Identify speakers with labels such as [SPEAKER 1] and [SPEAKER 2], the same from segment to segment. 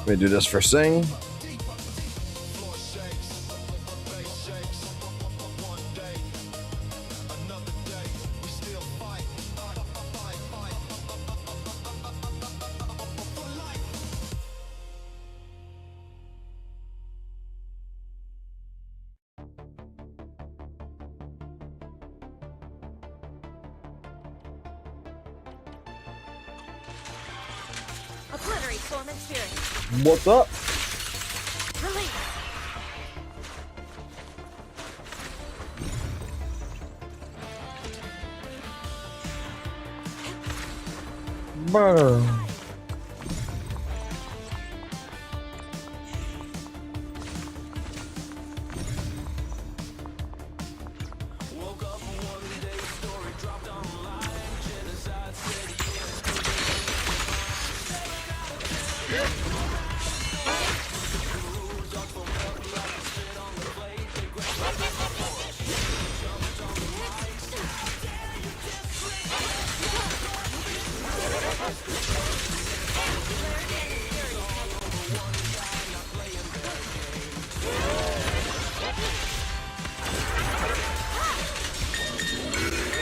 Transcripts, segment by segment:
[SPEAKER 1] Let me do this for Sing.
[SPEAKER 2] Obliterate form and spirit.
[SPEAKER 1] What's up?
[SPEAKER 2] Release.
[SPEAKER 1] Burn.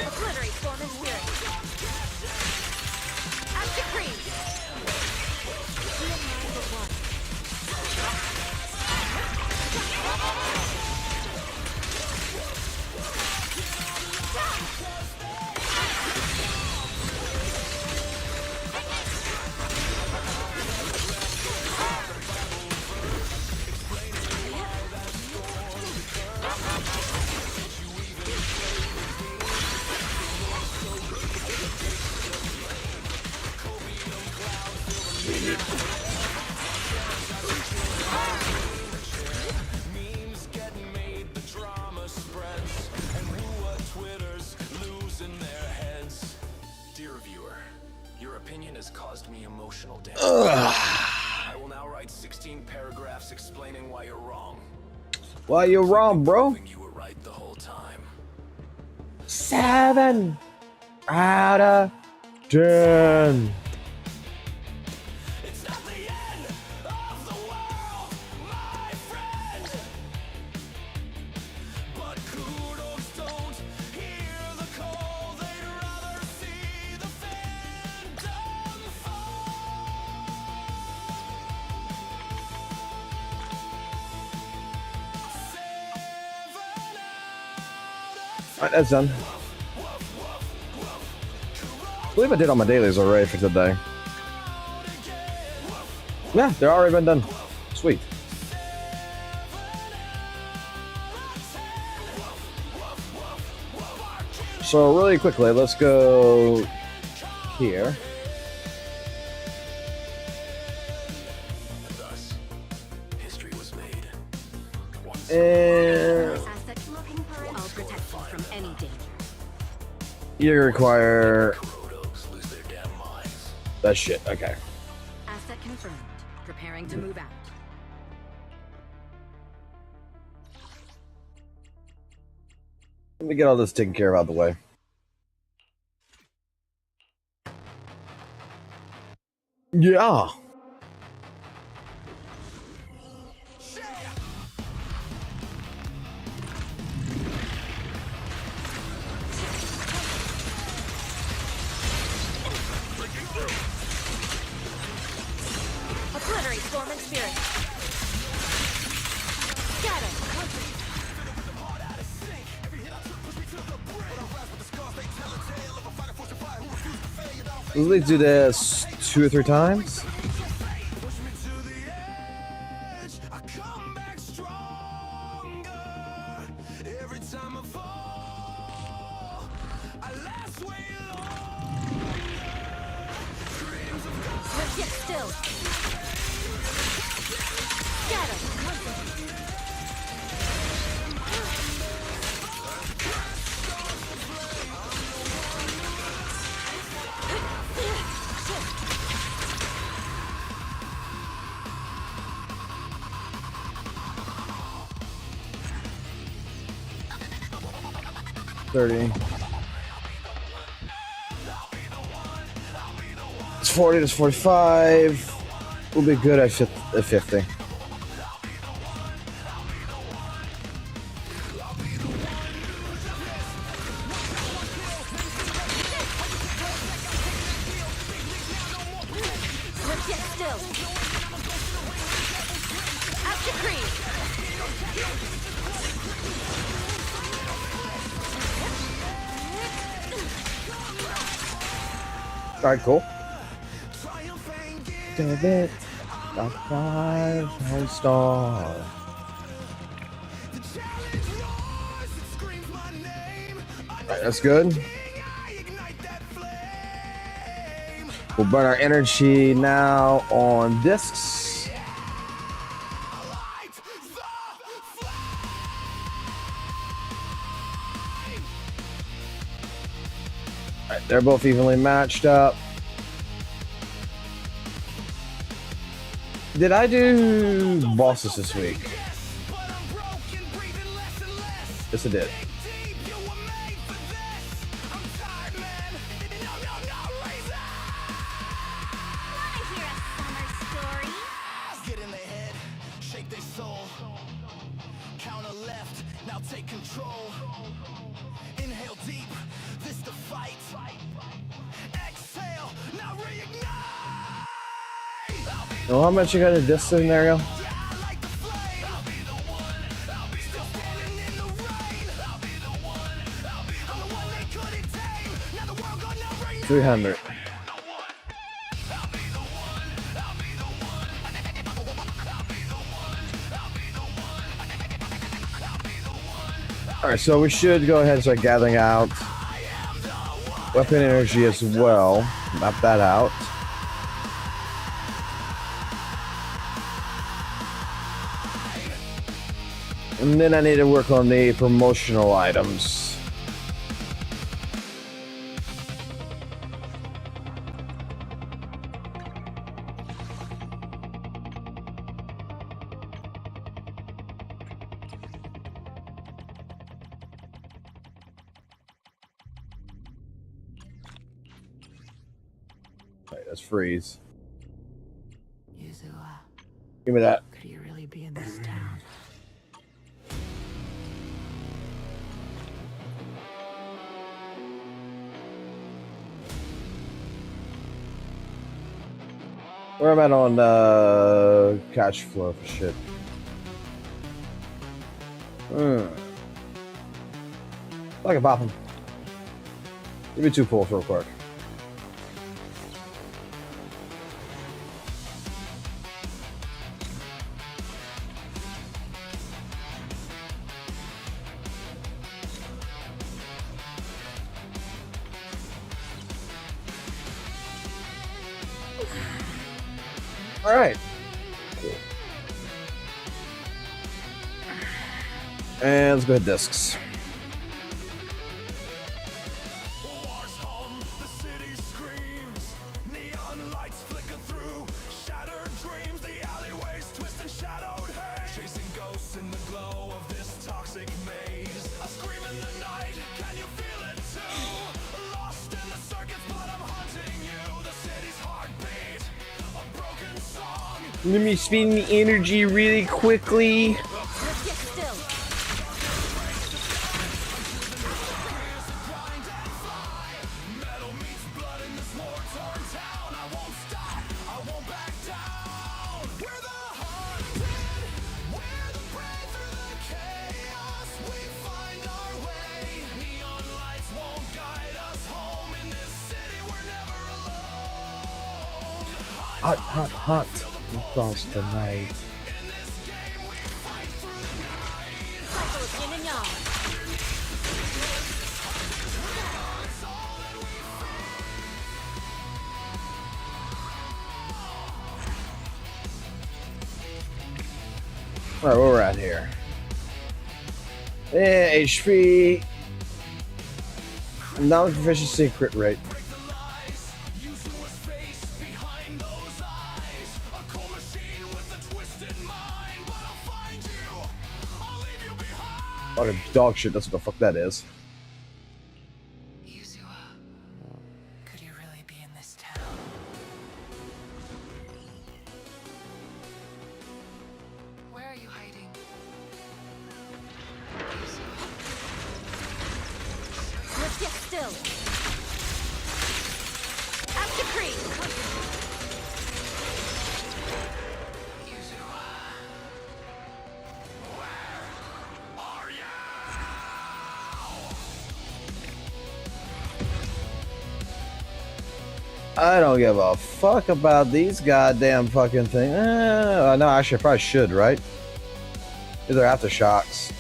[SPEAKER 2] Obliterate form and spirit. Active freeze. Heal mind at once.
[SPEAKER 3] Memes getting made, the drama spreads, and WUWA Twitters losing their heads. Dear viewer, your opinion has caused me emotional damage. I will now write 16 paragraphs explaining why you're wrong.
[SPEAKER 1] Why you wrong, bro?
[SPEAKER 3] Proving you were right the whole time.
[SPEAKER 1] 7 out of 10.
[SPEAKER 3] It's not the end of the world, my friend. But kudos don't hear the call. They'd rather see the fandom
[SPEAKER 1] Alright, that's done. I believe I did all my dailies already for today. Yeah, they're already been done. Sweet. So really quickly, let's go here.
[SPEAKER 3] thus, history was made.
[SPEAKER 1] And
[SPEAKER 2] Looking for it. I'll protect you from any danger.
[SPEAKER 1] you require
[SPEAKER 3] Kurodos lose their damn minds.
[SPEAKER 1] that shit. Okay.
[SPEAKER 2] Asset confirmed. Preparing to move out.
[SPEAKER 1] Let me get all this taken care of out of the way. Yeah.
[SPEAKER 2] Obliterate form and spirit. Scatter.
[SPEAKER 1] Let's at least do this 2 or 3 times.
[SPEAKER 3] I come back stronger. Every time I fall, I last way longer. Dreams of God.
[SPEAKER 2] Switch yet still. Scatter.
[SPEAKER 1] It's 40 to 45. We'll be good at 50.
[SPEAKER 2] Let's get still. Act decree.
[SPEAKER 1] Alright, cool. David, a 5-star. Alright, that's good. We'll burn our energy now on discs. Alright, they're both evenly matched up. Did I do bosses this week? Yes, I did. Well, how much you got a disc in there, yo? $300. Alright, so we should go ahead and start gathering out weapon energy as well. Map that out. And then I need to work on the promotional items. Right, let's freeze.
[SPEAKER 4] WUWA,
[SPEAKER 1] Give me that.
[SPEAKER 4] could you really be in this town?
[SPEAKER 1] Where am I on cash flow for shit? I can pop him. Give me 2 pulls real quick. All right. Cool. And let's go to discs. Let me spend the energy really quickly.
[SPEAKER 2] Let's get still.
[SPEAKER 1] Hot, hot, hot. Across the night.
[SPEAKER 2] Cycle yin and yang.
[SPEAKER 1] Alright, where we're at here. Yeah, HP. Non-proficiency crit rate. What a dog shit, that's what the fuck that is.
[SPEAKER 4] WUWA, could you really be in this town?
[SPEAKER 2] still. Active creep.
[SPEAKER 1] I don't give a fuck about these goddamn fucking things. No, actually, I probably should, right? These are aftershocks.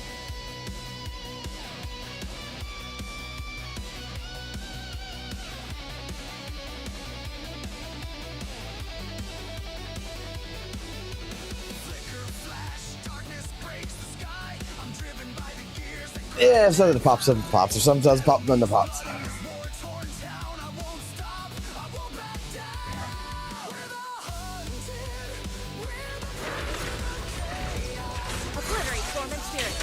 [SPEAKER 1] Yeah, if something pops, something pops. If something does pop, then the pops.
[SPEAKER 2] Obliterate Storm and Spirit.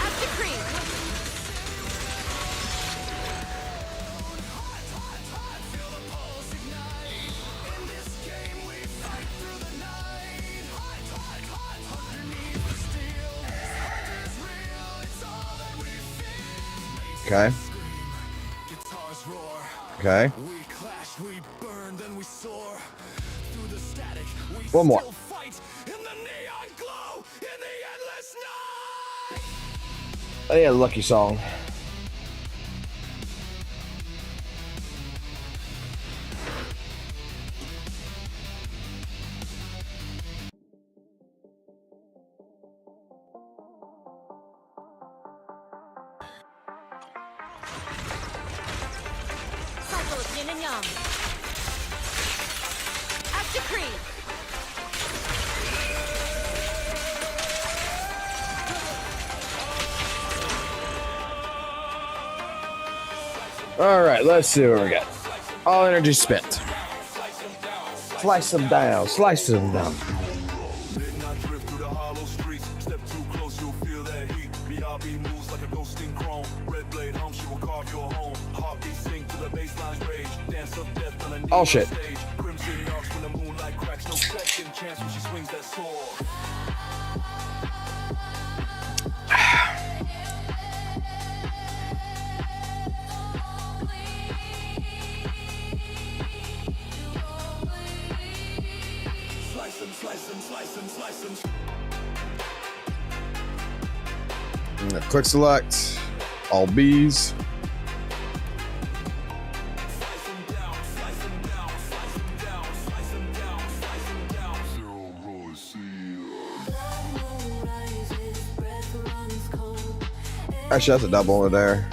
[SPEAKER 2] Active creep.
[SPEAKER 1] Okay. Okay. One more. Oh yeah, lucky song.
[SPEAKER 2] Cycle of yin and yang. Active creep.
[SPEAKER 1] All right, let's see what we got. All energy spent. Slice them down. Slice them down.
[SPEAKER 3] Midnight drift through the hollow streets. Step too close, you'll feel that heat. BRB moves like a ghost in chrome. Red blade hum, she will carve your home. Heartbeat sink to the bassline's rage. Dance of death on a neon
[SPEAKER 1] Oh, shit.
[SPEAKER 3] stage. Crimson knocks when the moonlight cracks. No second chance when she swings that sword. Slice them, slice them, slice them, slice them.
[SPEAKER 1] Quick select. All B's. Actually, that's a double over there.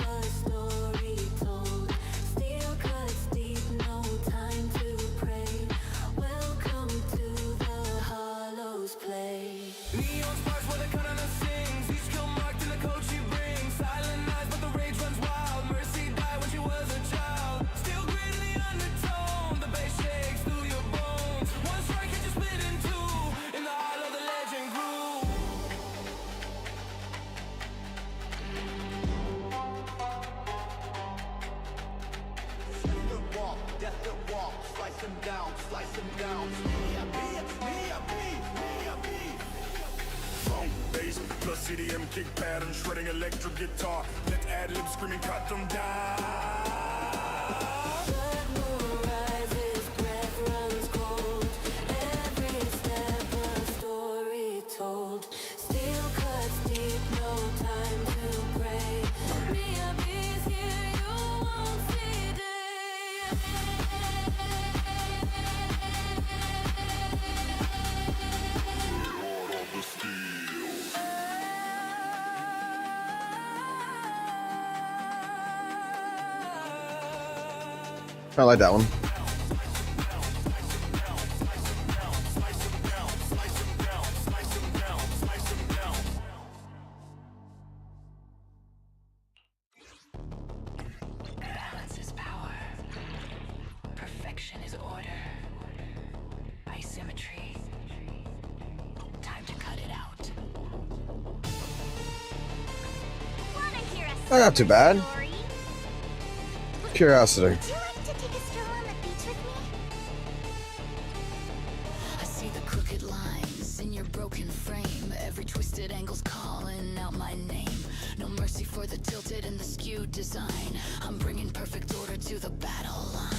[SPEAKER 1] CDM kick pattern, shredding electric guitar. Let's add lib screaming, cut them down. I like that one.
[SPEAKER 4] Balance is power. Perfection is order. Asymmetry. Time to cut it out.
[SPEAKER 2] Wanna hear a
[SPEAKER 1] Oh, not too bad.
[SPEAKER 2] story?
[SPEAKER 1] Curiosity.
[SPEAKER 2] Would you like to take a stroll on the beach with me?
[SPEAKER 4] I see the crooked lines in your broken frame. Every twisted angle's calling out my name. No mercy for the tilted and the skewed design. I'm bringing perfect order to the battle line.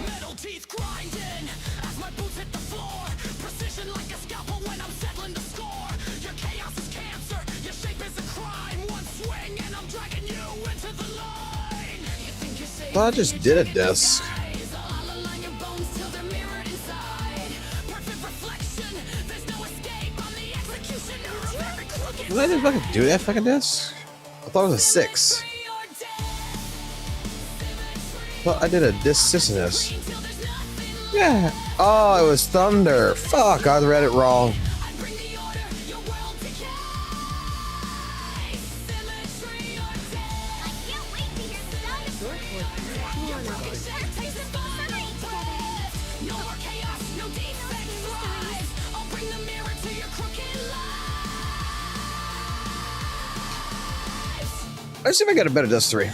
[SPEAKER 3] Metal teeth grinding as my boots hit the floor. Precision like a scalpel when I'm settling the score. Your chaos is cancer, your shape is a crime. One swing and I'm dragging you into the line. You think you're safe?
[SPEAKER 1] Thought I just did a disc.
[SPEAKER 3] I'll align your bones till they're mirrored inside. Perfect reflection, there's no escape. I'm the executioner of every crooked
[SPEAKER 1] Did I just fucking do that fucking disc? I thought it was a 6. I thought I did a disc. Yeah. Oh, it was Thunder. Fuck, I read it wrong. Let's see if I get a better disc 3.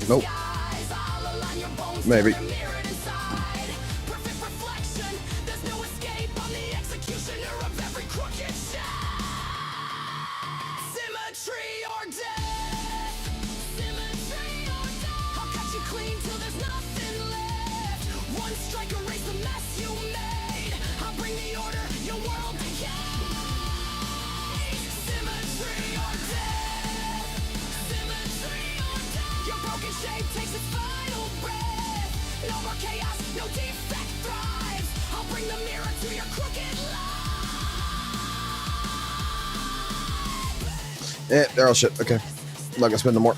[SPEAKER 1] Nope. Maybe. Yeah, they're all shit. Okay. I'm not gonna spend no more.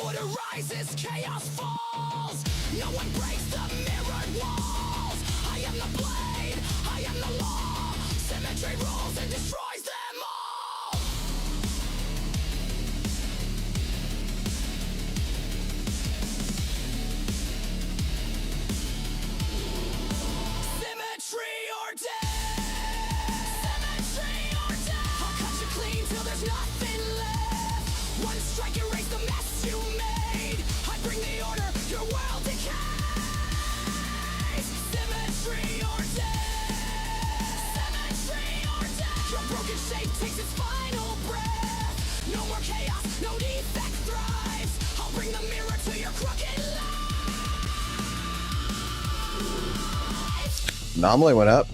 [SPEAKER 3] Order rises, chaos falls. No one breaks the mirrored walls. I am the blade, I am the law. Symmetry rules and destroys them all. Symmetry or death. Symmetry or death. I'll cut you clean till there's nothing left. One strike erase the mess you made. I bring the order, your world decays. Symmetry or death. Symmetry or death. Your broken shape takes its final breath. No more chaos, no defect thrives. I'll bring the mirror to your crooked life.
[SPEAKER 1] Anomaly went up.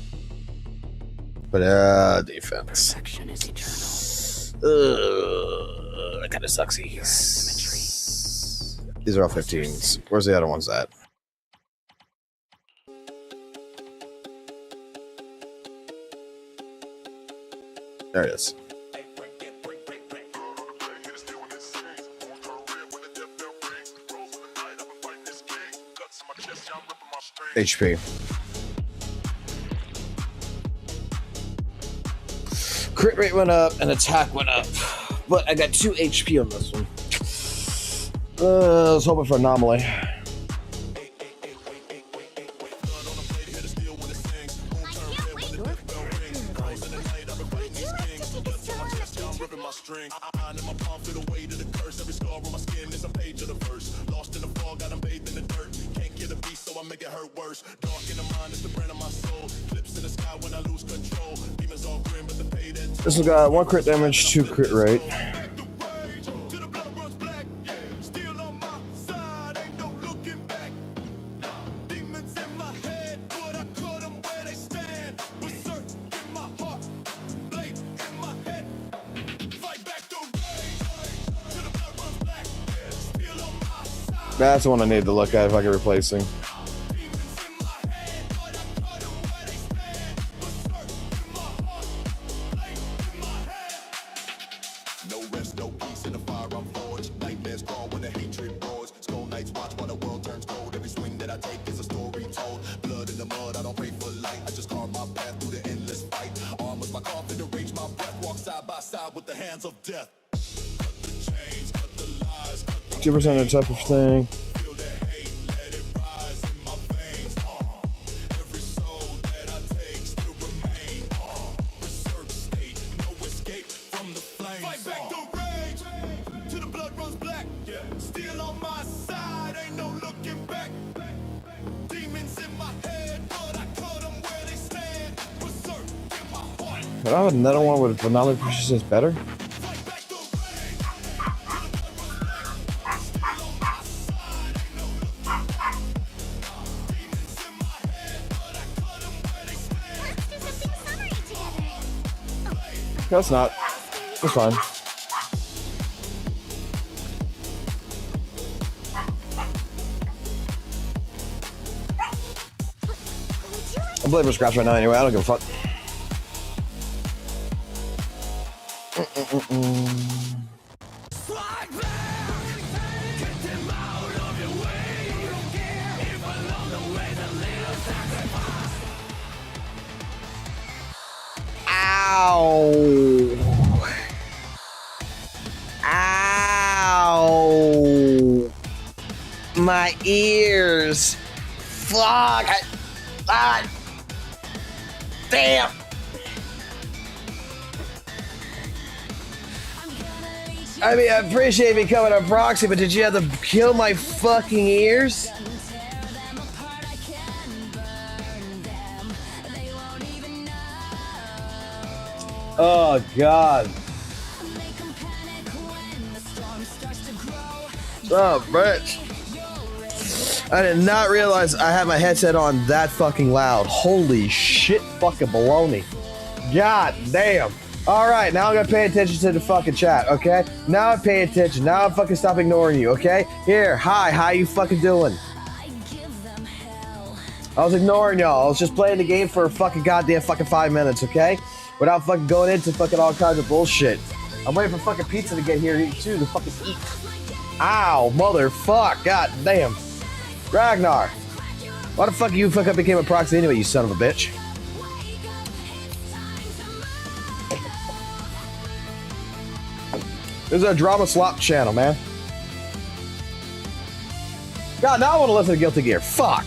[SPEAKER 1] But defense.
[SPEAKER 4] Perfection is eternal.
[SPEAKER 1] That kind of sucks. These are all 15s. Where's the other ones at? There it is. HP. Crit rate went up and attack went up, but I got 2 HP on this one. I was hoping for anomaly. This one got 1 crit damage, 2 crit rate. That's the one I need to look at if I can replace him.
[SPEAKER 5] tied with the hands of death. Cut the chains, cut the lies, cut the
[SPEAKER 1] 2% type of thing.
[SPEAKER 5] feel that hate, let it rise in my veins. Every soul that I take still remain. Reserve state, no escape from the flames. Fight back the rage, till the blood runs black. Still on my side, ain't no looking back. Demons in my head, but I cut them where they stand. Berserk in my heart.
[SPEAKER 1] Could I have another one with phenomenal persistence better?
[SPEAKER 5] Fight back the rage, till the blood runs black. Still on my side, ain't no looking back. Demons in my head, but I cut them where they stand.
[SPEAKER 2] Let's do something summery together.
[SPEAKER 1] That's not. That's fine. I'm blaming for scratch right now anyway. I don't give a fuck. Ow! Ow! My ears! Fuck! Damn! I mean, I appreciate becoming a proxy, but did you have to kill my fucking ears? Oh, God. Oh, bitch. I did not realize I had my headset on that fucking loud. Holy shit fucking baloney. God damn. Alright, now I'm gonna pay attention to the fucking chat, okay? Now I'm paying attention. Now I'm fucking stop ignoring you, okay? Here, hi, how you fucking doing? I was ignoring y'all. I was just playing the game for a fucking goddamn fucking 5 minutes, okay? Without fucking going into fucking all kinds of bullshit. I'm waiting for fucking pizza to get here too to fucking eat. Ow, motherfuck, god damn. Ragnar, why the fuck you fucking became a proxy anyway, you son of a bitch? This is a drama slop channel, man. God, now I want to listen to Guilty Gear. Fuck.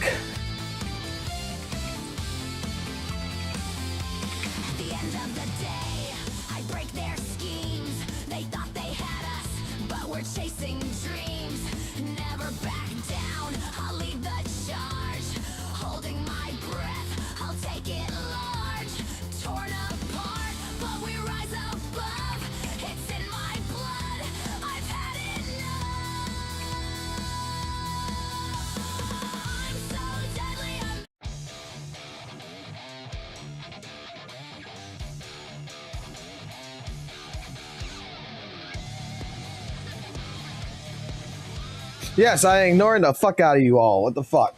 [SPEAKER 1] Yes, I am ignoring the fuck out of you all. What the fuck?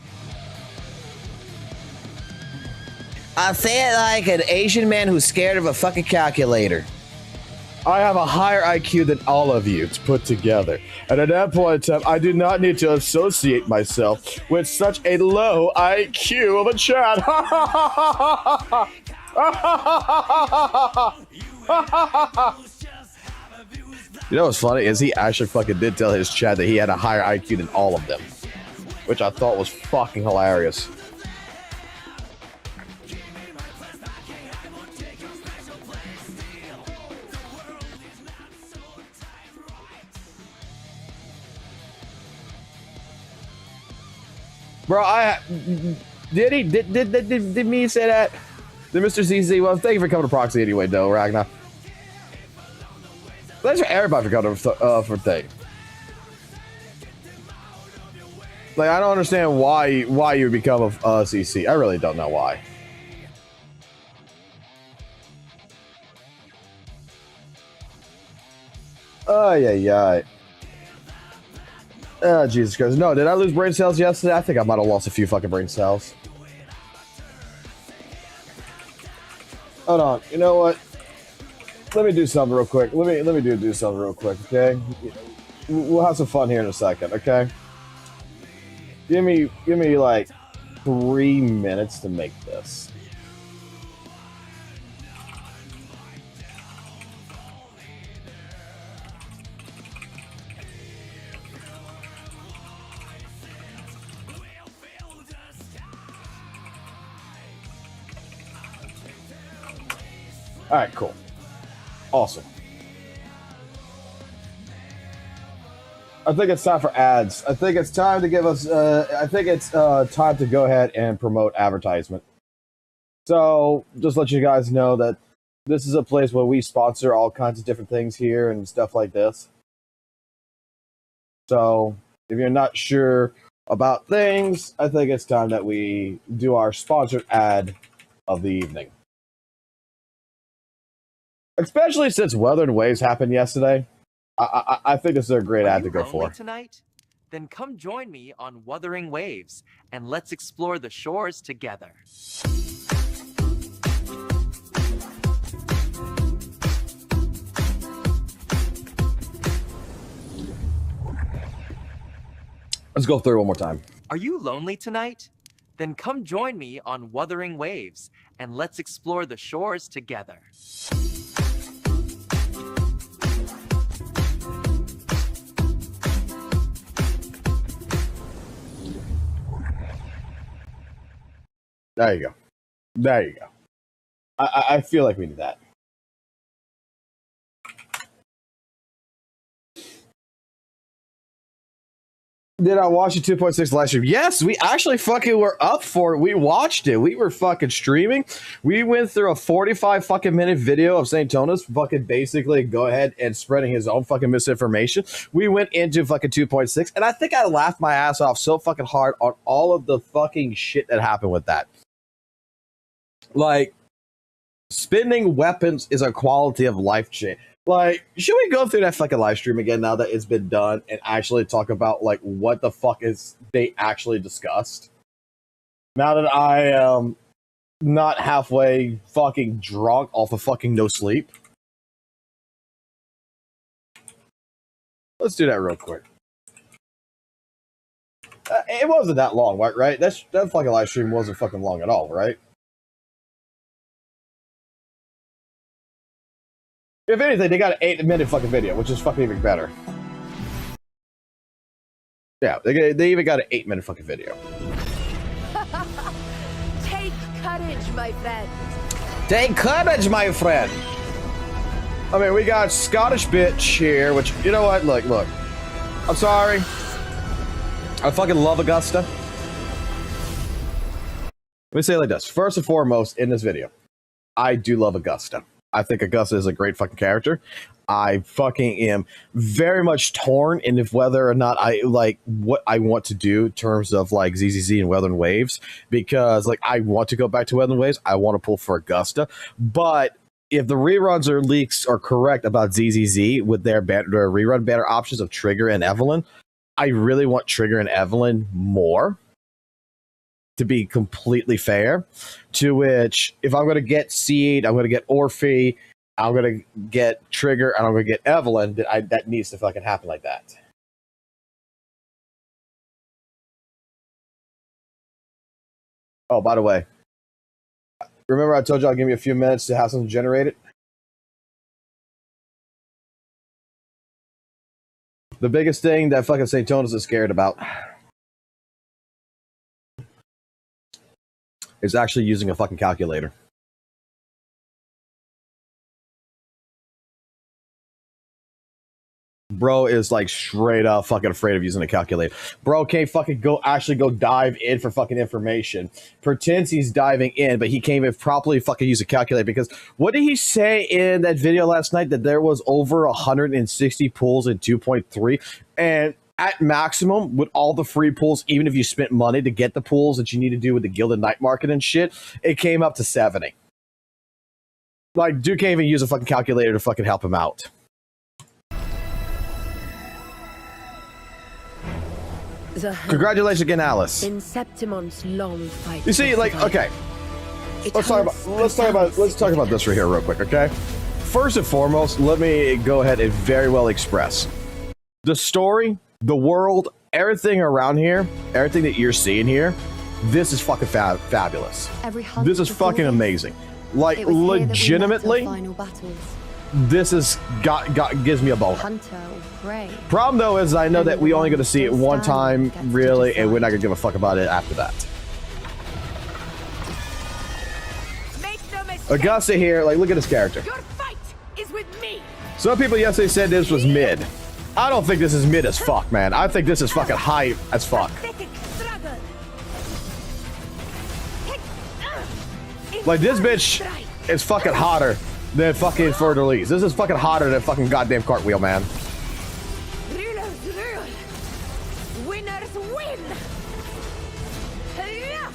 [SPEAKER 1] I feel like an Asian man who's scared of a fucking calculator. I have a higher IQ than all of you put together. And at that point in time, I do not need to associate myself with such a low IQ of a chat. You know what's funny is he actually fucking did tell his chat that he had a higher IQ than all of them, which I thought was fucking hilarious. Bro, did he did me say that? Did Mr. Z.Z.Z? Well, thank you for coming to proxy anyway, though, Ragnar. Thanks for everybody for coming for thing. Like, I don't understand why you become a CC. I really don't know why. Oh yeah. Oh Jesus Christ! No, did I lose brain cells yesterday? I think I might have lost a few fucking brain cells. Hold on. You know what? Let me do something real quick. Let me do something real quick, okay? We'll have some fun here in a second, okay? Give me like 3 minutes to make this. All right, cool. Awesome. I think it's time for ads. I think it's time to give us. I think it's time to go ahead and promote advertisement. So, just let you guys know that this is a place where we sponsor all kinds of different things here and stuff like this. So, if you're not sure about things, I think it's time that we do our sponsored ad of the evening. Especially since Wuthering Waves happened yesterday. I think this is a great ad to go for.
[SPEAKER 2] Tonight? Then come join me on Wuthering Waves, and let's explore the shores together.
[SPEAKER 1] Let's go through it one more time.
[SPEAKER 2] Are you lonely tonight? Then come join me on Wuthering Waves, and let's explore the shores together.
[SPEAKER 1] There you go. There you go. I feel like we need that. Did I watch the 2.6 live stream? Yes, we actually fucking were up for it. We watched it. We were fucking streaming. We went through a 45 fucking minute video of St. Tonas fucking basically go ahead and spreading his own fucking misinformation. We went into fucking 2.6, and I think I laughed my ass off so fucking hard on all of the fucking shit that happened with that. Like, spinning weapons is a quality of life change. Like, should we go through that fucking live stream again now that it's been done and actually talk about, like, what the fuck is they actually discussed? Now that I am not halfway fucking drunk off of fucking no sleep. Let's do that real quick. It wasn't that long, right? That fucking live stream wasn't fucking long at all, right? If anything, they got an 8-minute fucking video, which is fucking even better. Yeah, they even got an 8-minute fucking video.
[SPEAKER 6] Take courage, my friend.
[SPEAKER 1] Take courage, my friend. I mean, we got Scottish bitch here, which, you know what? Look. I'm sorry. I fucking love Augusta. Let me say it like this. First and foremost, in this video, I do love Augusta. I think Augusta is a great fucking character. I fucking am very much torn in if whether or not I like what I want to do in terms of like Z.Z.Z and Wuthering Waves, because like I want to go back to Wuthering Waves. I want to pull for Augusta, but if the reruns or leaks are correct about Z.Z.Z with their rerun banner options of Trigger and Evelyn, I really want Trigger and Evelyn more. To be completely fair, to which if I'm going to get Seed, I'm going to get Orphe, I'm going to get Trigger, and I'm going to get Evelyn, that needs to fucking happen like that. Oh, by the way, remember I told you I'll give you a few minutes to have something generated? The biggest thing that fucking St. Tonas is scared about is actually using a fucking calculator. Bro is like straight up fucking afraid of using a calculator. Bro can't fucking go dive in for fucking information. Pretends he's diving in, but he can't even properly fucking use a calculator because what did he say in that video last night? That there was over 160 pulls in 2.3, and at maximum, with all the free pulls, even if you spent money to get the pulls that you need to do with the Gilded Night Market and shit, it came up to 70. Like, dude can't even use a fucking calculator to fucking help him out. Congratulations again, Alice.
[SPEAKER 6] In Septimon's long fight.
[SPEAKER 1] You see, like, okay. Let's talk about this right here real quick, okay? First and foremost, let me go ahead and very well express. The story, the world, everything around here, everything that you're seeing here, this is fucking fabulous. This is fucking amazing. Like, legitimately, this is gives me a boner. Problem though is I know that we only going to see it one time, really, and we're not going to give a fuck about it after that.
[SPEAKER 6] Make no
[SPEAKER 1] Augusta here, like, look at this character.
[SPEAKER 6] Your fight is with me.
[SPEAKER 1] Some people yesterday said this was mid. I don't think this is mid as fuck, man. I think this is fucking high as fuck.
[SPEAKER 6] Pathetic struggle.
[SPEAKER 1] Like, this bitch is fucking hotter than fucking Fleur de Lis. This is fucking hotter than fucking goddamn Cartwheel, man.
[SPEAKER 6] Rulers rule. Winners win. Hey-ya.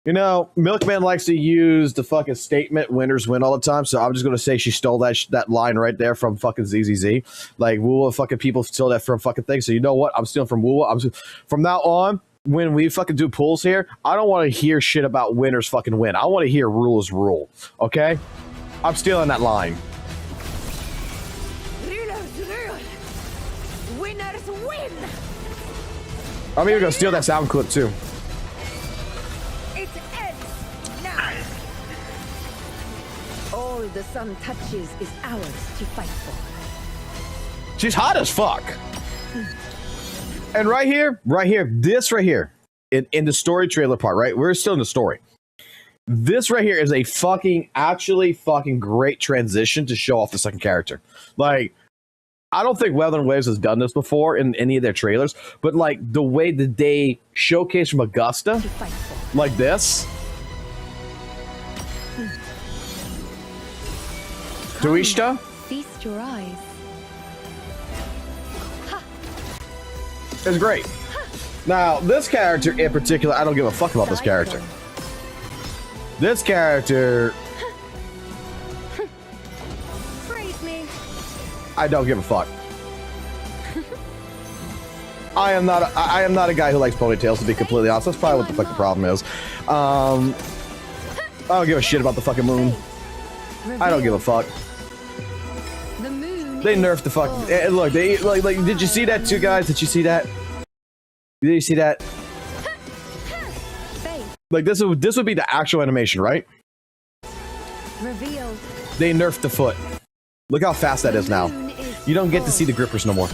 [SPEAKER 1] You know, Milkman likes to use the fucking statement "winners win" all the time, so I'm just gonna say she stole that line right there from fucking Z.Z.Z. Like, WUWA fucking people stole that from fucking things. So you know what? I'm stealing from WUWA. From now on, when we fucking do pools here, I don't want to hear shit about winners fucking win. I want to hear rules rule. Okay? I'm stealing that line.
[SPEAKER 6] Rulers rule. Winners win.
[SPEAKER 1] I'm even gonna steal that sound clip too.
[SPEAKER 6] It ends now. All the sun touches is ours to fight for.
[SPEAKER 1] She's hot as fuck. And right here, this right here, in the story trailer part, right? We're still in the story. This right here is a actually fucking great transition to show off the second character. Like, I don't think Wuthering Waves has done this before in any of their trailers, but like the way that they showcase from Augusta,
[SPEAKER 6] To fight for.
[SPEAKER 1] like this, to Ishta,
[SPEAKER 6] Feast your eyes.
[SPEAKER 1] is great. Now, this character in particular, I don't give a fuck about this character. This character,
[SPEAKER 6] Praise me.
[SPEAKER 1] I don't give a fuck. I am not a guy who likes ponytails, to be completely honest. That's probably what the fuck the problem is. I don't give a shit about the fucking moon. I don't give a fuck.
[SPEAKER 6] The moon.
[SPEAKER 1] They nerfed the fuck. Look, they like. Did you see that too, guys? Did you see that? Did you see that? Like, this would be the actual animation, right?
[SPEAKER 6] Revealed.
[SPEAKER 1] They nerfed the foot. Look how fast that is now. You don't get to see the grippers no more.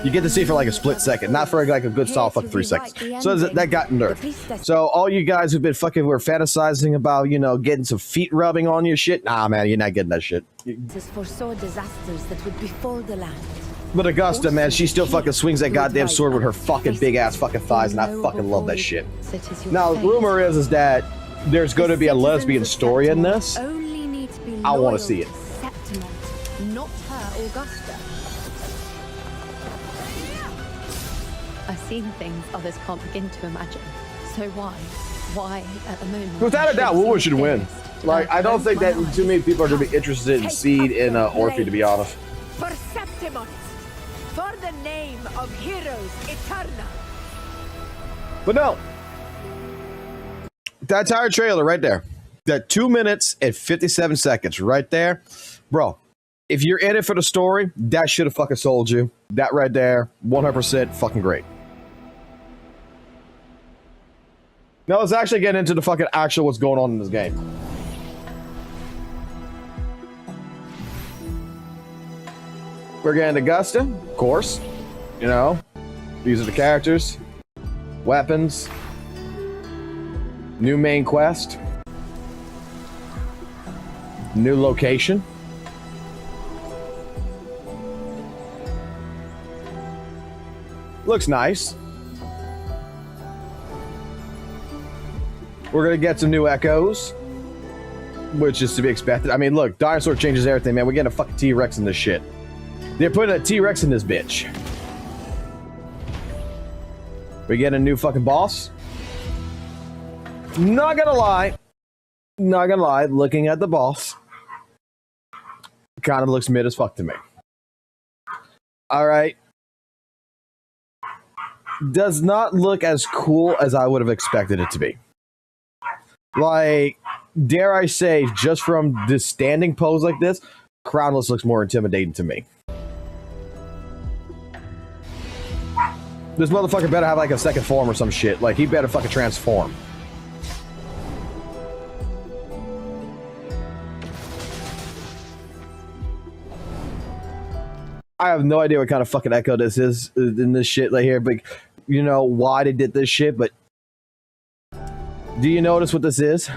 [SPEAKER 1] You get to see for like a split second, not for like a good solid fucking 3 seconds. So that got nerfed. So all you guys who've been fucking were fantasizing about, you know, getting some feet rubbing on your shit, nah, man, you're not getting that shit.
[SPEAKER 6] This foresaw disasters that would befall the land.
[SPEAKER 1] But Augusta, man, she still fucking swings that goddamn sword with her fucking big ass fucking thighs, and I fucking love that shit. Now, the rumor is that there's going to be a lesbian story in this. I want to see it.
[SPEAKER 6] Not her, Augusta. I've seen things others can't begin to imagine. So why at the moment?
[SPEAKER 1] Without a doubt, WUWA should win. Like, I don't think that too many people are going to be interested in Seed and Orphe, to be honest.
[SPEAKER 6] For Septimon, for the name of heroes eternal.
[SPEAKER 1] But no. That entire trailer right there. That 2 minutes and 57 seconds right there. Bro, if you're in it for the story, that should have fucking sold you. That right there, 100% fucking great. Now let's actually get into the fucking actual what's going on in this game. We're getting Augusta, of course. You know, these are the characters, weapons, new main quest, new location. Looks nice. We're gonna get some new echoes, which is to be expected. I mean, look, Dinosaur changes everything, man. We're getting a fucking T-Rex in this shit. They're putting a T-Rex in this bitch. We get a new fucking boss. Not gonna lie, looking at the boss, kind of looks mid as fuck to me. All right. Does not look as cool as I would have expected it to be. Like, dare I say, just from this standing pose like this, Crownless looks more intimidating to me. This motherfucker better have like a second form or some shit. Like, he better fucking transform. I have no idea what kind of fucking echo this is in this shit right here, but you know why they did this shit, but do you notice what this is?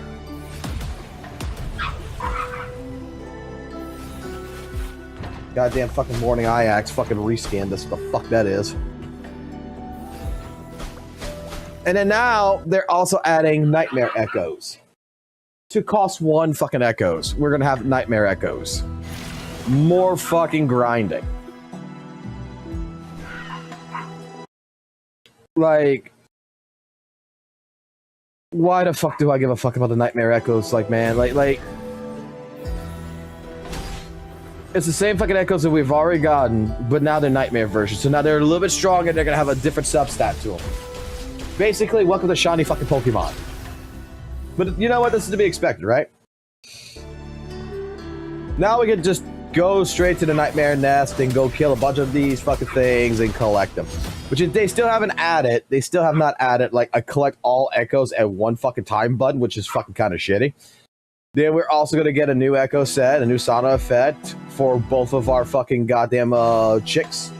[SPEAKER 1] Goddamn fucking Morning Ajax fucking reskin. That's what the fuck that is. And then now they're also adding Nightmare Echoes. To cost 1 fucking Echoes, we're gonna have Nightmare Echoes. More fucking grinding. Like, why the fuck do I give a fuck about the Nightmare Echoes? Like, man, like, it's the same fucking Echoes that we've already gotten, but now they're Nightmare versions. So now they're a little bit stronger. They're gonna have a different substat to them. Basically, welcome to shiny fucking Pokemon. But you know what? This is to be expected, right? Now we can just go straight to the Nightmare Nest and go kill a bunch of these fucking things and collect them. Which they still haven't added. They still have not added like a collect all echoes at one fucking time button, which is fucking kind of shitty. Then we're also going to get a new echo set, a new sauna effect for both of our fucking goddamn chicks.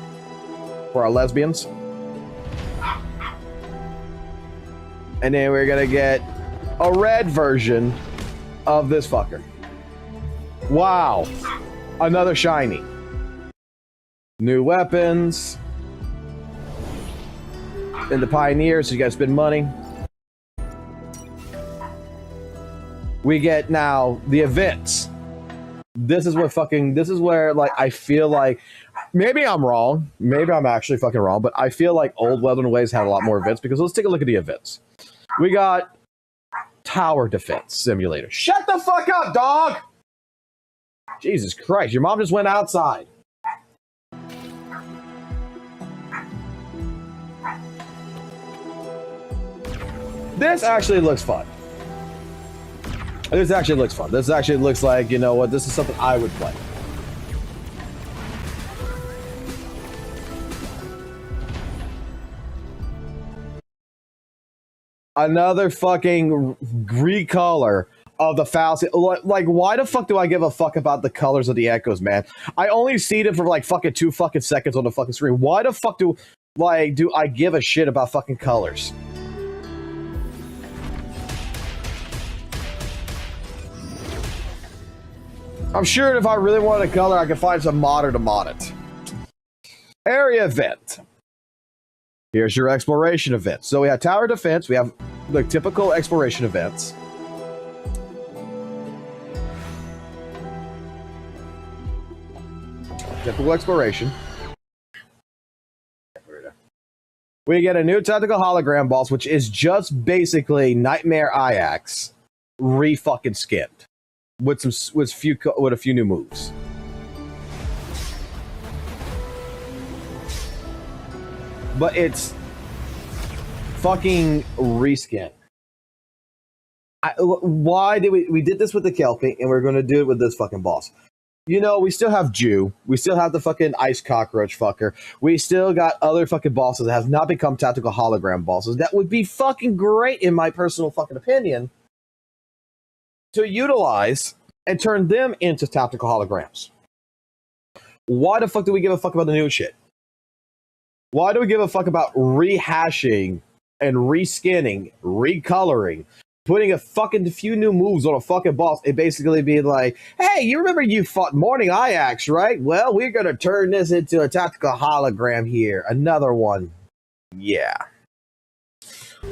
[SPEAKER 1] For our lesbians. And then we're going to get a red version of this fucker. Wow. Another shiny. New weapons. And the Pioneer, so you gotta spend money. We get now the events. This is where like I feel like maybe I'm wrong. Maybe I'm actually fucking wrong, but I feel like old Wuthering Waves had a lot more events because let's take a look at the events. We got Tower Defense Simulator. Shut the fuck up, dog! Jesus Christ, your mom just went outside. This actually looks fun. This actually looks fun. This actually looks like, you know what, this is something I would play. Another fucking recolor of the fallacy. Like, why the fuck do I give a fuck about the colors of the echoes, man? I only see them for like fucking 2 fucking seconds on the fucking screen. Why the fuck do I give a shit about fucking colors? I'm sure if I really wanted a color, I could find some modder to mod it. Area event. Here's your exploration event. So we have tower defense. We have the typical exploration events. Typical exploration. We get a new tactical hologram boss, which is just basically Nightmare Ajax re-fucking skinned with a few new moves. But it's fucking reskin. Why did we did this with the Kelpie, and we're going to do it with this fucking boss? You know, we still have Jew. We still have the fucking ice cockroach fucker. We still got other fucking bosses that have not become tactical hologram bosses. That would be fucking great, in my personal fucking opinion, to utilize and turn them into tactical holograms. Why the fuck do we give a fuck about the new shit? Why do we give a fuck about rehashing and reskinning, recoloring, putting a fucking few new moves on a fucking boss and basically being like, hey, you remember you fought Morning Ajax, right? Well, we're going to turn this into a tactical hologram here. Another one. Yeah.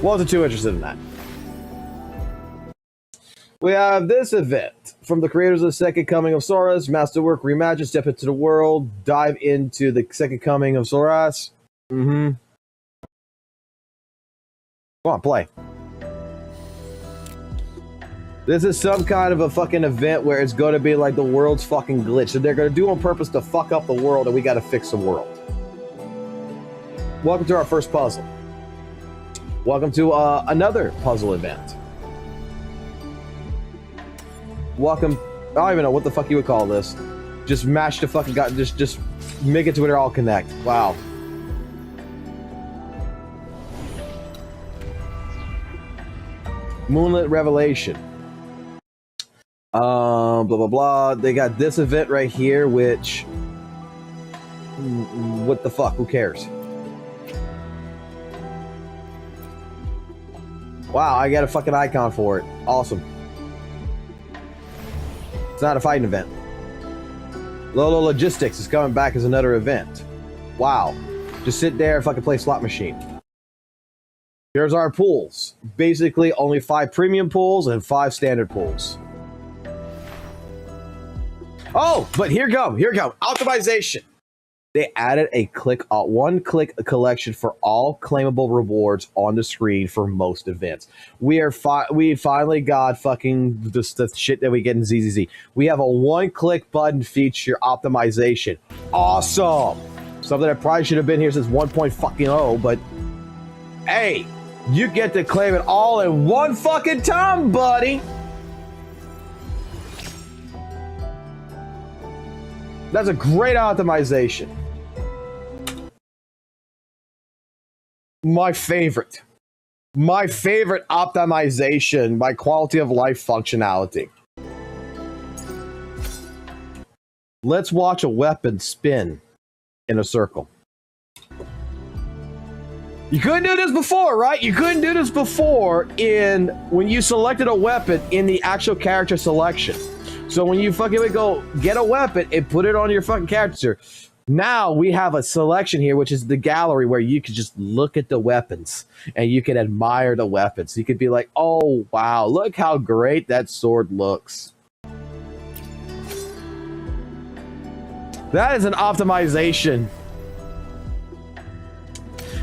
[SPEAKER 1] Wasn't too interested in that. We have this event from the creators of the Second Coming of Soras. Masterwork Reimagine, step into the world, dive into the Second Coming of Soras. Mm-hmm. Come on, play. This is some kind of a fucking event where it's going to be like the world's fucking glitch. So they're going to do on purpose to fuck up the world, and we got to fix the world. Welcome to our first puzzle. Welcome to another puzzle event. Welcome. I don't even know what the fuck you would call this. Just mash the fucking guy. Just make it to where they all connect. Wow. Moonlit Revelation. Blah blah blah. They got this event right here, which what the fuck? Who cares? Wow, I got a fucking icon for it. Awesome. It's not a fighting event. Lolo Logistics is coming back as another event. Wow. Just sit there and fucking play slot machine. Here's our pools. Basically, only 5 premium pools and 5 standard pools. Oh, but here go. Optimization. They added a one-click collection for all claimable rewards on the screen for most events. We finally got fucking the shit that we get in Z.Z.Z. We have a one-click button feature optimization. Awesome. Something that probably should have been here since 1.0, but hey, you get to claim it all in one fucking time, buddy. That's a great optimization. My favorite optimization, my quality of life functionality. Let's watch a weapon spin in a circle. You couldn't do this before, right? You couldn't do this before when you selected a weapon in the actual character selection. So when you fucking would go get a weapon and put it on your fucking character, now we have a selection here, which is the gallery where you could just look at the weapons and you can admire the weapons. You could be like, oh, wow, look how great that sword looks. That is an optimization.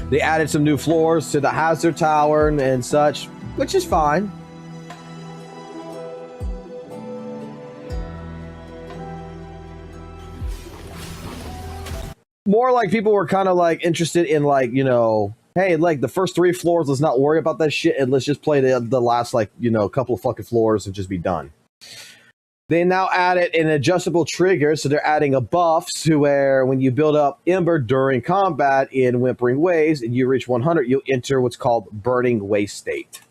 [SPEAKER 1] They added some new floors to the hazard tower and such, which is fine. More like people were kind of like interested in like, you know, hey, like the first 3 floors, let's not worry about that shit and let's just play the last like, you know, couple of fucking floors and just be done. They now added an adjustable trigger, so they're adding a buff to where when you build up Ember during combat in Whimpering Waves and you reach 100, you'll enter what's called Burning Waste State.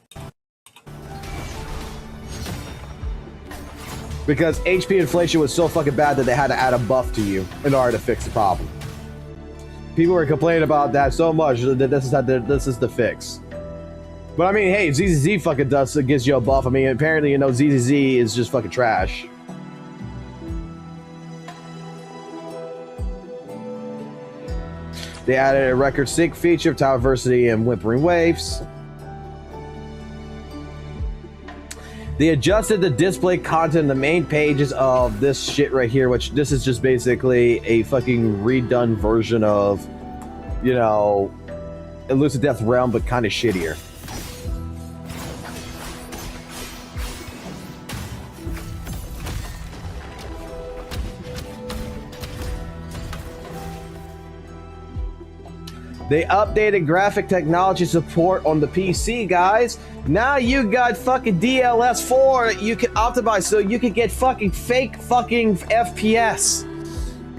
[SPEAKER 1] Because HP inflation was so fucking bad that they had to add a buff to you in order to fix the problem. People were complaining about that so much that this is the fix. But I mean, hey, Z.Z.Z fucking gives you a buff. I mean, apparently, you know, Z.Z.Z is just fucking trash. They added a record sync feature of Tower Diversity and Whimpering Waves. They adjusted the display content in the main pages of this shit right here, which this is just basically a fucking redone version of, you know, Elusive Death Realm, but kind of shittier. They updated graphic technology support on the PC, guys. Now you got fucking DLS4 that you can optimize so you can get fucking fake fucking FPS.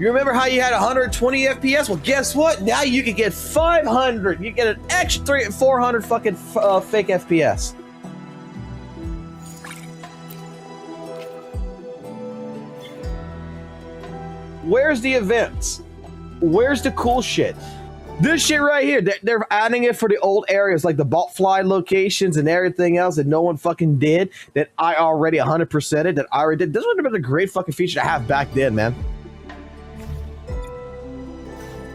[SPEAKER 1] You remember how you had 120 FPS? Well, guess what? Now you can get 500. You get an extra 400 fucking fake FPS. Where's the events? Where's the cool shit? This shit right here, they're adding it for the old areas, like the bot fly locations and everything else that no one fucking did, that I already 100%ed, that I already did. This would have been a great fucking feature to have back then, man.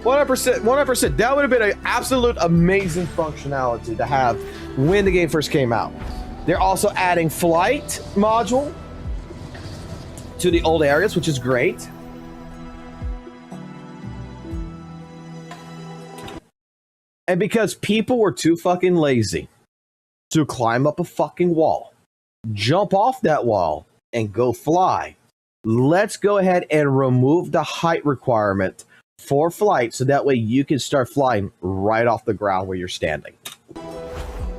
[SPEAKER 1] 100%. That would have been an absolute amazing functionality to have when the game first came out. They're also adding flight module to the old areas, which is great. And because people were too fucking lazy to climb up a fucking wall, jump off that wall, and go fly, let's go ahead and remove the height requirement for flight so that way you can start flying right off the ground where you're standing.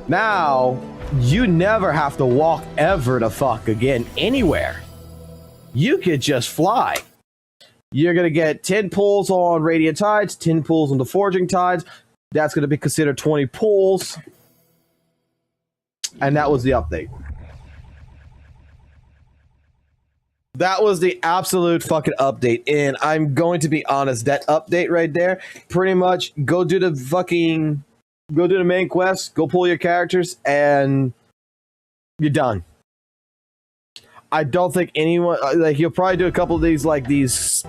[SPEAKER 1] Now, you never have to walk ever the fuck again anywhere. You could just fly. You're going to get 10 pulls on Radiant Tides, 10 pulls on the Forging Tides. That's going to be considered 20 pulls. And that was the update. That was the absolute fucking update. And I'm going to be honest, that update right there, pretty much go do the main quest, go pull your characters, and you're done. I don't think anyone like he'll probably do a couple of these like these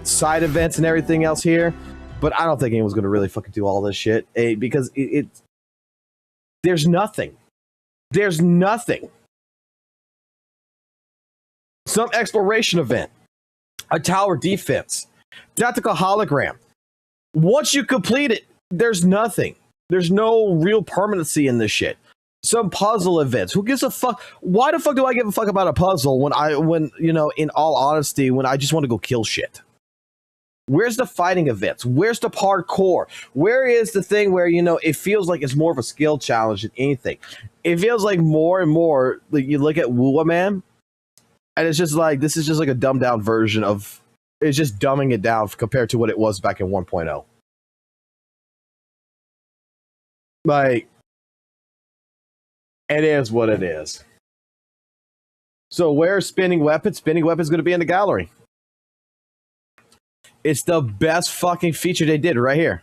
[SPEAKER 1] side events and everything else here, but I don't think anyone's gonna really fucking do all this shit because there's nothing. There's nothing. Some exploration event, a tower defense, tactical hologram. Once you complete it, there's nothing. There's no real permanency in this shit. Some puzzle events. Who gives a fuck? Why the fuck do I give a fuck about a puzzle when in all honesty, when I just want to go kill shit? Where's the fighting events? Where's the parkour? Where is the thing where, it feels like it's more of a skill challenge than anything? It feels like more and more, like you look at WUWA, man, and it's just like, this is just like a dumbed down version of, it's just dumbing it down compared to what it was back in 1.0. Like, it is what it is. So where's spinning weapons? Spinning weapons going to be in the gallery. It's the best fucking feature they did right here.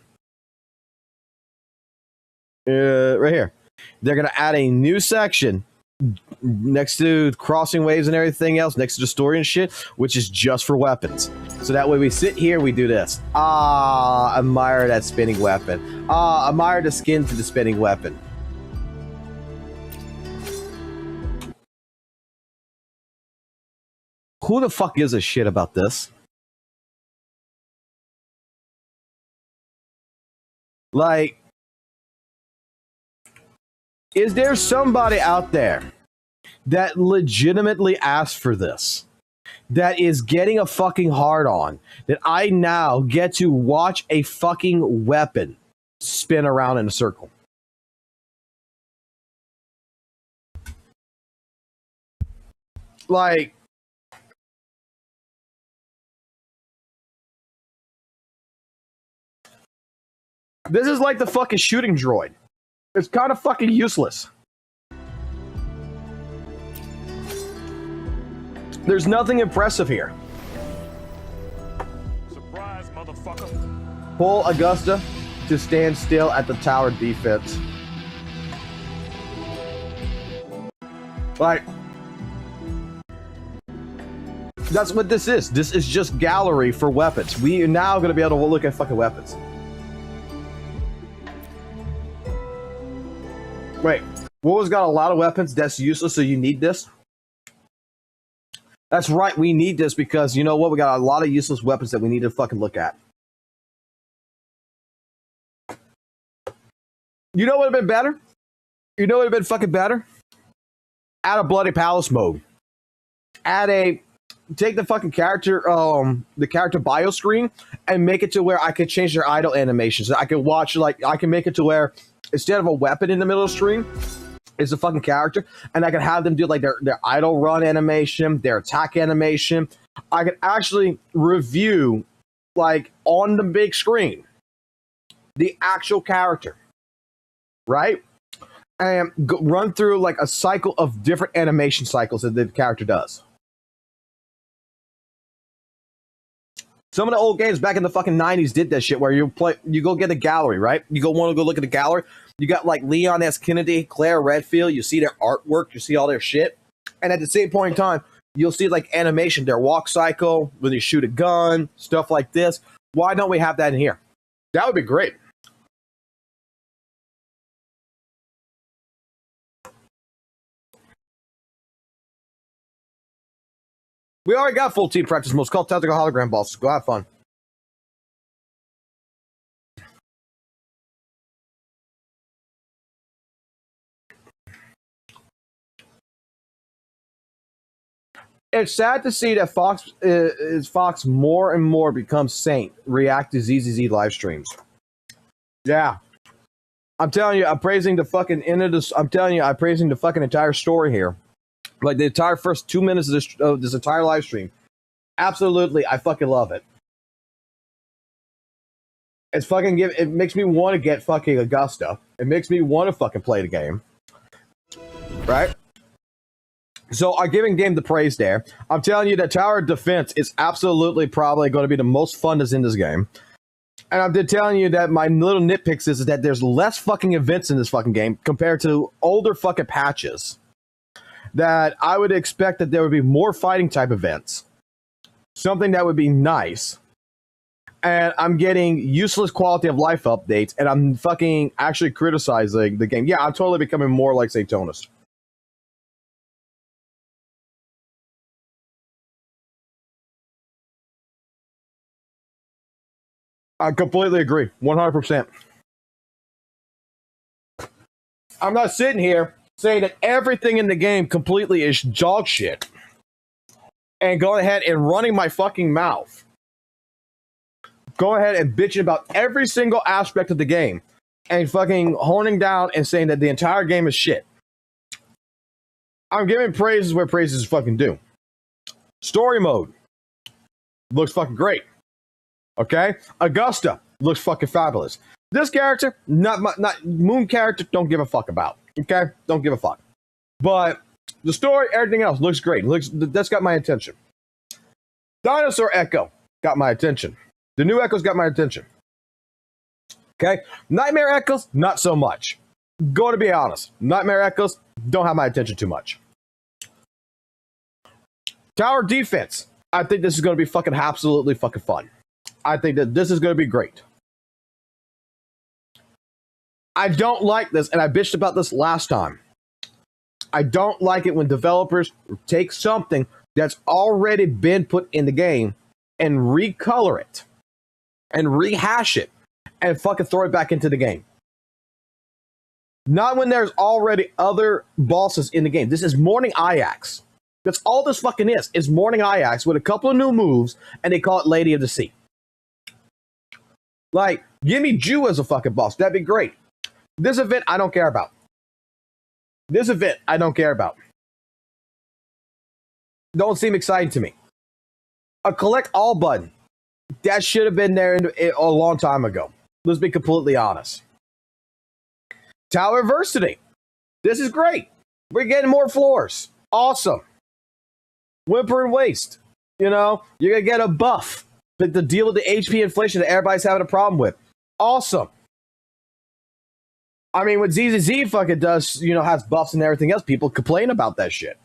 [SPEAKER 1] Right here. They're going to add a new section next to crossing waves and everything else, next to the story and shit, which is just for weapons. So that way we sit here, we do this. Admire that spinning weapon. Admire the skin to the spinning weapon. Who the fuck gives a shit about this? Like, is there somebody out there that legitimately asked for this? That is getting a fucking hard on? That I now get to watch a fucking weapon spin around in a circle? Like, this is like the fucking shooting droid. It's kind of fucking useless. There's nothing impressive here.
[SPEAKER 3] Surprise, motherfucker.
[SPEAKER 1] Pull Augusta to stand still at the tower defense. Like, that's what this is. This is just gallery for weapons. We are now going to be able to look at fucking weapons. Wait, WUWA's got a lot of weapons. That's useless, so you need this? That's right, we need this because, you know what? We got a lot of useless weapons that we need to fucking look at. You know what would have been better? You know what would have been fucking better? Add a Bloody Palace mode. Take the fucking character, the character bio screen and make it to where I can change their idle animations. I can watch, like, I can make it to where instead of a weapon in the middle of the screen, it's a fucking character, and I can have them do like their idle run animation, their attack animation. I can actually review, like, on the big screen, the actual character, right? And run through like a cycle of different animation cycles that the character does. Some of the old games back in the fucking 90s did that shit where you go get a gallery, right? You want to go look at the gallery. You got like Leon S. Kennedy, Claire Redfield. You see their artwork. You see all their shit. And at the same point in time, you'll see like animation, their walk cycle, when they shoot a gun, stuff like this. Why don't we have that in here? That would be great. We already got full team practice modes called Tactical Hologram Balls. Go have fun. It's sad to see that Fox more and more becomes Saint react to Z.Z.Z live streams. Yeah. I'm telling you, I'm praising the fucking end of this. I'm telling you, I'm praising the fucking entire story here. Like the entire first 2 minutes of this entire live stream. Absolutely, I fucking love it. It's fucking it makes me want to get fucking Augusta. It makes me want to fucking play the game. Right? So I'm giving game the praise there. I'm telling you that Tower Defense is absolutely probably going to be the most fun that's in this game. And I'm just telling you that my little nitpicks is that there's less fucking events in this fucking game compared to older fucking patches. that I would expect that there would be more fighting type events. Something that would be nice. And I'm getting useless quality of life updates, and I'm fucking actually criticizing the game. Yeah, I'm totally becoming more like Satonus. I completely agree. 100%. I'm not sitting here saying that everything in the game completely is dog shit and going ahead and running my fucking mouth. Go ahead and bitching about every single aspect of the game and fucking honing down and saying that the entire game is shit. I'm giving praises where praises is fucking due. Story mode looks fucking great. Okay? Augusta looks fucking fabulous. This character, not Moon character, don't give a fuck about. Okay? Don't give a fuck. But the story, everything else looks great. That's got my attention. Dinosaur Echo got my attention. The new Echoes got my attention. Okay? Nightmare Echoes, not so much. Going to be honest. Nightmare Echoes don't have my attention too much. Tower Defense. I think this is going to be fucking absolutely fucking fun. I think that this is going to be great. I don't like this, and I bitched about this last time. I don't like it when developers take something that's already been put in the game and recolor it and rehash it and fucking throw it back into the game. Not when there's already other bosses in the game. This is Morning Ajax. That's all this fucking is. It's Morning Ajax with a couple of new moves, and they call it Lady of the Sea. Like, give me Jew as a fucking boss. That'd be great. This event, I don't care about. This event, I don't care about. Don't seem exciting to me. A collect all button. That should have been there a long time ago. Let's be completely honest. Tower Versity. This is great. We're getting more floors. Awesome. Whimper and Waste. You know, you're going to get a buff to deal with the HP inflation that everybody's having a problem with. Awesome. I mean, what Z.Z.Z fucking does, you know, has buffs and everything else. People complain about that shit.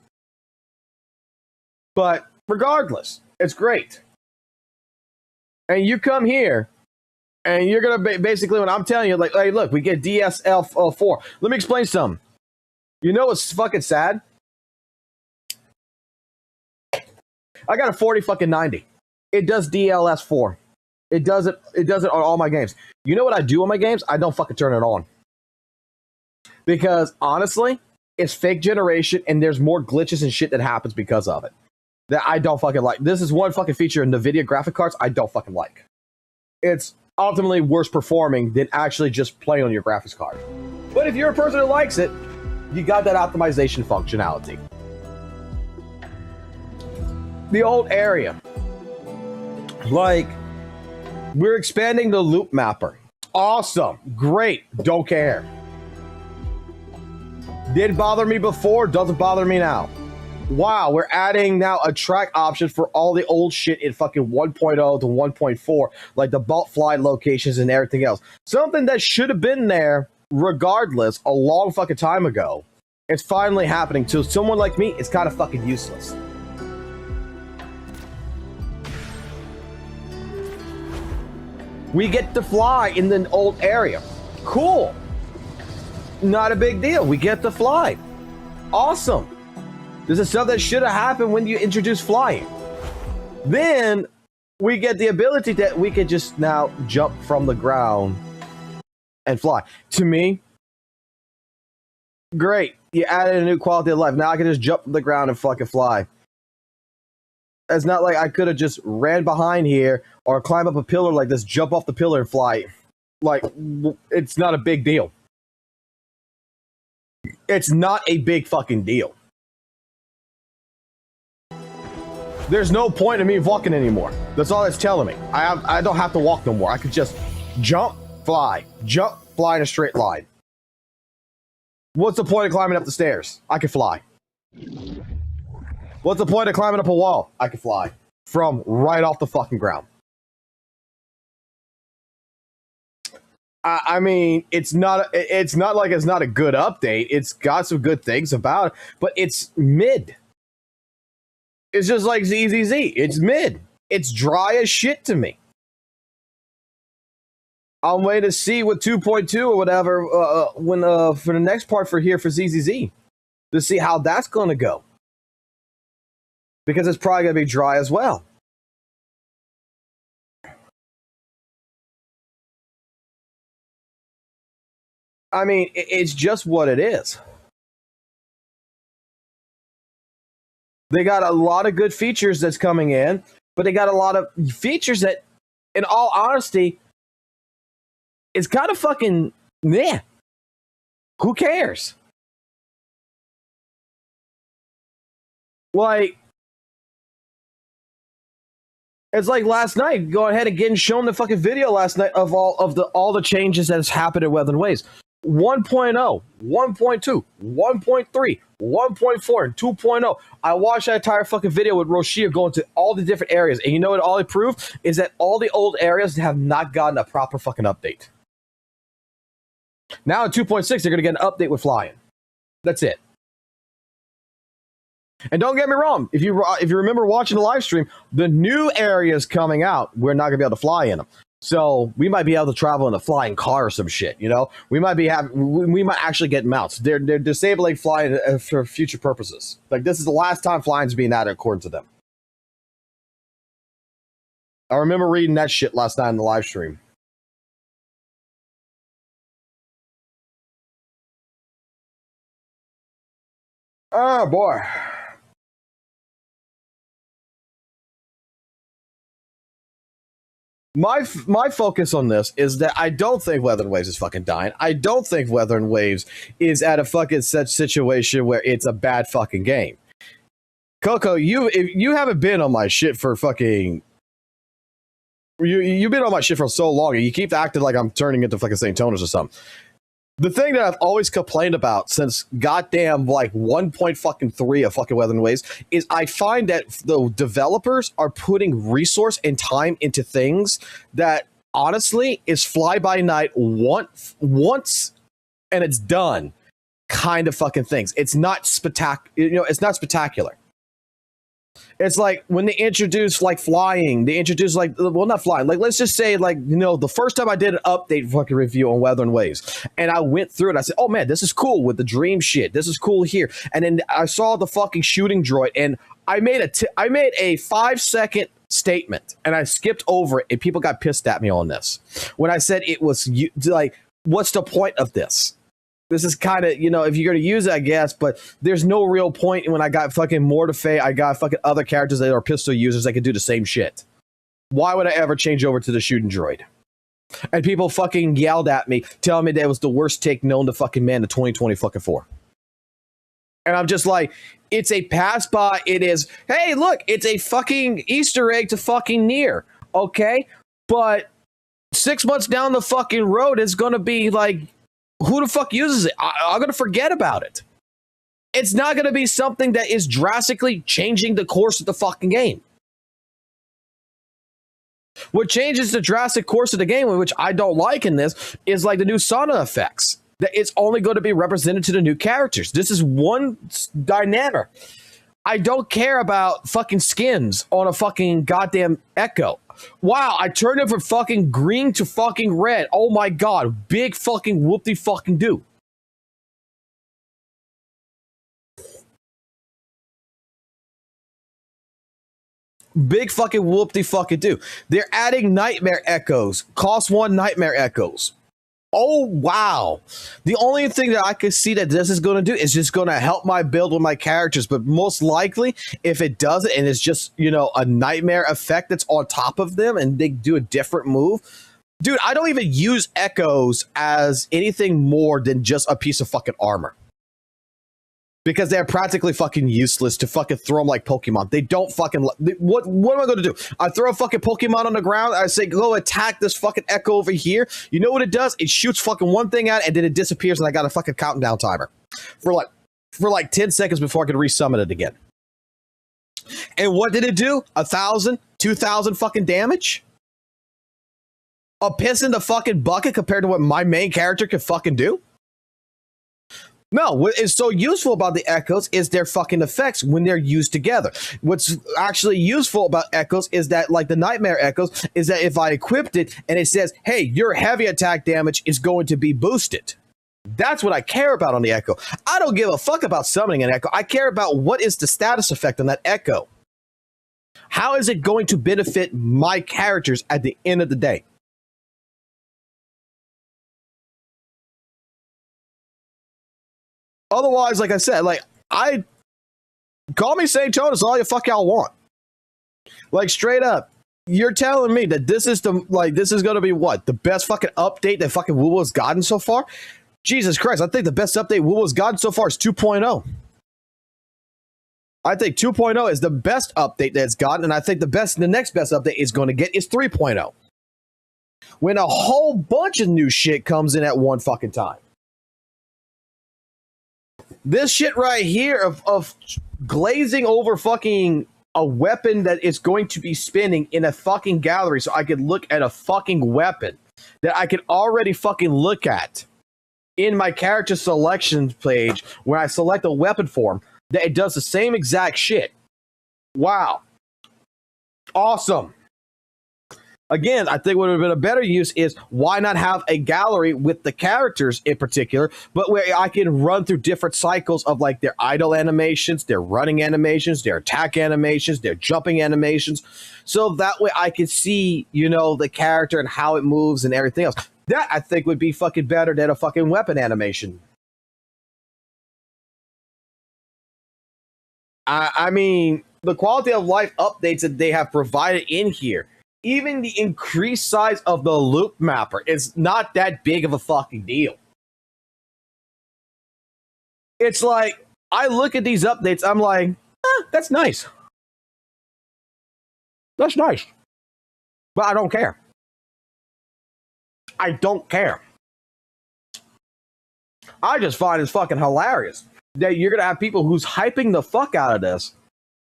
[SPEAKER 1] But regardless, it's great. And you come here, and you're going to basically, when I'm telling you, like, hey, look, we get DSL4. Let me explain something. You know what's fucking sad? I got a 40 fucking 90. It does DLS4. It does it on all my games. You know what I do on my games? I don't fucking turn it on. Because, honestly, it's fake generation, and there's more glitches and shit that happens because of it. That I don't fucking like. This is one fucking feature in NVIDIA graphic cards I don't fucking like. It's ultimately worse performing than actually just playing on your graphics card. But if you're a person who likes it, you got that optimization functionality. The old area. Like, we're expanding the loop mapper. Awesome. Great. Don't care. Did bother me before, doesn't bother me now. Wow, we're adding now a track option for all the old shit in fucking 1.0 to 1.4, like the bolt fly locations and everything else. Something that should have been there regardless a long fucking time ago. It's finally happening. To someone like me, it's kind of fucking useless. We get to fly in the old area. Cool. Not a big deal. We get to fly. Awesome. This is stuff that should have happened when you introduce flying. Then we get the ability that we could just now jump from the ground and fly. To me, great. You added a new quality of life. Now I can just jump from the ground and fucking fly. It's not like I could have just ran behind here or climb up a pillar like this, jump off the pillar and fly. Like, it's not a big deal. It's not a big fucking deal. There's no point in me walking anymore. That's all it's telling me. I don't have to walk no more. I could just jump, fly in a straight line. What's the point of climbing up the stairs? I can fly. What's the point of climbing up a wall? I can fly from right off the fucking ground. I mean, it's not like it's not a good update. It's got some good things about it, but it's mid. It's just like Z.Z.Z. It's mid. It's dry as shit to me. I'm waiting to see with 2.2 or whatever when for the next part for Z.Z.Z. to see how that's going to go. Because it's probably going to be dry as well. I mean, it's just what it is. They got a lot of good features that's coming in, but they got a lot of features that, in all honesty, is kind of fucking meh. Who cares? Like, it's like last night, go ahead and getting shown the fucking video last night of all the changes that has happened in Wuthering Waves. 1.0, 1.2, 1.3, 1.4, and 2.0. I watched that entire fucking video with Roshia going to all the different areas, and you know what all it proved? Is that all the old areas have not gotten a proper fucking update. Now in 2.6, they're going to get an update with flying. That's it. And don't get me wrong, if you remember watching the live stream, the new areas coming out, we're not going to be able to fly in them. So we might be able to travel in a flying car or some shit, you know? We might actually get mounts. They're disabling flying for future purposes. Like, this is the last time flying's being added according to them. I remember reading that shit last night in the live stream. Oh, boy. My focus on this is that I don't think Wuthering Waves is fucking dying. I don't think Wuthering Waves is at a fucking such situation where it's a bad fucking game. Coco, if you haven't been on my shit for fucking... You've been on my shit for so long, and you keep acting like I'm turning into fucking St. Toners or something. The thing that I've always complained about since goddamn like 1.3 of fucking Wuthering Waves is I find that the developers are putting resource and time into things that honestly is fly by night once and it's done kind of fucking things. It's not it's not spectacular. It's like when they introduce like flying, they introduce like, well, not flying. Like, let's just say like, you know, the first time I did an update fucking review on Wuthering Waves and I went through it, I said, oh man, this is cool with the dream shit. This is cool here. And then I saw the fucking shooting droid and I made a 5-second statement and I skipped over it and people got pissed at me on this. When I said it was like, what's the point of this? This is kind of, you know, if you're going to use it, I guess, but there's no real point when I got fucking Mortifae, I got fucking other characters that are pistol users that can do the same shit. Why would I ever change over to the shooting droid? And people fucking yelled at me, telling me that it was the worst take known to fucking man in 2024. And I'm just like, it's a pass by. It is, hey, look, it's a fucking Easter egg to fucking Nier. Okay? But 6 months down the fucking road, it's going to be like, who the fuck uses it? I'm going to forget about it. It's not going to be something that is drastically changing the course of the fucking game. What changes the drastic course of the game, which I don't like in this, is like the new sauna effects. That it's only going to be represented to the new characters. This is one dynamic. I don't care about fucking skins on a fucking goddamn Echo. Wow, I turned it from fucking green to fucking red. Oh my god, big fucking whoop-de fucking do. Big fucking whoop-de fucking do. They're adding nightmare echoes. Cost 1 nightmare echoes. Oh, wow. The only thing that I could see that this is going to do is just going to help my build with my characters. But most likely, if it does it and it's just, you know, a nightmare effect that's on top of them and they do a different move. Dude, I don't even use echoes as anything more than just a piece of fucking armor. Because they're practically fucking useless to fucking throw them like Pokemon. They don't fucking... What am I going to do? I throw a fucking Pokemon on the ground. I say, go attack this fucking Echo over here. You know what it does? It shoots fucking one thing out and then it disappears and I got a fucking countdown timer. For like 10 seconds before I can resummon it again. And what did it do? 1,000? 2,000 fucking damage? a piss in the fucking bucket compared to what my main character could fucking do? No, what is so useful about the echoes is their fucking effects when they're used together. What's actually useful about echoes is that, like the nightmare echoes, is that if I equipped it and it says, hey, your heavy attack damage is going to be boosted. That's what I care about on the echo. I don't give a fuck about summoning an echo. I care about what is the status effect on that echo. How is it going to benefit my characters at the end of the day? Otherwise, like I said, like I call me St. Jonas all you fuck y'all want. Like straight up, you're telling me that this is going to be what? The best fucking update that fucking WUWA's gotten so far? Jesus Christ, I think the best update WUWA's gotten so far is 2.0. I think 2.0 is the best update that it's gotten, and I think the next best update it's going to get is 3.0. When a whole bunch of new shit comes in at one fucking time. This shit right here of glazing over fucking a weapon that is going to be spinning in a fucking gallery so I could look at a fucking weapon that I could already fucking look at in my character selection page when I select a weapon form, that it does the same exact shit. Wow. Awesome. Again, I think what would have been a better use is why not have a gallery with the characters in particular, but where I can run through different cycles of like their idle animations, their running animations, their attack animations, their jumping animations. So that way I can see, you know, the character and how it moves and everything else. That I think would be fucking better than a fucking weapon animation. I mean, the quality of life updates that they have provided in here, even the increased size of the loop mapper is not that big of a fucking deal. It's like, I look at these updates, I'm like, that's nice. That's nice. But I don't care. I don't care. I just find it's fucking hilarious that you're going to have people who's hyping the fuck out of this.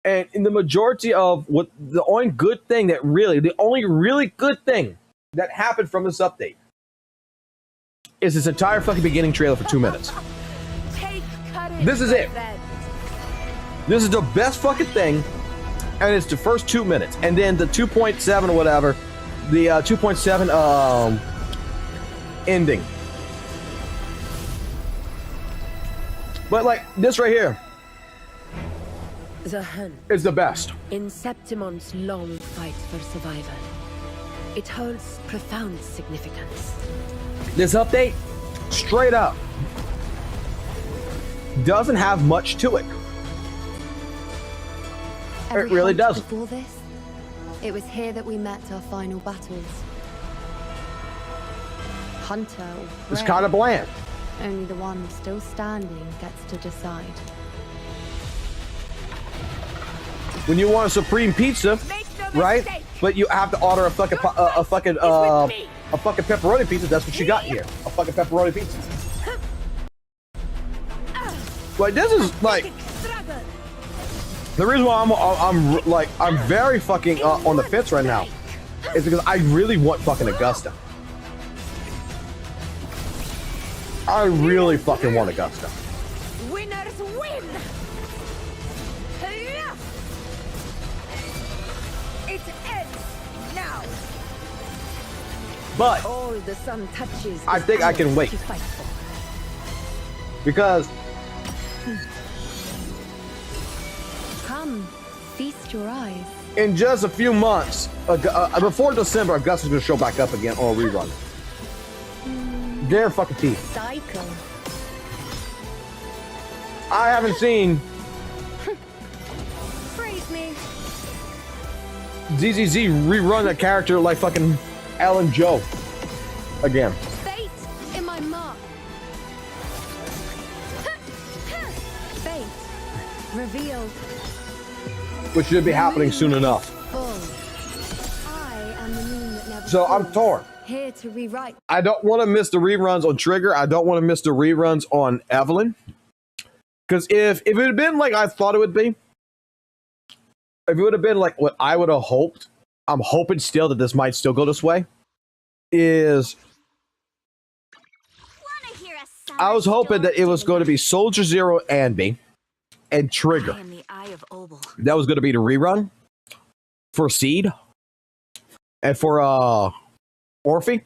[SPEAKER 1] And in the majority of what the only good thing that really, the only really good thing that happened from this update is this entire fucking beginning trailer for 2 minutes. This is it. This is the best fucking thing. And it's the first 2 minutes. And then the 2.7 or whatever, the 2.7 ending. But like this right here.
[SPEAKER 7] The hunt
[SPEAKER 1] is the best.
[SPEAKER 7] in Septimon's long fight for survival. It holds profound significance.
[SPEAKER 1] This update, straight up, doesn't have much to it. It really doesn't.
[SPEAKER 6] Before this, it was here that we met our final battles. Hunter or
[SPEAKER 1] It's
[SPEAKER 6] prey,
[SPEAKER 1] kind of bland.
[SPEAKER 6] only the one still standing gets to decide.
[SPEAKER 1] When you want a supreme pizza, right? But you have to order a fucking pepperoni pizza. That's what you got here. A fucking pepperoni pizza. Like this is like the reason why I'm very fucking on the fence right now is because I really want fucking Augusta. I really fucking want Augusta.
[SPEAKER 7] Winners win! It ends now!
[SPEAKER 1] But
[SPEAKER 7] All the sun touches
[SPEAKER 1] I think I can wait.
[SPEAKER 7] to fight for.
[SPEAKER 1] Because
[SPEAKER 6] Come, feast your eyes.
[SPEAKER 1] in just a few months, before December, Augusta's gonna show back up again on a rerun. Their fucking teeth.
[SPEAKER 7] Cycle.
[SPEAKER 1] I haven't seen
[SPEAKER 7] Praise me.
[SPEAKER 1] Z.Z.Z rerun a character like fucking Ellen Joe again.
[SPEAKER 6] Fate in my mark. Fate revealed.
[SPEAKER 1] Which should be happening soon enough.
[SPEAKER 6] Full. I am the moon that never
[SPEAKER 1] So I'm
[SPEAKER 6] falls,
[SPEAKER 1] torn.
[SPEAKER 6] here to rewrite.
[SPEAKER 1] I don't want to miss the reruns on Trigger. I don't want to miss the reruns on Evelyn. Because if it had been like I thought it would be, if it would have been like what I would have hoped, I'm hoping still that this might still go this way. is I was hoping that it was going to be Soldier Zero Anby and Trigger.
[SPEAKER 4] I am the Eye of Obel.
[SPEAKER 1] That was going to be the rerun for Seed and for Orphe.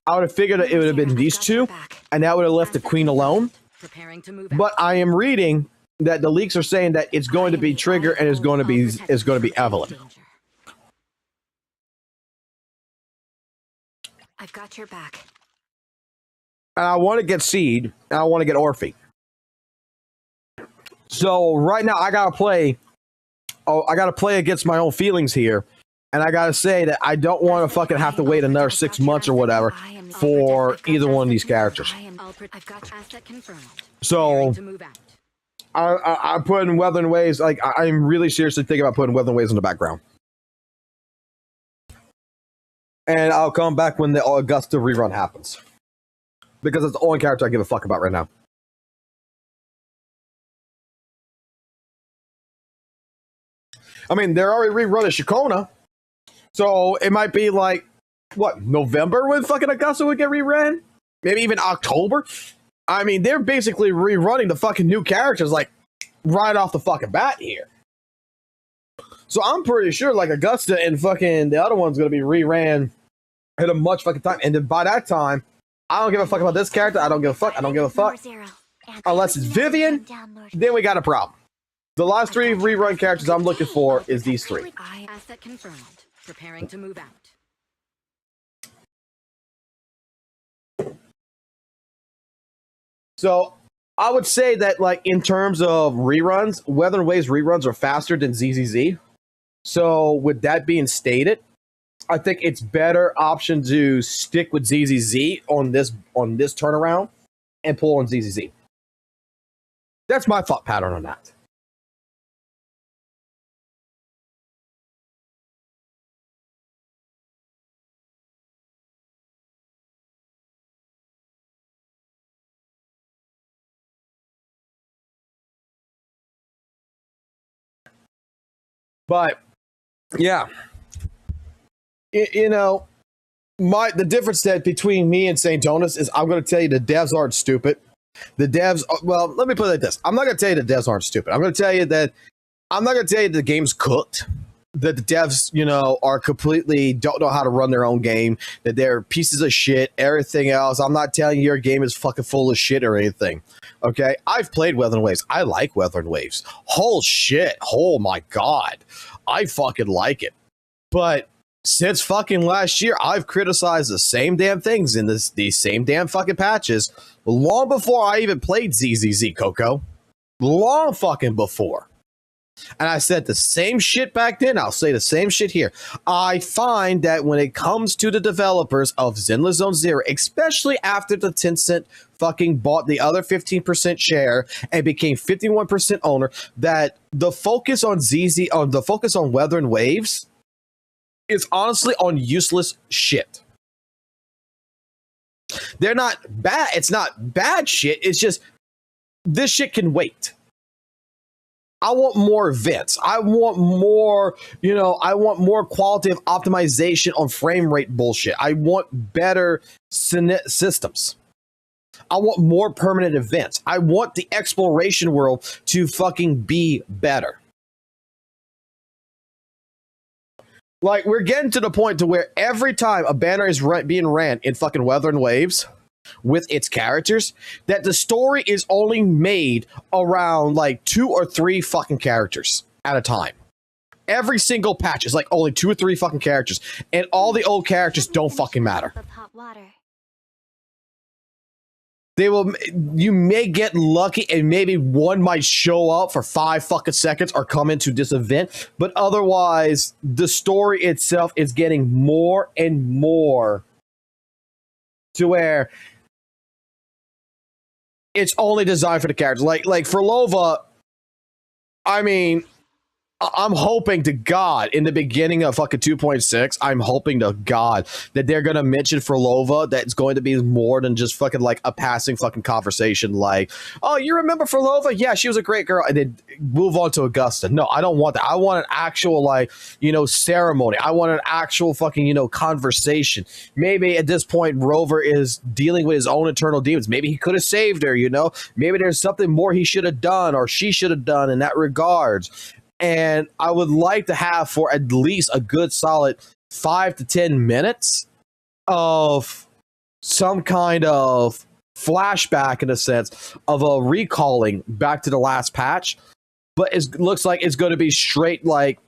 [SPEAKER 1] I would have figured that it would have been these two, and that would have left the Queen alone.
[SPEAKER 7] Preparing to move out.
[SPEAKER 1] But I am reading that the leaks are saying that it's going to be Trigger and it's going to be Evelyn.
[SPEAKER 4] I've got your back.
[SPEAKER 1] And I want to get Seed, and I want to get Orphe. So right now I gotta play. Oh, I gotta play against my own feelings here, and I gotta say that I don't want to fucking have to wait another 6 months or whatever for either one of these characters.
[SPEAKER 7] I've got asset confirmed.
[SPEAKER 1] So
[SPEAKER 7] To move out.
[SPEAKER 1] I'm putting Wuthering Waves. Like I'm really seriously thinking about putting Wuthering Waves in the background, and I'll come back when the Augusta rerun happens because it's the only character I give a fuck about right now. I mean, they're already rerunning Shakona, so it might be like, what, November when fucking Augusta would get rerun? Maybe even October? I mean, they're basically rerunning the fucking new characters, like, right off the fucking bat here. So I'm pretty sure, like, Augusta and fucking the other one's gonna be reran at a much fucking time. And then by that time, I don't give a fuck about this character. I don't give a fuck. I don't give a fuck. Unless it's Vivian, then we got a problem. The last three rerun characters I'm looking for is these three.
[SPEAKER 7] Asset confirmed. Preparing to move out.
[SPEAKER 1] So I would say that, like, in terms of reruns, Wuthering Waves reruns are faster than Z.Z.Z. So with that being stated, I think it's better option to stick with Z.Z.Z on this turnaround and pull on Z.Z.Z. That's my thought pattern on that. But yeah, you know, the difference that between me and St. Jonas is I'm going to tell you the devs aren't stupid. The devs, well, let me put it like this: I'm not going to tell you the devs aren't stupid. I'm going to tell you that the game's cooked. That the devs, you know, are completely don't know how to run their own game. That they're pieces of shit. Everything else, I'm not telling you your game is fucking full of shit or anything. Okay, I've played Wuthering Waves. I like Wuthering Waves. Whole shit. Oh my god, I fucking like it. But since fucking last year, I've criticized the same damn things in these same damn fucking patches long before I even played Z.Z.Z, Coco. Long fucking before. And I said the same shit back then. I'll say the same shit here. I find that when it comes to the developers of Zenless Zone Zero, especially after the Tencent fucking bought the other 15% share and became 51% owner, that the focus on the focus on Wuthering Waves is honestly on useless shit. They're not bad. It's not bad shit. It's just this shit can wait. I want more events. I want more, I want more quality of optimization on frame rate bullshit. I want better systems. I want more permanent events. I want the exploration world to fucking be better. Like, we're getting to the point to where every time a banner is being ran in fucking Wuthering Waves with its characters, that the story is only made around like 2 or 3 fucking characters at a time. Every single patch is like only 2 or 3 fucking characters, and all the old characters don't fucking matter. You may get lucky and maybe one might show up for 5 fucking seconds or come into this event, but otherwise the story itself is getting more and more to where it's only designed for the characters. Like for Lova, I mean, I'm hoping to God in the beginning of fucking 2.6, I'm hoping to God that they're going to mention Frolova that's going to be more than just fucking like a passing fucking conversation like, oh, you remember Frolova? Yeah, she was a great girl. And then move on to Augusta. No, I don't want that. I want an actual like, you know, ceremony. I want an actual fucking, you know, conversation. Maybe at this point, Rover is dealing with his own internal demons. Maybe he could have saved her, you know? Maybe there's something more he should have done or she should have done in that regards. And I would like to have for at least a good solid 5 to 10 minutes of some kind of flashback in a sense of a recalling back to the last patch. But it looks like it's going to be straight like,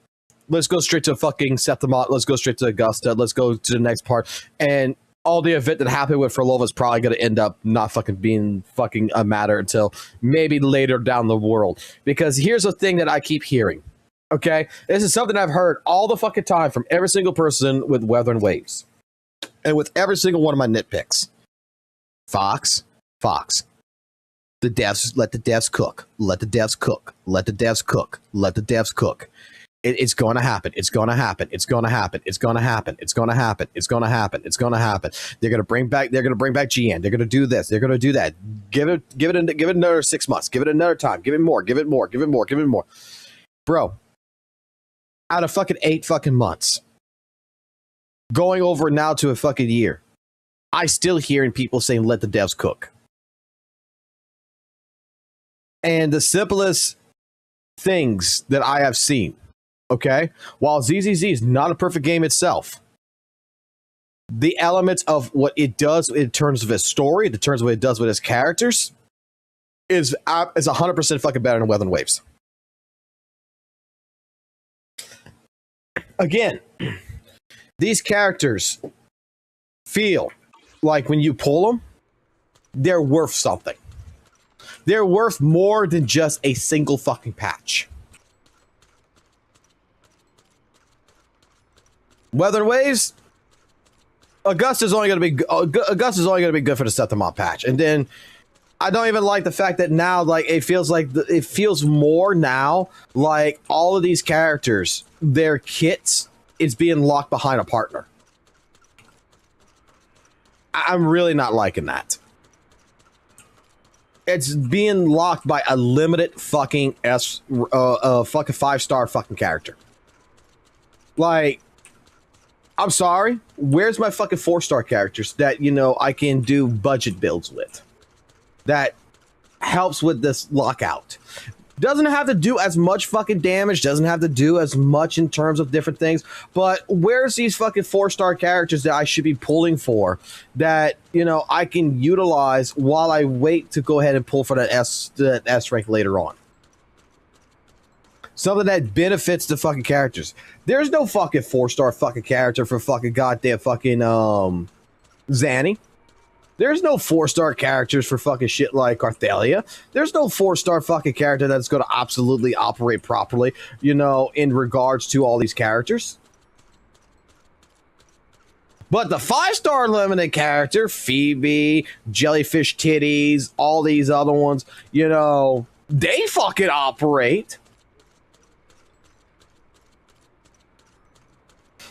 [SPEAKER 1] let's go straight to fucking Septimont. Let's go straight to Augusta. Let's go to the next part. And all the event that happened with Frolova is probably going to end up not fucking being fucking a matter until maybe later down the world. Because here's the thing that I keep hearing. Okay? This is something I've heard all the fucking time from every single person with Wuthering Waves. And with every single one of my nitpicks. Fox. The devs, let the devs cook. Let the devs cook. Let the devs cook. Let the devs cook. It's going to happen. It's going to happen. It's going to happen. It's going to happen. It's going to happen. It's going to happen. It's going to happen. They're going to bring back GN. They're going to do this. They're going to do that. Give it another 6 months. Give it another time. Give it more. Give it more. Give it more. Give it more. Bro, out of fucking 8 fucking months, going over now to a fucking year, I still hearing people saying, let the devs cook. And the simplest things that I have seen, okay, while Z.Z.Z is not a perfect game itself, the elements of what it does in terms of its story, in terms of what it does with its characters, is 100% fucking better than Wuthering Waves. Again, these characters feel like when you pull them, they're worth something. They're worth more than just a single fucking patch. Wuthering Waves, Augusta's only going to be good for the Septimont patch, and then I don't even like the fact that now, like, it feels more now like all of these characters, their kits is being locked behind a partner. I'm really not liking that. It's being locked by a limited fucking fucking 5-star fucking character. Like, I'm sorry, where's my fucking 4-star characters that, you know, I can do budget builds with? That helps with this lockout. Doesn't have to do as much fucking damage, doesn't have to do as much in terms of different things, but where's these fucking 4-star characters that I should be pulling for that, you know, I can utilize while I wait to go ahead and pull for that S rank later on? Something that benefits the fucking characters. There's no fucking 4-star fucking character for fucking goddamn fucking Zanny. There's no 4-star characters for fucking shit like Carthelia. There's no 4-star fucking character that's going to absolutely operate properly, you know, in regards to all these characters. But the 5-star limited character, Phoebe, Jellyfish Titties, all these other ones, you know, they fucking operate.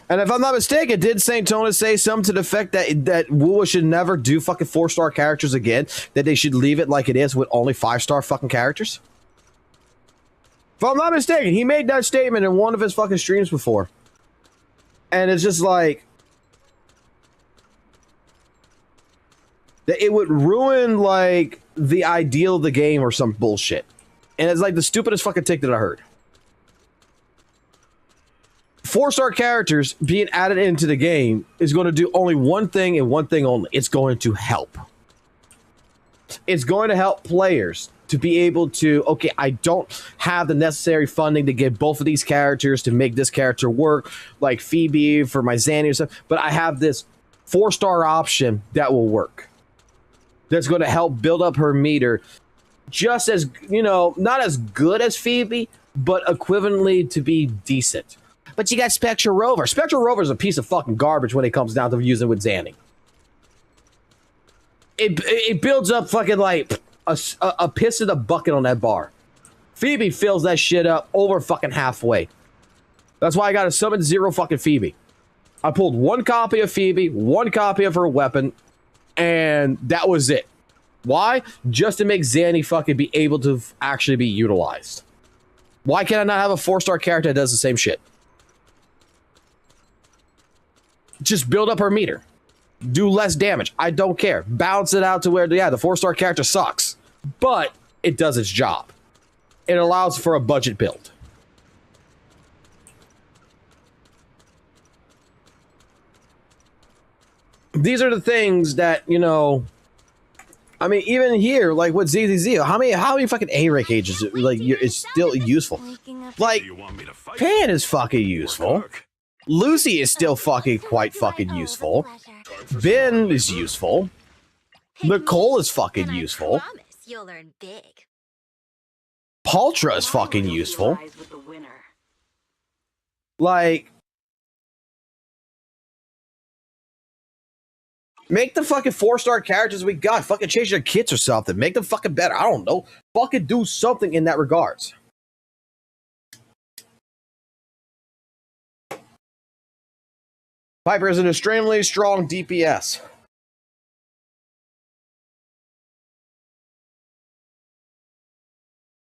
[SPEAKER 1] And if I'm not mistaken, did St. Tona say something to the effect that WUWA should never do fucking 4-star characters again? That they should leave it like it is with only 5-star fucking characters? If I'm not mistaken, he made that statement in one of his fucking streams before. And it's just like, that it would ruin like the ideal of the game or some bullshit. And it's like the stupidest fucking take that I heard. 4-star characters being added into the game is going to do only one thing and one thing only. It's going to help. It's going to help players to be able to, okay, I don't have the necessary funding to get both of these characters to make this character work, like Phoebe for my Zanny or stuff, but I have this 4-star option that will work. That's going to help build up her meter just as, you know, not as good as Phoebe, but equivalently to be decent. But you got Spectral Rover. Spectral Rover is a piece of fucking garbage when it comes down to using with Zanny. It builds up fucking like a piss in a bucket on that bar. Phoebe fills that shit up over fucking halfway. That's why I got to summon 0 fucking Phoebe. I pulled 1 copy of Phoebe, 1 copy of her weapon, and that was it. Why? Just to make Zanny fucking be able to actually be utilized. Why can't I not have a 4-star character that does the same shit? Just build up her meter. Do less damage. I don't care. Balance it out to where, yeah, the 4-star character sucks. But it does its job. It allows for a budget build. These are the things that, you know, I mean, even here, like with Z.Z.Z, how many fucking A-rank agents, like, is still useful? Like, Pan is fucking useful. Lucy is still fucking quite fucking useful. Ben is useful. Nicole is fucking useful. Paltra is fucking useful. Like, make the fucking 4-star characters we got. Fucking change their kits or something. Make them fucking better. I don't know. Fucking do something in that regards. Piper is an extremely strong DPS.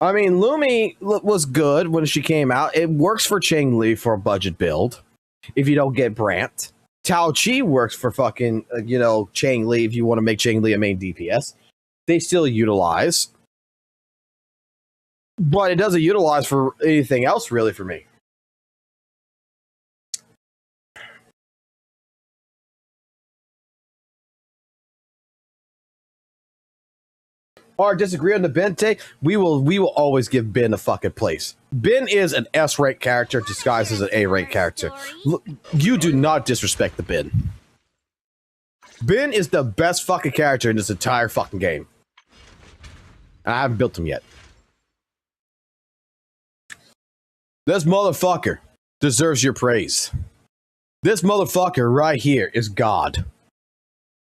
[SPEAKER 1] I mean, Lumi was good when she came out. It works for Cheng Li for a budget build. If you don't get Brant. Tao Chi works for fucking, you know, Cheng Li if you want to make Cheng Li a main DPS. They still utilize. But it doesn't utilize for anything else really for me. Or disagree on the Ben take, we will always give Ben a fucking place. Ben is an S-rank character disguised as an A-rank character. Look, you do not disrespect the Ben. Ben is the best fucking character in this entire fucking game. I haven't built him yet. This motherfucker deserves your praise. This motherfucker right here is God.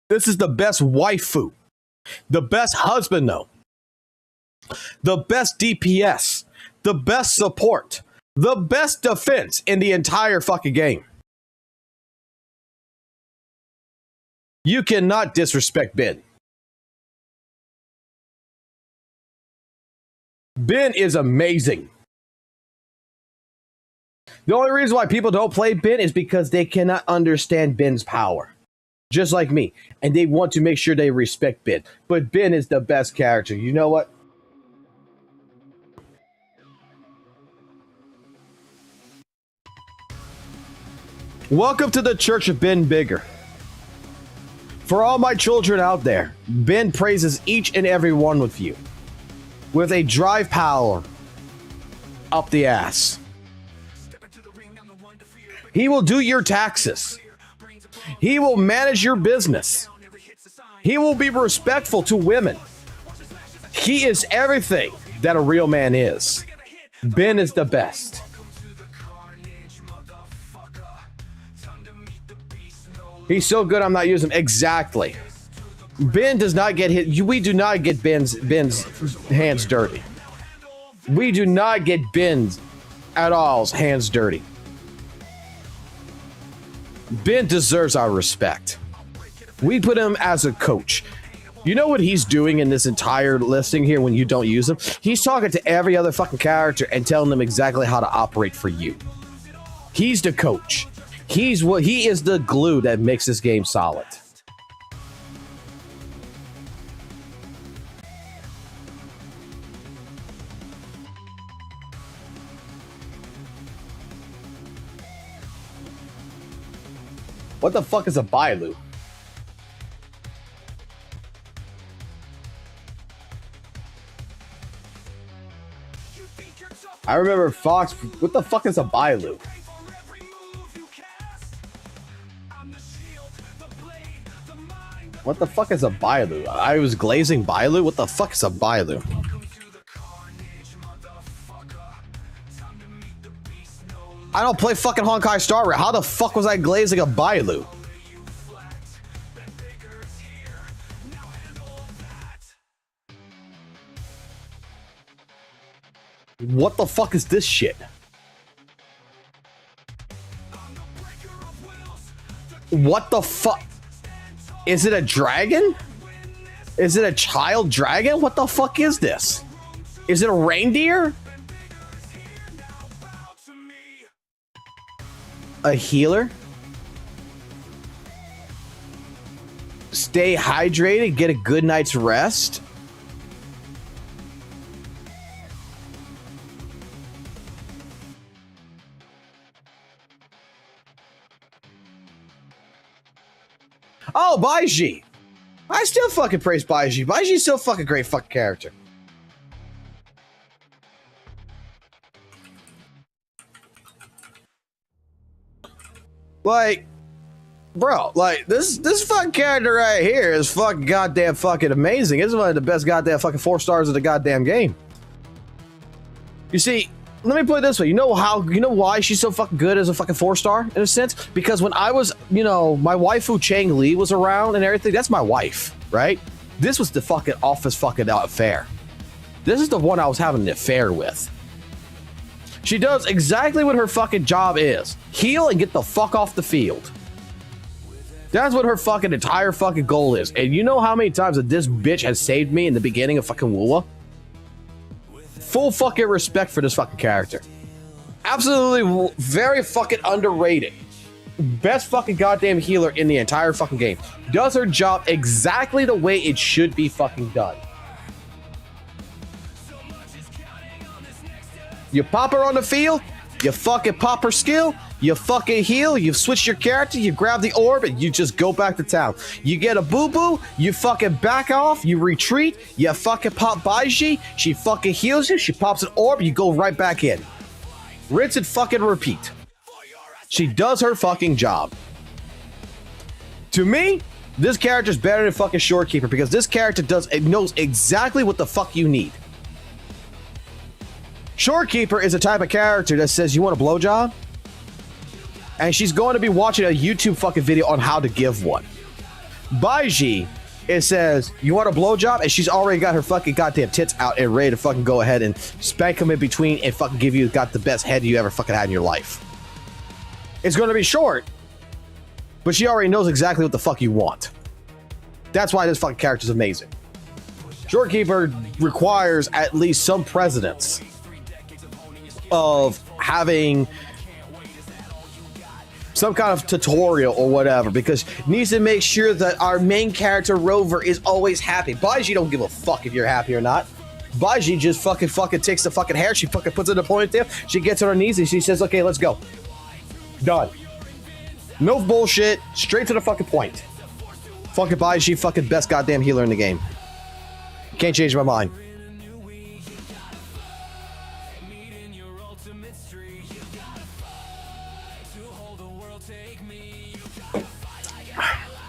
[SPEAKER 1] This is the best waifu. The best husband, though. The best DPS. The best support. The best defense in the entire fucking game. You cannot disrespect Ben. Ben is amazing. The only reason why people don't play Ben is because they cannot understand Ben's power. Just like me. And they want to make sure they respect Ben. But Ben is the best character. You know what? Welcome to the Church of Ben Bigger. For all my children out there, Ben praises each and every one of you. With a drive power up the ass. He will do your taxes. He will manage your business. He will be respectful to women. He is everything that a real man is. Ben is the best. He's so good I'm not using him. Exactly. Ben does not get hit. We do not get Ben's hands dirty. We do not get Ben's at all's hands dirty. Ben deserves our respect. We put him as a coach. You know what he's doing in this entire listing here when you don't use him? He's talking to every other fucking character and telling them exactly how to operate for you. He's the coach. He is the glue that makes this game solid. What the fuck is a Bailu? I remember Fox. What the fuck is a Bailu? What the fuck is a Bailu? I was glazing Bailu? What the fuck is a Bailu? I don't play fucking Honkai Star Rail. How the fuck was I glazing a Bailu? what the fuck is this shit? What the fuck? Is it a dragon? Is it a child dragon? What the fuck is this? Is it a reindeer? A healer? Stay hydrated, get a good night's rest. Oh, Baiji. I still fucking praise Baiji. Baiji's still fucking great fucking character. Like, bro, like this fucking character right here is fucking goddamn fucking amazing. It's one of the best goddamn fucking 4 stars of the goddamn game. You see, let me put it this way. You know why she's so fucking good as a fucking 4-star in a sense? Because when I was, my waifu Chang Li was around and everything, that's my wife, right? This was the fucking office fucking affair. This is the one I was having an affair with. She does exactly what her fucking job is. Heal and get the fuck off the field. That's what her fucking entire fucking goal is. And you know how many times that this bitch has saved me in the beginning of fucking WUWA? Full fucking respect for this fucking character. Absolutely very fucking underrated. Best fucking goddamn healer in the entire fucking game. Does her job exactly the way it should be fucking done. You pop her on the field, you fucking pop her skill, you fucking heal, you switch your character, you grab the orb, and you just go back to town. You get a boo-boo, you fucking back off, you retreat, you fucking pop Baiji, she fucking heals you, she pops an orb, you go right back in. Rinse and fucking repeat. She does her fucking job. To me, this character's better than fucking Shorekeeper because this character knows exactly what the fuck you need. Shorekeeper is a type of character that says, you want a blowjob? And she's going to be watching a YouTube fucking video on how to give one. Baiji, it says, you want a blowjob? And she's already got her fucking goddamn tits out and ready to fucking go ahead and spank them in between and fucking give you the best head you ever fucking had in your life. It's going to be short, but she already knows exactly what the fuck you want. That's why this fucking character is amazing. Shorekeeper requires at least some precedence of having some kind of tutorial or whatever, because it needs to make sure that our main character Rover is always happy. Baiji don't give a fuck if you're happy or not. Baiji just fucking takes the fucking hair, she fucking puts it in a ponytail, she gets on her knees and she says, okay, let's go. Done. No bullshit, straight to the fucking point. Fucking Baiji, fucking best goddamn healer in the game. Can't change my mind.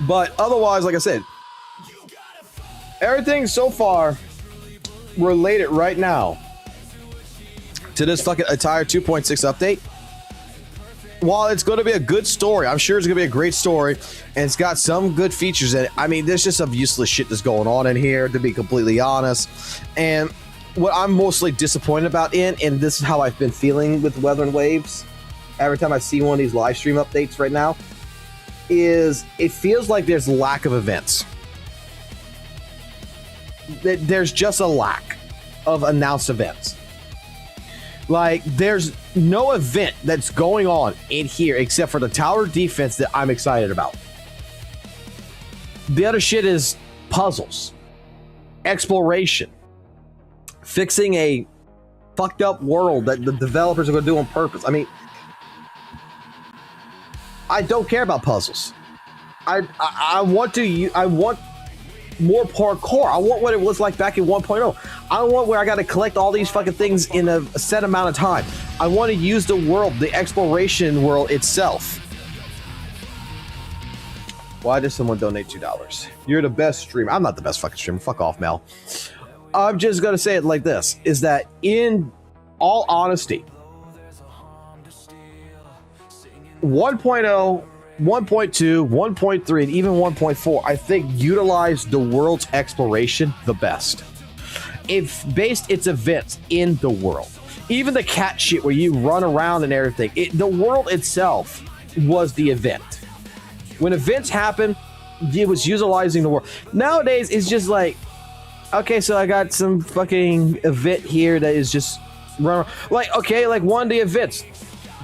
[SPEAKER 1] But otherwise, like I said, everything so far related right now to this fucking entire 2.6 update, while it's going to be a good story, I'm sure it's going to be a great story, and it's got some good features in it. I mean, there's just some useless shit that's going on in here, to be completely honest. And what I'm mostly disappointed about and this is how I've been feeling with Wuthering Waves, every time I see one of these live stream updates right now, is it feels like there's lack of events. There's just a lack of announced events. Like, there's no event that's going on in here except for the tower defense that I'm excited about. The other shit is puzzles, exploration, fixing a fucked up world that the developers are going to do on purpose. I mean, I don't care about puzzles. I want more parkour. I want what it was like back in 1.0. I want where I got to collect all these fucking things in a set amount of time. I want to use the world, the exploration world itself. Why does someone donate $2? You're the best streamer. I'm not the best fucking streamer. Fuck off, Mel. I'm just going to say it like this, is that in all honesty, 1.0, 1.2, 1.3, and even 1.4, I think utilized the world's exploration the best. It based its events in the world. Even the cat shit where you run around and everything. The world itself was the event. When events happen, it was utilizing the world. Nowadays, it's just like, okay, so I got some fucking event here that is just run. Like, okay, like one of the events,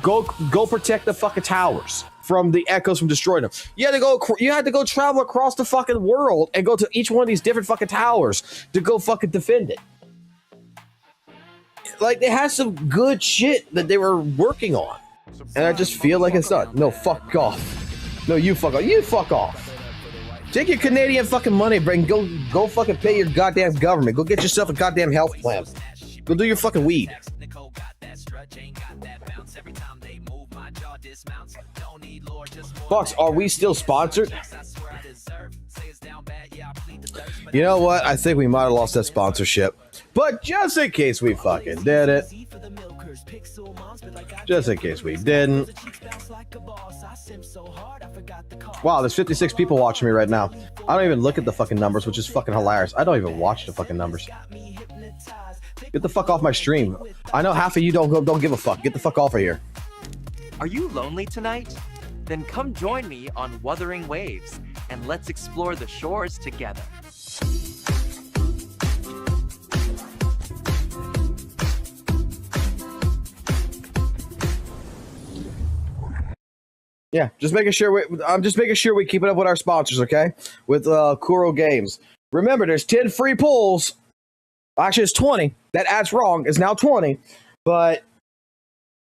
[SPEAKER 1] go protect the fucking towers from the echoes from destroying them. You had to go travel across the fucking world and go to each one of these different fucking towers to go fucking defend it. Like, they had some good shit that they were working on, and I just feel like it's not. No, fuck off. No, you fuck off. You fuck off. Take your Canadian fucking money, bring go fucking pay your goddamn government. Go get yourself a goddamn health plan. Go do your fucking weed. Fox, are we still sponsored? You know what? I think we might have lost that sponsorship. But just in case we fucking did it. Just in case we didn't. Wow, there's 56 people watching me right now. I don't even look at the fucking numbers, which is fucking hilarious. I don't even watch the fucking numbers. Get the fuck off my stream. I know half of you don't give a fuck. Get the fuck off of here.
[SPEAKER 2] Are you lonely tonight? Then come join me on Wuthering Waves, and let's explore the shores together.
[SPEAKER 1] Yeah, I'm just making sure we keep it up with our sponsors, okay? With Kuro Games. Remember, there's 10 free pulls. Actually, it's 20. That ad's wrong. It's now 20. But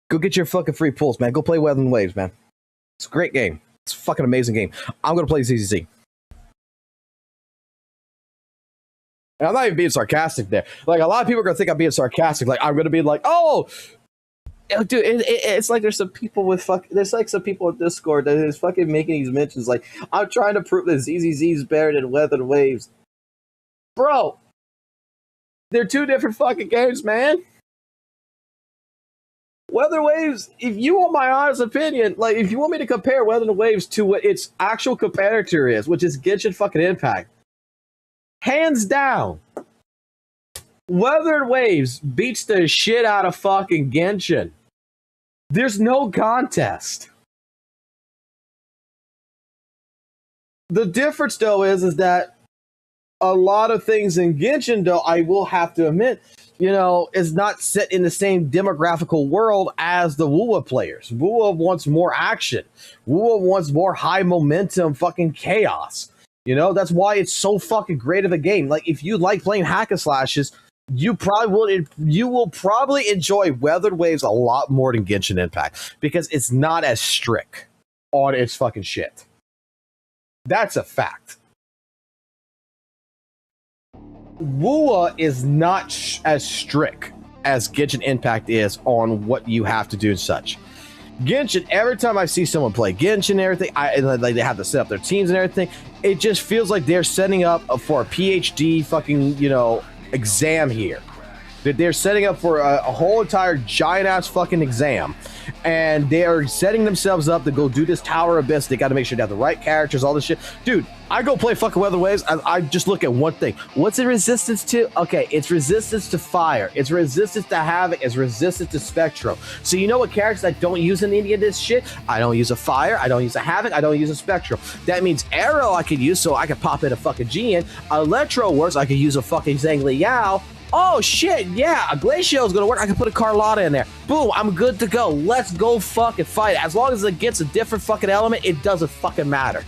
[SPEAKER 1] go get your fucking free pulls, man. Go play Wuthering Waves, man. It's a great game. It's a fucking amazing game. I'm going to play Z.Z.Z. And I'm not even being sarcastic there. Like, a lot of people are going to think I'm being sarcastic. Like, I'm going to be like, oh... Dude, it's like there's some people with there's like some people in Discord that is fucking making these mentions like, I'm trying to prove that Z.Z.Z is better than Wuthering Waves. Bro, they're two different fucking games, man. Wuthering Waves, if you want my honest opinion, like if you want me to compare Wuthering Waves to what its actual competitor is, which is Genshin fucking Impact, hands down, Wuthering Waves beats the shit out of fucking Genshin. There's no contest. The difference, though, is that a lot of things in Genshin, though, I will have to admit, is not set in the same demographical world as the WUWA players. WUWA wants more action. WUWA wants more high momentum fucking chaos. That's why it's so fucking great of a game. Like, if you like playing hack and slashes, you will probably enjoy Wuthering Waves a lot more than Genshin Impact because it's not as strict on its fucking shit. That's a fact. WUWA is not as strict as Genshin Impact is on what you have to do and such. Genshin, every time I see someone play Genshin and everything, like they have to set up their teams and everything, it just feels like they're setting up for a PhD fucking, exam here. That they're setting up for a whole entire giant ass fucking exam, and they're setting themselves up to go do this Tower Abyss. They got to make sure they have the right characters, all this shit. Dude, I go play fucking Wuthering Waves. I just look at one thing. What's it resistance to? Okay, it's resistance to fire. It's resistance to havoc. It's resistance to spectrum. So you know what characters I don't use in any of this shit? I don't use a fire. I don't use a havoc. I don't use a spectrum. That means arrow I could use so I could pop in a fucking GN. Electro works. I could use a fucking Zhang Oh shit, yeah, a Glacial is gonna work. I can put a Carlotta in there. Boom, I'm good to go. Let's go fucking fight. As long as it gets a different fucking element, it doesn't fucking matter.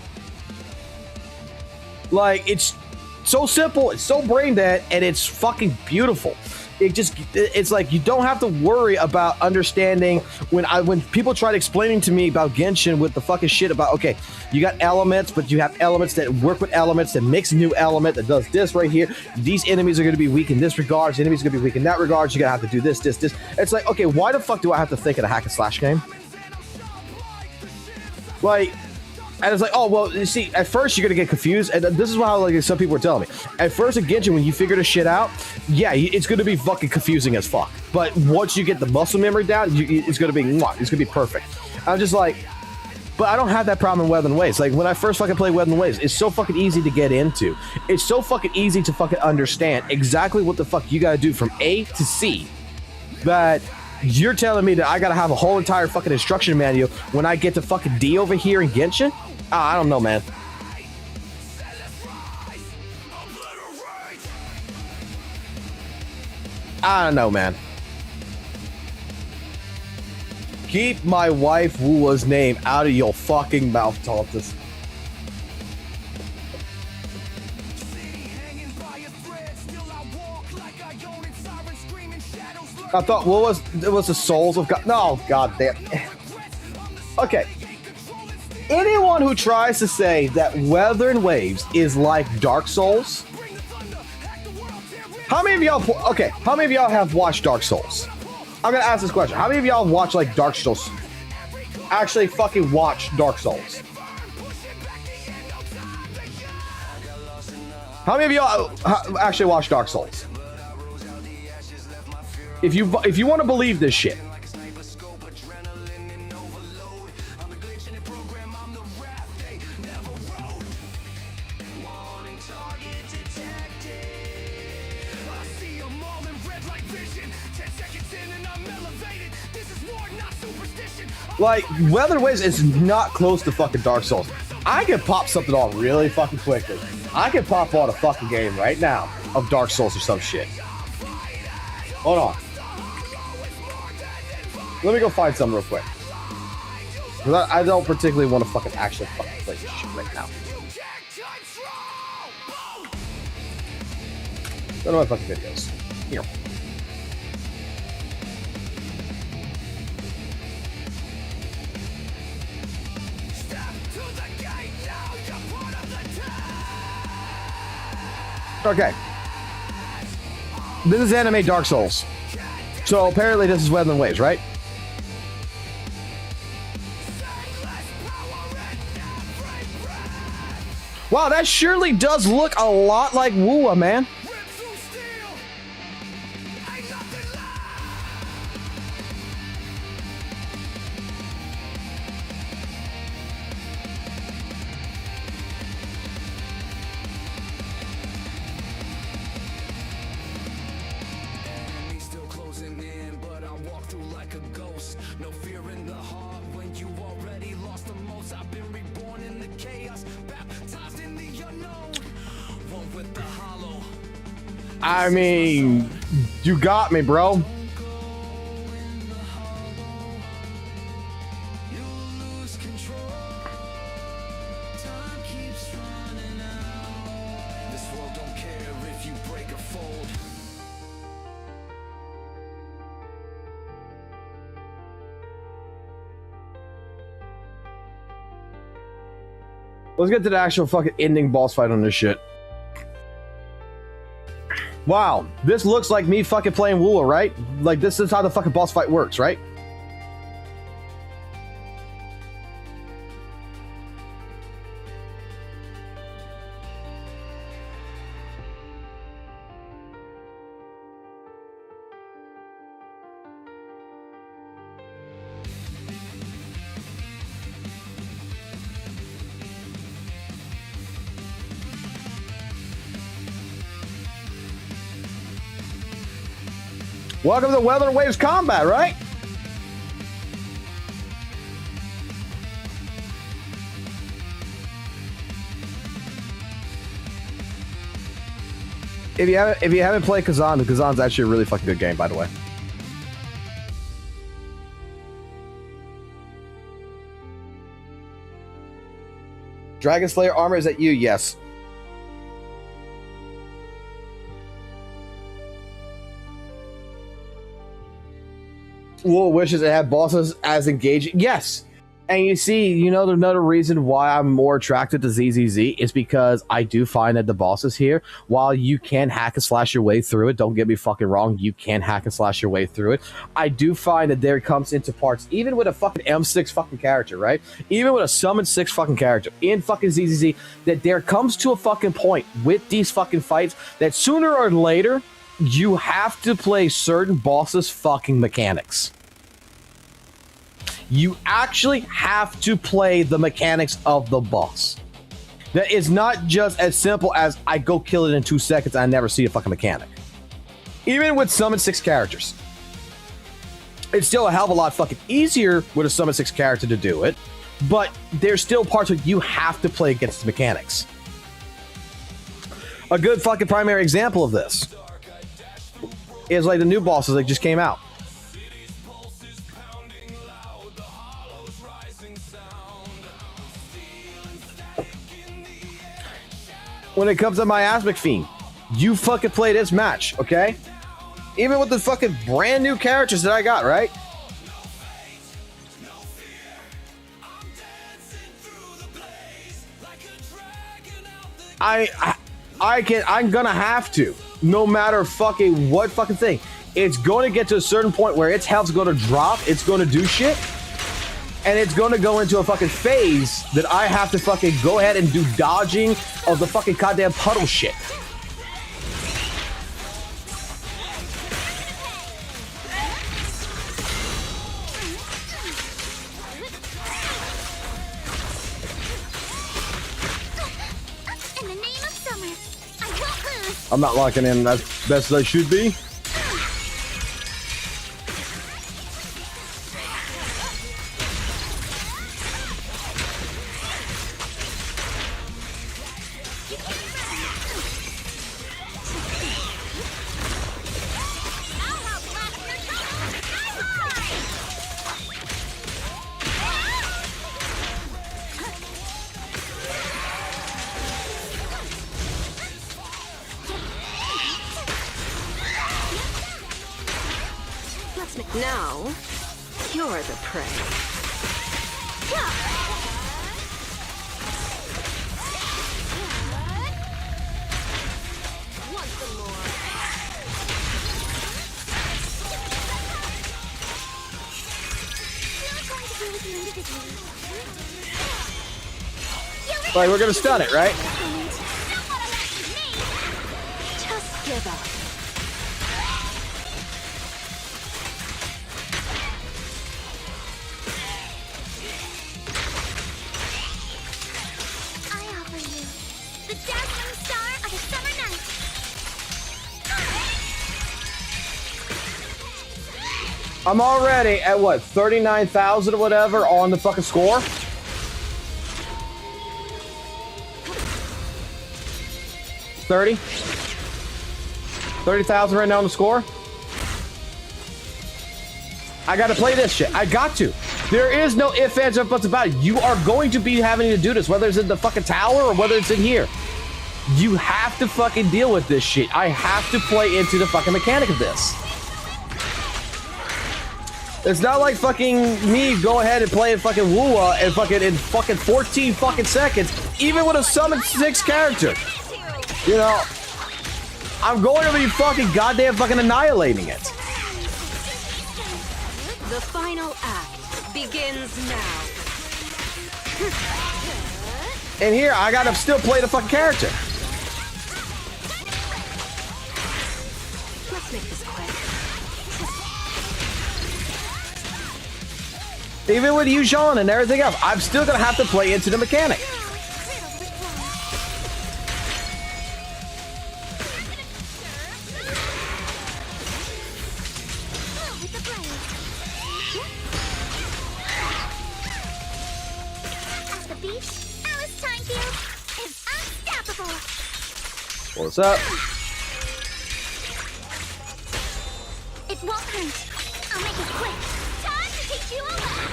[SPEAKER 1] Like, it's so simple, it's so brain dead, and it's fucking beautiful. It's like you don't have to worry about understanding when people try to explaining to me about Genshin with the fucking shit about, okay, you got elements, but you have elements that work with elements that makes a new element that does this right here. These enemies are going to be weak in this regard. These enemies are going to be weak in that regard. You're going to have to do this. It's like, okay, why the fuck do I have to think of a hack and slash game? Like, and it's like, oh, well, you see, at first you're going to get confused. And this is how like some people were telling me. At first in Genshin, when you figure this shit out, yeah, it's going to be fucking confusing as fuck. But once you get the muscle memory down, it's going to be, it's going to be perfect. I'm just like, but I don't have that problem in Wuthering Waves. Like, when I first fucking played Wuthering Waves, it's so fucking easy to get into. It's so fucking easy to fucking understand exactly what the fuck you got to do from A to C that you're telling me that I gotta have a whole entire fucking instruction manual when I get to fucking D over here in Genshin? I don't know, man. I don't know, man. Keep my wife WUWA's name out of your fucking mouth, Tauntus. I thought it was the souls of God. No, god damn. Okay. Anyone who tries to say that Wuthering Waves is like Dark Souls, how many of y'all? Okay, how many of y'all have watched Dark Souls? I'm gonna ask this question: how many of y'all watch like Dark Souls? Actually, fucking watch Dark Souls. How many of y'all actually watch Dark Souls? If you want to believe this shit. Like, Wuthering Waves is not close to fucking Dark Souls. I can pop something on really fucking quickly. I can pop on a fucking game right now of Dark Souls or some shit. Hold on. Let me go find some real quick. Because I don't particularly want to fucking actually fucking play this shit right now. Go to my fucking videos. Here. Okay. This is anime Dark Souls. So apparently this is Wuthering Waves, right? Wow, that surely does look a lot like WUWA, man. I mean, you got me, bro. Let's get to the actual fucking ending boss fight on this shit. Wow, this looks like me fucking playing WUWA, right? Like, this is how the fucking boss fight works, right? Welcome to Wuthering Waves combat, right? If you haven't played Kazan, Kazan's actually a really fucking good game, by the way. Dragon Slayer armor is at you, yes. WUWA wishes it had bosses as engaging. Yes. And you see, you know, another reason why I'm more attracted to Z.Z.Z is because I do find that the bosses here, while you can hack and slash your way through it, don't get me fucking wrong, you can hack and slash your way through it. I do find that there comes into parts, even with a fucking M6 fucking character, right? Even with a summon 6 fucking character in fucking Z.Z.Z, that there comes to a fucking point with these fucking fights that sooner or later, you have to play certain bosses' fucking mechanics. You actually have to play the mechanics of the boss. That is not just as simple as I go kill it in 2 seconds and I never see a fucking mechanic. Even with summon 6 characters. It's still a hell of a lot fucking easier with a Summon 6 character to do it, but there's still parts where you have to play against the mechanics. A good fucking primary example of this is like the new bosses that just came out. When it comes to my Asmic Fiend, you fucking play this match, okay? Even with the fucking brand new characters that I got, right? I'm gonna have to, no matter fucking what fucking thing. It's going to get to a certain point where its health's going to drop, it's going to do shit, and it's going to go into a fucking phase that I have to fucking go ahead and do dodging of the fucking goddamn puddle shit.
[SPEAKER 8] In the name of summer, I won't lose.
[SPEAKER 1] I'm not locking in as best as I should be.
[SPEAKER 7] Now, you're the prey.
[SPEAKER 1] Like, we're gonna stun it, right?
[SPEAKER 7] Just give up.
[SPEAKER 8] I offer you the dazzling star of a summer night.
[SPEAKER 1] I'm already at what, 39,000 or whatever on the fucking score? $30,000 right now on the score. I gotta play this shit. I got to. There is no ifs, ands, or buts about it. You are going to be having to do this, whether it's in the fucking tower or whether it's in here. You have to fucking deal with this shit. I have to play into the fucking mechanic of this. It's not like fucking me go ahead and play in fucking WUWA and fucking in fucking 14 fucking seconds, even with a Summon 6 character. You know, I'm going to be fucking goddamn fucking annihilating it.
[SPEAKER 7] The final act begins now.
[SPEAKER 1] And here, I gotta still play the fucking character.
[SPEAKER 7] Let's make this quick.
[SPEAKER 1] Even with Yuuzhan and everything else, I'm still gonna have to play into the mechanic.
[SPEAKER 8] At the beach, Alice Timefield is unstoppable.
[SPEAKER 1] What's up?
[SPEAKER 8] It won't hurt. I'll make it quick. Time to teach you a lesson.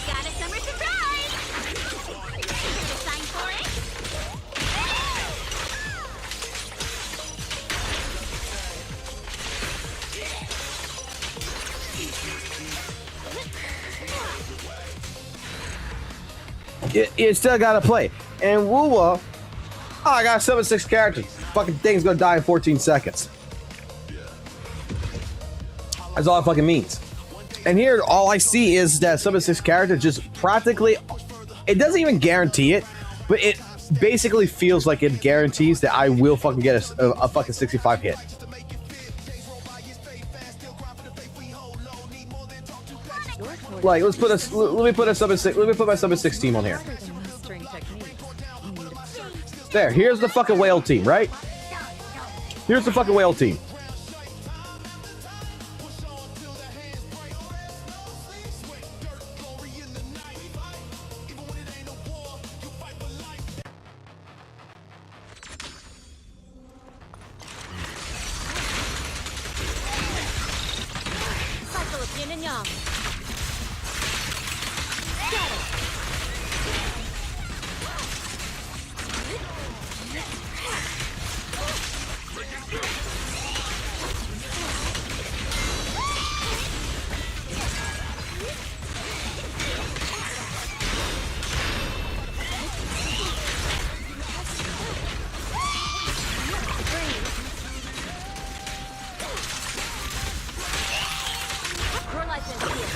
[SPEAKER 8] Got a summer surprise. Sign for it.
[SPEAKER 1] You still gotta play. And WUWA, oh, I got 7-6 characters. Fucking thing's gonna die in 14 seconds. That's all it fucking means. And here, all I see is that 7-6 characters just practically, it doesn't even guarantee it, but it basically feels like it guarantees that I will fucking get a fucking 65 hit. Like, let me put a 7-6, let me put my 7-6 team on here. There, here's the fucking whale team, right? Here's the fucking whale team.
[SPEAKER 7] yang. Your life is here.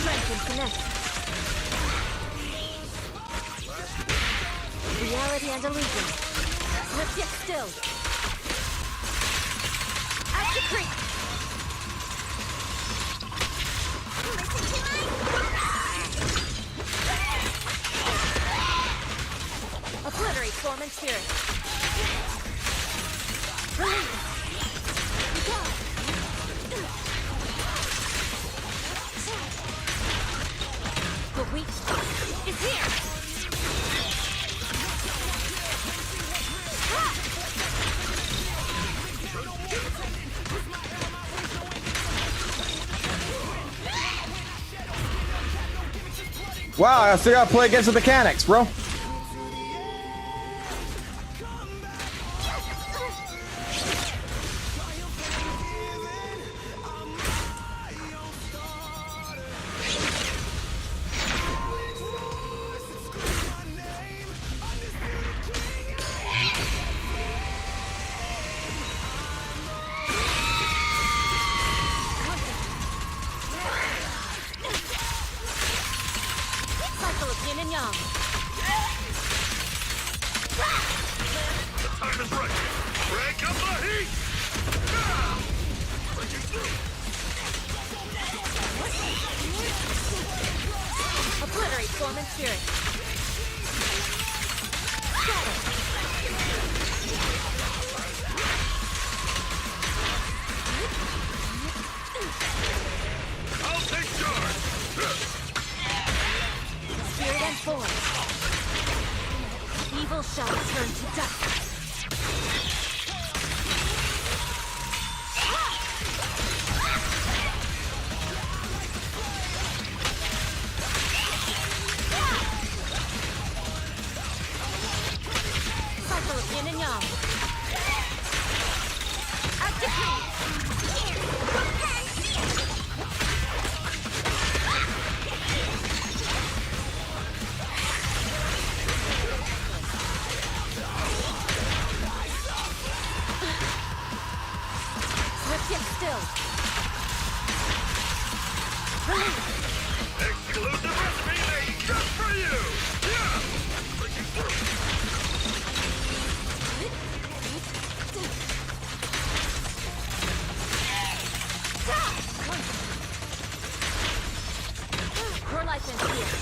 [SPEAKER 7] Strength and connect. Reality and illusion. Let's get still. Act the creep. Obliterate form and spirit. Release. The weak spot is here.
[SPEAKER 1] Wow, I still gotta play against the mechanics, bro.
[SPEAKER 7] Cycle of yin and yang.
[SPEAKER 5] Time is right. Break up the heat.
[SPEAKER 7] Obliterate form and spirit.
[SPEAKER 5] I'll take charge.
[SPEAKER 7] Spirit and form. Evil shall turn to dust. Cycle of yin and yang. Let's get still. Release.
[SPEAKER 5] Exclusive recipe made just for you. Yeah.
[SPEAKER 7] Your life is here.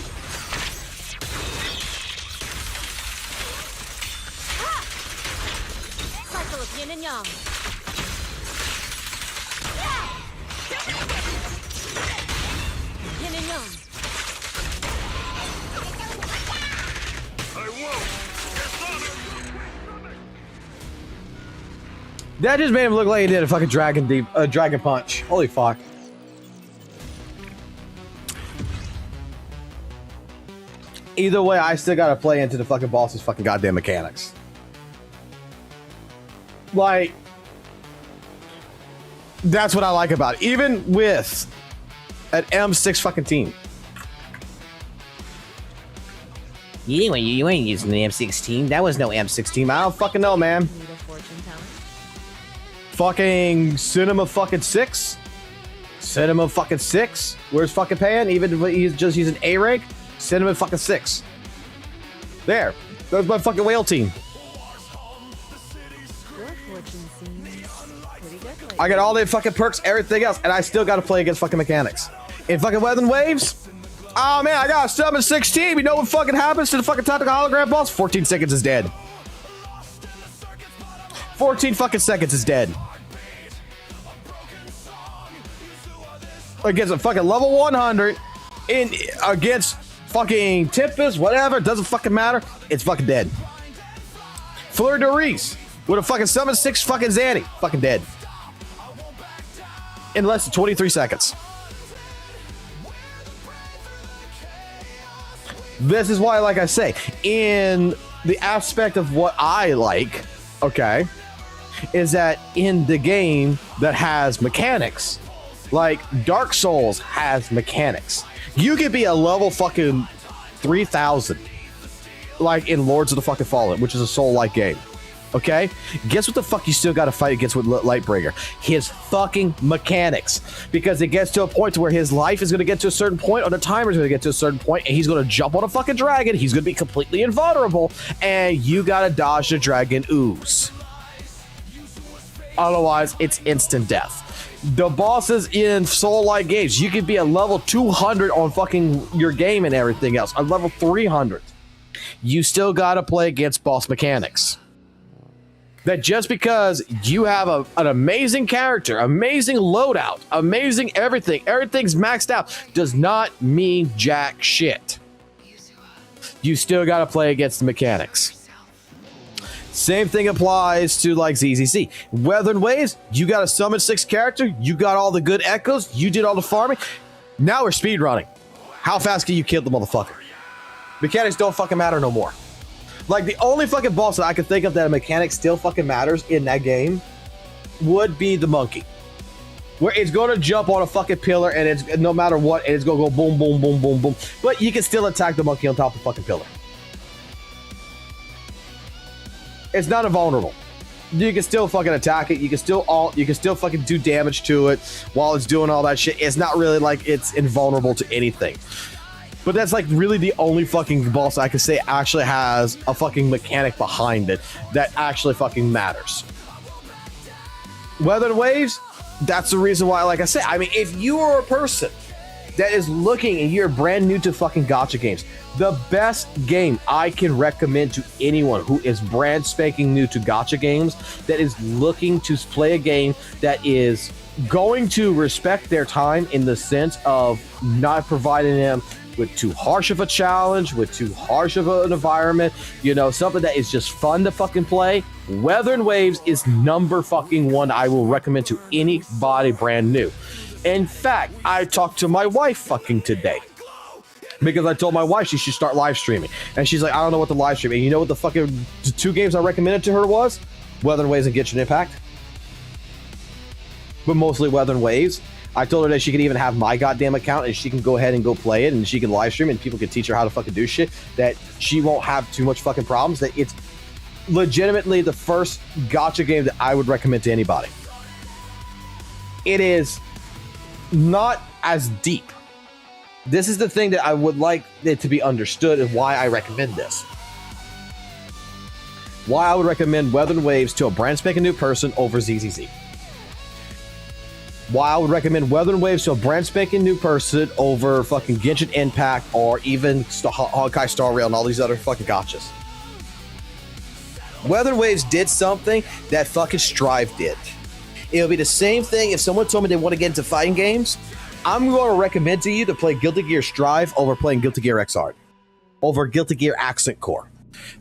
[SPEAKER 7] Cycle of yin and yang. Yin and yang.
[SPEAKER 5] I won't. Dishonor.
[SPEAKER 1] That just made him look like he did a fucking dragon punch. Holy fuck. Either way, I still gotta play into the fucking boss's fucking goddamn mechanics. Like, that's what I like about it. Even with an M6 fucking team. You ain't using the M16. That was no M16. I don't fucking know, man. Fucking Cinema fucking 6. Cinema fucking 6. Where's fucking Pan? Even if he's just using A rank. Cinema fucking 6. There. There's my fucking whale team. I got all the fucking perks, everything else, and I still gotta play against fucking mechanics. In fucking Wuthering Waves, oh man, I got a summon 16. You know what fucking happens to the fucking tactical hologram boss? 14 seconds is dead. 14 fucking seconds is dead. Against a fucking level 100 against fucking Tempest, whatever, doesn't fucking matter. It's fucking dead. Fleur de Lis with a fucking summon 6 fucking Zanny, fucking dead. In less than 23 seconds. This is why, like I say, in the aspect of what I like, okay, is that in the game that has mechanics, like Dark Souls has mechanics. You could be a level fucking 3000, like in Lords of the fucking Fallen, which is a soul-like game. Okay? Guess what the fuck you still got to fight against with Lightbringer? His fucking mechanics. Because it gets to a point to where his life is going to get to a certain point, or the timer's going to get to a certain point, and he's going to jump on a fucking dragon. He's going to be completely invulnerable, and you got to dodge the dragon ooze. Otherwise, it's instant death. The bosses in soul-like games, you could be a level 200 on fucking your game and everything else. A level 300. You still got to play against boss mechanics. That just because you have an amazing character, amazing loadout, amazing everything's maxed out, does not mean jack shit. You still got to play against the mechanics. Same thing applies to like Z.Z.Z. Wuthering Waves, you got a summon 6 character, you got all the good echoes, you did all the farming. Now we're speedrunning. How fast can you kill the motherfucker? Mechanics don't fucking matter no more. Like, the only fucking boss that I could think of that a mechanic still fucking matters in that game would be the monkey. Where it's going to jump on a fucking pillar and it's no matter what, and it's going to go boom, boom, boom, boom, boom. But you can still attack the monkey on top of the fucking pillar. It's not invulnerable. You can still fucking attack it. You can still fucking do damage to it while it's doing all that shit. It's not really like it's invulnerable to anything. But that's like really the only fucking boss I could say actually has a fucking mechanic behind it that actually fucking matters. Wuthering Waves, that's the reason why, like I said, I mean, if you are a person that is looking and you're brand new to fucking gacha games, the best game I can recommend to anyone who is brand spanking new to gacha games that is looking to play a game that is going to respect their time in the sense of not providing them with too harsh of a challenge, with too harsh of an environment, you know, something that is just fun to fucking play. Wuthering Waves is number fucking 1 I will recommend to anybody brand new. In fact, I talked to my wife fucking today because I told my wife she should start live streaming, and she's like, I don't know what to live stream. And you know what the fucking 2 games I recommended to her was? Wuthering Waves and Genshin Impact. But mostly Wuthering Waves. I told her that she could even have my goddamn account and she can go ahead and go play it and she can live stream and people can teach her how to fucking do shit, that she won't have too much fucking problems, that it's legitimately the first gacha game that I would recommend to anybody. It is not as deep. This is the thing that I would like it to be understood and why I recommend this. Why I would recommend Wuthering Waves to a brand spanking new person over Z.Z.Z. Why I would recommend Wuthering Waves to a brand spanking new person over fucking Genshin Impact or even Honkai Star Rail and all these other fucking gachas. Wuthering Waves did something that fucking Strive did. It'll be the same thing if someone told me they want to get into fighting games. I'm going to recommend to you to play Guilty Gear Strive over playing Guilty Gear Xrd. Over Guilty Gear Accent Core.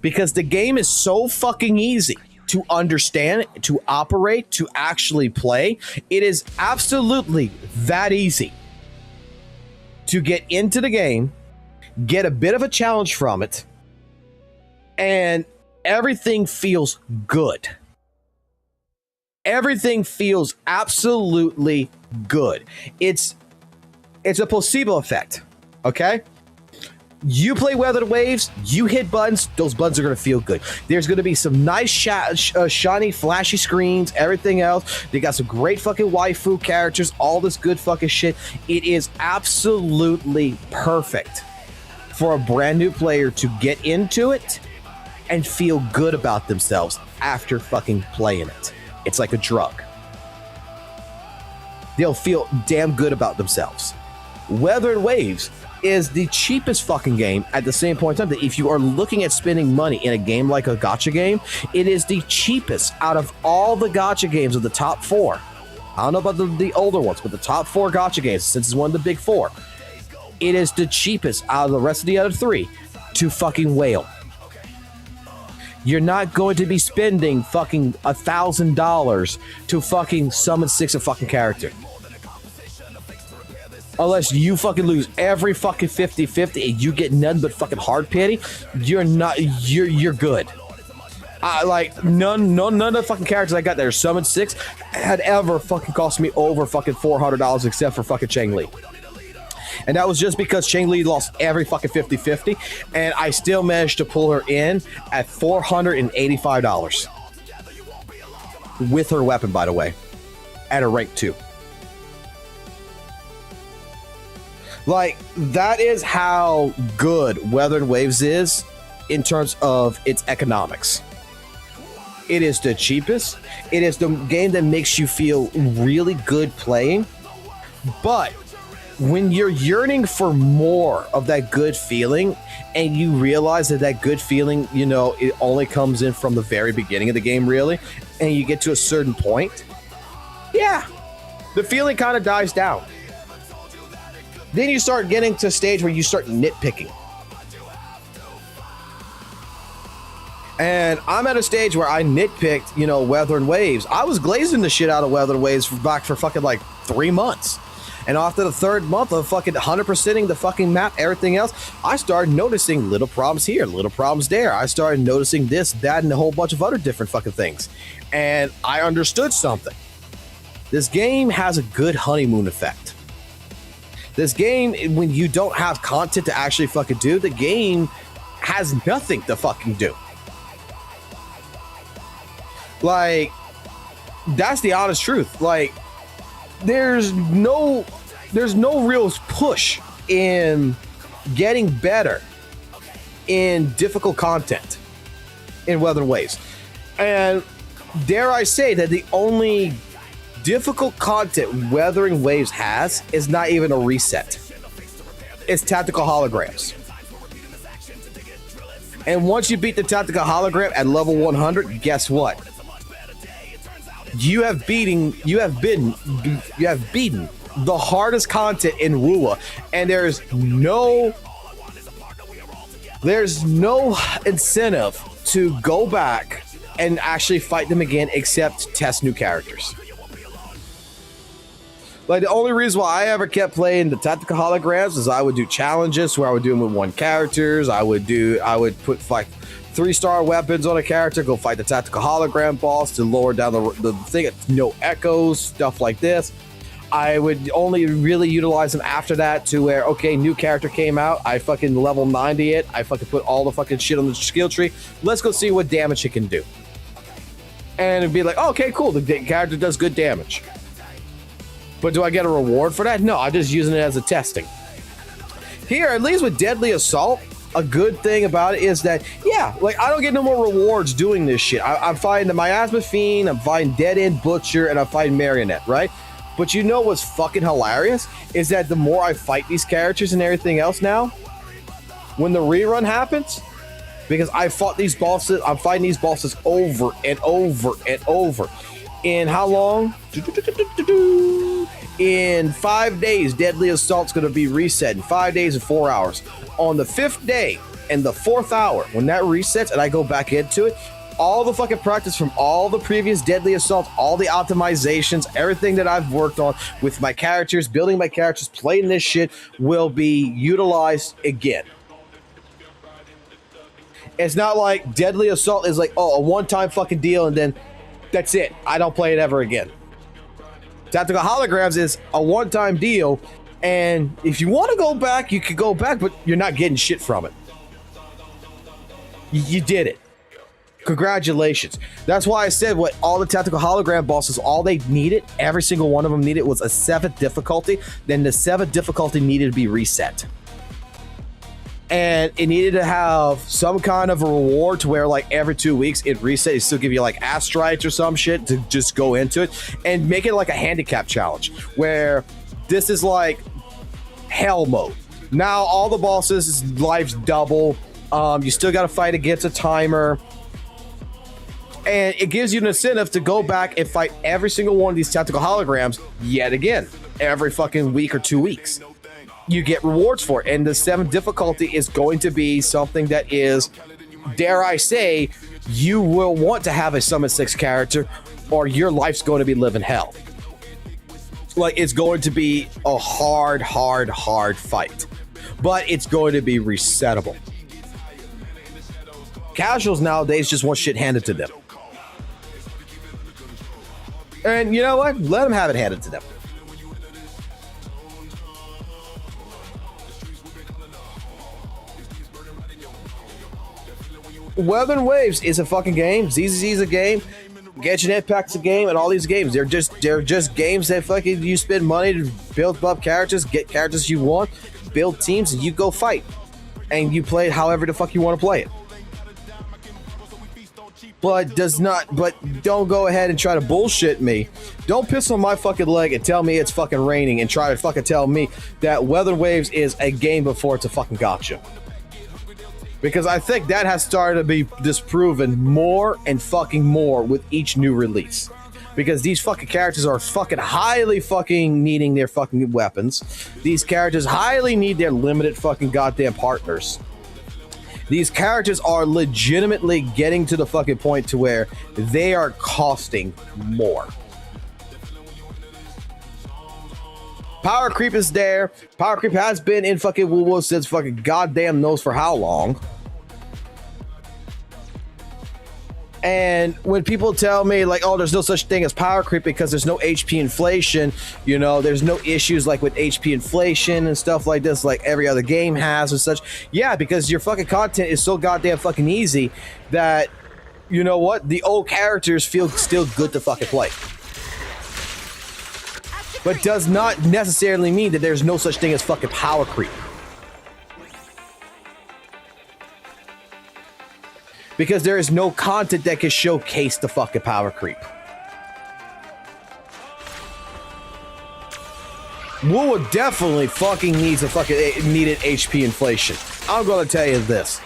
[SPEAKER 1] Because the game is so fucking easy to understand, to operate, to actually play. It is absolutely that easy to get into the game, get a bit of a challenge from it, and everything feels good. Everything feels absolutely good. It's a placebo effect, okay? You play Wuthering Waves, you hit buttons, those buttons are going to feel good. There's going to be some nice, shiny, flashy screens, everything else. They got some great fucking waifu characters, all this good fucking shit. It is absolutely perfect for a brand new player to get into it and feel good about themselves after fucking playing it. It's like a drug. They'll feel damn good about themselves. Wuthering Waves is the cheapest fucking game at the same point in time that if you are looking at spending money in a game like a gacha game, it is the cheapest out of all the gacha games of the top 4. I don't know about the older ones, but the top 4 gacha games, since it's one of the big 4, It is the cheapest out of the rest of the other three to fucking whale. You're not going to be spending fucking $1,000 to fucking summon 6 a fucking character. Unless you fucking lose every fucking 50-50 and you get none but fucking hard pity, you're good. Like none of the fucking characters I got that are summoned 6 had ever fucking cost me over fucking $400 except for fucking Cheng Li. And that was just because Cheng Li lost every fucking 50-50, and I still managed to pull her in at $485. With her weapon, by the way. At a rank 2. Like, that is how good Wuthering Waves is in terms of its economics. It is the cheapest. It is the game that makes you feel really good playing. But when you're yearning for more of that good feeling, and you realize that that good feeling, you know, it only comes in from the very beginning of the game, really, and you get to a certain point, yeah, the feeling kind of dies down. Then you start getting to a stage where you start nitpicking. And I'm at a stage where I nitpicked, you know, Wuthering Waves. I was glazing the shit out of Wuthering Waves back for fucking like 3 months. And after the third month of fucking 100%ing the fucking map, everything else, I started noticing little problems here, little problems there. I started noticing this, that, and a whole bunch of other different fucking things. And I understood something. This game has a good honeymoon effect. This game, when you don't have content to actually fucking do, the game has nothing to fucking do. Like, that's the honest truth. Like, there's no real push in getting better in difficult content in Wuthering Waves. And dare I say that the only difficult content Wuthering Waves has is not even a reset. It's tactical holograms. And once you beat the tactical hologram at level 100, guess what? You have beaten the hardest content in WUWA, and there's no incentive to go back and actually fight them again except test new characters. Like, the only reason why I ever kept playing the tactical holograms is I would do challenges where I would do them with 1 characters. I would put like 3-star weapons on a character, go fight the tactical hologram boss to lower down the thing, no echoes, stuff like this. I would only really utilize them after that to where, okay, new character came out, I fucking level 90 it, I fucking put all the fucking shit on the skill tree, let's go see what damage it can do. And it'd be like, oh, okay, cool, the character does good damage. But do I get a reward for that? No, I'm just using it as a testing. Here, at least with Deadly Assault, a good thing about it is that, yeah, like, I don't get no more rewards doing this shit. I'm fighting the Miasma Fiend, I'm fighting Dead End Butcher, and I'm fighting Marionette, right? But you know what's fucking hilarious? Is that the more I fight these characters and everything else now, when the rerun happens, because I fought these bosses, I'm fighting these bosses over and over and over. In how long? In 5 days, Deadly Assault's going to be reset in 5 days and 4 hours. On the 5th day and the 4th hour, when that resets and I go back into it, all the fucking practice from all the previous Deadly Assaults, all the optimizations, everything that I've worked on with my characters, building my characters, playing this shit, will be utilized again. It's not like Deadly Assault is like, oh, a one-time fucking deal and then that's it. I don't play it ever again. Tactical Holograms is a one-time deal, and if you want to go back, you could go back, but you're not getting shit from it. You did it. Congratulations. That's why I said what all the Tactical Hologram bosses, all they needed, every single one of them needed, was a 7th difficulty. Then the 7th difficulty needed to be reset. And it needed to have some kind of a reward to where, like, every 2 weeks it resets. It still give you like astrites or some shit to just go into it, and make it like a handicap challenge where this is like hell mode. Now all the bosses' lives double. You still got to fight against a timer, and it gives you an incentive to go back and fight every single one of these tactical holograms yet again every fucking week or 2 weeks. you get rewards for it. And the 7th difficulty is going to be something that is, dare I say, you will want to have a Summon 6 character or your life's going to be living hell. Like, it's going to be a hard fight. But it's going to be resettable. Casuals nowadays just want shit handed to them. And you know what? Let them have it handed to them. Wuthering Waves is a fucking game. Z.Z.Z is a game. Genshin Impact's a game, and all these games, they're just games that fucking you spend money to build up characters, get characters you want, build teams, and you go fight. And you play it however the fuck you want to play it. But don't go ahead and try to bullshit me. Don't piss on my fucking leg and tell me it's fucking raining and try to fucking tell me that Wuthering Waves is a game before it's a fucking gacha. Because I think that has started to be disproven more and fucking more with each new release. Because these fucking characters are fucking highly fucking needing their fucking weapons. These characters highly need their limited fucking goddamn partners. These characters are legitimately getting to the fucking point to where they are costing more. Power creep is there. Power creep has been in fucking WUWA since fucking goddamn knows for how long. And when people tell me like, oh, there's no such thing as power creep because there's no HP inflation, you know, there's no issues like with HP inflation and stuff like this, like every other game has and such. Yeah, because your fucking content is so goddamn fucking easy that, you know what, the old characters feel still good to fucking play. But does not necessarily mean that there's no such thing as fucking power creep. Because there is no content that can showcase the fucking power creep. WUWA definitely fucking needs a fucking needed HP inflation. I'm gonna tell you this.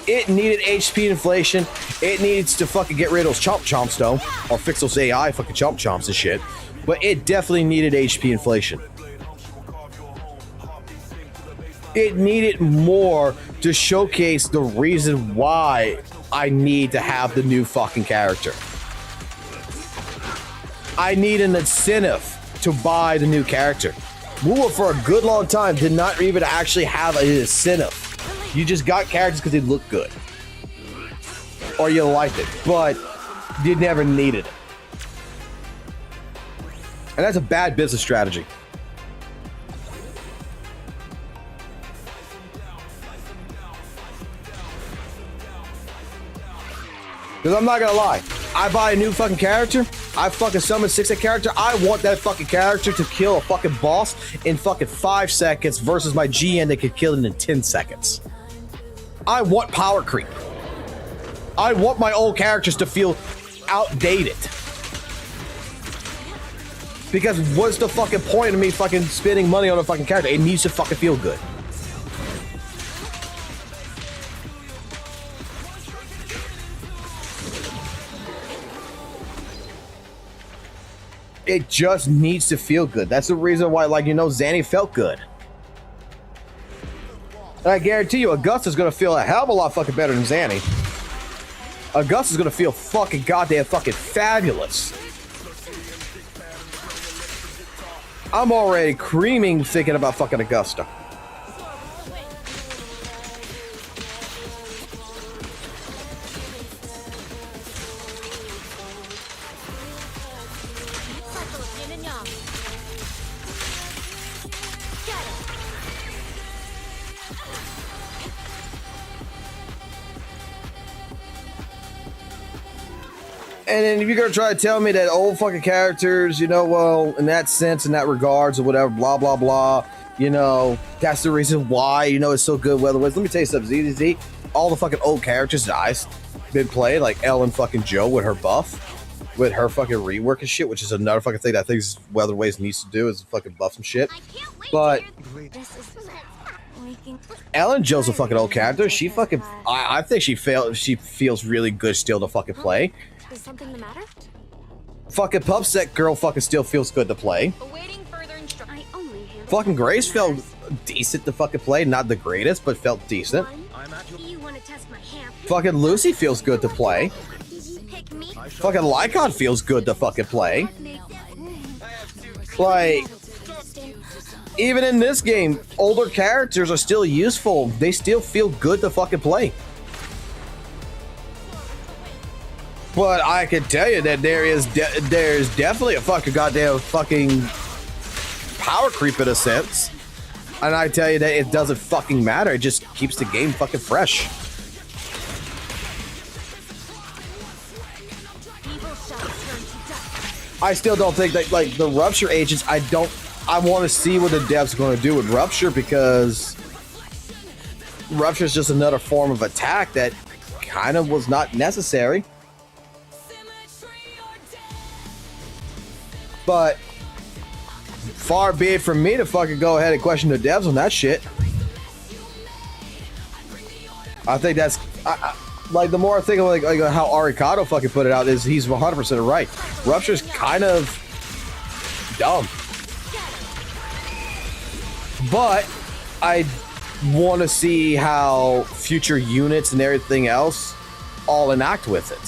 [SPEAKER 1] It needed HP inflation. It needs to fucking get rid of those chomps though. Or fix those AI fucking chomps and shit. But it definitely needed HP inflation. It needed more to showcase the reason why I need to have the new fucking character. I need an incentive to buy the new character. WUWA for a good long time did not even actually have an incentive. You just got characters because they look good. Or you liked it, but you never needed it. And that's a bad business strategy. Because I'm not gonna lie, I buy a new fucking character, I fucking summon 6 character, I want that fucking character to kill a fucking boss in fucking 5 seconds versus my GN that could kill it in 10 seconds. I want power creep. I want my old characters to feel outdated. Because what's the fucking point of me fucking spending money on a fucking character? It needs to fucking feel good. It just needs to feel good. That's the reason why, like, you know, Zanny felt good. And I guarantee you, Augusta's gonna feel a hell of a lot fucking better than Zanny. Augusta's gonna feel fucking goddamn fucking fabulous. I'm already creaming thinking about fucking Augusta. And then if you're gonna try to tell me that old fucking characters, you know, well, in that sense, in that regards, or whatever, blah blah blah, you know, that's the reason why, you know, it's so good. Well, let me tell you something, Z.Z.Z, all the fucking old characters that I've been playing, like Ellen fucking Joe with her buff, with her fucking rework and shit, which is another fucking thing that I think Wuthering Waves needs to do is fucking buff some shit. But Ellen Joe's a fucking old character. She fucking, I think she feels really good still to fucking play.
[SPEAKER 8] Is something the matter?
[SPEAKER 1] Fucking Pubsec girl fucking still feels good to play.
[SPEAKER 8] Awaiting further instructions.
[SPEAKER 1] Fucking Grace felt decent to fucking play. Not the greatest, but felt decent.
[SPEAKER 8] You want to test my hammer?
[SPEAKER 1] Fucking Lucy feels good to play.
[SPEAKER 8] Pick me.
[SPEAKER 1] Fucking Lycon feels good to fucking play. Like, even in this game, older characters are still useful. They still feel good to fucking play. But I can tell you that there's definitely a fucking goddamn fucking power creep in a sense. And I tell you that it doesn't fucking matter. It just keeps the game fucking fresh. I still don't think that, like, the Rupture agents, I want to see what the devs are going to do with Rupture, because Rupture is just another form of attack that kind of was not necessary. But far be it from me to fucking go ahead and question the devs on that shit. I think that's like, the more I think of like how Arikado fucking put it out, is he's 100% right. Rupture's kind of dumb, but I want to see how future units and everything else all enact with it.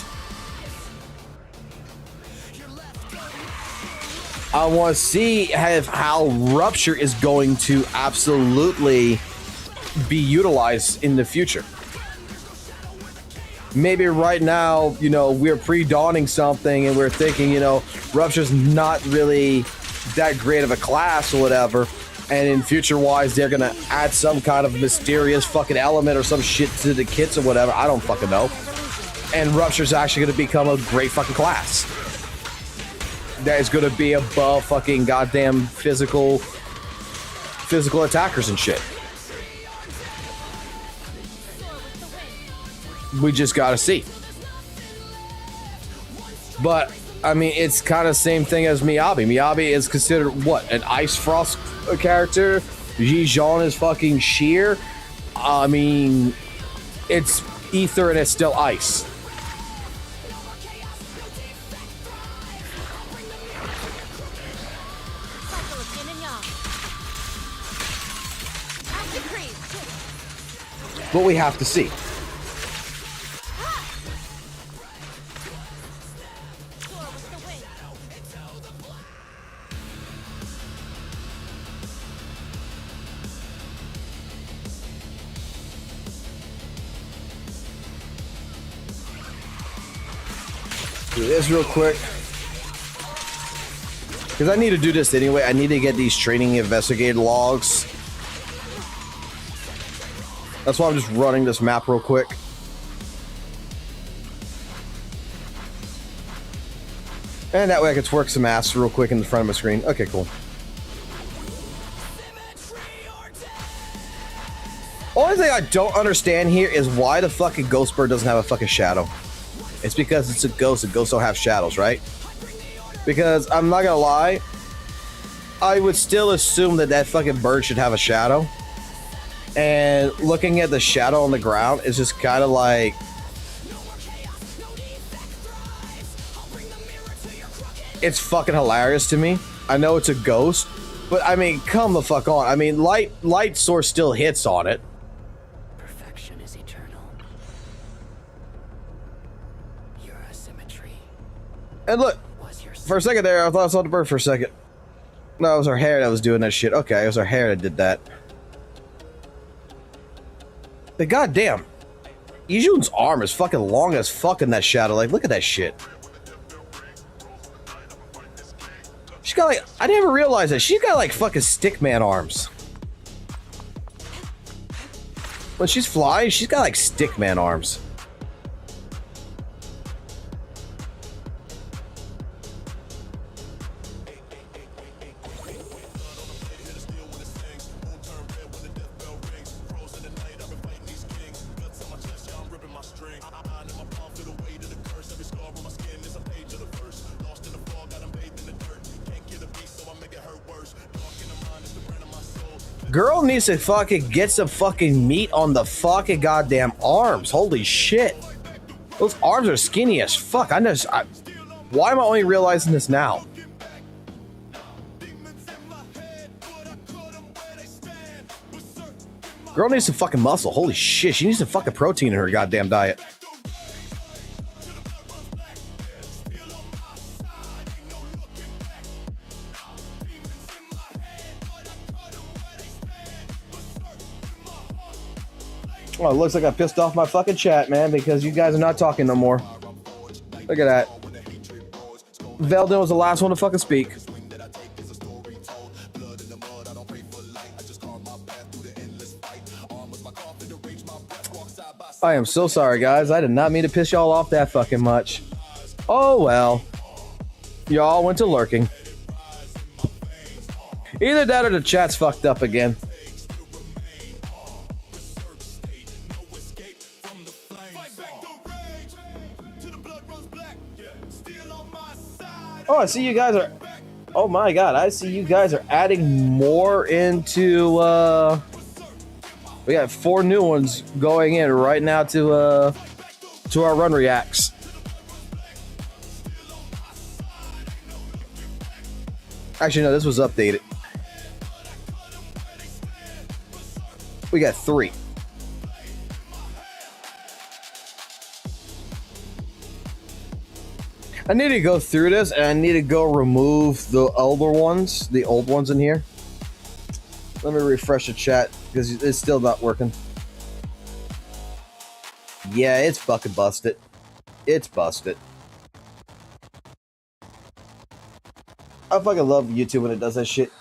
[SPEAKER 1] I want to see how Rupture is going to absolutely be utilized in the future. Maybe right now, you know, we're pre-dawning something and we're thinking, you know, Rupture's not really that great of a class or whatever. And in future-wise, they're going to add some kind of mysterious fucking element or some shit to the kits or whatever. I don't fucking know. And Rupture's actually going to become a great fucking class. That is going to be above fucking goddamn physical attackers and shit. We just gotta see. But I mean, it's kind of same thing as Miyabi. Miyabi is considered what, an Ice Frost character. Ji-Jeon is fucking sheer. I mean, it's ether and it's still ice. But we have to see. Do this real quick, because I need to do this anyway. I need to get these training investigator logs. That's why I'm just running this map real quick. And that way I can twerk some ass real quick in the front of my screen. Okay, cool. Only thing I don't understand here is why the fucking Ghost Bird doesn't have a fucking shadow. It's because it's a ghost and ghosts don't have shadows, right? Because I'm not gonna lie, I would still assume that that fucking bird should have a shadow. And looking at the shadow on the ground is just kind of like, it's fucking hilarious to me. I know it's a ghost, but I mean, come the fuck on. I mean, light source still hits on it.
[SPEAKER 7] Perfection is eternal. Your asymmetry.
[SPEAKER 1] And look, for a second there, I thought I saw the bird for a second. No, it was her hair that was doing that shit. Okay, it was her hair that did that. But goddamn, Ijun's arm is fucking long as fuck in that shadow. Like, look at that shit. She's got like, I never realized that. She's got like fucking stickman arms. When she's flying, she's got like stickman arms. Girl needs to fucking get some fucking meat on the fucking goddamn arms. Holy shit. Those arms are skinny as fuck. Why am I only realizing this now? Girl needs some fucking muscle. Holy shit, she needs some fucking protein in her goddamn diet. Oh, it looks like I pissed off my fucking chat, man, because you guys are not talking no more. Look at that. Veldin was the last one to fucking speak. I am so sorry, guys. I did not mean to piss y'all off that fucking much. Oh, well. Y'all went to lurking. Either that or the chat's fucked up again. Oh, I see you guys are... Oh my god, I see you guys are adding more into... We got 4 new ones going in right now to our run reacts. Actually, no, this was updated. We got 3. I need to go through this, and I need to go remove the older ones, the old ones in here. Let me refresh the chat, because it's still not working. Yeah, it's fucking busted. It's busted. I fucking love YouTube when it does that shit.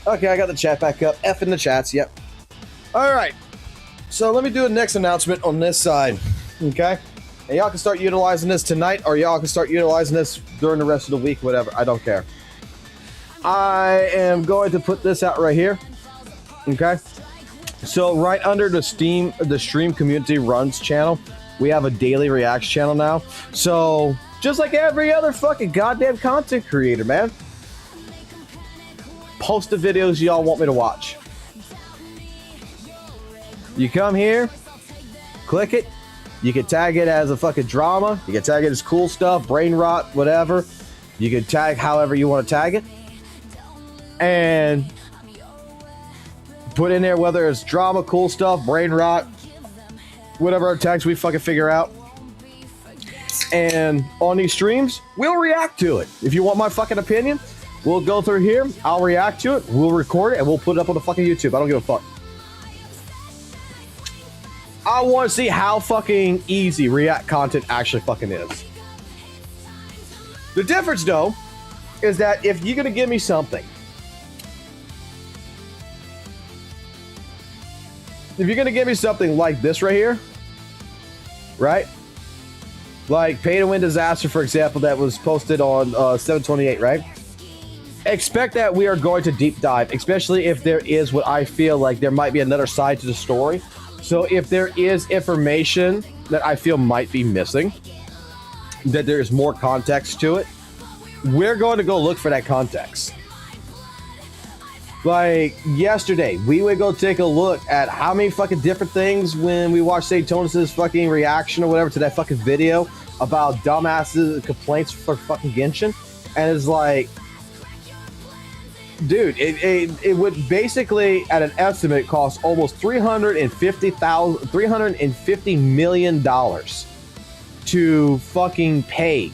[SPEAKER 1] Okay, I got the chat back up. F in the chats, yep. Alright. So let me do a next announcement on this side. Okay? And y'all can start utilizing this tonight, or y'all can start utilizing this during the rest of the week, whatever. I don't care. I am going to put this out right here. Okay? So right under the Stream Community Runs channel, we have a daily reacts channel now. So just like every other fucking goddamn content creator, man. Post the videos y'all want me to watch. You come here, click it. You can tag it as a fucking drama. You can tag it as cool stuff, brain rot, whatever. You can tag however you want to tag it. And put in there whether it's drama, cool stuff, brain rot, whatever tags we fucking figure out. And on these streams, we'll react to it. If you want my fucking opinion, we'll go through here, I'll react to it, we'll record it, and we'll put it up on the fucking YouTube. I don't give a fuck. I want to see how fucking easy react content actually fucking is. The difference, though, is that if you're going to give me something, if you're going to give me something like this right here, right? Like Pay to Win Disaster, for example, that was posted on 7/28, right? Expect that we are going to deep dive, especially if there is what I feel like there might be another side to the story. So if there is information that I feel might be missing, that there's more context to it, we're going to go look for that context. Like yesterday, we would go take a look at how many fucking different things when we watched Satonus' fucking reaction or whatever to that fucking video about dumbasses complaints for fucking Genshin. And it's like, dude, it would basically, at an estimate, cost almost $350 million to fucking pay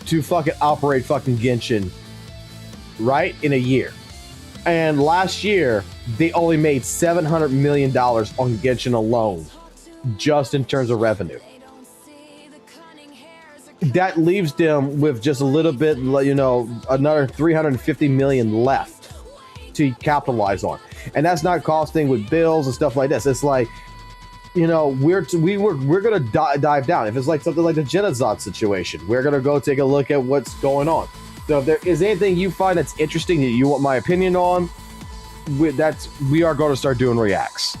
[SPEAKER 1] to fucking operate fucking Genshin, right, in a year. And last year, they only made $700 million on Genshin alone, just in terms of revenue. That leaves them with just a little bit, you know, another 350 million left to capitalize on, and that's not costing with bills and stuff like this. It's like, you know, we're gonna dive down. If it's like something like the Z.Z.Z situation, we're gonna go take a look at what's going on. So if there is anything you find that's interesting that you want my opinion on, we are going to start doing reacts.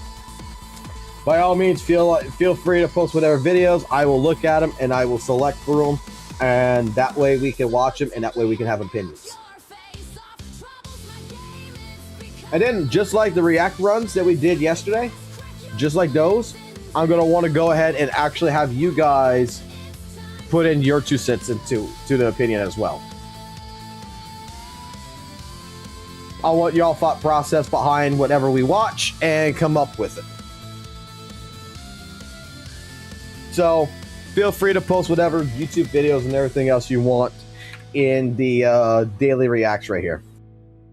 [SPEAKER 1] By all means, feel free to post whatever videos. I will look at them and I will select through them, and that way we can watch them, and that way we can have opinions. And then, just like the react runs that we did yesterday, just like those, I'm going to want to go ahead and actually have you guys put in your 2 cents into the opinion as well. I want y'all thought process behind whatever we watch and come up with it. So feel free to post whatever YouTube videos and everything else you want in the daily reacts right here.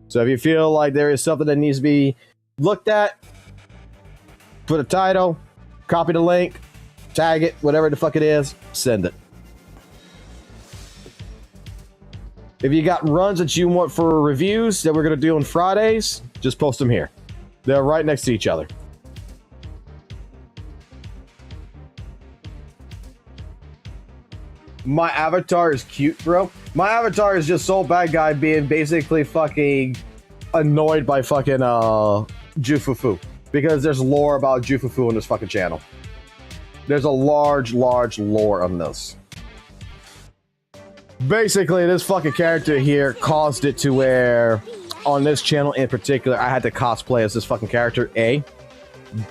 [SPEAKER 1] So if you feel like there is something that needs to be looked at, put a title, copy the link, tag it, whatever the fuck it is, send it. If you got runs that you want for reviews that we're going to do on Fridays, just post them here. They're right next to each other. My avatar is cute, bro. My avatar is just so bad guy being basically fucking annoyed by fucking Jufufu. Because there's lore about Jufufu on this fucking channel. There's a large lore on this. Basically, this fucking character here caused it to where, on this channel in particular, I had to cosplay as this fucking character, A.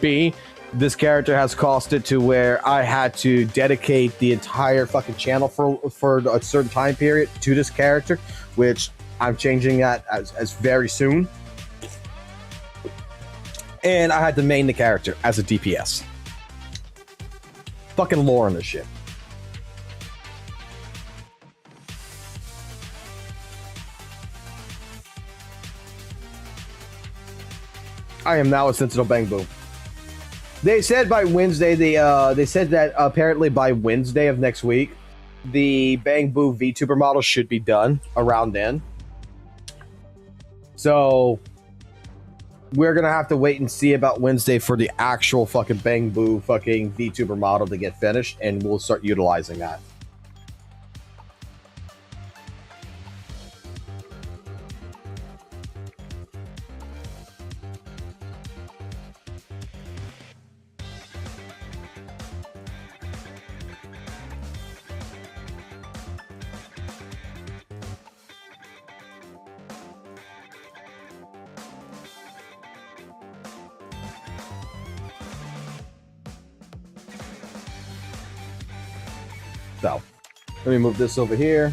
[SPEAKER 1] B, this character has caused it to where I had to dedicate the entire fucking channel for a certain time period to this character, which I'm changing that as very soon. And I had to main the character as a DPS. Fucking lore on this shit. I am now a Sentinel Bang Boom. They said by Wednesday, they said that apparently by Wednesday of next week, the Bang Boo VTuber model should be done around then. So we're gonna have to wait and see about Wednesday for the actual fucking Bang Boo fucking VTuber model to get finished, and we'll start utilizing that. So, let me move this over here.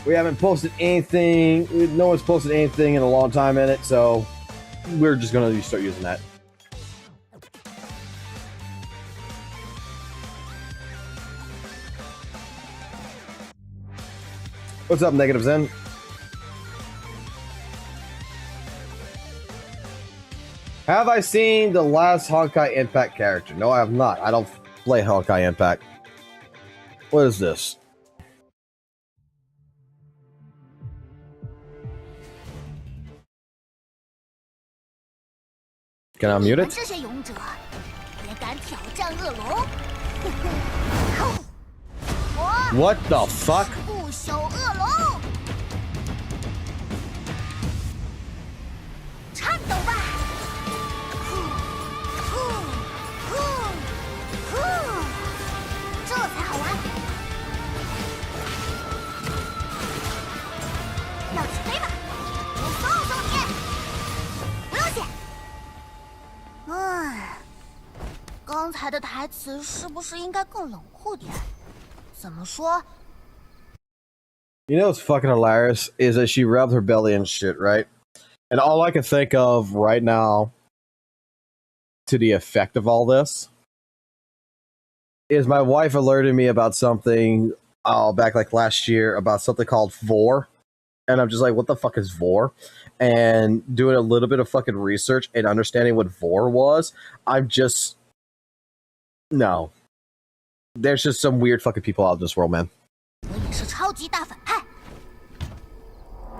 [SPEAKER 1] We haven't posted anything. No one's posted anything in a long time in it, so we're just going to start using that. What's up, Negative Zen? Have I seen the last Honkai Impact character? No, I have not. I don't play Honkai Impact. What is this? Can I mute it? What the fuck? You know what's fucking hilarious is that she rubbed her belly and shit, right? And all I can think of right now to the effect of all this is my wife alerted me about something back like last year about something called VOR. And I'm just like, what the fuck is VOR? And doing a little bit of fucking research and understanding what VOR was, I'm just... No. There's just some weird fucking people out in this world, man.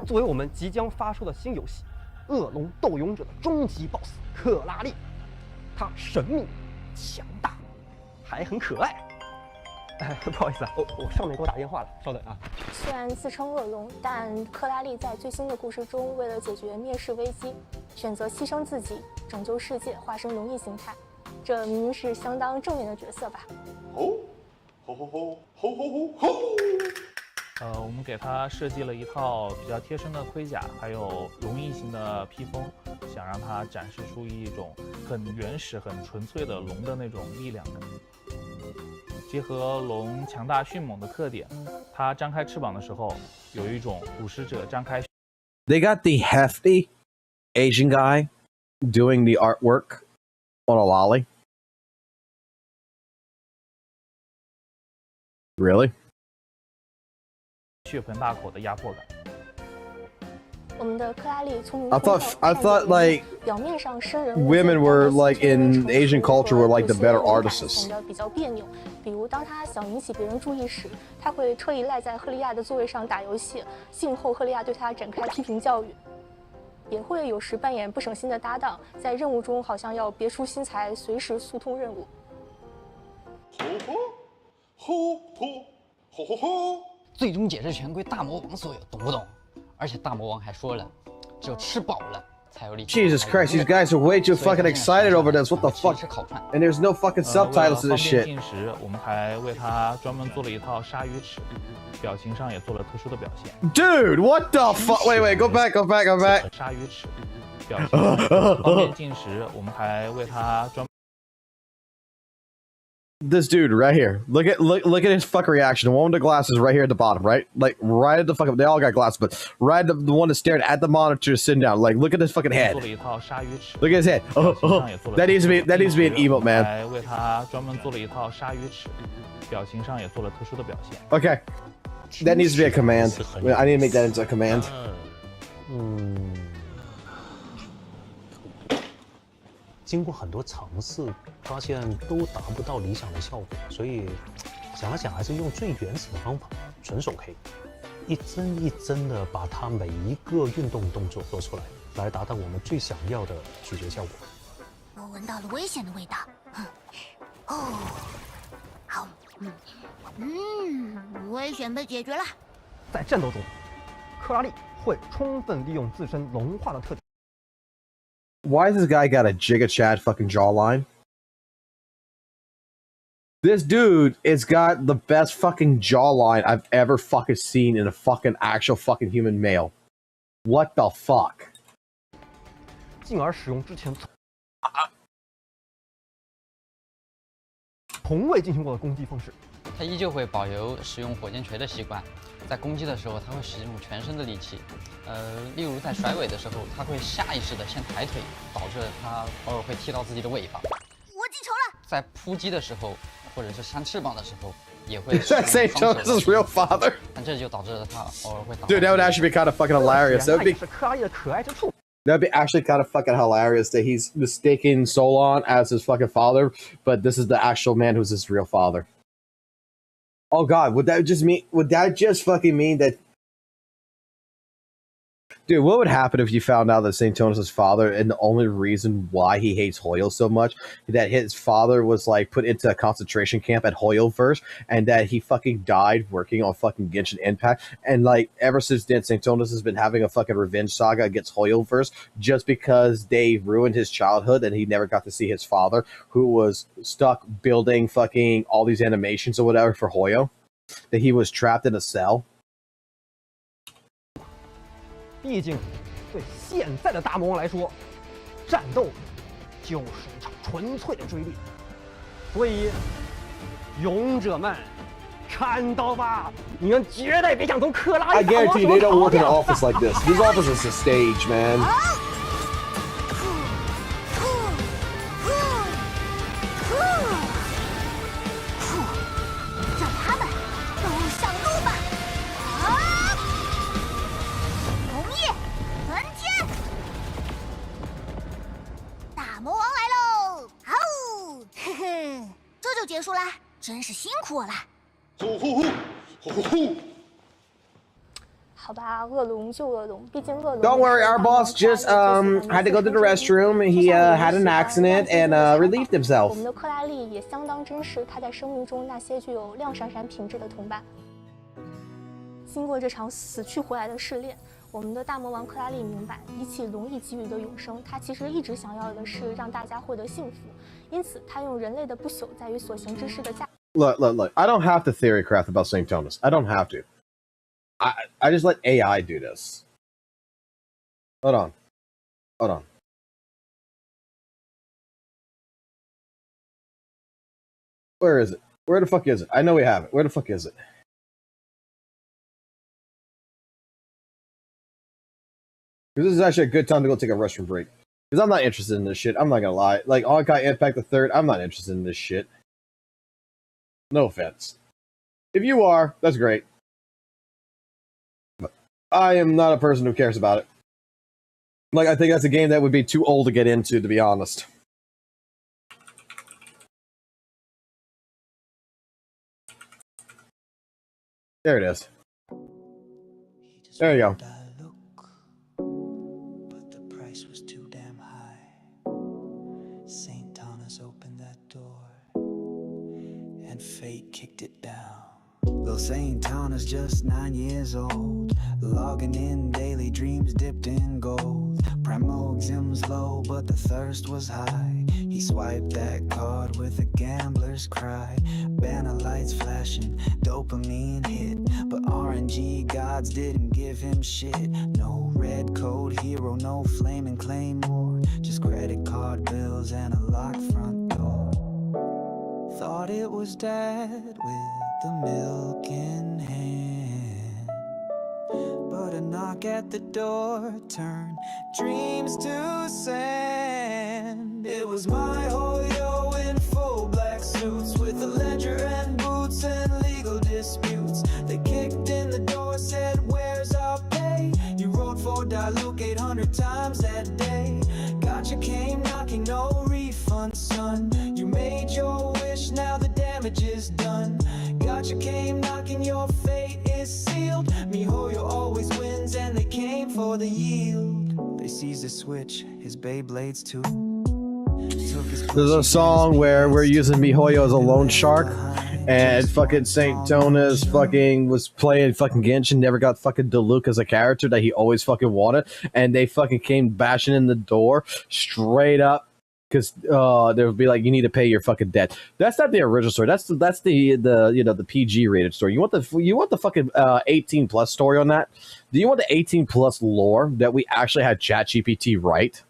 [SPEAKER 9] 作为我们即将发售的新游戏《恶龙斗勇者》的终极 BOSS 克拉丽，他神秘、强大，还很可爱。不好意思啊，我上面给我打电话了，稍等啊。
[SPEAKER 10] 虽然自称恶龙，但克拉丽在最新的故事中，为了解决灭世危机，选择牺牲自己，拯救世界，化身龙翼形态。这明明是相当正面的角色吧？吼吼吼吼吼吼吼！
[SPEAKER 11] 我们给它设计了一套比较贴身的盔甲，还有龙翼型的披风，想让它展示出一种很原始、很纯粹的龙的那种力量感。结合龙强大迅猛的特点，它张开翅膀的时候，有一种捕食者张开。
[SPEAKER 1] They got the hefty Asian guy doing the artwork on a lolly. Really?
[SPEAKER 11] 血盆大口的压迫感。
[SPEAKER 10] 我们的克拉丽聪明
[SPEAKER 1] I thought like
[SPEAKER 10] 表面上生人
[SPEAKER 1] women were like in Asian culture were like the better artists.
[SPEAKER 10] 显得比较别扭。比如当他想引起别人注意时，他会特意赖在赫利亚的座位上打游戏，静候赫利亚对他展开批评教育。也会有时扮演不省心的搭档，在任务中好像要别出心裁，随时速通任务。
[SPEAKER 12] 最终解释权归大魔王所有，懂不懂？而且大魔王还说了，只有吃饱了才有力气。
[SPEAKER 1] Jesus Christ, these guys are way too fucking excited over this. What the fuck? And there's no fucking subtitles to this shit.
[SPEAKER 11] 进食，我们还为他专门做了一套鲨鱼齿，表情上也做了特殊的表现。
[SPEAKER 1] Dude, what the fuck? Wait, go back.
[SPEAKER 11] 鲨鱼齿，表情上方便进食，我们还为他专。
[SPEAKER 1] This dude right here. Look at his fuck reaction. The one with the glasses right here at the bottom, right? Like right at the fucking. They all got glasses, but right at the one that stared at the monitor sitting down. Like look at his fucking head. Look at his head. That needs to be an emote, man. Okay. That needs to be a command. I need to make that into a command.
[SPEAKER 13] 经过很多尝试，发现都达不到理想的效果，所以想了想，还是用最原始的方法，纯手 K， 一帧一帧的把它每一个运动动作做出来，来达到我们最想要的咀嚼效果。
[SPEAKER 8] 我闻到了危险的味道。哦，好，危险被解决了。
[SPEAKER 9] 在战斗中，克拉丽会充分利用自身龙化的特点。
[SPEAKER 1] Why has this guy got a Giga Chad fucking jawline? This dude has got the best fucking jawline I've ever fucking seen in a fucking actual fucking human male. What the fuck?
[SPEAKER 9] 进而使用之前从未进行过的攻击方式。
[SPEAKER 12] 他依旧会保留使用火箭锤的习惯，在攻击的时候他会使用全身的力气。例如在甩尾的时候，他会下意识的先抬腿，导致他偶尔会踢到自己的尾巴。
[SPEAKER 8] 我记仇了。
[SPEAKER 12] 在扑击的时候，或者是扇翅膀的时候，也会。
[SPEAKER 1] Say Jones's real father.
[SPEAKER 12] 但这就导致了他偶尔会打。
[SPEAKER 1] Dude, that would actually be kind of fucking hilarious. That would be.
[SPEAKER 9] 是克拉丽的可爱之处。
[SPEAKER 1] That'd be actually kind of fucking hilarious that he's mistaking Solon as his fucking father, but this is the actual man who's his real father. Oh god, would that just fucking mean that? Dude, what would happen if you found out that St. Tonus' father, and the only reason why he hates Hoyle so much, that his father was like put into a concentration camp at Hoyleverse, and that he fucking died working on fucking Genshin Impact, and like ever since then, St. Tonus has been having a fucking revenge saga against Hoyleverse just because they ruined his childhood and he never got to see his father, who was stuck building fucking all these animations or whatever for Hoyo, that he was trapped in a cell.
[SPEAKER 9] 毕竟，对现在的大魔王来说，战斗就是一场纯粹的追猎。所以，勇者们，看到吧，你们绝对别想从克拉丽
[SPEAKER 1] I guarantee they don't work in an office like this. This office is a stage, man. Don't worry, our boss just had to go to the restroom. He had an accident and relieved himself.
[SPEAKER 10] 我们的克拉丽也相当珍视他在生命中那些具有亮闪闪品质的同伴。经过这场死去活来的试炼，我们的大魔王克拉丽明白，比起龙翼给予的永生，他其实一直想要的是让大家获得幸福。因此，他用人类的不朽在于所行之事的价。
[SPEAKER 1] Look. I don't have to theory craft about St. Tonus. I don't have to. I just let AI do this. Hold on. Hold on. Where is it? Where the fuck is it? I know we have it. Where the fuck is it? Because this is actually a good time to go take a restroom break. Because I'm not interested in this shit. I'm not gonna lie. Like, Honkai Impact the Third, I'm not interested in this shit. No offense. If you are, that's great. But I am not a person who cares about it. Like, I think that's a game that would be too old to get into, to be honest. There it is. There you go.
[SPEAKER 14] But the price was too damn high. St. Thomas opened that door, and fate kicked it down. Though St. Thomas just 9 years old, logging in daily dreams dipped in gold. Primoxium's low, but the thirst was high. He swiped that card with a gambler's cry. Banner lights flashing, dopamine hit, but RNG gods didn't give him shit. No red code hero, no flaming claymore, just credit card bills and a locked front door. Thought it was dad with the milk in hand, but a knock at the door turned dreams to sand. It was my Hoyo in full black suits, with a ledger and boots and legal disputes. They kicked in the door, said, "Where's our pay?" You wrote for Diluc 800 times that day. Gacha came knocking, no refund, son. You made your wish, now the damage is done. Gacha came knocking, your fate is sealed. MiHoYo always wins, and they came for the yield. They seized a switch, his Beyblades too.
[SPEAKER 1] There's a song where we're using MiHoYo as a loan shark, and fucking St. Tonas fucking was playing fucking Genshin, never got fucking Diluc as a character that he always fucking wanted, and they fucking came bashing in the door straight up. Because there would be like, you need to pay your fucking debt. That's not the original story. That's the you know, the PG rated story. You want the fucking 18 plus story on that? Do you want the 18 plus lore that we actually had ChatGPT write?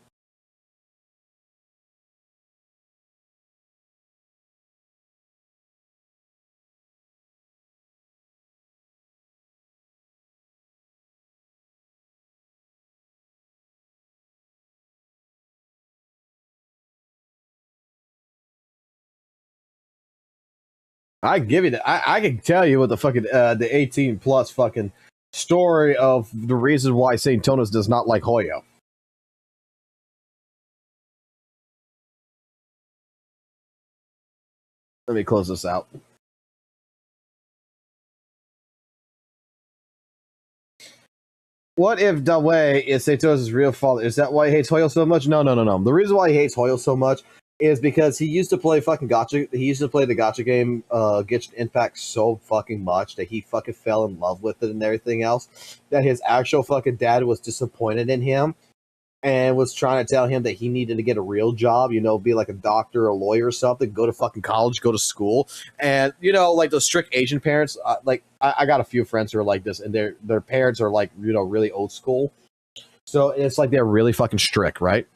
[SPEAKER 1] I give you that. I can tell you what the fucking the 18 plus fucking story of the reason why St. Tonas does not like Hoyo. Let me close this out. What if Dawei is St. Tonas' real father? Is that why he hates Hoyo so much? No. The reason why he hates Hoyo so much is because he used to play fucking Gacha. He used to play the Gacha game, Genshin Impact, so fucking much that he fucking fell in love with it and everything else. That his actual fucking dad was disappointed in him and was trying to tell him that he needed to get a real job, you know, be like a doctor or a lawyer or something, go to fucking college, go to school. And, you know, like those strict Asian parents, like I got a few friends who are like this, and their parents are like, you know, really old school. So it's like they're really fucking strict, right?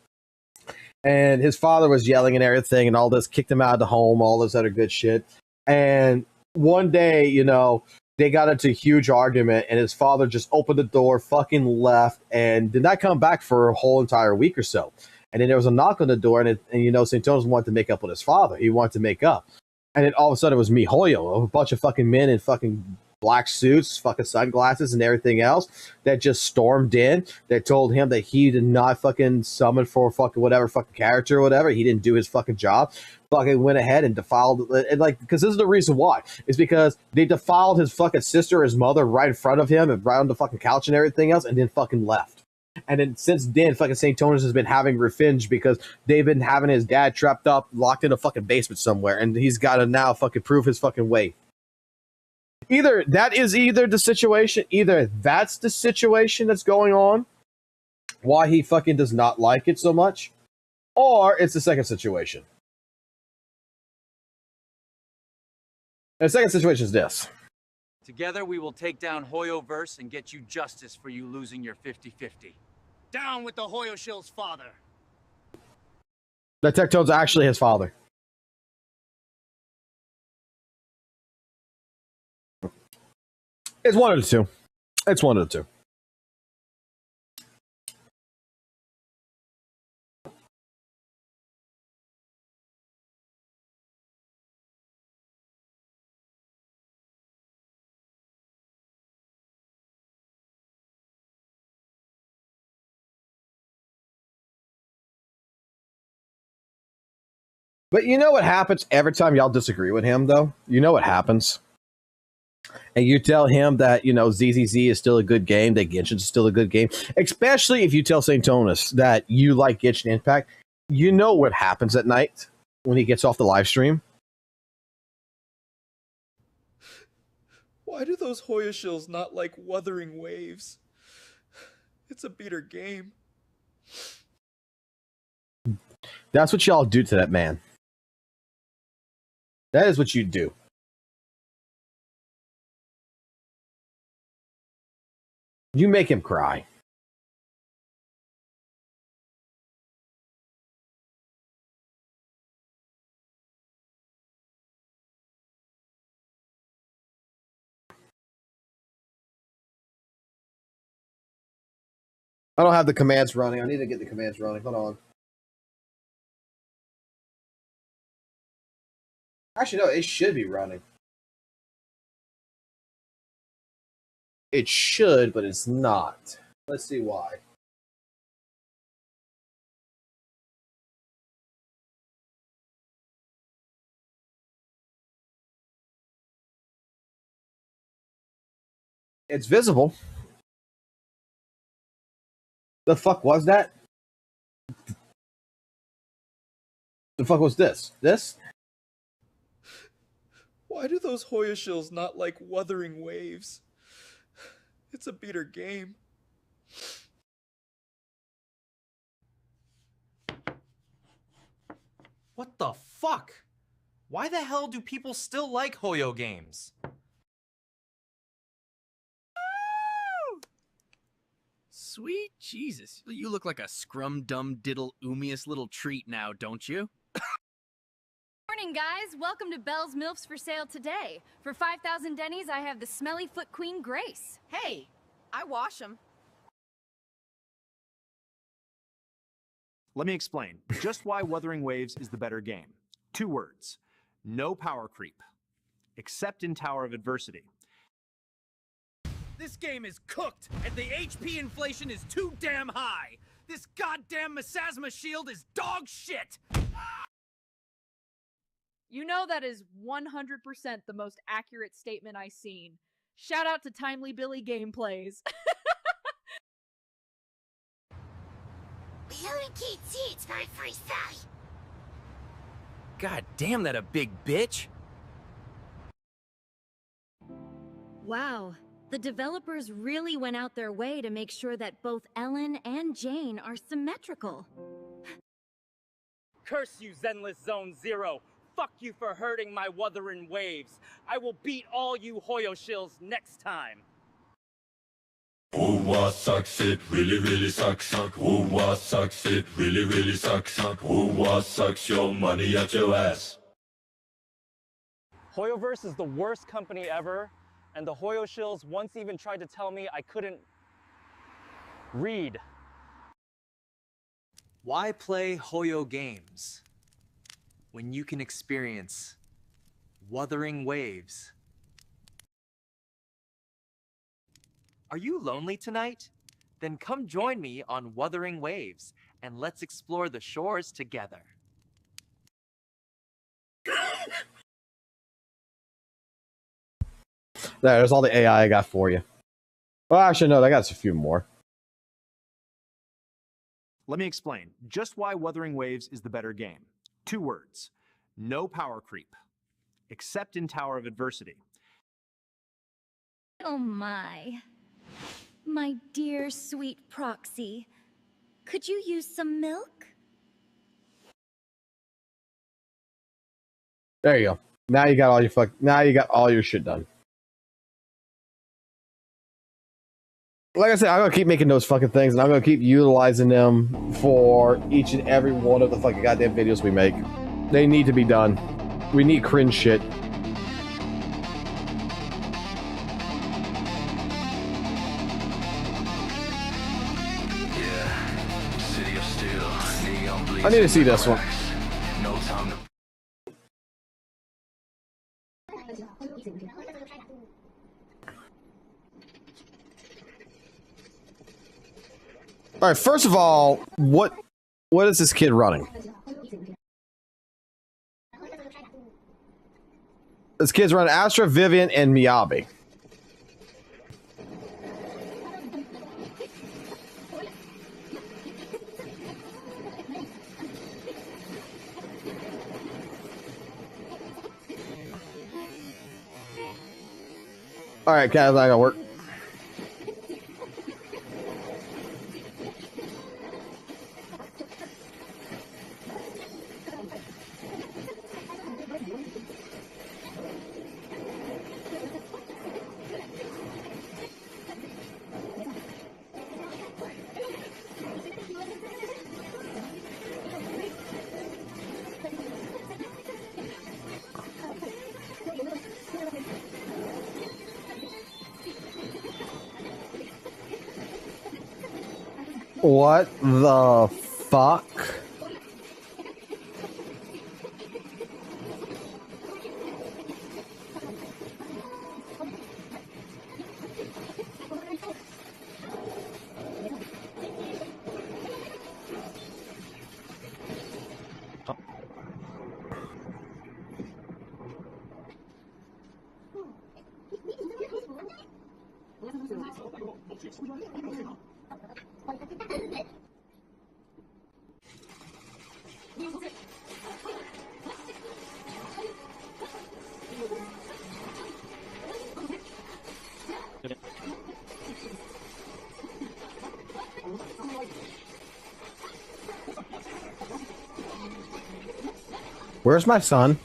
[SPEAKER 1] And his father was yelling and everything and all this, kicked him out of the home, all this other good shit. And one day, you know, they got into a huge argument, and his father just opened the door, fucking left, and did not come back for a whole entire week or so. And then there was a knock on the door, and you know, St. Tonas wanted to make up with his father. He wanted to make up. And then all of a sudden it was MiHoYo, a bunch of fucking men in fucking black suits, fucking sunglasses, and everything else that just stormed in. That told him that he did not fucking summon for fucking whatever fucking character or whatever. He didn't do his fucking job. Fucking went ahead and defiled, and like, because this is the reason why. It's because they defiled his fucking sister, his mother, right in front of him, and right on the fucking couch and everything else, and then fucking left. And then since then, fucking St. Tonas has been having revenge because they've been having his dad trapped up, locked in a fucking basement somewhere, and he's got to now fucking prove his fucking way. Either that is the situation, either that's the situation that's going on, why he fucking does not like it so much, or it's the second situation. And the second situation is this.
[SPEAKER 15] Together we will take down Hoyoverse and get you justice for you losing your 50-50.
[SPEAKER 16] Down with the Hoyoshill's father.
[SPEAKER 1] The Tectone's actually his father. It's one of the two. It's one of the two. But you know what happens every time y'all disagree with him, though? You know what happens? And you tell him that, you know, Z.Z.Z is still a good game, that Genshin's still a good game. Especially if you tell St. Tonus that you like Genshin Impact. You know what happens at night when he gets off the live stream?
[SPEAKER 17] Why do those Hoyoshills not like Wuthering Waves? It's a beater game.
[SPEAKER 1] That's what y'all do to that man. That is what you do. You make him cry. I don't have the commands running. I need to get the commands running. Hold on. Actually, no, it should be running. It should, but it's not. Let's see why. It's visible. The fuck was that? The fuck was this? This?
[SPEAKER 17] Why do those Hoyoshills not like Wuthering Waves? It's a beater game.
[SPEAKER 2] What the fuck? Why the hell do people still like Hoyo games?
[SPEAKER 16] Sweet Jesus, you look like a scrum-dum-diddle-oomiest little treat now, don't you?
[SPEAKER 18] Morning, guys. Welcome to Bell's Milfs for sale today. For 5,000 Denny's, I have the Smelly Foot Queen Grace.
[SPEAKER 19] Hey, I wash them.
[SPEAKER 20] Let me explain just why Wuthering Waves is the better game. 2 words. No power creep. Except in Tower of Adversity.
[SPEAKER 16] This game is cooked, and the HP inflation is too damn high. This goddamn Misasma shield is dog shit.
[SPEAKER 21] You know that is 100% the most accurate statement I've seen. Shout out to Timely Billy Gameplays.
[SPEAKER 8] We only keep seats for freestyle.
[SPEAKER 16] God damn, that a big bitch.
[SPEAKER 18] Wow. The developers really went out their way to make sure that both Ellen and Jane are symmetrical.
[SPEAKER 22] Curse you, Zenless Zone Zero! Fuck you for hurting my Wuthering Waves! I will beat all you Hoyoshills next time!
[SPEAKER 5] WUWA sucks, it really, really sucks. WUWA sucks, it really, really sucks. WUWA sucks your money at your ass.
[SPEAKER 9] Hoyoverse is the worst company ever, and the Hoyoshills once even tried to tell me I couldn't read.
[SPEAKER 2] Why play Hoyo games when you can experience Wuthering Waves? Are you lonely tonight? Then come join me on Wuthering Waves and let's explore the shores together.
[SPEAKER 1] There's all the AI I got for you. Well, actually, no, I got a few more.
[SPEAKER 20] Let me explain just why Wuthering Waves is the better game. 2 words. No power creep. Except in Tower of Adversity.
[SPEAKER 18] Oh my. My dear sweet Proxy. Could you use some milk?
[SPEAKER 1] There you go. Now you got all your shit done. Like I said, I'm gonna keep making those fucking things, and I'm gonna keep utilizing them for each and every one of the fucking goddamn videos we make. They need to be done. We need cringe shit. I need to see this one. All right, first of all, what is this kid running? This kid's running Astra, Vivian, and Miyabi. All right, guys, that gonna work. What the fuck? Where's my son?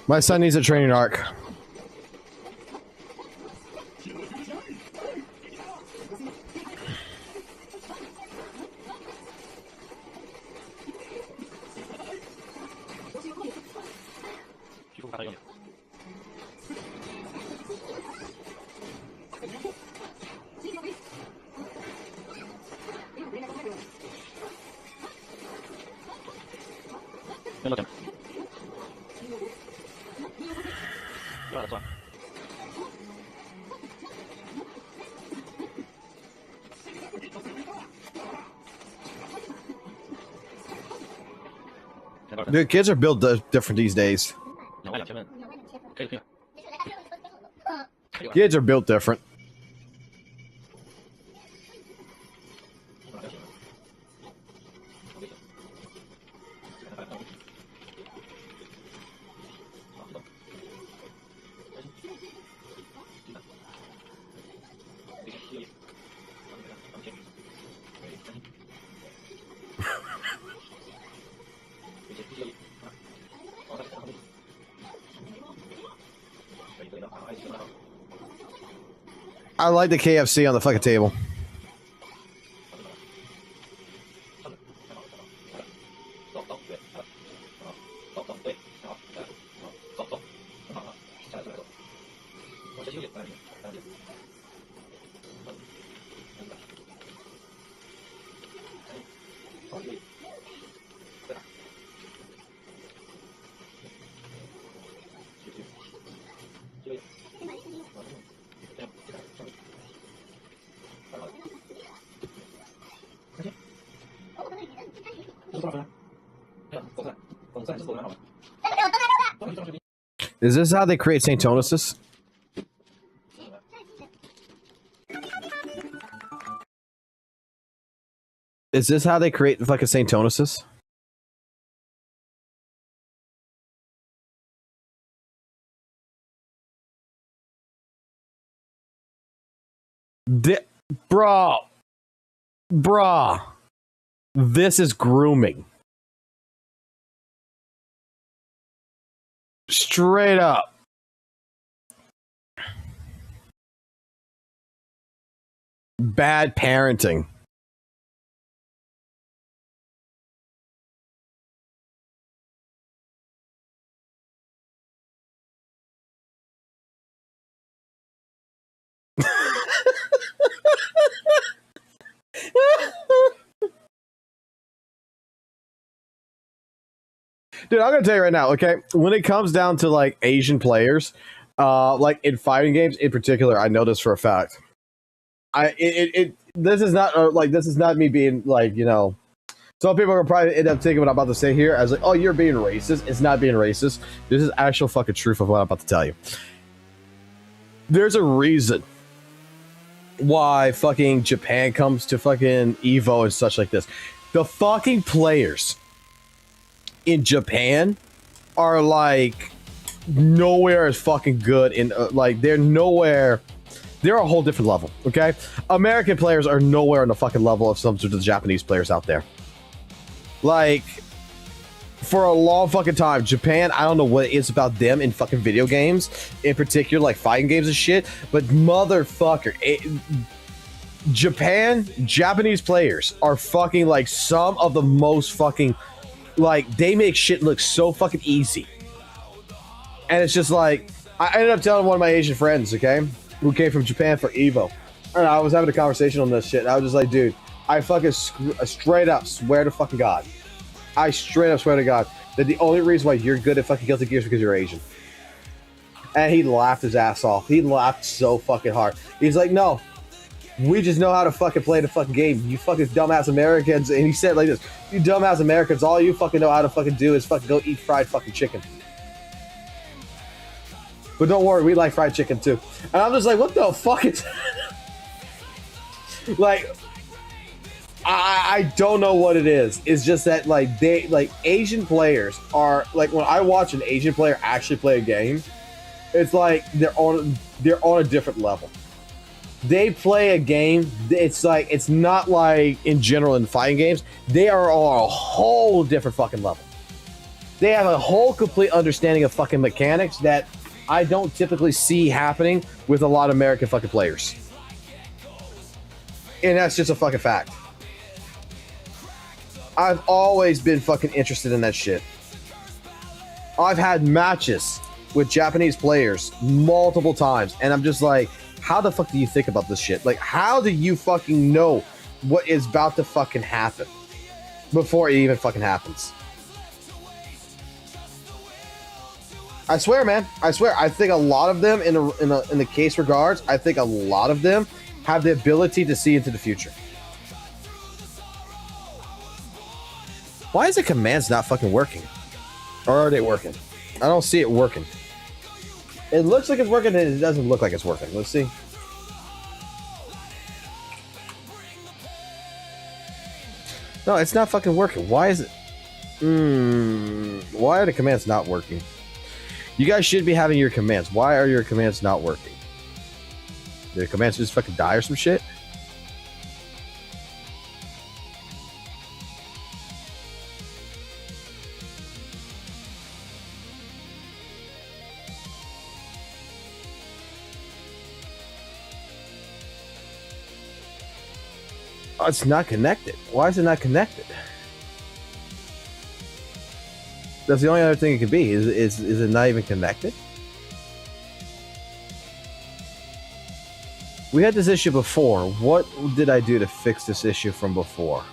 [SPEAKER 1] My son needs a training arc. The kids are built different these days. Kids are built different. I like the KFC on the fucking table. Is this how they create St. Tonuses? Is this how they create the fucking St. Tonuses? Bruh. This is grooming. Straight up. Bad parenting. Dude, I'm gonna tell you right now, okay? When it comes down to like Asian players, like in fighting games in particular, I know this for a fact. This is not this is not me being like, you know, some people are probably end up taking what I'm about to say here as like, oh, you're being racist. It's not being racist. This is actual fucking truth of what I'm about to tell you. There's a reason why fucking Japan comes to fucking Evo and such like this. The fucking players in Japan are like nowhere as fucking good in like they're nowhere. They're a whole different level. Okay, American players are nowhere on the fucking level of some of the Japanese players out there. Like for a long fucking time, Japan, I don't know what it is about them in fucking video games, in particular like fighting games and shit, but motherfucker, Japanese players are fucking like some of the most fucking, like, they make shit look so fucking easy. And it's just like, I ended up telling one of my Asian friends, okay, who came from Japan for Evo. And I was having a conversation on this shit. And I was just like, dude, I fucking straight up swear to fucking God. I straight up swear to God that the only reason why you're good at fucking Guilty Gear is because you're Asian. And he laughed his ass off. He laughed so fucking hard. He's like, no, we just know how to fucking play the fucking game. You fucking dumbass Americans. And he said like this, you dumbass Americans, all you fucking know how to fucking do is fucking go eat fried fucking chicken. But don't worry, we like fried chicken too. And I'm just like, what the fuck is like, I don't know what it is. It's just that like they like Asian players are like, when I watch an Asian player actually play a game, it's like they're on a different level. They play a game, it's like, it's not like in general in fighting games, they are on a whole different fucking level. They have a whole complete understanding of fucking mechanics that I don't typically see happening with a lot of American fucking players. And that's just a fucking fact. I've always been fucking interested in that shit. I've had matches with Japanese players multiple times, and I'm just like, how the fuck do you think about this shit? Like, how do you fucking know what is about to fucking happen before it even fucking happens? I swear, man. I swear. I think a lot of them, in the case regards, I think a lot of them have the ability to see into the future. Why is the commands not fucking working? Or are they working? I don't see it working. It looks like it's working, and it doesn't look like it's working. Let's see. No, it's not fucking working. Why is it? Why are the commands not working? You guys should be having your commands. Why are your commands not working? Did the commands just fucking die or some shit? Oh, it's not connected. Why is it not connected? That's the only other thing it could be. Is it not even connected? We had this issue before. What did I do to fix this issue from before?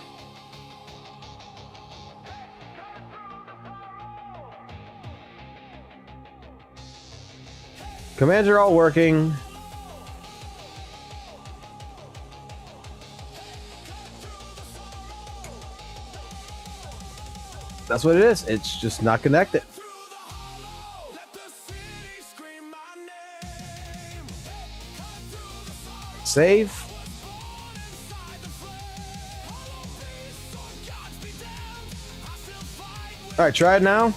[SPEAKER 1] Commands are all working. That's what it is. It's just not connected. Save. All right, try it now.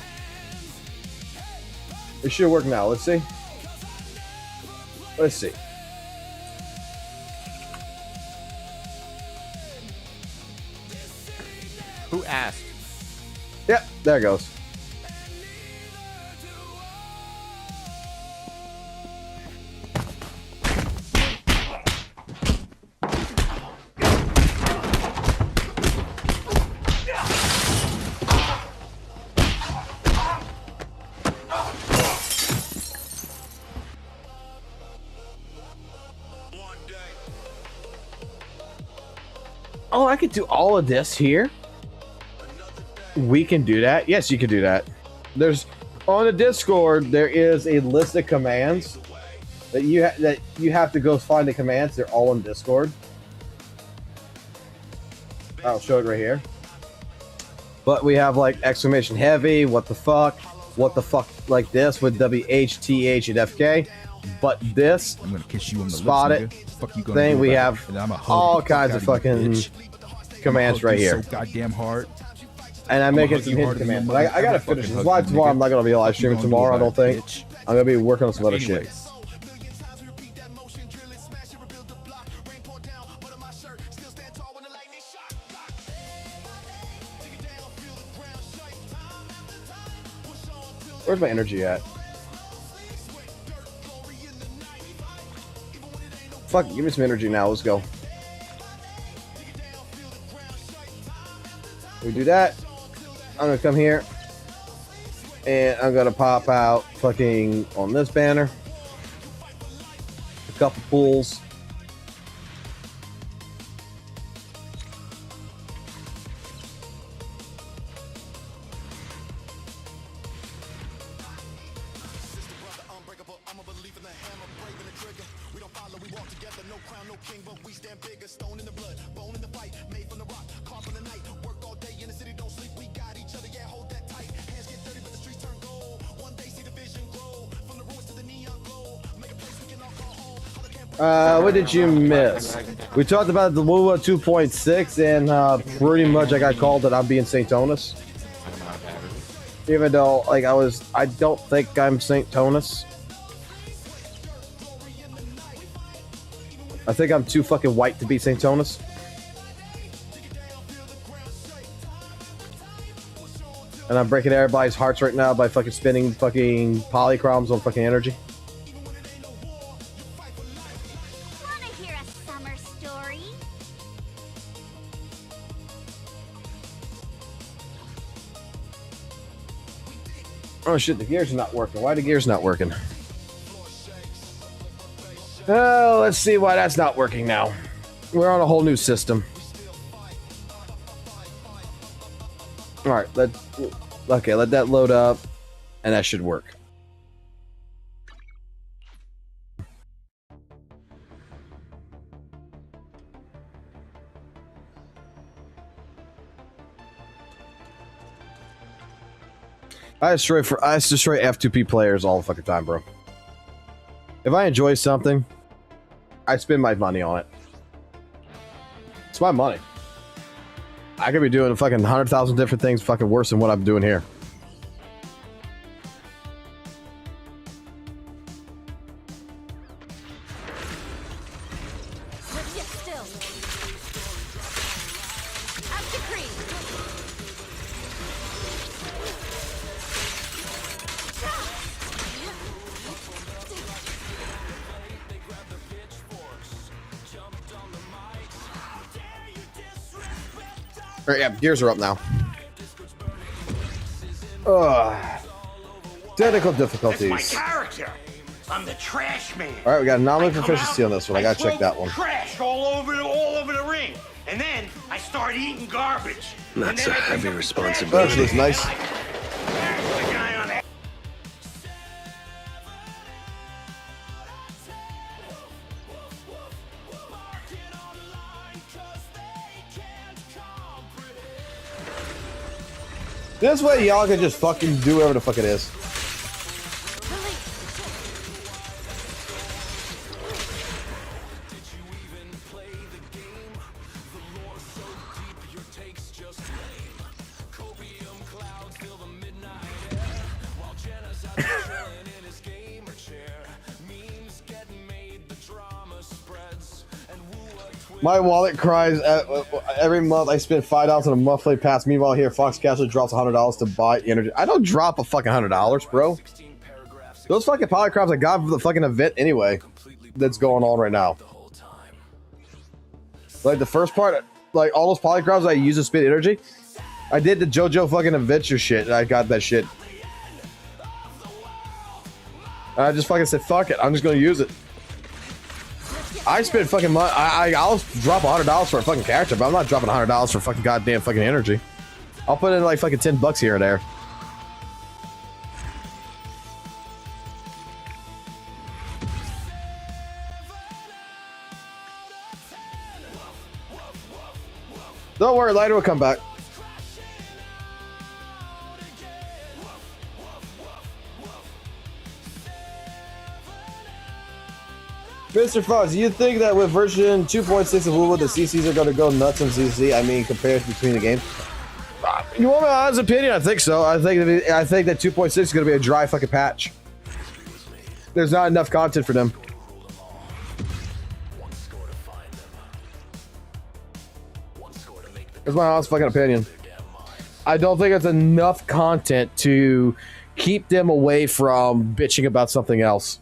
[SPEAKER 1] It should work now. Let's see. Let's see.
[SPEAKER 20] Who asked?
[SPEAKER 1] Yep, there it goes. I could do all of this here. We can do that. Yes, you can do that. There's on the Discord. There is a list of commands that you have to go find the commands. They're all in Discord. I'll show it right here. But we have like exclamation heavy, what the fuck, like this with WHTH and FK. But this,
[SPEAKER 3] I'm gonna kiss you on the
[SPEAKER 1] spot
[SPEAKER 3] lips,
[SPEAKER 1] it
[SPEAKER 3] nigga. Fuck you gonna
[SPEAKER 1] thing,
[SPEAKER 3] do
[SPEAKER 1] we
[SPEAKER 3] about
[SPEAKER 1] have
[SPEAKER 3] it? And I'ma hug
[SPEAKER 1] all
[SPEAKER 3] the fuck
[SPEAKER 1] kinds
[SPEAKER 3] out
[SPEAKER 1] of
[SPEAKER 3] you,
[SPEAKER 1] fucking
[SPEAKER 3] bitch.
[SPEAKER 1] commands
[SPEAKER 3] I'ma
[SPEAKER 1] right
[SPEAKER 3] hug you
[SPEAKER 1] here.
[SPEAKER 3] so goddamn hard.
[SPEAKER 1] And I'm
[SPEAKER 3] I'ma
[SPEAKER 1] making
[SPEAKER 3] hug
[SPEAKER 1] some
[SPEAKER 3] you
[SPEAKER 1] hidden
[SPEAKER 3] harder than your
[SPEAKER 1] commands.
[SPEAKER 3] mother
[SPEAKER 1] I gotta
[SPEAKER 3] ever
[SPEAKER 1] finish
[SPEAKER 3] fucking
[SPEAKER 1] this.
[SPEAKER 3] hugged
[SPEAKER 1] Live
[SPEAKER 3] you,
[SPEAKER 1] tomorrow.
[SPEAKER 3] nigga.
[SPEAKER 1] I'm not gonna be live
[SPEAKER 3] Fuck you
[SPEAKER 1] streaming
[SPEAKER 3] gonna do
[SPEAKER 1] tomorrow. I don't
[SPEAKER 3] about it,
[SPEAKER 1] think.
[SPEAKER 3] bitch?
[SPEAKER 1] I'm gonna be working on some other shit.
[SPEAKER 3] Anyways.
[SPEAKER 1] Where's my energy at? Fuck, give me some energy now. Let's go. We do that. I'm gonna come here and I'm gonna pop out fucking on this banner a couple pulls. What did you miss? We talked about the WUWA 2.6 and pretty much I got called that I'm being St. Tonus. Even though, like, I don't think I'm St. Tonus. I think I'm too fucking white to be St. Tonus. And I'm breaking everybody's hearts right now by fucking spinning fucking polychromes on fucking energy.
[SPEAKER 8] Wanna hear a summer story?
[SPEAKER 1] Oh shit, the gears are not working. Why are the gears not working? Oh, let's see why that's not working now. We're on a whole new system. Alright, let that load up, and that should work. I destroy F2P players all the fucking time, bro. If I enjoy something, I spend my money on it. It's my money. I could be doing fucking 100,000 different things fucking worse than what I'm doing here. Alright, yeah, gears are up now. Technical difficulties.
[SPEAKER 6] That's my character. I'm the trash man.
[SPEAKER 1] Alright, we got anomaly
[SPEAKER 6] I come
[SPEAKER 1] proficiency
[SPEAKER 6] out,
[SPEAKER 1] on this one. I gotta check that one.
[SPEAKER 6] Trash all over the ring, and then I start eating garbage.
[SPEAKER 23] That's a heavy responsibility.
[SPEAKER 1] That looks nice. This way, y'all can just fucking do whatever the fuck it is. My wallet cries every month. I spend $5 on a monthly pass. Meanwhile, here Fox casually drops $100 to buy energy. I don't drop a fucking $100, bro. Those fucking polycrops I got from the fucking event anyway. That's going on right now. Like the first part, like all those polycrops I use to spend energy. I did the JoJo fucking adventure shit. And I got that shit. And I just fucking said, fuck it. I'm just gonna use it. I spend fucking money. I'll drop $100 for a fucking character, but I'm not dropping $100 for fucking goddamn fucking energy. I'll put in like fucking $10 here or there. Don't worry, Lighter will come back. Mr. Fox, you think that with version 2.6 of WUWA, the CCs are going to go nuts on Z.Z.Z? I mean, comparison between the games. You want my honest opinion? I think so. I think that 2.6 is going to be a dry fucking patch. There's not enough content for them. That's my honest fucking opinion. I don't think it's enough content to keep them away from bitching about something else.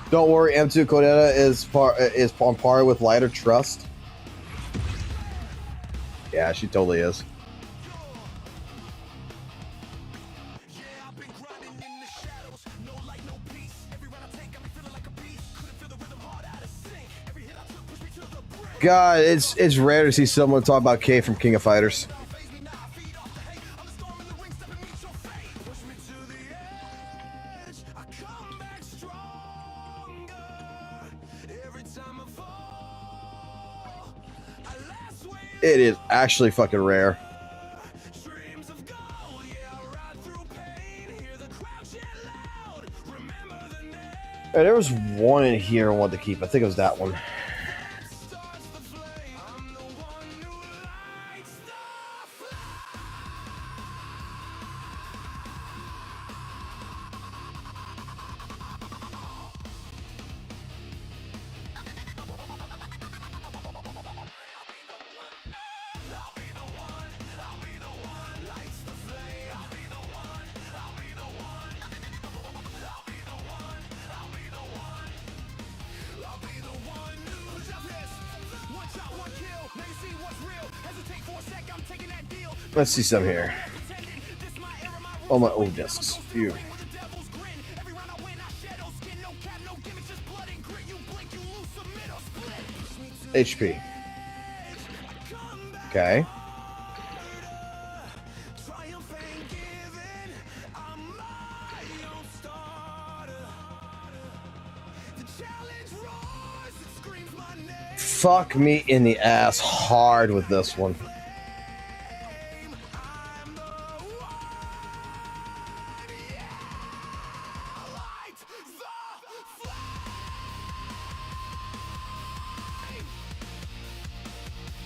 [SPEAKER 1] Don't worry, M2 Codetta is on par with Lighter Trust. Yeah, she totally is. God, it's rare to see someone talk about K from King of Fighters. It is actually fucking rare. Hey, there was one in here I wanted to keep. I think it was that one. Let's see some here. Oh my old discs. Phew. HP. Okay. Fuck me in the ass hard with this one.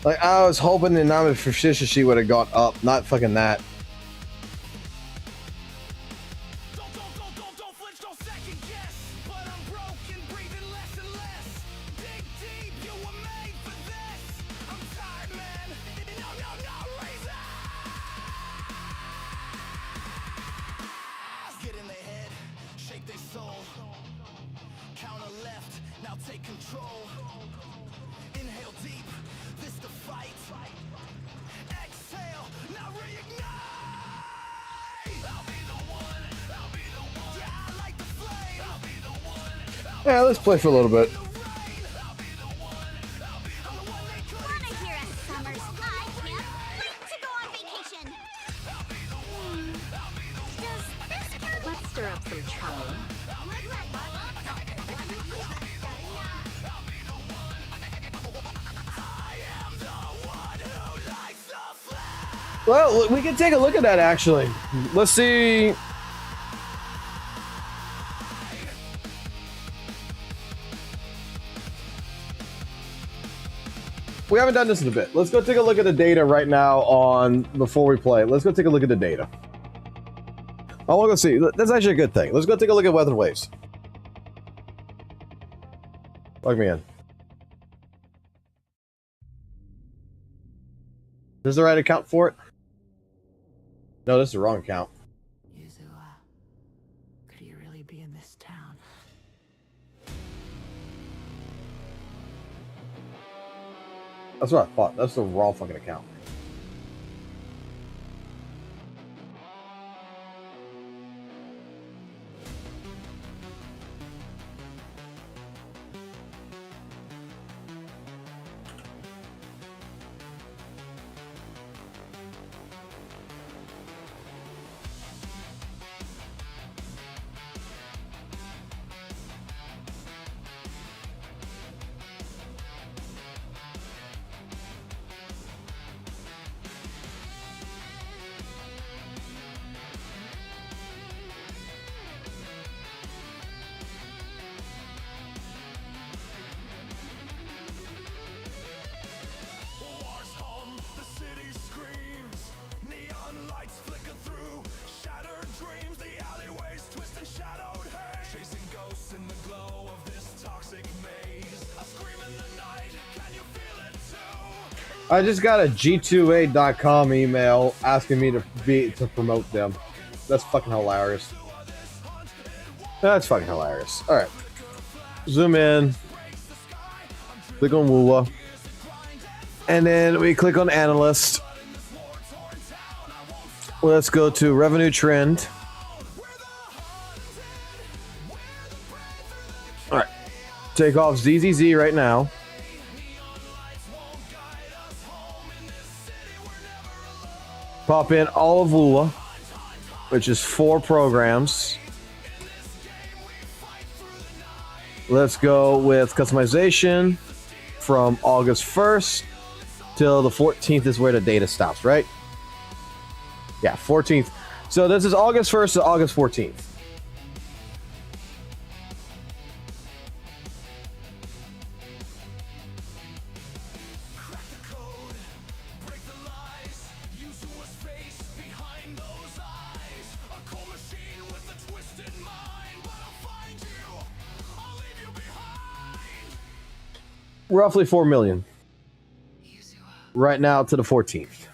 [SPEAKER 1] Like, I was hoping the nominee for Shishishi would have gone up, not fucking that. Yeah, let's play for a little bit.
[SPEAKER 18] Let's stir up some trouble.
[SPEAKER 1] Well, we can take a look at that actually. Let's see. We haven't done this in a bit. Let's go take a look at the data right now on before we play. Let's go take a look at the data. I want to go see. That's actually a good thing. Let's go take a look at Wuthering Waves. Plug me in. Is this the right account for it? No, this is the wrong account.
[SPEAKER 3] Could you really be in this town?
[SPEAKER 1] That's what I thought. That's the wrong fucking account. I just got a G2A.com email asking me to promote them. That's fucking hilarious. That's fucking hilarious. All right, zoom in. Click on WUWA, and then we click on analyst. Let's go to revenue trend. All right, take off Z.Z.Z right now. Pop in all of WUWA, which is 4 programs. Let's go with customization from August 1st till the 14th is where the data stops, right? Yeah, 14th. So this is August 1st to August 14th. Roughly 4 million right now to the 14th.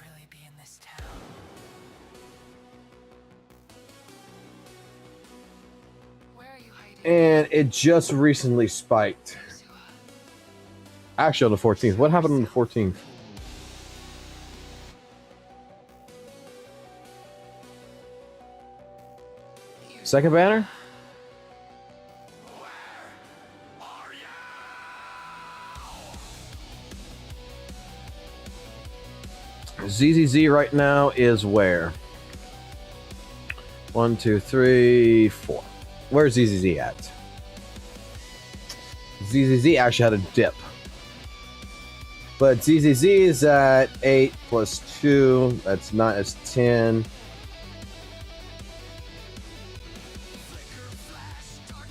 [SPEAKER 1] And it just recently spiked. Actually, on the 14th. What happened on the 14th? Second banner? Z.Z.Z right now is where? 1, 2, 3, 4. Where's Z.Z.Z at? Z.Z.Z actually had a dip. But Z.Z.Z is at 8 plus 2. That's 9, that's 10.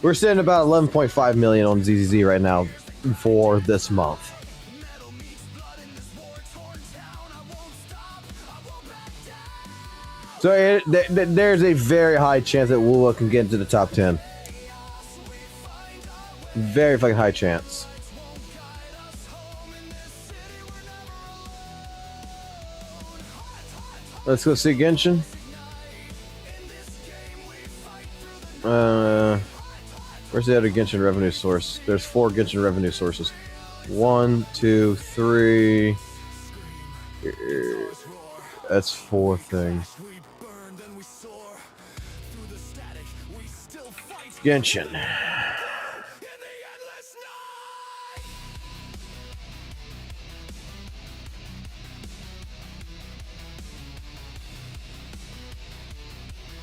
[SPEAKER 1] We're sitting about 11.5 million on Z.Z.Z right now for this month. So there's a very high chance that WUWA can get into the top 10. Very fucking high chance. Let's go see Genshin. Where's the other Genshin revenue source? There's 4 Genshin revenue sources. 1, 2, 3. That's 4 things. Genshin.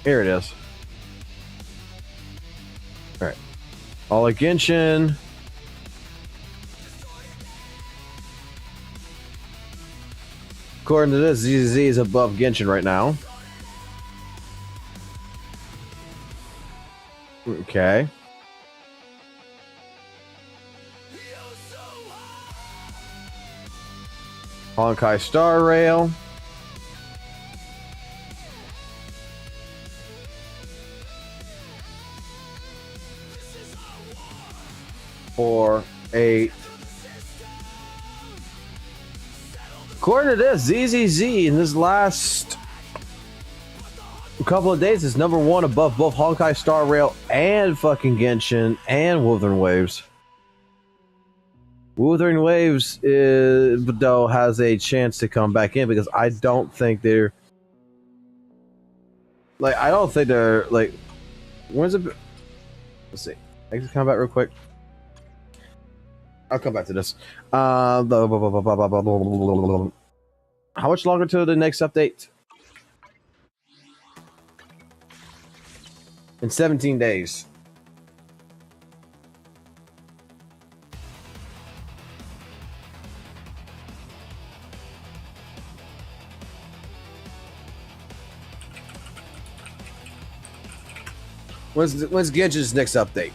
[SPEAKER 1] Here it is. All right. All of Genshin. According to this, Z.Z.Z is above Genshin right now. Okay. Honkai Star Rail. Four, 8. According to this, Z.Z.Z in this last couple of days is number 1 above both Honkai Star Rail and fucking Genshin and Wuthering Waves. Wuthering Waves though has a chance to come back in because I don't think they're like when's it? Let's see. Exit combat real quick. I'll come back to this. How much longer till the next update? In 17 days. When's Genshin's next update?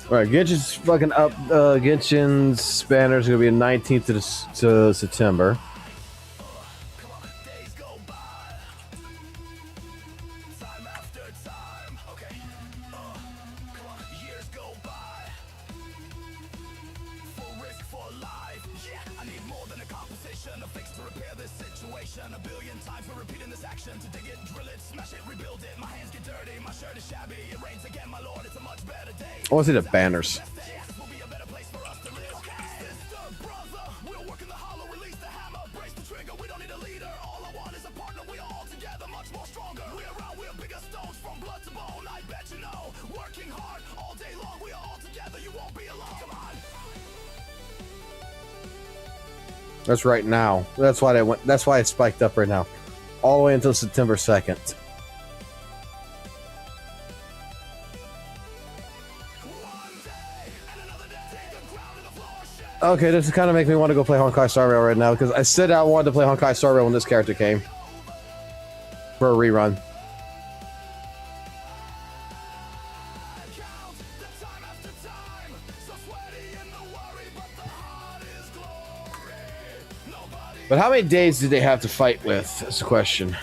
[SPEAKER 1] All right, Genshin's fucking up. Genshin's banner's gonna be the 19th to September. I want to see the banners. That's right now. That's why That's why it spiked up right now, all the way until September 2nd. Okay, this kind of makes me want to go play Honkai Star Rail right now because I said I wanted to play Honkai Star Rail when this character came for a rerun. But how many days do they have to fight with? That's the question.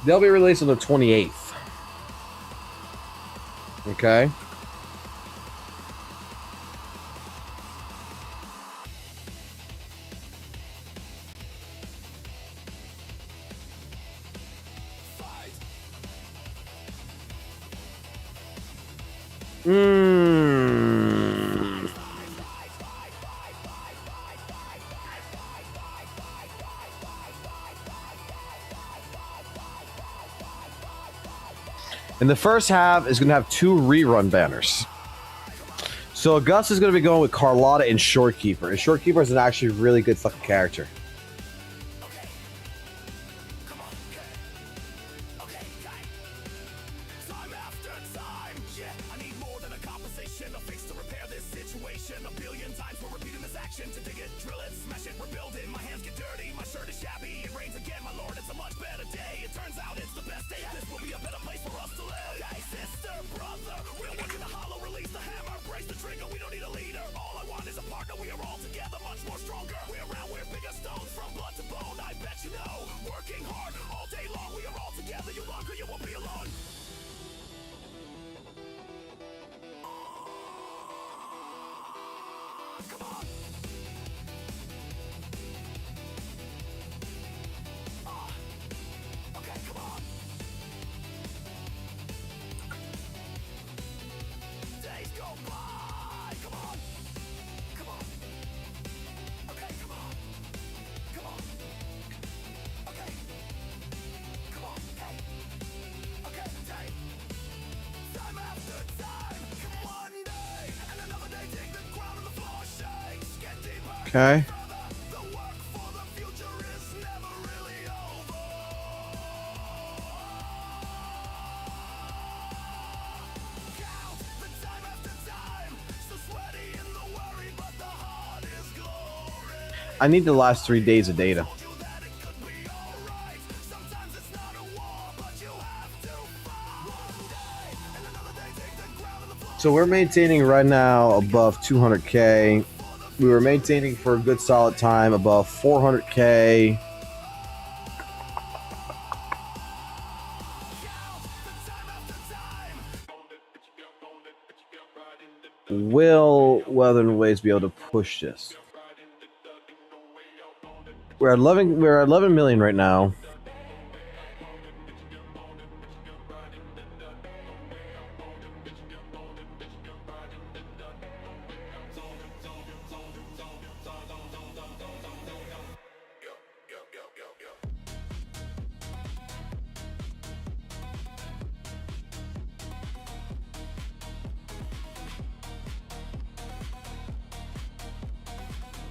[SPEAKER 1] They'll be released on the 28th. Okay. And the first half is going to have 2 rerun banners. So Gus is going to be going with Carlotta and Shorekeeper. And Shorekeeper is an actually really good fucking character. Okay. I need the last 3 days of data. So we're maintaining right now above 200K. We were maintaining for a good solid time above 400K. Will Wuthering Waves be able to push this? We're at 11 million right now.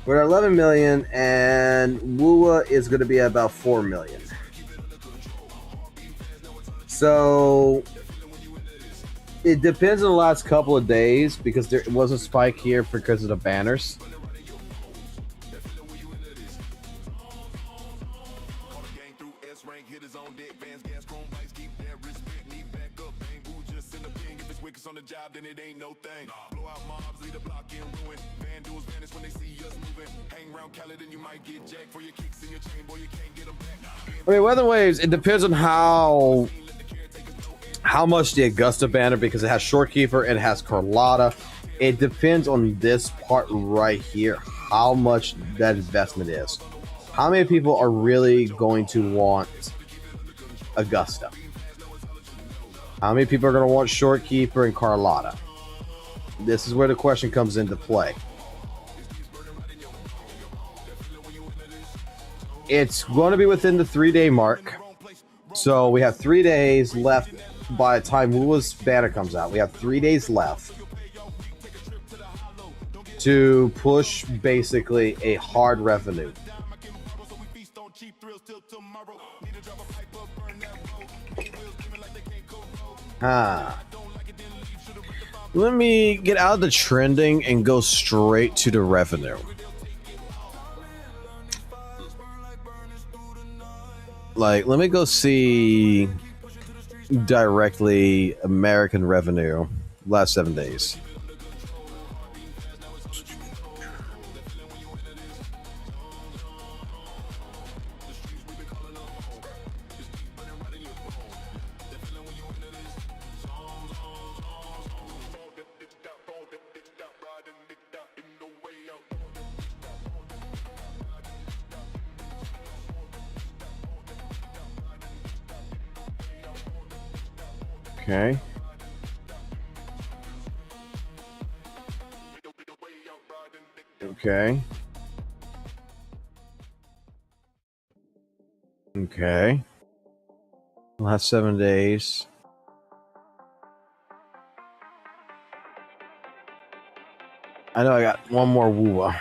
[SPEAKER 1] We're at 11 million, and WUWA is going to be at about 4 million. So it depends on the last couple of days because there was a spike here because of the banners. I mean, Wuthering Waves, it depends on how much the Augusta banner, because it has Shorekeeper and it has Carlotta. It depends on this part right here, how much that investment is. How many people are really going to want Augusta? How many people are going to want Shorekeeper and Carlotta? This is where the question comes into play. It's going to be within the 3-day mark. So we have 3 days left by the time WUWA's banner comes out. We have 3 days left to push basically a hard revenue. Let me get out of the trending and go straight to the revenue. Like, let me go see directly American revenue last 7 days. Okay. Okay. Okay. Last 7 days. I know I got one more WUWA.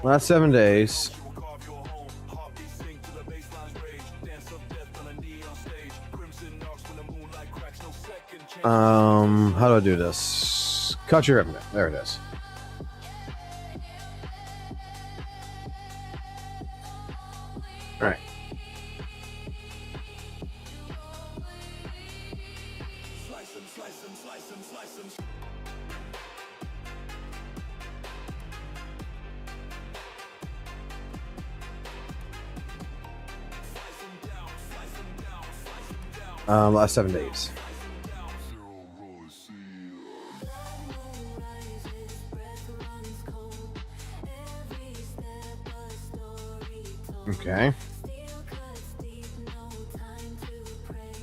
[SPEAKER 1] Last 7 days. How do I do this? Country revenue. There it is. All right. Last 7 days. Okay.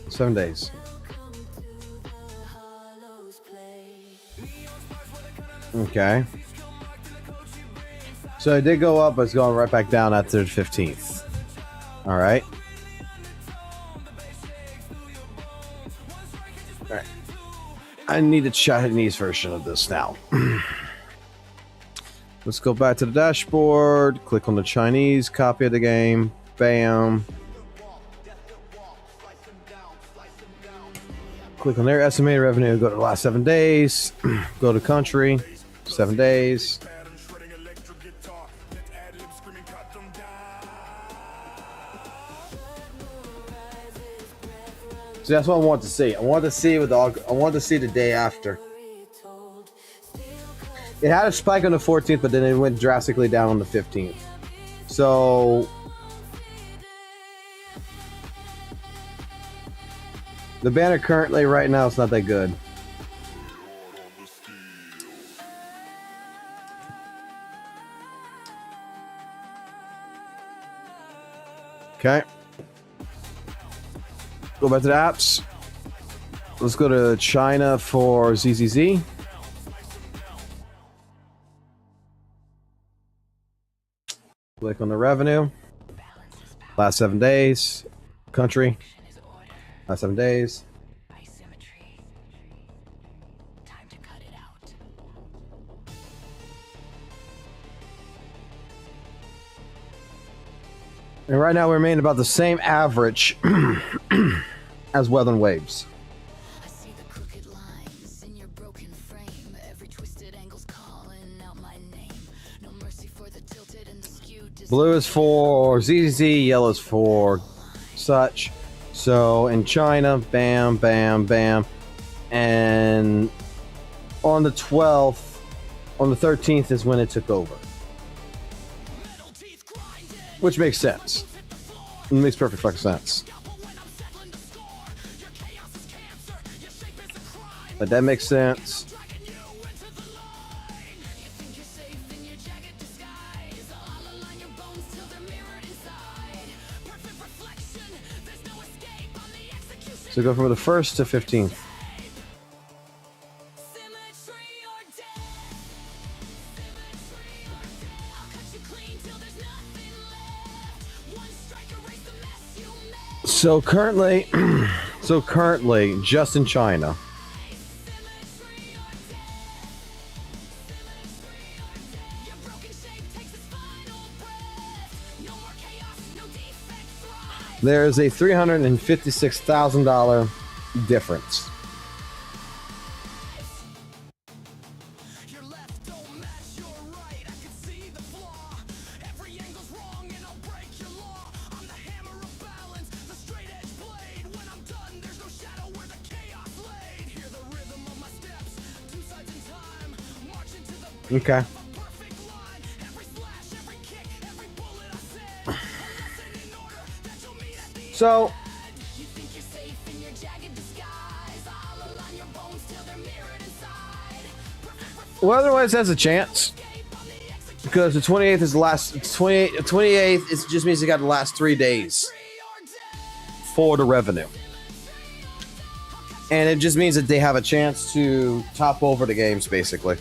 [SPEAKER 1] 7 days. Okay. So it did go up, but it's going right back down after the 15th. All right. All right. I need a Chinese version of this now. Let's go back to the dashboard, click on the Chinese, copy of the game, bam. Click on their estimated revenue. Go to the last 7 days. Go to country. 7 days. See, that's what I want to see. I want to see with I want to see the day after. It had a spike on the 14th, but then it went drastically down on the 15th. So the banner currently right now is not that good. Okay. Go back to the apps. Let's go to China for Z.Z.Z. Click on the revenue. Last 7 days. Country. Last 7 days. And right now we remain about the same average as Wuthering Waves. Blue is for Z.Z.Z, yellow is for such. So in China, bam, bam, bam. And on the 12th, on the 13th is when it took over. Which makes sense. It makes perfect fucking sense. But that makes sense. So go from the 1st to 15th. So currently, just in China, there is a $356,000 difference. Okay. So Wuthering Waves has a chance because the 28th is the last 28th. It just means they got the last 3 days for the revenue, and it just means that they have a chance to top over the games, basically,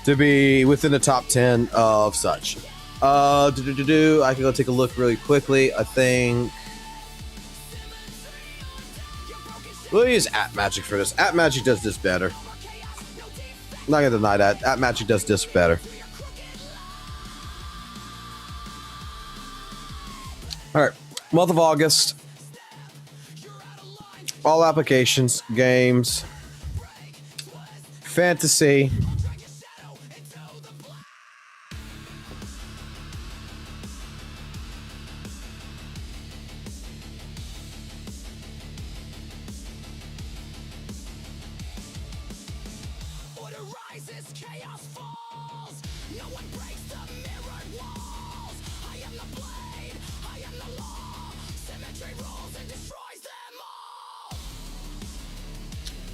[SPEAKER 1] to be within the top 10 of such. I can go take a look really quickly. I think we'll use App Magic for this. App Magic does this better. I'm not gonna deny that. App Magic does this better. Alright, month of August. All applications, games, fantasy.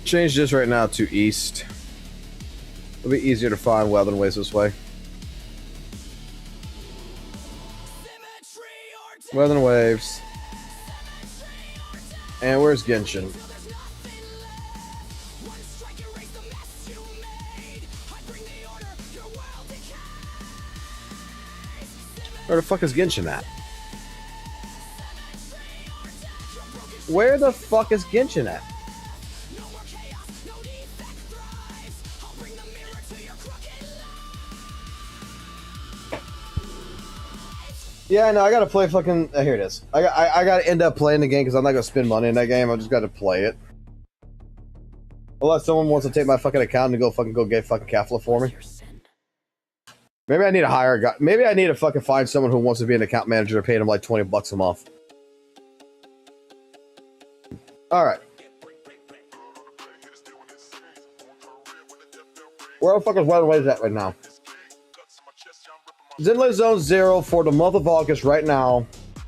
[SPEAKER 1] Change this right now to east. It'll be easier to find Wuthering Waves this way. Wuthering Waves. And where's Genshin? Where the fuck is Genshin at? Where the fuck is Genshin at? Yeah, no, I gotta play fucking. Here it is. I gotta end up playing the game because I'm not gonna spend money in that game. I just gotta play it. Unless someone wants to take my fucking account and go get fucking Kafla for me. Maybe I need to hire a guy. Maybe I need to fucking find someone who wants to be an account manager and pay them like $20 a month. Alright. Where the fuck is Wuthering Waves at right now? Zenless Zone Zero for the month of August right now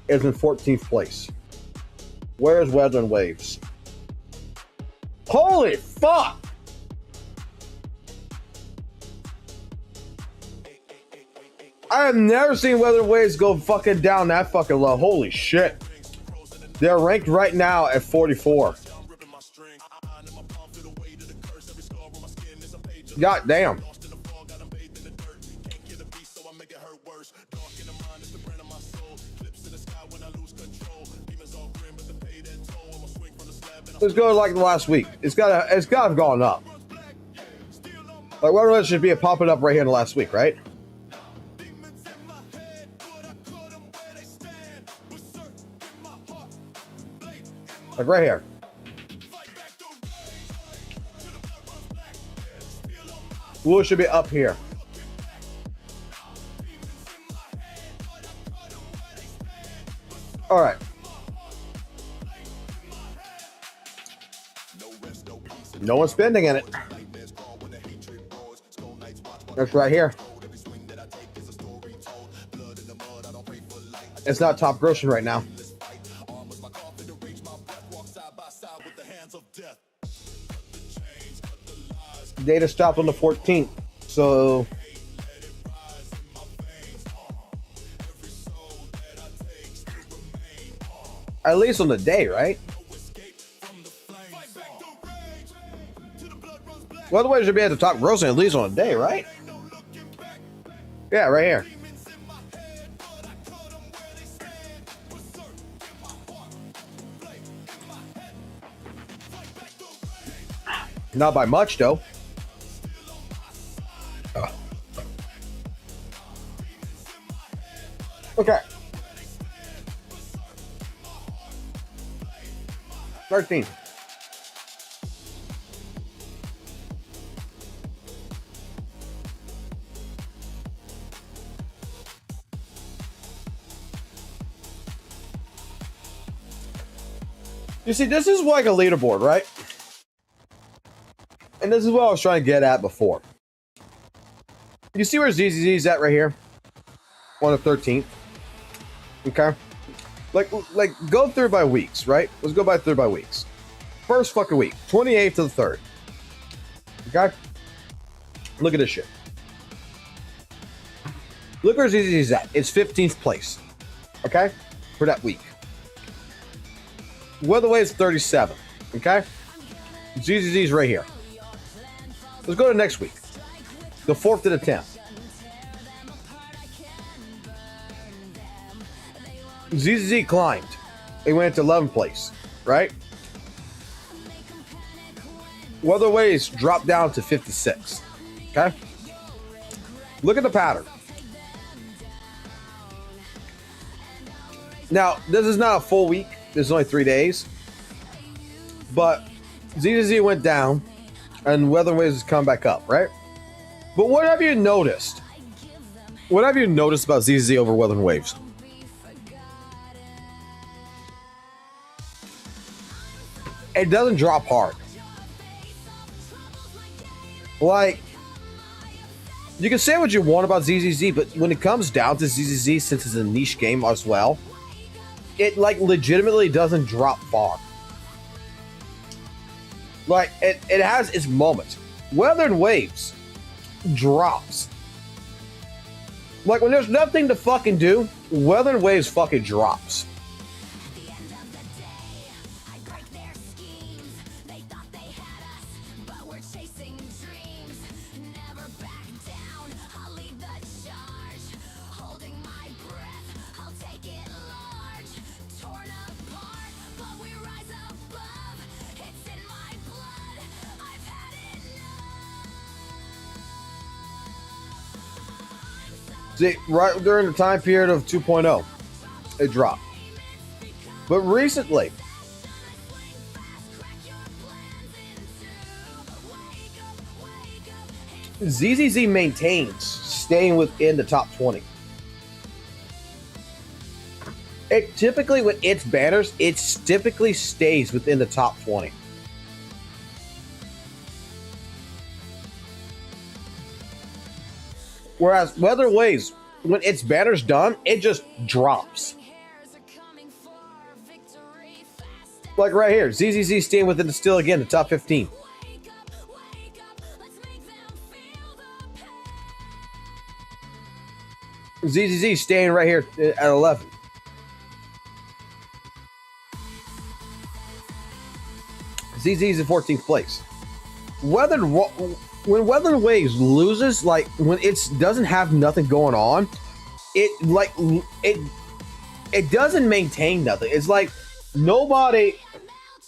[SPEAKER 1] is in 14th place. Where is Wuthering Waves? Holy fuck! I have never seen Wuthering Waves go fucking down that fucking low. Holy shit. They're ranked right now at 44. God damn. Let's go like the last week. It's gotta have gone up. Like Wuthering Waves should be popping up right here in the last week, right? Like right here. WUWA should be up here. All right. No one's spending in it. That's right here. It's not top grossing right now. Data stopped on the 14th, so at least on the day, right? Well, otherwise you'd be at the top grossing at least on a day, right? Yeah, right here. Not by much, though. Okay. 13. You see, this is like a leaderboard, right? And this is what I was trying to get at before. You see where Z.Z.Z is at right here? On the 13th. Okay? Like go through by weeks, right? Let's go through by weeks. First fucking week. 28th to the 3rd. Okay? Look at this shit. Look where Z.Z.Z is at. It's 15th place. Okay? For that week. Wuthering Waves 37. Okay? Z.Z.Z is right here. Let's go to next week. The 4th to the 10th. Z.Z.Z climbed. It went to 11th place, right? Wuthering Waves dropped down to 56. Okay? Look at the pattern. Now, this is not a full week. This is only 3 days. But Z.Z.Z went down and Wuthering Waves has come back up, right? But what have you noticed? What have you noticed about Z.Z.Z over Wuthering Waves? It doesn't drop hard. Like, you can say what you want about Z.Z.Z, but when it comes down to Z.Z.Z, since it's a niche game as well, it like legitimately doesn't drop far. Like, it has its moments. Wuthering Waves drops. Like, when there's nothing to fucking do, Wuthering Waves fucking drops. See, right during the time period of 2.0, it dropped. But recently, Z.Z.Z maintains staying within the top 20. It typically, with its banners, it typically stays within the top 20. Whereas Wuthering Waves, when its banner's done, it just drops. Like right here, Z.Z.Z staying within the still again the top 15. Z.Z.Z staying right here at 11. Z.Z.Z is in 14th place. When Wuthering Waves loses, like when it doesn't have nothing going on, it doesn't maintain nothing. It's like nobody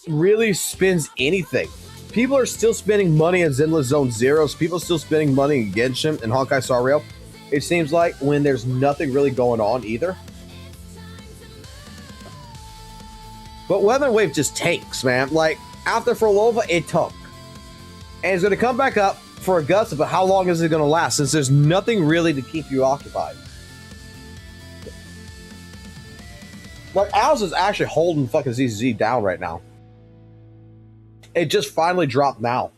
[SPEAKER 1] really spends anything. People are still spending money in Zenless Zone Zero. People are still spending money in Genshin and Honkai Star Rail. It seems like when there's nothing really going on either. But Wuthering Wave just tanks, man. Like after Frolova, it tanked. And it's going to come back up for a gust, but how long is it going to last since there's nothing really to keep you occupied? Like, Alice is actually holding fucking Z.Z.Z down right now. It just finally dropped now.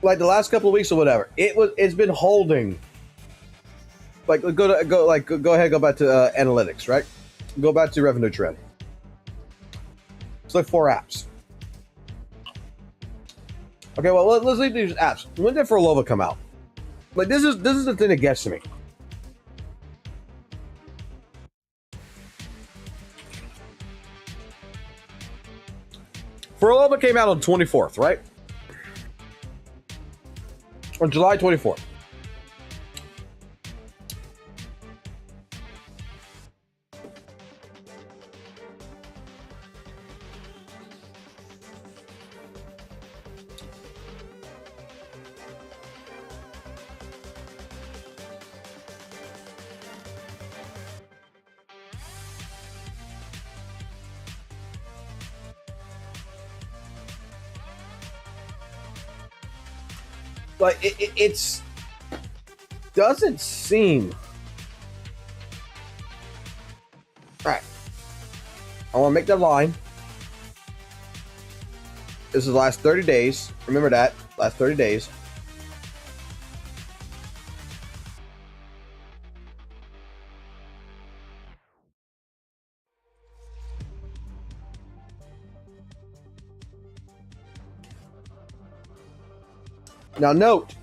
[SPEAKER 1] Like, the last couple of weeks or whatever, it's been holding. Like, go ahead, go back to analytics, right? Go back to revenue trend. It's like 4 apps. Okay, well, let's leave these apps. When did Frolova come out? Like, this is the thing that gets to me. Frolova came out on the 24th, right? On July 24th. Like it's doesn't seem all right. I want to make that line. This is the last 30 days. Remember that last 30 days. Now note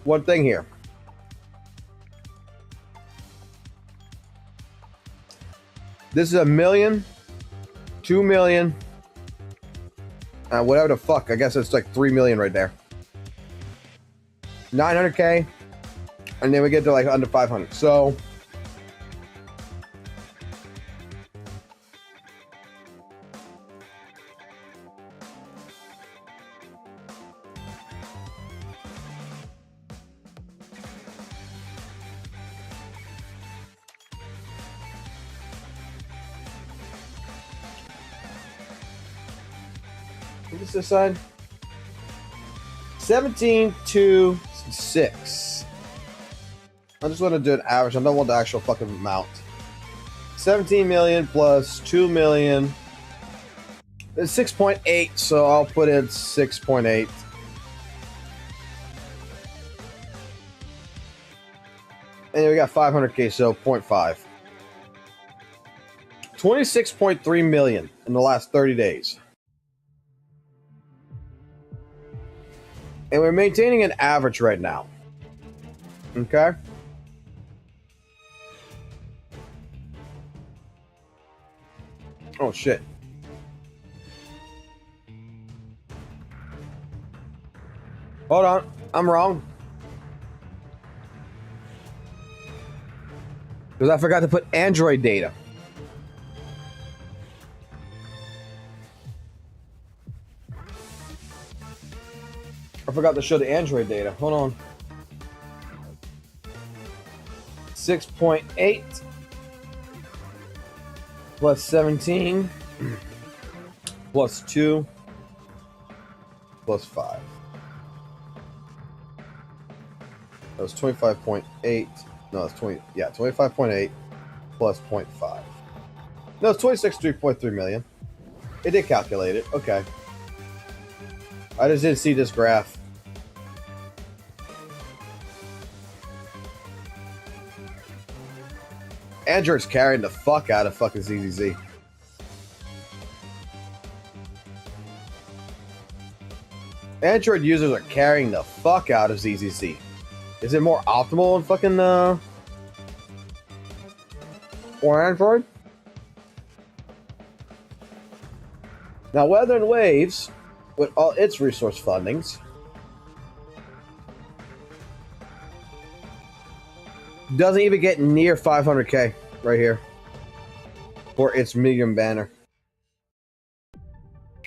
[SPEAKER 1] one thing here. This is 1 million, 2 million, whatever the fuck. I guess it's like 3 million right there. 900K, and then we get to like under 500. So what's this side? 17 to 6. I just want to do an average. I don't want the actual fucking amount. 17 million plus 2 million. It's 6.8, so I'll put in 6.8. And then we got 500K, so 0.5. 26.3 million in the last 30 days. And we're maintaining an average right now. Okay? Oh, shit. Hold on. I'm wrong. Because I forgot to put Android data. I forgot to show the Android data. Hold on. 6.8 plus 17 plus 2 plus 5. was 25.8. No, it's 20. Yeah, 25.8 plus 0.5. No, it's 26.3 million. It did calculate it. Okay. I just didn't see this graph. Android's carrying the fuck out of fucking Z.Z.Z. Android users are carrying the fuck out of Z.Z.Z. Is it more optimal in fucking, for Android? Now, Wuthering Waves, with all its resource fundings, doesn't even get near 500k right here for its medium banner.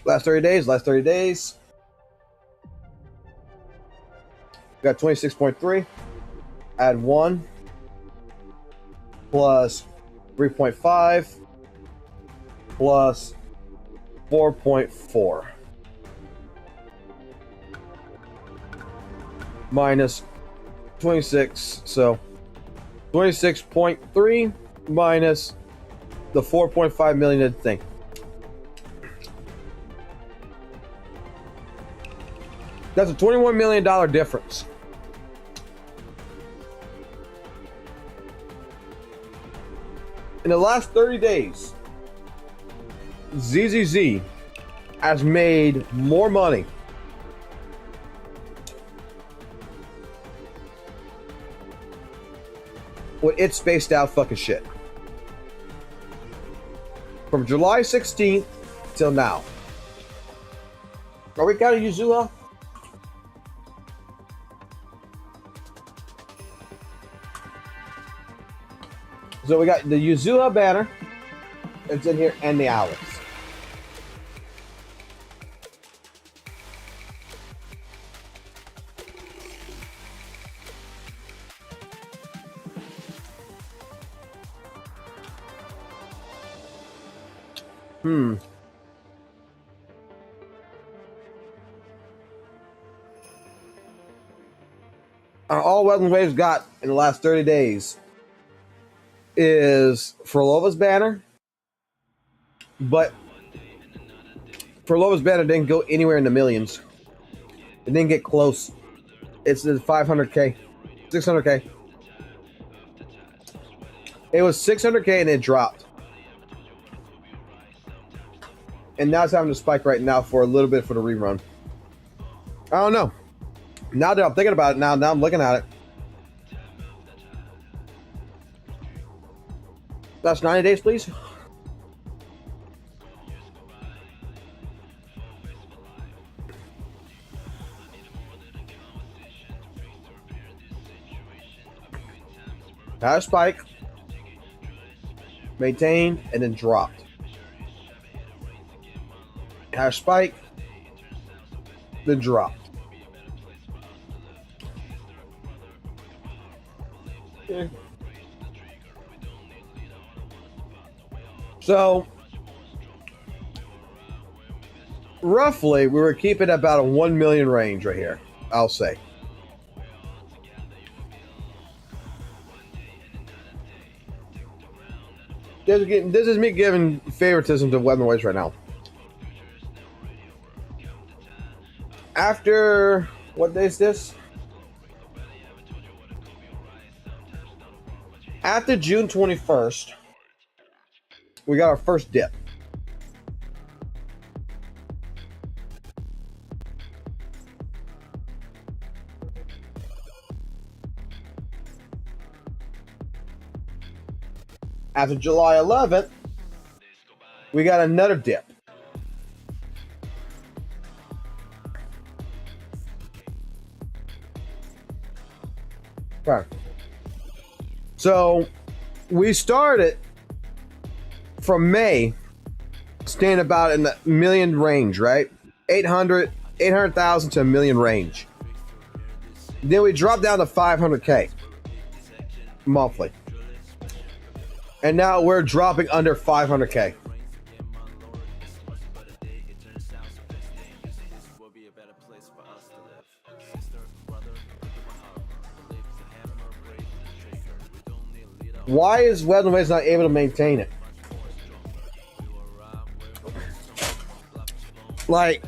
[SPEAKER 1] Last 30 days. We got 26.3. Add 1 plus 3.5 plus 4.4 minus 26. So 26.3 minus the 4.5 million thing. That's a $21 million difference. In the last 30 days, Z.Z.Z has made more money with its spaced out fucking shit. From July 16th till now. Are we counting Yuzula? So we got the Yuzula banner. It's in here, and the Alex. All Wuthering Waves got in the last 30 days is Furlova's banner, but Furlova's banner didn't go anywhere in the millions. It didn't get close. It's 500k, 600k. It was 600k and it dropped. And now it's having to spike right now for a little bit for the rerun. I don't know. Now that I'm thinking about it, now I'm looking at it. That's 90 days, please. Had a spike, maintained, and then dropped. Had a spike, then dropped. Okay. So, roughly, we were keeping about a 1 million range right here, I'll say. This is me giving favoritism to Wuthering Waves right now. After, what day is this? After June 21st, we got our first dip. After July 11th, we got another dip. Okay. So we started from staying about in the million range, right? 800,000 to a million range. Then we dropped down to 500K monthly. And now we're dropping under 500K. Why is Wuthering Waves not able to maintain it? Like,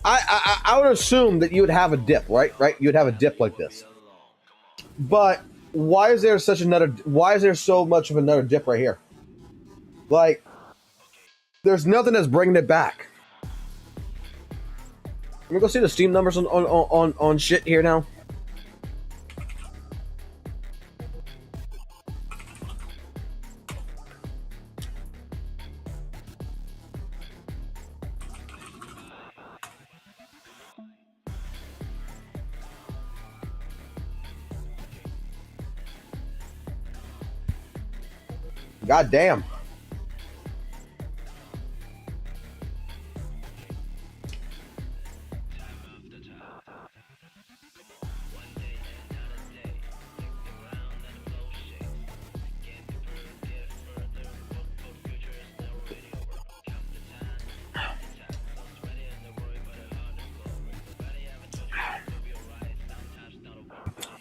[SPEAKER 1] I would assume that you would have a dip, right? Right? You'd have a dip like this. But why is there why is there so much of another dip right here? Like, there's nothing that's bringing it back. Let me go see the Steam numbers on shit here now. God damn.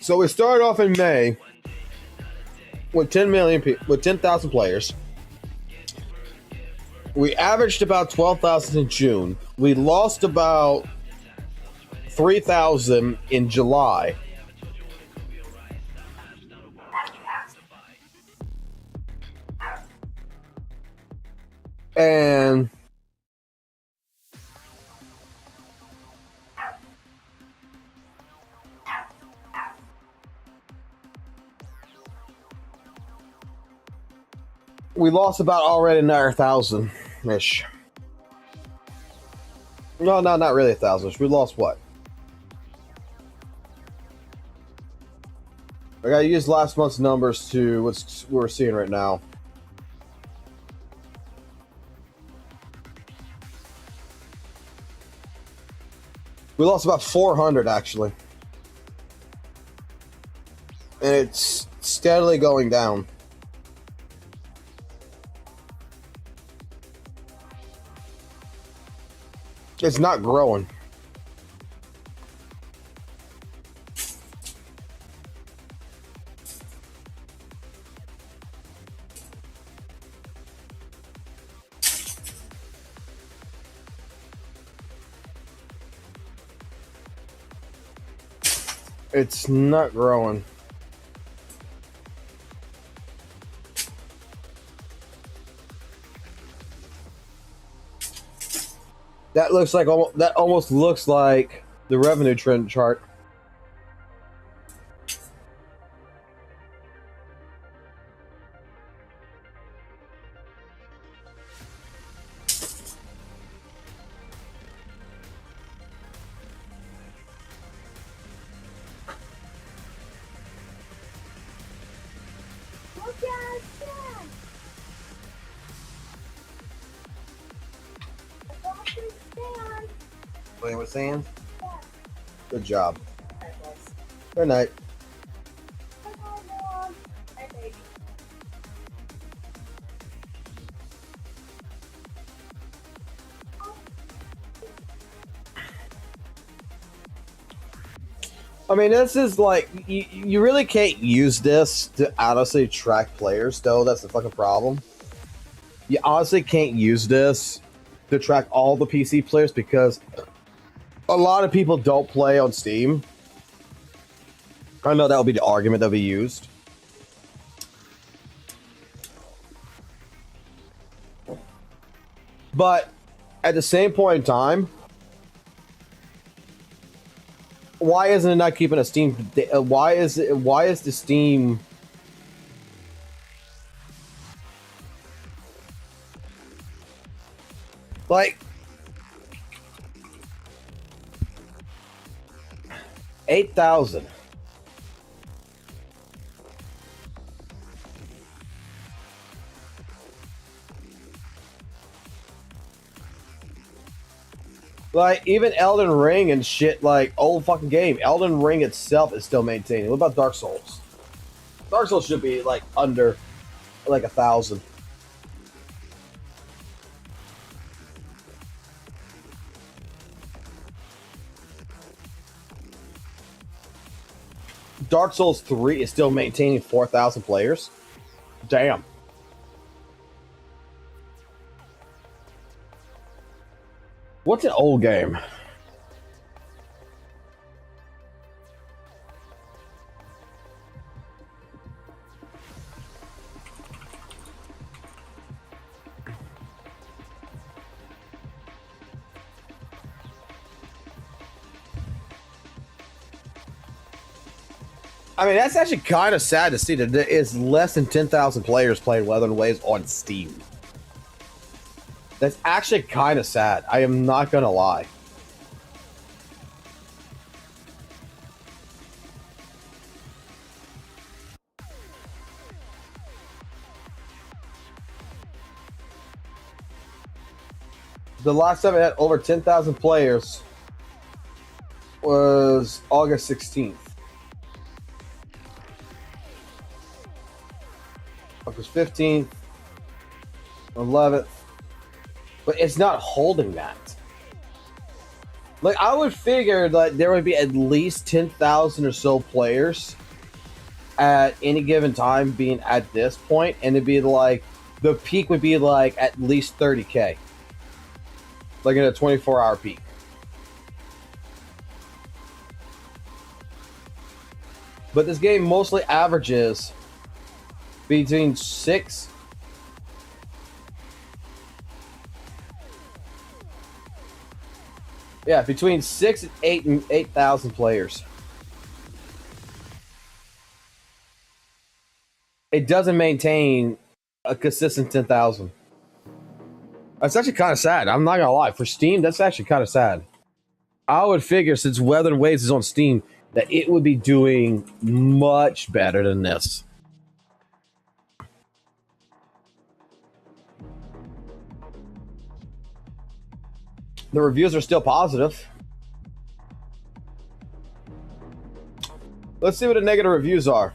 [SPEAKER 1] So we started off in May with 10,000 players. We averaged about 12,000 in June. We lost about 3,000 in July. And we lost about already another 1,000-ish. No, not really 1,000. We lost what? I gotta use last month's numbers to what we're seeing right now. We lost about 400 actually. And it's steadily going down. It's not growing. It's not growing. That looks like that almost looks like the revenue trend chart. Playing with sand? Good job. Good night. I mean, this is like, you really can't use this to honestly track players, though. That's the fucking problem. You honestly can't use this to track all the PC players because a lot of people don't play on Steam. I know that will be the argument that will be used. But at the same point in time, why isn't it not keeping a Steam? Why is the Steam? Like 8,000. Like, even Elden Ring and shit, like, old fucking game. Elden Ring itself is still maintaining. What about Dark Souls? Dark Souls should be, like, under, like, 1,000. Dark Souls 3 is still maintaining 4,000 players. Damn. What's an old game? I mean, that's actually kind of sad to see that there is less than 10,000 players playing Wuthering Waves on Steam. That's actually kind of sad. I am not going to lie. The last time it had over 10,000 players was August 16th. August 15th, 11th. But it's not holding that. Like, I would figure that there would be at least 10,000 or so players at any given time being at this point, and it'd be like, the peak would be like at least 30K. Like in a 24-hour peak. But this game mostly averages between 6 between 6 and 8,000 players. It doesn't maintain a consistent 10,000. That's actually kind of sad. I'm not gonna lie. For Steam, that's actually kind of sad. I would figure, since Wuthering Waves is on Steam, that it would be doing much better than this. The reviews are still positive. Let's see what the negative reviews are.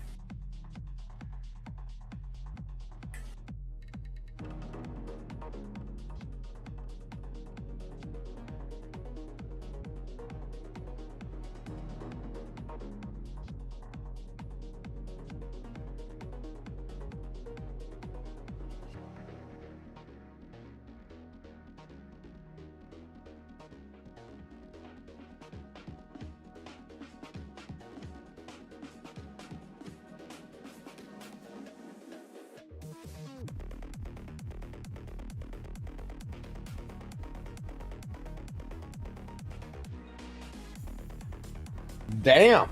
[SPEAKER 1] Damn.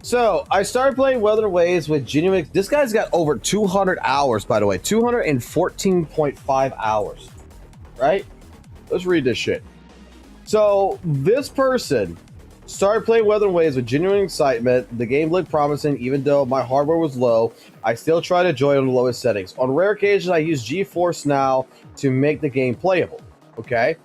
[SPEAKER 1] So, I started playing Wuthering Waves with genuine... This guy's got over 200 hours, by the way. 214.5 hours. Right? Let's read this shit. So, this person started playing Wuthering Waves with genuine excitement. The game looked promising, even though my hardware was low. I still try to enjoy it on the lowest settings. On rare occasions, I use GeForce Now to make the game playable. Okay?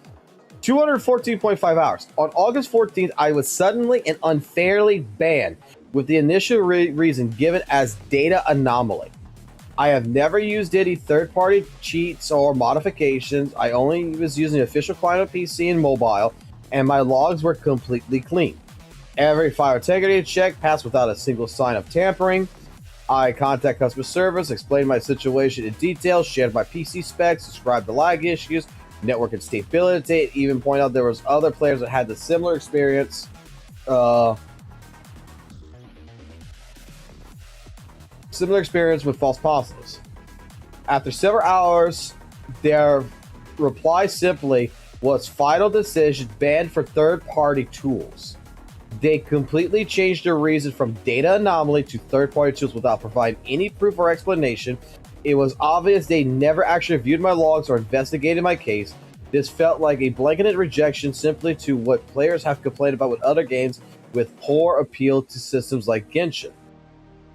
[SPEAKER 1] 214.5 hours. On August 14th, I was suddenly and unfairly banned with the initial reason given as data anomaly. I have never used any third-party cheats or modifications. I only was using the official client on PC and mobile, and my logs were completely clean. Every file integrity check passed without a single sign of tampering. I contact customer service, explained my situation in detail, shared my PC specs, described the lag issues, network instability, even point out there was other players that had the similar experience. Similar experience with false positives. After several hours, their reply simply was final decision banned for third-party tools. They completely changed their reason from data anomaly to third-party tools without providing any proof or explanation. It was obvious they never actually reviewed my logs or investigated my case. This felt like a blanketed rejection simply to what players have complained about with other games with poor appeal to systems like Genshin.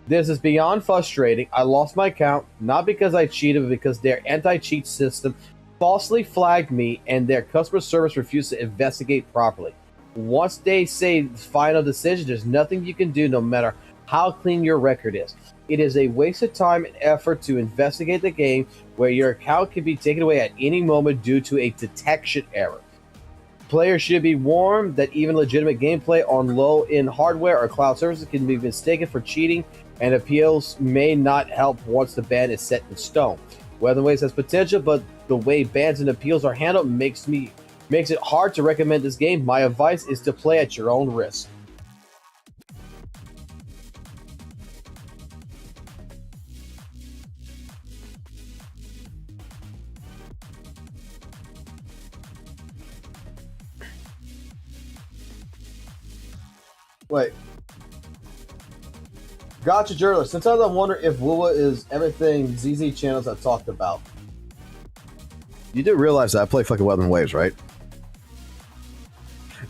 [SPEAKER 1] This is beyond frustrating. I lost my account, not because I cheated, but because their anti-cheat system falsely flagged me and their customer service refused to investigate properly. Once they say final decision, there's nothing you can do no matter how clean your record is. It is a waste of time and effort to investigate the game where your account can be taken away at any moment due to a detection error. Players should be warned that even legitimate gameplay on low-end hardware or cloud services can be mistaken for cheating, and appeals may not help once the ban is set in stone. Wuthering Waves has potential, but the way bans and appeals are handled makes it hard to recommend this game. My advice is to play at your own risk. Wait. Gacha journalist. Sometimes I wonder if WUWA is everything Z.Z channels have talked about. You do realize that I play fucking Wuthering Waves, right?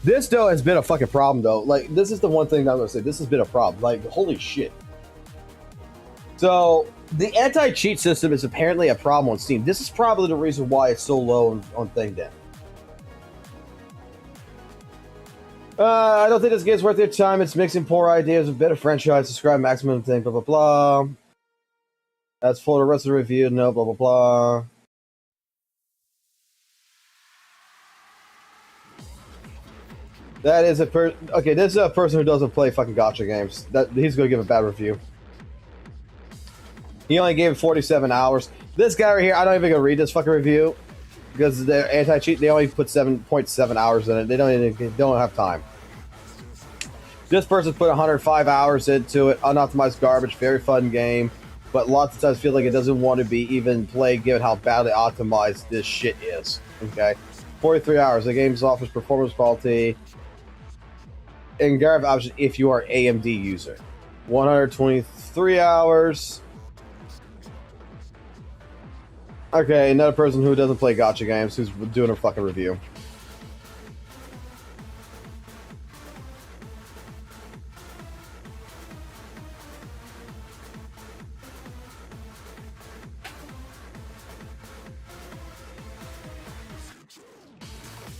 [SPEAKER 1] This, though, has been a fucking problem, though. Like, this is the one thing I'm gonna say. This has been a problem. Like, holy shit. So, the anti-cheat system is apparently a problem on Steam. This is probably the reason why it's so low on Thing Den. I don't think this game's worth your time. It's mixing poor ideas with better franchise. Describe maximum thing, blah, blah, blah. As for the rest of the review, no, blah, blah, blah. That is okay, this is a person who doesn't play fucking gacha games. He's gonna give a bad review. He only gave it 47 hours. This guy right here, I don't even gonna read this fucking review. Because they're anti-cheat, they only put 7.7 hours in it. They don't have time. This person put 105 hours into it. Unoptimized garbage, very fun game, but lots of times feel like it doesn't want to be even played given how badly optimized this shit is. Okay, 43 hours. The game offers performance quality and garbage option if you are AMD user. 123 hours. Okay, another person who doesn't play gacha games who's doing a fucking review.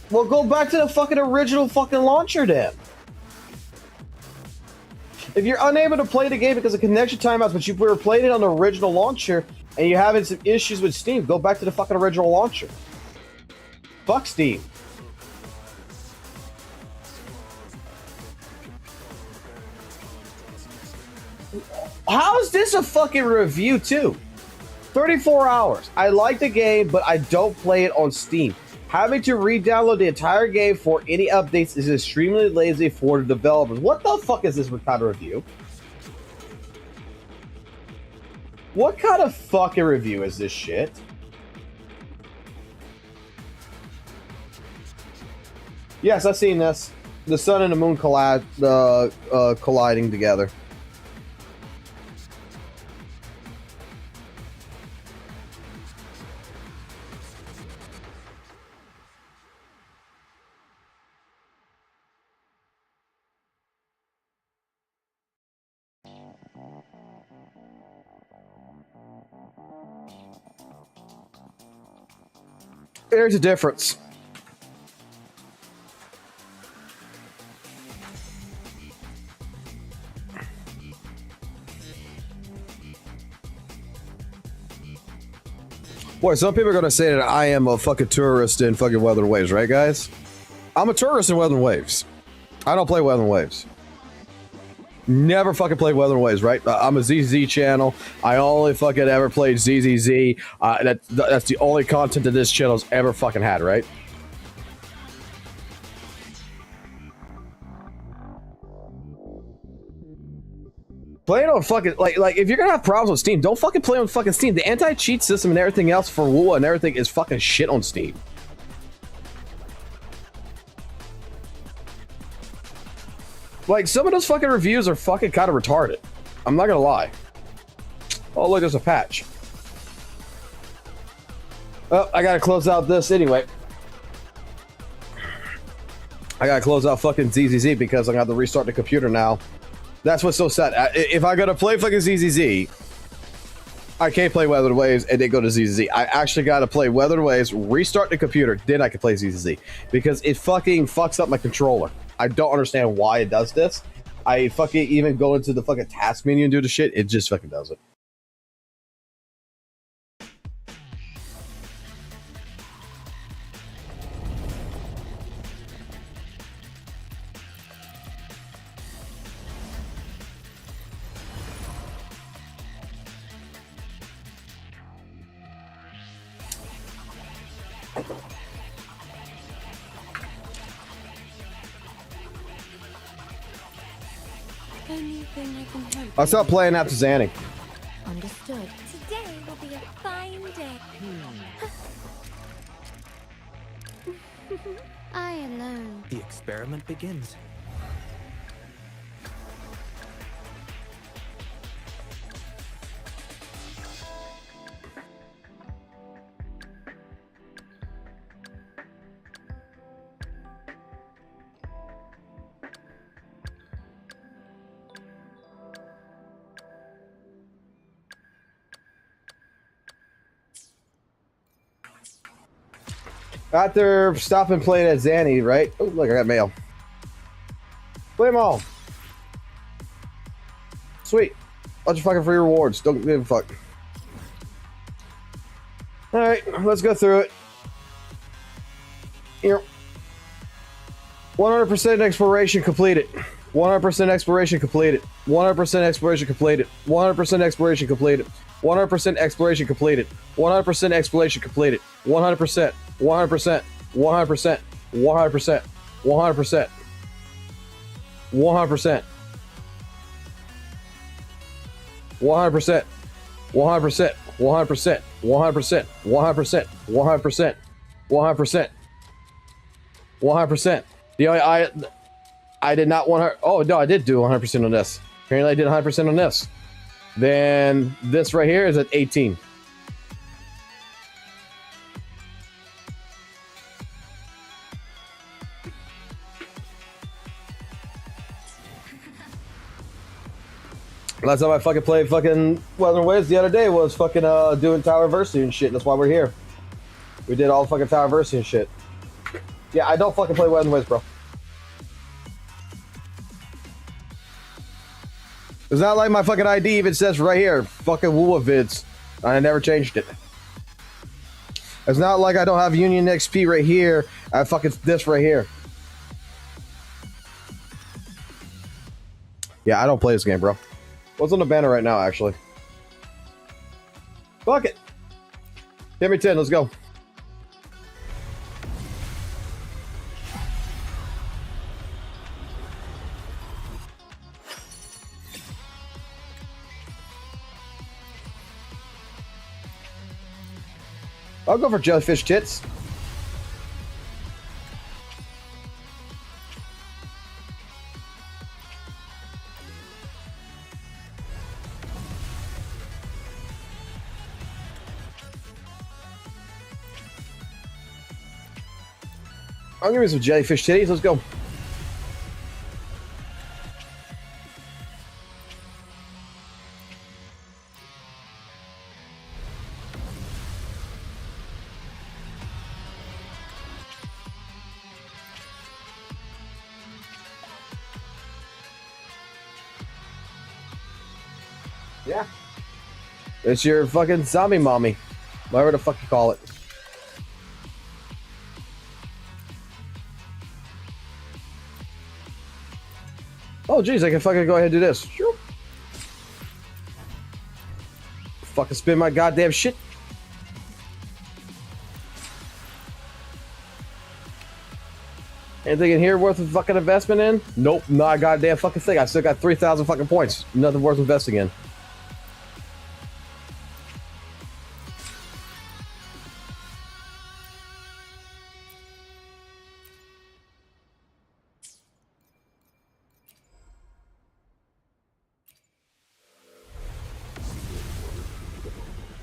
[SPEAKER 1] Well, go back to the fucking original fucking launcher then. If you're unable to play the game because of connection timeouts, but you were playing it on the original launcher and you're having some issues with Steam, go back to the fucking original launcher. Fuck Steam. How is this a fucking review too? 34 hours. I like the game, but I don't play it on Steam. Having to re-download the entire game for any updates is extremely lazy for the developers. What the fuck is this kind of review? What kind of fucking review is this shit? Yes, I've seen this. The sun and the moon colliding together. There's a difference. Boy, some people are going to say that I am a fucking tourist in fucking Wuthering Waves, right, guys? I'm a tourist in Wuthering Waves. I don't play Wuthering Waves. Never fucking played Wuthering Waves, right? I'm a Z.Z.Z channel. I only fucking ever played Z.Z.Z. That's the only content that this channel's ever fucking had, right? Play it on fucking like if you're gonna have problems with Steam, don't fucking play on fucking Steam. The anti-cheat system and everything else for WUWA and everything is fucking shit on Steam. Like, some of those fucking reviews are fucking kind of retarded. I'm not gonna lie. Oh, look, there's a patch. Oh, I gotta close out this anyway. I gotta close out fucking Z.Z.Z because I got to restart the computer now. That's what's so sad. If I gotta play fucking Z.Z.Z, I can't play Wuthering Waves and then go to Z.Z.Z. I actually gotta play Wuthering Waves, restart the computer, then I can play Z.Z.Z. Because it fucking fucks up my controller. I don't understand why it does this. I fucking even go into the fucking task menu and do the shit. It just fucking does it.
[SPEAKER 8] Anything I can help.
[SPEAKER 1] I stopped playing after Zanny.
[SPEAKER 8] Understood. Today will be a fine day. I alone.
[SPEAKER 3] The experiment begins.
[SPEAKER 1] After stopping playing at Zanny, right? Oh, look, I got mail. Play them all. Sweet. Bunch of fucking free rewards. Don't give a fuck. Alright, let's go through it. Here. 100% exploration completed. 100% exploration completed. 100% exploration completed. 100% exploration completed. 100% exploration completed. 100% exploration completed. 100%. 100%. 100%. 100%. 100%. 100%. 100%. 100%. 100%. 100%. 100%. 100%. 100%. 100%. The only I did not want her. Oh no, I did do 100% on this. Apparently, I did 100% on this. Then this right here is at 18. Last time I fucking played fucking Wuthering Waves the other day was fucking doing Tower Versity and shit. That's why we're here. We did all the fucking Tower Versity and shit. Yeah, I don't fucking play Wuthering Waves, bro. It's not like my fucking ID even says right here, fucking WUWA vids. I never changed it. It's not like I don't have Union XP right here. I have fucking this right here. Yeah, I don't play this game, bro. What's on the banner right now, actually? Fuck it. Give me 10, let's go. I'll go for jellyfish tits. I'll give me some jellyfish titties. Let's go. Yeah. It's your fucking zombie mommy. Whatever the fuck you call it. Oh, geez, I can fucking go ahead and do this. Sure. Fucking spin my goddamn shit. Anything in here worth a fucking investment in? Nope, not a goddamn fucking thing. I still got 3,000 fucking points. Nothing worth investing in.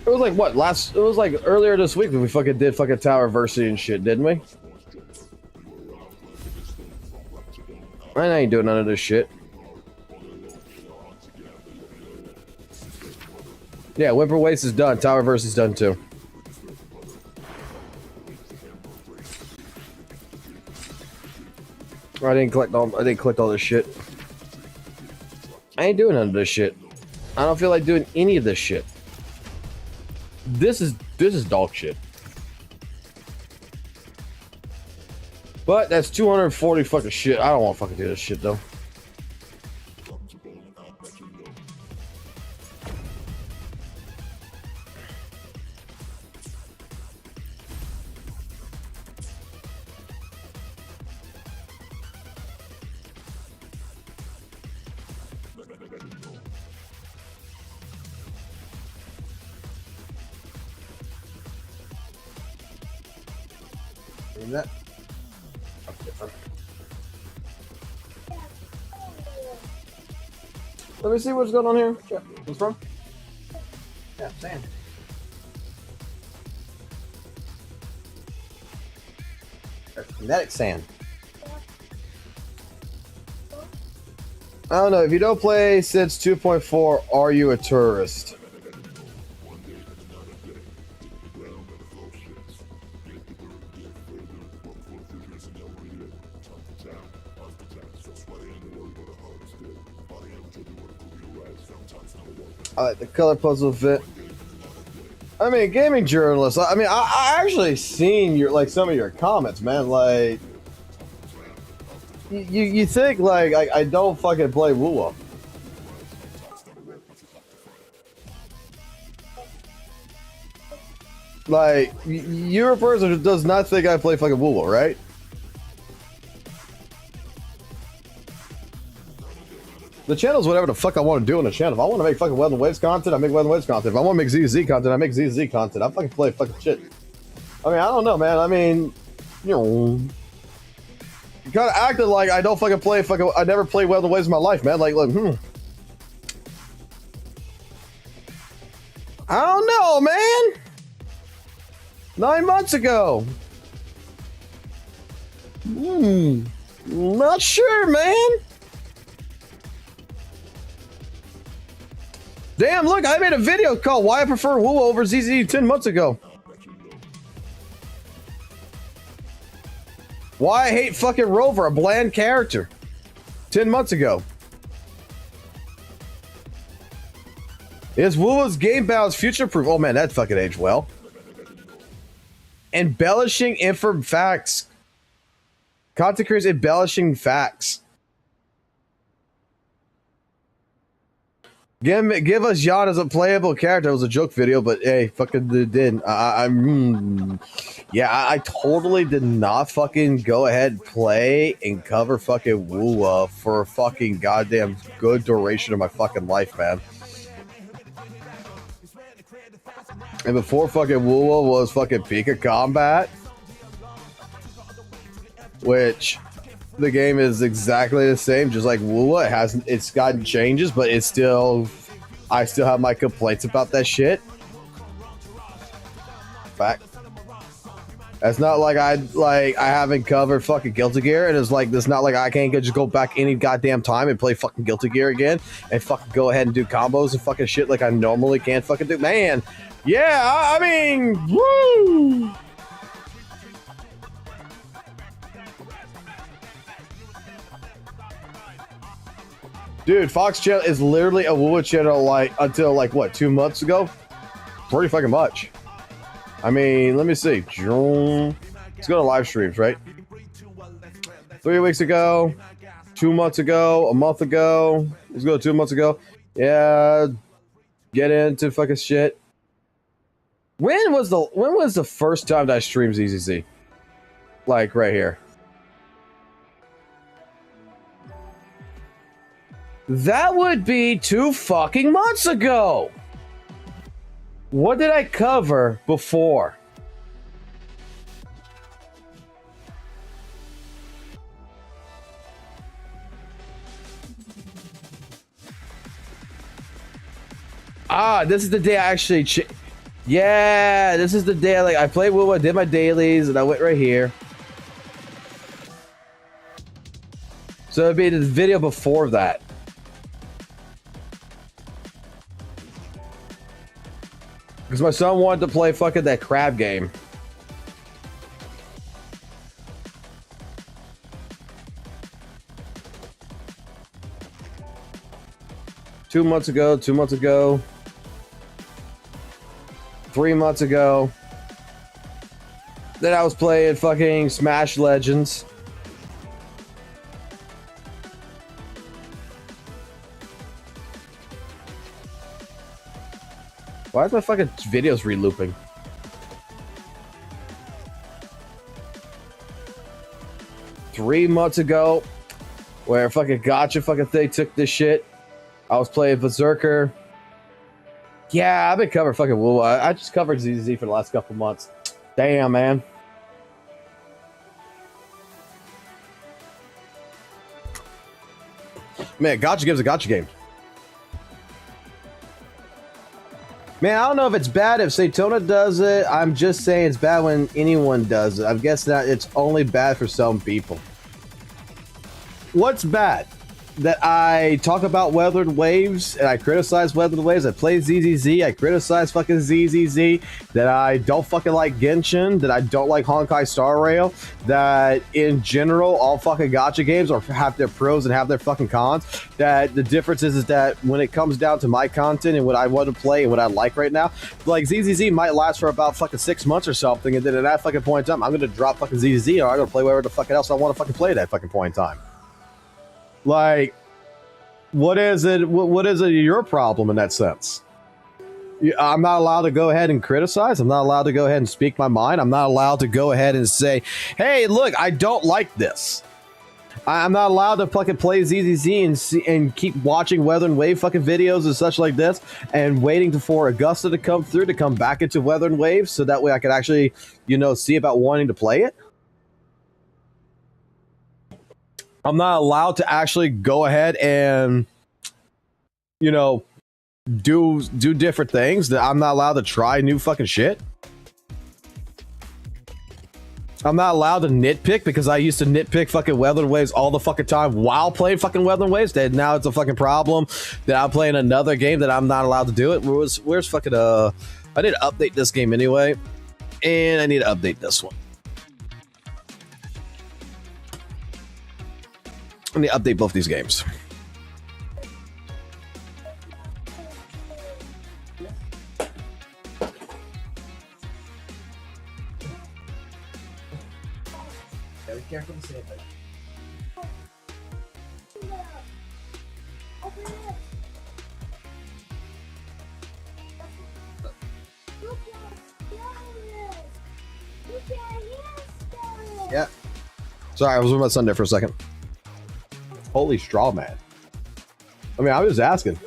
[SPEAKER 1] It was like what it was like earlier this week when we fucking did fucking Tower Versity and shit, didn't we? I ain't doing none of this shit. Yeah, Whimper Waste is done. Tower Versity's done too. I didn't collect all this shit. I ain't doing none of this shit. I don't feel like doing any of this shit. This is dog shit. But that's 240 fucking shit. I don't want to fucking do this shit though. Isn't that? That's different. Let me see what's going on here. Sure. What's from? Yeah, sand. That's kinetic sand. I don't know. If you don't play since 2.4, are you a tourist? I like the color puzzle fit. I mean, gaming journalists. I mean, I actually seen your like some of your comments, man. Like, you think like I don't fucking play WUWA. Like, you're a person who does not think I play fucking WUWA, right? The channel's whatever the fuck I want to do on the channel. If I want to make fucking Wuthering Waves content, I make Wuthering Waves content. If I want to make Z.Z.Z content, I make Z.Z.Z content. I fucking play fucking shit. I mean, I don't know, man. I mean, you know, you kind of acted like I don't fucking play fucking. I never played Wuthering Waves in my life, man. Like, I don't know, man. 9 months ago. Not sure, man. Damn, look, I made a video called Why I Prefer WUWA over Z.Z.Z 10 months ago. Why I hate fucking Rover, a bland character. 10 months ago. Is WUWA's game balance future-proof? Oh man, that fucking aged well. Embellishing facts. Content creators embellishing facts. Give us Jan as a playable character. It was a joke video, but hey, fucking did. Yeah, I totally did not fucking go ahead and play and cover fucking WUWA for a fucking goddamn good duration of my fucking life, man. And before fucking WUWA was fucking Pika Combat, which the game is exactly the same, just like WUWA. It's gotten changes, but it's still, I still have my complaints about that shit. Fact. It's not like I haven't covered fucking Guilty Gear, and it's like it's not like I can't just go back any goddamn time and play fucking Guilty Gear again and fucking go ahead and do combos and fucking shit like I normally can't fucking do. Man, yeah, I mean, woo. Dude, Fox Channel is literally a WUWA channel like until like what, 2 months ago? Pretty fucking much. I mean, let me see. Let's go to live streams, right? 3 weeks ago, 2 months ago, a month ago. Let's go 2 months ago. Yeah, get into fucking shit. When was the first time that I streamed Z.Z.Z? Like right here. That would be 2 fucking months ago. What did I cover before? Ah, this is the day I actually yeah, this is the day I played WUWA, did my dailies, and I went right here. So it'd be the video before that. Because my son wanted to play fucking that crab game. Two months ago, 3 months ago. Then I was playing fucking Smash Legends. Why is my fucking videos re-looping? Three months ago, where fucking Gacha fucking thing took this shit. I was playing Berserker. Yeah, I've been covering fucking WUWA. I just covered Z.Z.Z for the last couple months. Damn, man. Man, Gacha gives a Gacha game. Man, I don't know if it's bad if Saytona does it. I'm just saying it's bad when anyone does it. I guess that it's only bad for some people. What's bad? That I talk about Wuthering Waves and I criticize Wuthering Waves. I play Z.Z.Z. I criticize fucking Z.Z.Z. That I don't fucking like Genshin. That I don't like Honkai Star Rail. That in general, all fucking gacha games have their pros and have their fucking cons. That the difference is that when it comes down to my content and what I want to play and what I like right now, like Z.Z.Z. might last for about fucking 6 months or something, and then at that fucking point in time, I'm gonna drop fucking Z.Z.Z. or I'm gonna play whatever the fuck else I want to fucking play at that fucking point in time. Like, what is it? What is it? Your problem in that sense? I'm not allowed to go ahead and criticize. I'm not allowed to go ahead and speak my mind. I'm not allowed to go ahead and say, "Hey, look, I don't like this." I'm not allowed to fucking play Z.Z.Z. and keep watching Wuthering Wave fucking videos and such like this, and waiting for Augusta to come through to come back into Wuthering Waves, so that way I could actually, see about wanting to play it. I'm not allowed to actually go ahead and, do different things. That I'm not allowed to try new fucking shit. I'm not allowed to nitpick because I used to nitpick fucking Wuthering Waves all the fucking time while playing fucking Wuthering Waves. That now it's a fucking problem that I'm playing another game that I'm not allowed to do it. Where's fucking I need to update this game anyway, and I need to update this one. I need to update both these games.
[SPEAKER 5] Yeah, be careful to say it.
[SPEAKER 1] Yeah. Sorry, I was with my son there for a second. Holy straw man. I mean, I was asking.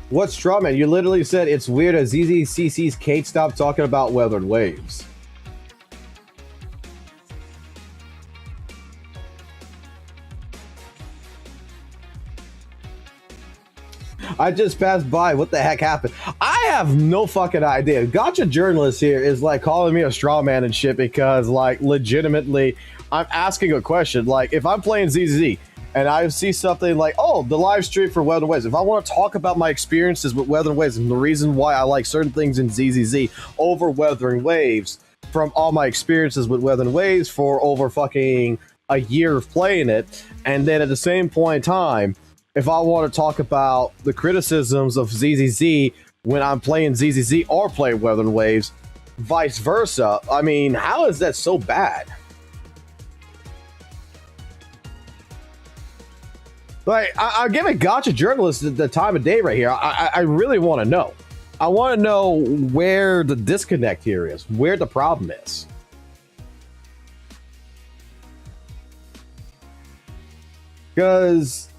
[SPEAKER 1] What straw man? You literally said it's weird as Z.Z.Z's Kate stopped talking about Wuthering Waves. I just passed by. What the heck happened? I have no fucking idea. Gacha journalist here is like calling me a straw man and shit because, like, legitimately, I'm asking a question. Like, if I'm playing Z.Z.Z. and I see something like, oh, the live stream for Wuthering Waves, if I want to talk about my experiences with Wuthering Waves and the reason why I like certain things in Z.Z.Z. over Wuthering Waves from all my experiences with Wuthering Waves for over fucking a year of playing it, and then at the same point in time, if I want to talk about the criticisms of Z.Z.Z. when I'm playing Z.Z.Z. or playing Wuthering Waves, vice versa, I mean, how is that so bad? Like, I'm giving Gacha journalists the time of day right here. I really want to know. I want to know where the disconnect here is, where the problem is. Because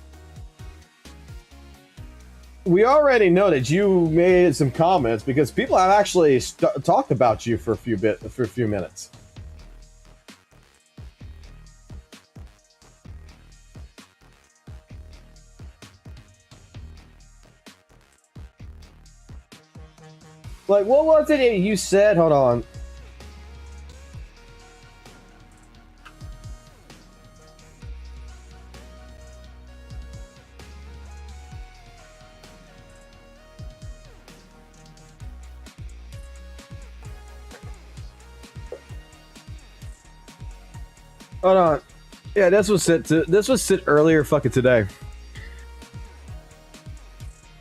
[SPEAKER 1] we already know that you made some comments because people have actually talked about you for a few minutes. Like, what was it you said? Hold on. Hold on. Yeah, this was sent earlier fucking today.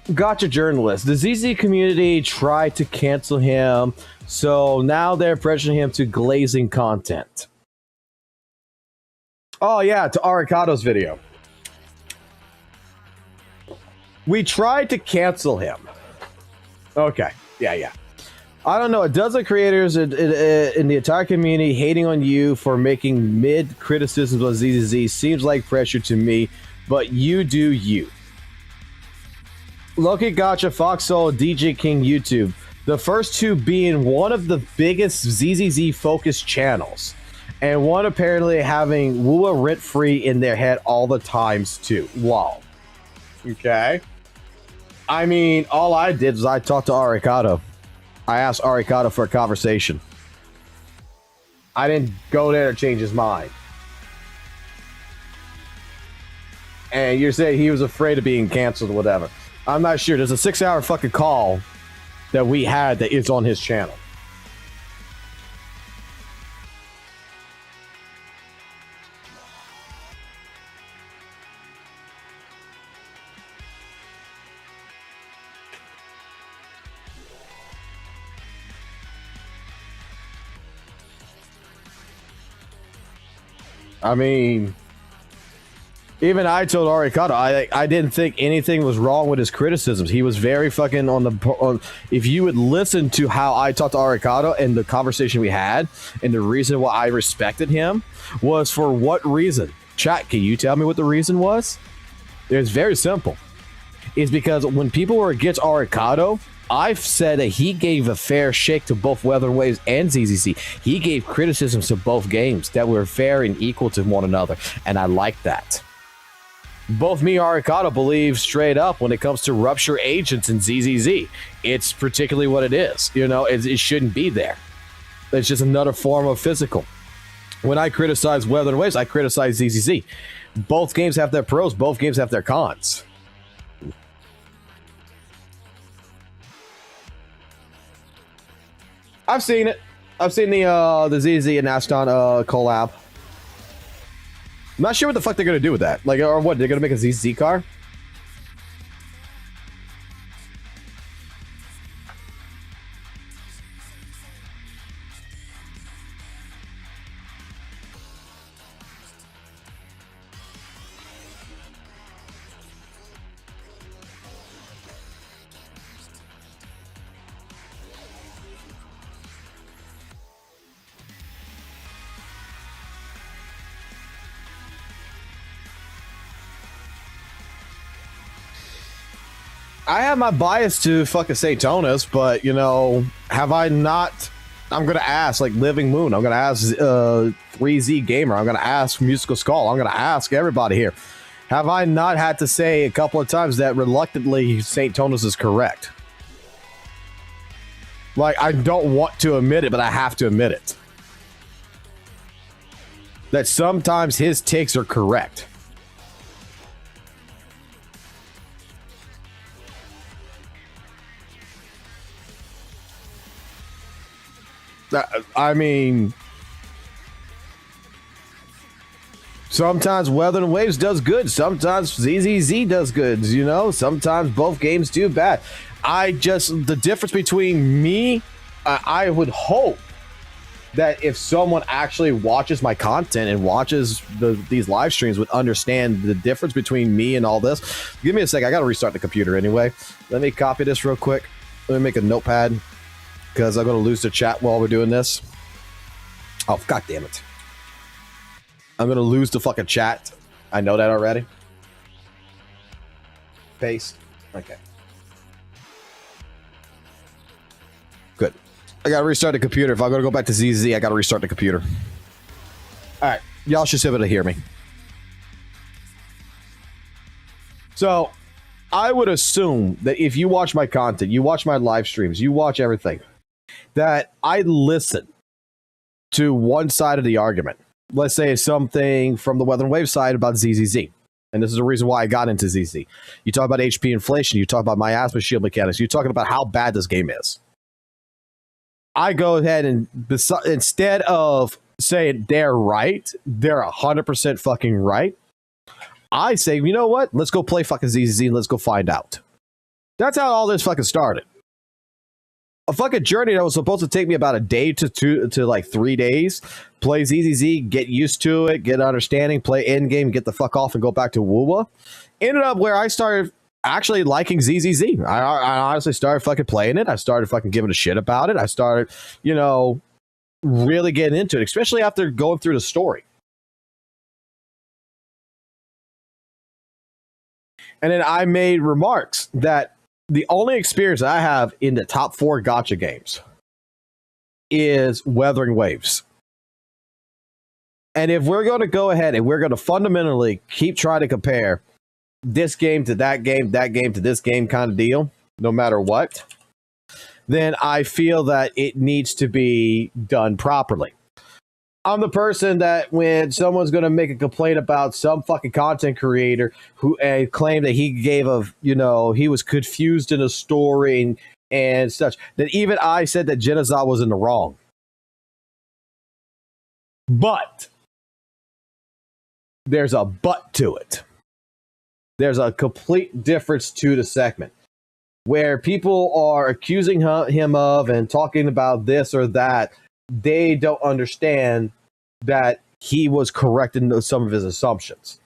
[SPEAKER 1] Gacha journalist. The Z.Z community tried to cancel him, so now they're pressuring him to glazing content. Oh yeah, to Arikado's video. We tried to cancel him. Okay, yeah. I don't know, a dozen creators in the entire community hating on you for making mid criticisms of Z.Z.Z. seems like pressure to me, but you do you. Loki Gacha, Foxhole, DJ King, YouTube. The first two being one of the biggest Z.Z.Z focused channels. and one apparently having WUWA rent-free in their head all the times too. Wow. Okay. I mean, all I did was I talked to Arikado. I asked Arikado for a conversation. I didn't go there to change his mind. And you're saying he was afraid of being canceled or whatever. I'm not sure. There's a 6-hour fucking call that we had that is on his channel. I mean, even I told Arikado I didn't think anything was wrong with his criticisms. He was very fucking if you would listen to how I talked to Arikado and the conversation we had, and the reason why I respected him was for what reason? Chat, can you tell me what the reason was? It's very simple. It's because when people were against Arikado, I've said that he gave a fair shake to both Wuthering Waves and Z.Z.Z. He gave criticisms to both games that were fair and equal to one another, and I like that. Both me and Arikado believe straight up when it comes to rupture agents in Z.Z.Z. It's particularly what it is. You know, it shouldn't be there. It's just another form of physical. When I criticize Wuthering Waves, I criticize Z.Z.Z. Both games have their pros, both games have their cons. I've seen it. I've seen the Z.Z and Aston collab. I'm not sure what the fuck they're gonna do with that. Like, or what? They're gonna make a Z.Z car? I have my bias to fucking Saintonis, but, you know, have I not... I'm going to ask, like, Living Moon. I'm going to ask 3Z Gamer. I'm going to ask Musical Skull. I'm going to ask everybody here. Have I not had to say a couple of times that reluctantly Saintonis is correct? Like, I don't want to admit it, but I have to admit it. That sometimes his takes are correct. I mean, sometimes Wuthering Waves does good. Sometimes Z.Z.Z does good, you know? Sometimes both games do bad. The difference between me, I would hope that if someone actually watches my content and watches these live streams would understand the difference between me and all this. Give me a sec. I got to restart the computer anyway. Let me copy this real quick. Let me make a notepad, because I'm going to lose the chat while we're doing this. Oh, god damn it. I'm going to lose the fucking chat. I know that already. Paste. Okay. Good. I got to restart the computer. If I'm going to go back to Z.Z, I got to restart the computer. All right. Y'all should be able to hear me. So, I would assume that if you watch my content, you watch my live streams, you watch everything, that I listen to one side of the argument. Let's say something from the Wuthering Waves side about Z.Z.Z. And this is the reason why I got into Z.Z. You talk about HP inflation, you talk about my asthma shield mechanics, you're talking about how bad this game is. I go ahead and, instead of saying they're right, they're 100% fucking right, I say, you know what? Let's go play fucking Z.Z. and let's go find out. That's how all this fucking started. A fucking journey that was supposed to take me about a day to like 3 days. Play Z.Z.Z, get used to it, get understanding, play endgame, get the fuck off and go back to WUWA. Ended up where I started actually liking Z.Z.Z. I honestly started fucking playing it. I started fucking giving a shit about it. I started, you know, really getting into it, especially after going through the story. And then I made remarks that the only experience I have in the top 4 gacha games is Wuthering Waves. And if we're going to go ahead and we're going to fundamentally keep trying to compare this game to that game to this game kind of deal, no matter what, then I feel that it needs to be done properly. I'm the person that when someone's going to make a complaint about some fucking content creator who claimed that he gave he was confused in a story and such, that even I said that Z.Z.Z was in the wrong. But there's a but to it. There's a complete difference to the segment where people are accusing him of and talking about this or that. They don't understand that he was correct in some of his assumptions.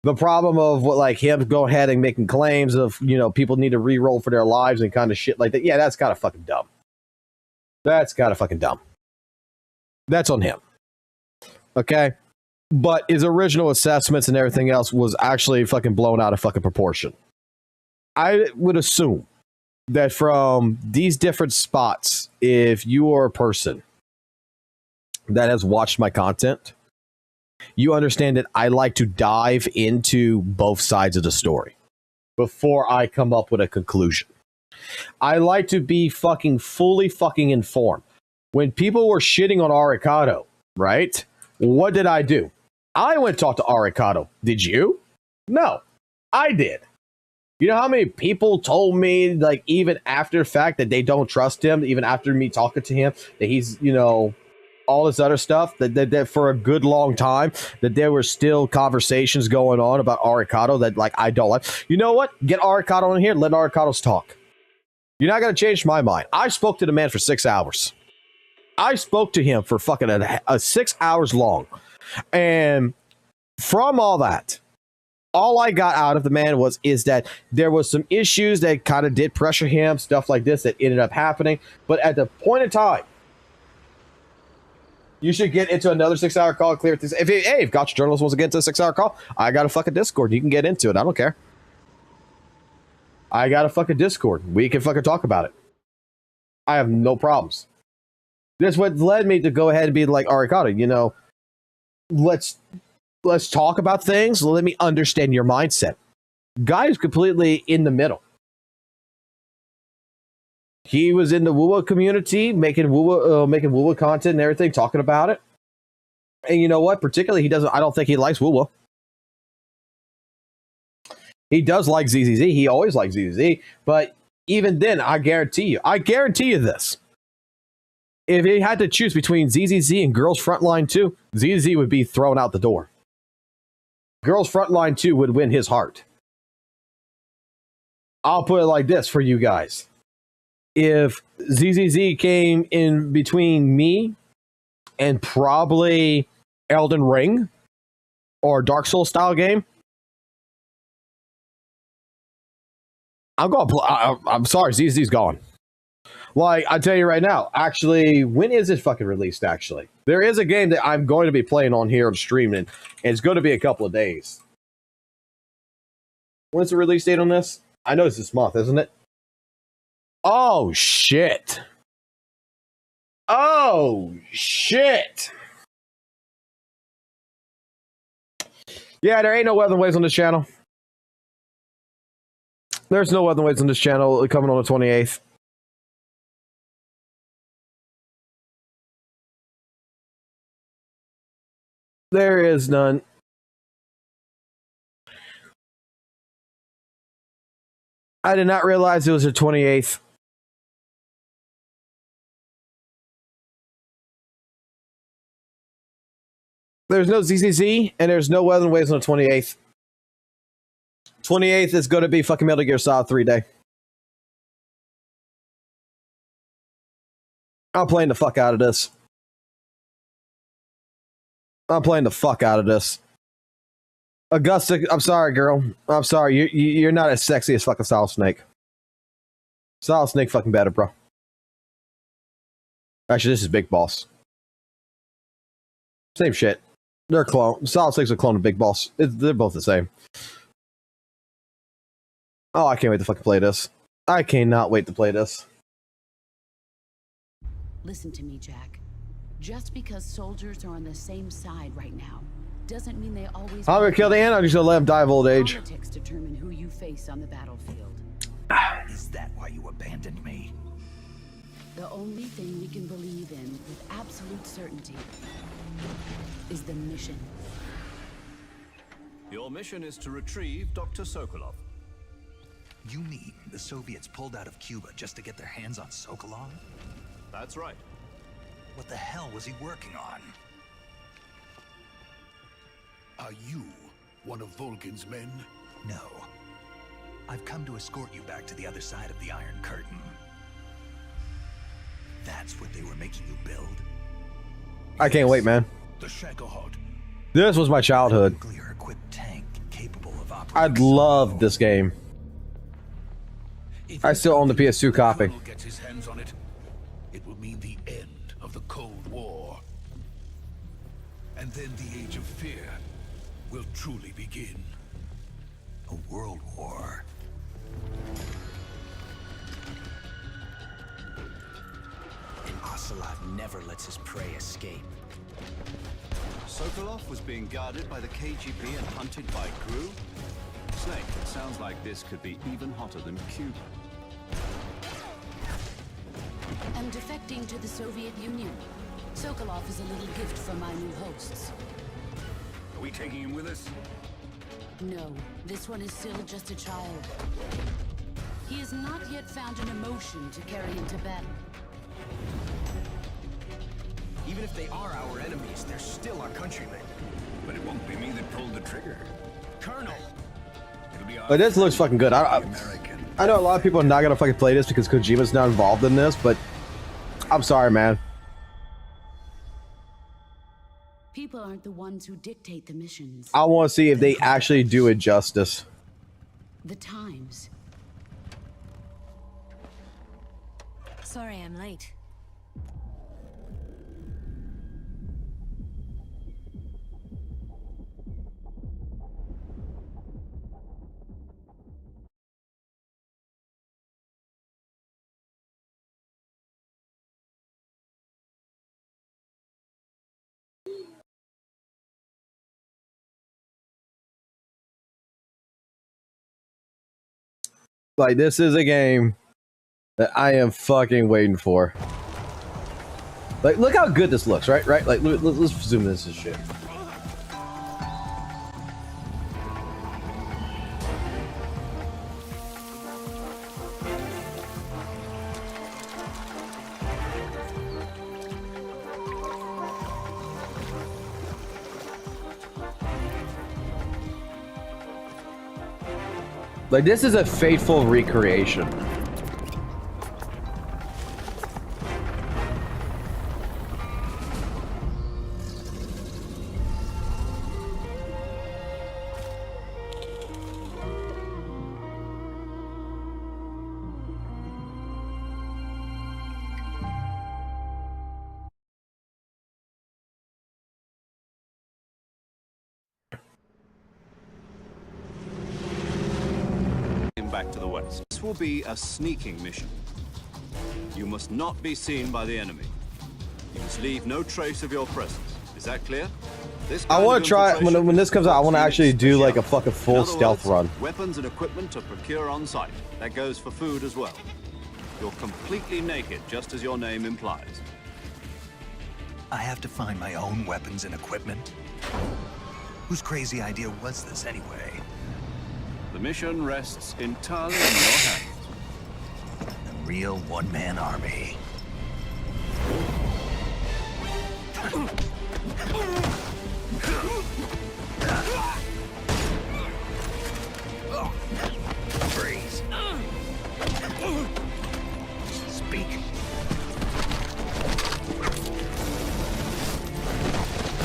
[SPEAKER 1] The problem of him go ahead and making claims of, people need to re-roll for their lives and kind of shit like that. Yeah, that's kind of fucking dumb. That's kind of fucking dumb. That's on him. Okay? But his original assessments and everything else was actually fucking blown out of fucking proportion. I would assume that from these different spots, if you are a person that has watched my content, you understand that I like to dive into both sides of the story before I come up with a conclusion. I like to be fucking fully fucking informed. When people were shitting on Arikado, right? What did I do? I went to talk to Arikado. Did you? No, I did. You know how many people told me, even after the fact, that they don't trust him, even after me talking to him, that he's, all this other stuff, that for a good long time, that there were still conversations going on about Arikado that, I don't like. You know what? Get Arikado in here, let Arikados talk. You're not going to change my mind. I spoke to the man for 6 hours. I spoke to him for fucking 6 hours long. And from all that, all I got out of the man is that there was some issues that kind of did pressure him, stuff like this that ended up happening. But at the point in time, you should get into another 6 hour call, clear this. If Gacha Journalist wants to get into a 6 hour call, I got a fucking Discord. You can get into it. I don't care. I got a fucking Discord. We can fucking talk about it. I have no problems. That's what led me to go ahead and be like, Arikado, let's talk about things. Let me understand your mindset. Guy is completely in the middle. He was in the WUWA community, making WUWA content and everything, talking about it. And you know what? Particularly, I don't think he likes WUWA. He does like Z.Z.Z. He always liked Z.Z.Z. But even then, I guarantee you this. If he had to choose between Z.Z.Z. and Girls Frontline 2, Z.Z.Z. would be thrown out the door. Girls Frontline 2 would win his heart. I'll put it like this for you guys. If Z.Z.Z. came in between me and probably Elden Ring or Dark Souls style game, I'm sorry, Z.Z.Z.'s gone. I tell you right now, actually, when is it fucking released, actually? There is a game that I'm going to be playing on here on stream, and it's going to be a couple of days. When's the release date on this? I know it's this month, isn't it? Oh, shit. Oh, shit. Yeah, there ain't no Wuthering Waves on this channel. There's no Wuthering Waves on this channel coming on the 28th. There is none. I did not realize it was the 28th. There's no Z.Z.Z. and there's no Wuthering Waves on the 28th. 28th is going to be fucking Metal Gear Solid 3 day. I'm playing the fuck out of this. I'm playing the fuck out of this. Augusta, I'm sorry, girl. I'm sorry. You're not as sexy as fucking Solid Snake. Solid Snake fucking better, bro. Actually, this is Big Boss. Same shit. They're a clone. Solid Snake's a clone of Big Boss. They're both the same. Oh, I can't wait to fucking play this. I cannot wait to play this.
[SPEAKER 3] Listen to me, Jack. Just because soldiers are on the same side right now doesn't mean they always.
[SPEAKER 1] I'm gonna kill the ant. I'm just gonna let him die of old age.
[SPEAKER 3] Politics determine who you face on the battlefield.
[SPEAKER 4] Is that why you abandoned me?
[SPEAKER 3] The only thing we can believe in with absolute certainty is the mission.
[SPEAKER 7] Your mission is to retrieve Dr. Sokolov.
[SPEAKER 4] You mean the Soviets pulled out of Cuba just to get their hands on Sokolov?
[SPEAKER 7] That's right.
[SPEAKER 4] What the hell was he working on?
[SPEAKER 24] Are you one of Vulcan's men?
[SPEAKER 4] No. I've come to escort you back to the other side of the Iron Curtain. That's what they were making you build?
[SPEAKER 1] I can't wait, man.
[SPEAKER 24] The Shagohod.
[SPEAKER 1] This was my childhood.
[SPEAKER 4] Nuclear-equipped tank capable of
[SPEAKER 1] I loved this game. I still own the PS2 copy.
[SPEAKER 24] Gets his hands on it, it will mean the end of the Cold War. And then the Age of Fear will truly begin.
[SPEAKER 4] A world war. And Ocelot never lets his prey escape.
[SPEAKER 7] Sokolov was being guarded by the KGB and hunted by Gru? Snake, it sounds like this could be even hotter than Cuba.
[SPEAKER 3] I'm defecting to the Soviet Union. Sokolov is a little gift from my new hosts.
[SPEAKER 24] Are we taking him with us?
[SPEAKER 3] No, this one is still just a child. He has not yet found an emotion to carry into battle.
[SPEAKER 4] Even if they are our enemies, they're still our countrymen. But it won't be me that pulled the trigger. Colonel! It'll be
[SPEAKER 1] But this looks fucking good. I know a lot of people are not gonna fucking play this because Kojima's not involved in this, but I'm sorry, man.
[SPEAKER 3] People aren't the ones who dictate the missions.
[SPEAKER 1] I want to see if they actually do it justice.
[SPEAKER 3] The times.
[SPEAKER 25] Sorry I'm late.
[SPEAKER 1] Like, this is a game that I am fucking waiting for. Like, look how good this looks, right? Like, let's zoom this as shit. Like, this is a faithful recreation.
[SPEAKER 7] Back to the west. This will be a sneaking mission. You must not be seen by the enemy. You must leave no trace of your presence. Is that clear? This
[SPEAKER 1] I want to try, when this comes out, I want to actually do like a fucking full stealth run.
[SPEAKER 7] Weapons and equipment to procure on site. That goes for food as well. You're completely naked, just as your name implies.
[SPEAKER 4] I have to find my own weapons and equipment? Whose crazy idea was this anyway?
[SPEAKER 7] The mission rests entirely in your hands.
[SPEAKER 4] A real one-man army. Freeze. Speak.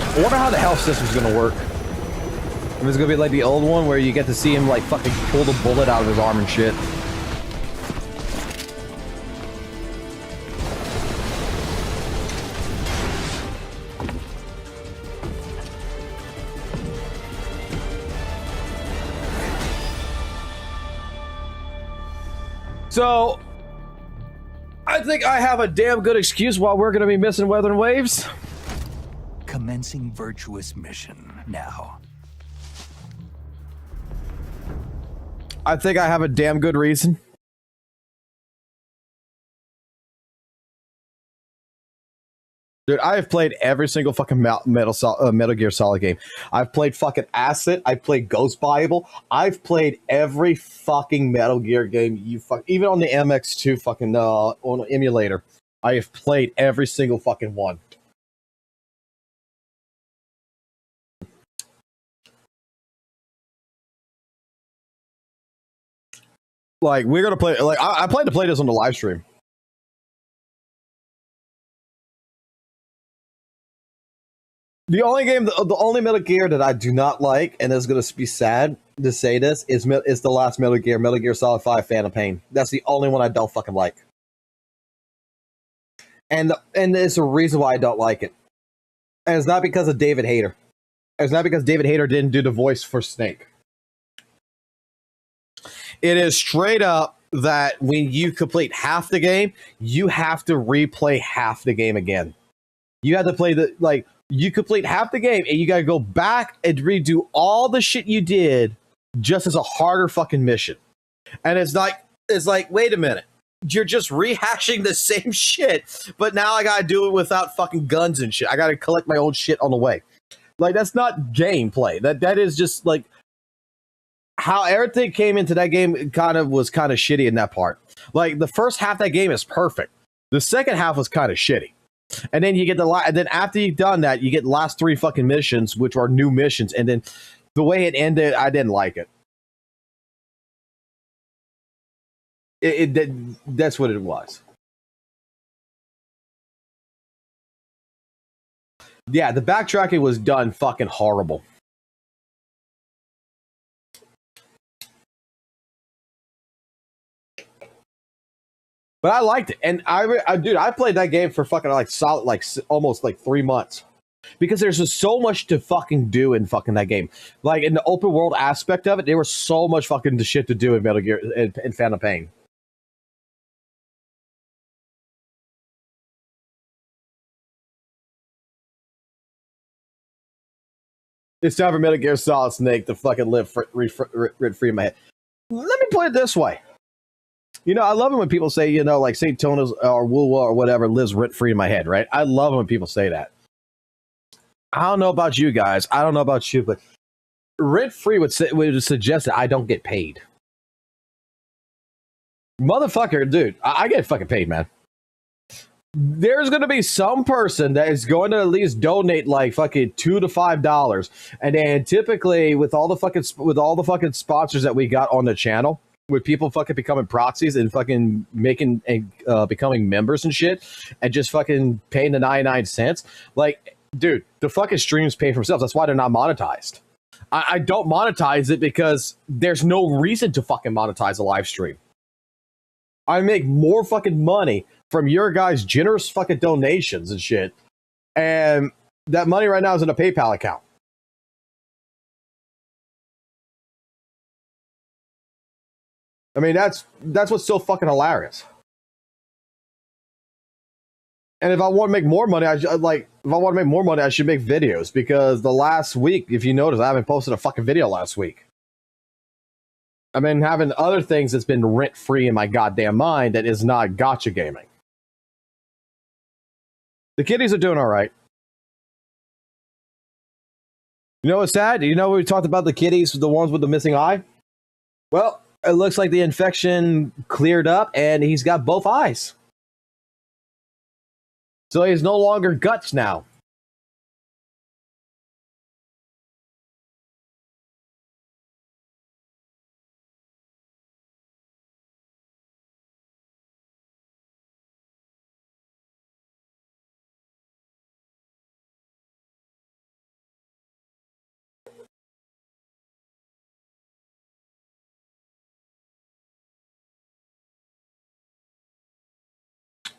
[SPEAKER 1] I wonder how the health system's gonna work. If it's gonna be like the old one where you get to see him like fucking pull the bullet out of his arm and shit. So, I think I have a damn good excuse why we're gonna be missing Wuthering Waves.
[SPEAKER 24] Commencing virtuous mission now.
[SPEAKER 1] I think I have a damn good reason. Dude, I have played every single fucking Metal Gear Solid game. I've played fucking Acid. I've played Ghost Bible. I've played every fucking Metal Gear game even on the MX2 fucking on emulator. I have played every single fucking one. Like, we're gonna play. Like, I plan to play this on the live stream. The only Metal Gear that I do not like, and it's gonna be sad to say this, is the last Metal Gear Solid 5: Phantom Pain. That's the only one I don't fucking like, and it's a reason why I don't like it, and it's not because of David Hayter. It's not because David Hayter didn't do the voice for Snake. It is straight up that when you complete half the game, you have to replay half the game again. You have to play you complete half the game and you gotta go back and redo all the shit you did just as a harder fucking mission. And it's like, wait a minute. You're just rehashing the same shit, but now I gotta do it without fucking guns and shit. I gotta collect my own shit on the way. Like, that's not gameplay. That is just like how everything came into that game was kind of shitty in that part. Like, the first half of that game is perfect. The second half was kind of shitty. And then you get and then after you've done that, you get the last 3 fucking missions, which are new missions. And then the way it ended, I didn't like it. That's what it was. Yeah, the backtracking was done fucking horrible. But I liked it, and I played that game for fucking almost 3 months, because there's just so much to fucking do in fucking that game. Like, in the open world aspect of it, there was so much fucking shit to do in Metal Gear and Phantom Pain. It's time for Metal Gear Solid Snake to fucking live rent free in my head. Let me put it this way. You know, I love it when people say, you know, like St. Tona's or WUWA or whatever lives rent-free in my head, right? I love it when people say that. I don't know about you guys. I don't know about you, but rent-free would suggest that I don't get paid. Motherfucker, dude, I get fucking paid, man. There's going to be some person that is going to at least donate like fucking $2 to $5. And then typically with all the fucking sponsors that we got on the channel, with people fucking becoming proxies and fucking making and becoming members and shit, and just fucking paying the 99 cents. Like, dude, the fucking streams pay for themselves. That's why they're not monetized. I don't monetize it because there's no reason to fucking monetize a live stream. I make more fucking money from your guys' generous fucking donations and shit, and that money right now is in a PayPal account. I mean, that's what's so fucking hilarious. And if I want to make more money, I should make videos, because the last week, if you notice, I haven't posted a fucking video last week. I've been having other things that's been rent-free in my goddamn mind that is not gacha gaming. The kiddies are doing all right. You know what's sad? You know, we talked about the kiddies, the ones with the missing eye? Well, it looks like the infection cleared up and he's got both eyes. So he's no longer guts now.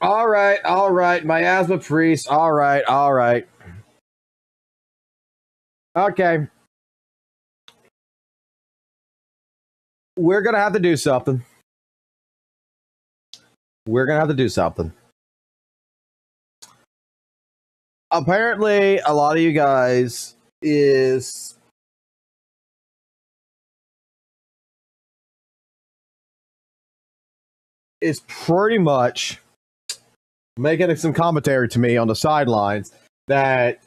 [SPEAKER 1] All right, miasma priest. All right. Okay. We're gonna have to do something. apparently a lot of you guys is pretty much making some commentary to me on the sidelines that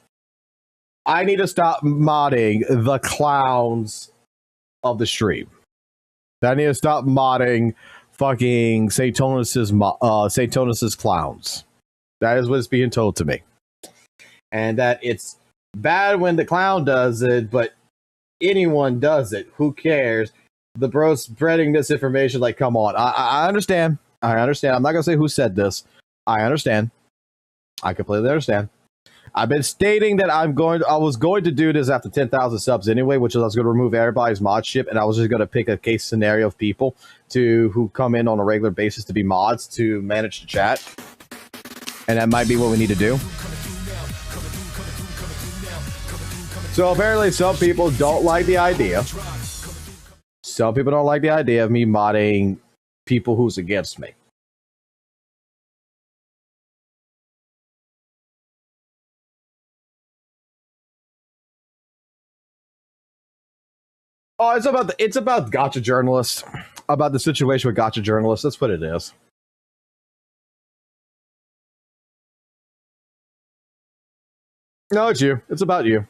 [SPEAKER 1] I need to stop modding the clowns of the stream. That I need to stop modding fucking Satonis's clowns. That is what's being told to me. And that it's bad when the clown does it, but anyone does it. Who cares? The bros spreading misinformation, like, come on. I understand. I understand. I'm not going to say who said this. I understand. I completely understand. I've been stating that I was going to do this after 10,000 subs anyway, which is I was going to remove everybody's mod ship, and I was just going to pick a case scenario of people who come in on a regular basis to be mods to manage the chat. And that might be what we need to do. So apparently some people don't like the idea. Some people don't like the idea of me modding people who's against me. Oh, it's about Gacha journalists. About the situation with Gacha journalists. That's what it is. No, it's you. It's about you.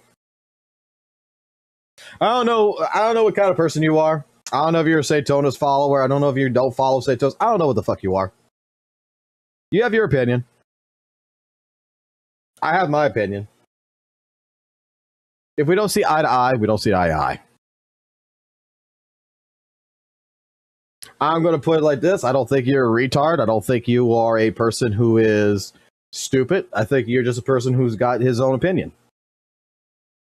[SPEAKER 1] I don't know what kind of person you are. I don't know if you're a Satonis follower. I don't know if you don't follow Satonis. I don't know what the fuck you are. You have your opinion. I have my opinion. If we don't see eye to eye, we don't see eye to eye. I'm going to put it like this. I don't think you're a retard. I don't think you are a person who is stupid. I think you're just a person who's got his own opinion.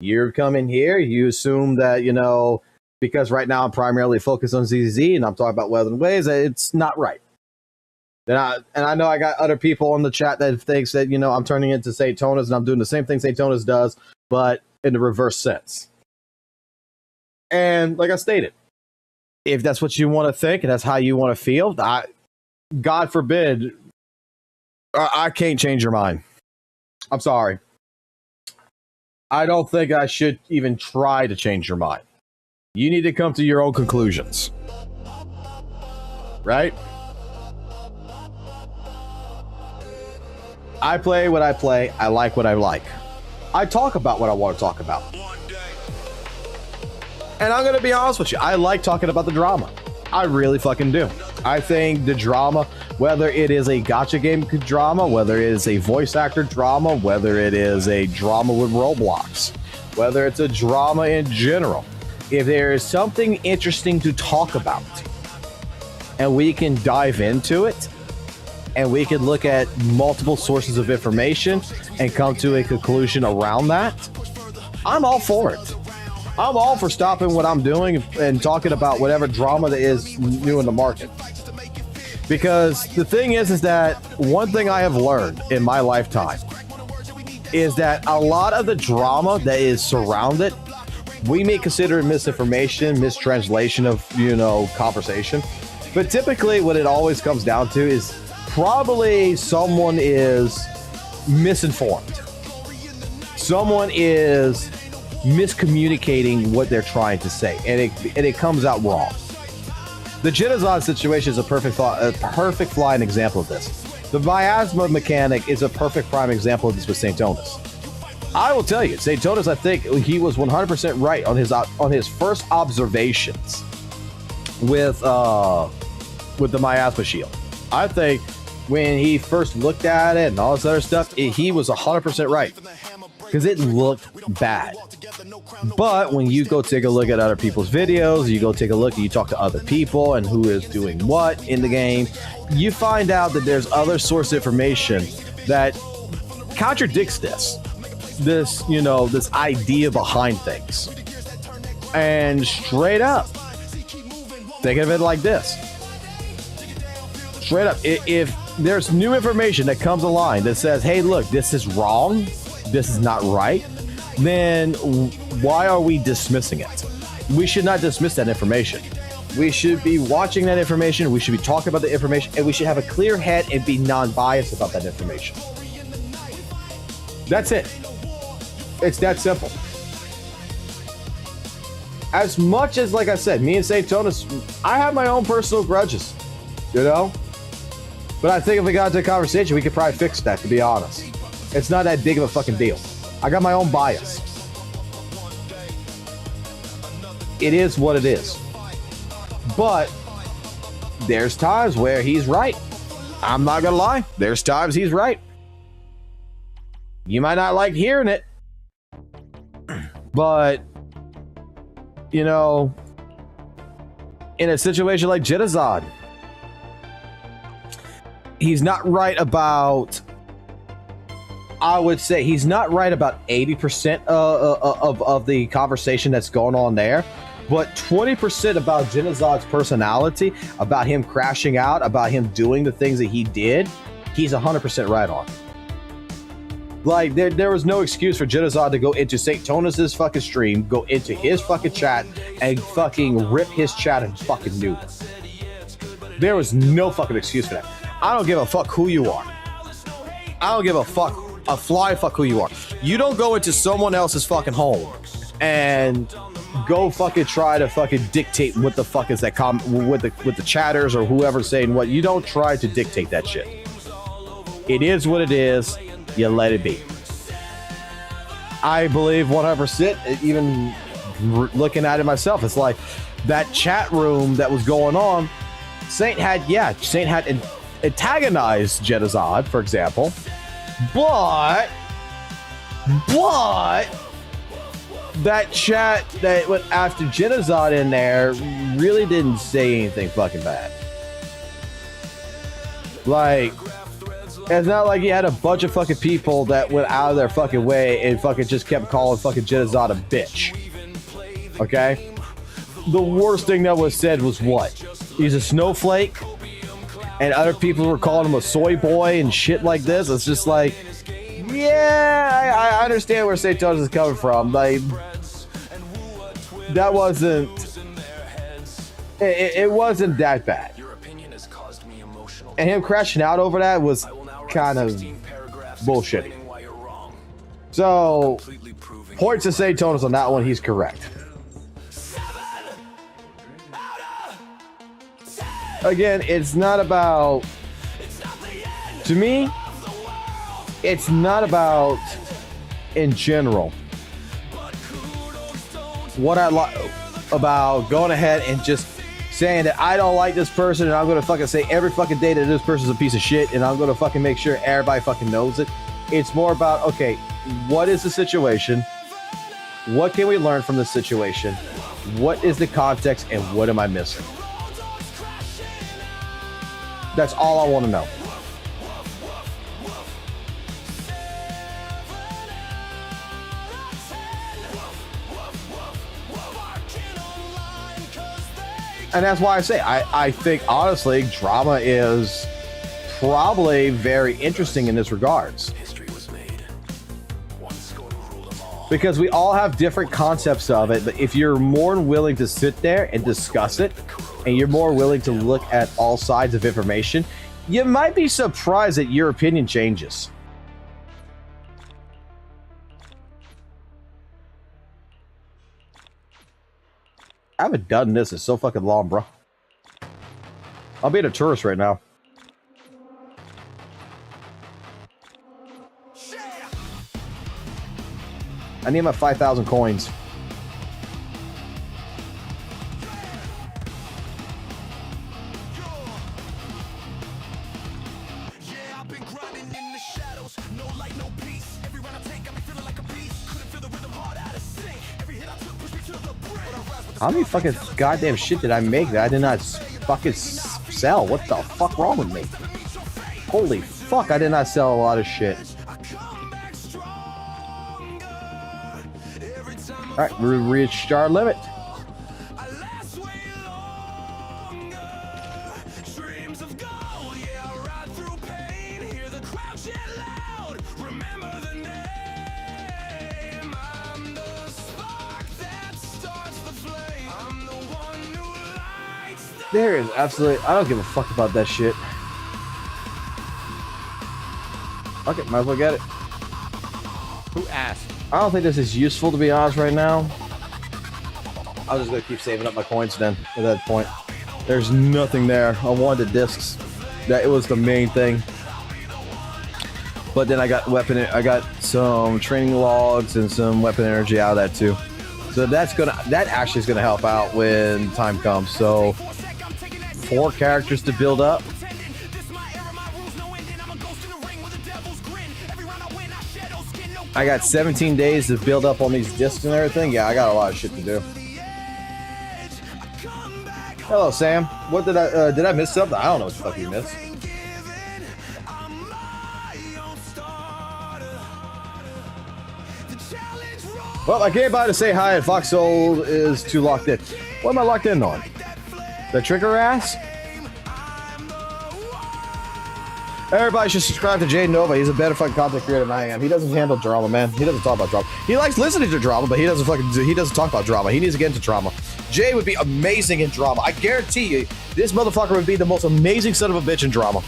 [SPEAKER 1] You come in here, you assume that, you know, because right now I'm primarily focused on Z.Z.Z and I'm talking about Wuthering Waves, it's not right. And I know I got other people on the chat that thinks that, you know, I'm turning into Satonis and I'm doing the same thing Satonis does, but in the reverse sense. And like I stated, if that's what you want to think and that's how you want to feel, God forbid, I can't change your mind. I'm sorry. I don't think I should even try to change your mind. You need to come to your own conclusions. Right? I play what I play. I like what I like. I talk about what I want to talk about. And I'm going to be honest with you. I like talking about the drama. I really fucking do. I think the drama, whether it is a gacha game drama, whether it is a voice actor drama, whether it is a drama with Roblox, whether it's a drama in general, if there is something interesting to talk about and we can dive into it and we can look at multiple sources of information and come to a conclusion around that, I'm all for it. I'm all for stopping what I'm doing and talking about whatever drama that is new in the market. Because the thing is that one thing I have learned in my lifetime is that a lot of the drama that is surrounded, we may consider it misinformation, mistranslation of, you know, conversation. But typically what it always comes down to is probably someone is misinformed. Someone is miscommunicating what they're trying to say, and it comes out wrong. The Z.Z.Z situation is a perfect flying example of this. The miasma mechanic is a perfect prime example of this with Satonis. I will tell you, Satonis, I think he was 100% right on his first observations with the miasma shield. I think when he first looked at it and all this other stuff, he was 100% right. Because it looked bad. But when you go take a look at other people's videos, you go take a look and you talk to other people and who is doing what in the game, you find out that there's other source information that contradicts this, you know, this idea behind things. And straight up, think of it like this. Straight up, if there's new information that comes along that says, hey, look, this is wrong, this is not right, then why are we dismissing it? We should not dismiss that information. We should be watching that information, we should be talking about the information, and we should have a clear head and be non-biased about that information. That's it. It's that simple. As much as, like I said, me and St. Tonus, I have my own personal grudges, you know? But I think if we got into a conversation, we could probably fix that, to be honest. It's not that big of a fucking deal. I got my own bias. It is what it is. But there's times where he's right. I'm not gonna lie. There's times he's right. You might not like hearing it, but you know, in a situation like Z.Z.Z, he's not right about, I would say he's not right about 80% of the conversation that's going on there, but 20% about Z.Z.Z's personality, about him crashing out, about him doing the things that he did, he's 100% right on. Like, there was no excuse for Z.Z.Z to go into St. Tonus's fucking stream, go into his fucking chat, and fucking rip his chat and fucking nuke. There was no fucking excuse for that. I don't give a fuck who you are. I don't give a fuck, a fly fuck who you are. You don't go into someone else's fucking home and go fucking try to fucking dictate what the fuck is that with the chatters or whoever's saying what. You don't try to dictate that shit. It is what it is. You let it be. I believe 100%, even looking at it myself, it's like that chat room that was going on, Saint had antagonized Z.Z.Z, for example, but that chat that went after Z.Z.Z in there really didn't say anything fucking bad. Like, it's not like he had a bunch of fucking people that went out of their fucking way and fucking just kept calling fucking Z.Z.Z a bitch. Okay? The worst thing that was said was what? He's a snowflake? And other people were calling him a soy boy and shit like this? It's just like, yeah, I understand where St. Tonus is coming from. Like, that wasn't... It wasn't that bad. And him crashing out over that was kind of bullshitty. So, points to St. Tonus on that one, he's correct. Again, it's not about, to me, it's not about, in general, what I like about going ahead and just saying that I don't like this person and I'm going to fucking say every fucking day that this person's a piece of shit and I'm going to fucking make sure everybody fucking knows it. It's more about, okay, what is the situation? What can we learn from this situation? What is the context and what am I missing? That's all I want to know. And that's why I say, I think, honestly, drama is probably very interesting in this regards. Because we all have different concepts of it, but if you're more willing to sit there and discuss it, and you're more willing to look at all sides of information, you might be surprised that your opinion changes. I haven't done this in so fucking long, bro. I'll be a tourist right now. I need my 5,000 coins. How many fucking goddamn shit did I make that I did not fucking sell? What the fuck wrong with me? Holy fuck, I did not sell a lot of shit. Alright, we reached our limit. There is absolutely... I don't give a fuck about that shit. Okay, might as well get it.
[SPEAKER 15] Who asked?
[SPEAKER 1] I don't think this is useful, to be honest, right now. I was just gonna keep saving up my coins then at that point. There's nothing there. I wanted the discs. That it was the main thing. But then I got some training logs and some weapon energy out of that too. So that actually is gonna help out when time comes. So 4 characters to build up. I got 17 days to build up on these discs and everything. Yeah, I got a lot of shit to do. Hello, Sam. What did I miss something? I don't know what the fuck you missed. Well, I came by to say hi, and Foxhole is too locked in. What am I locked in on? The trigger ass? Everybody should subscribe to Jay Nova. He's a better fucking content creator than I am. He doesn't handle drama, man. He doesn't talk about drama. He likes listening to drama, but he doesn't talk about drama. He needs to get into drama. Jay would be amazing in drama. I guarantee you, this motherfucker would be the most amazing son of a bitch in drama.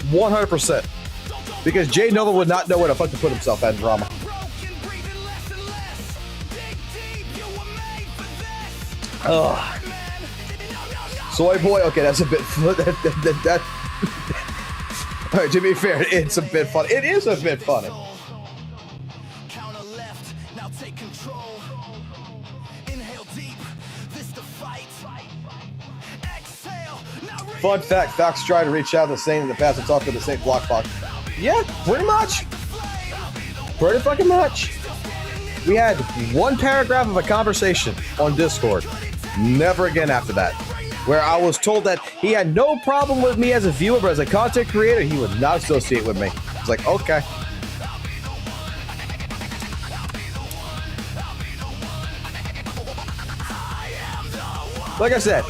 [SPEAKER 1] 100%. Because Jay Nova would not know where the fuck to put himself at in drama. Ugh. Soy boy. Okay, that's a bit. That all right, to be fair, it's a bit funny. It is a bit funny. Fun fact, Fox tried to reach out to the same in the past and talk to the same block box. Yeah, pretty much. Pretty fucking much. We had 1 paragraph of a conversation on Discord. Never again after that. Where I was told that he had no problem with me as a viewer, but as a content creator, he would not associate with me. It's like, okay. Like I said,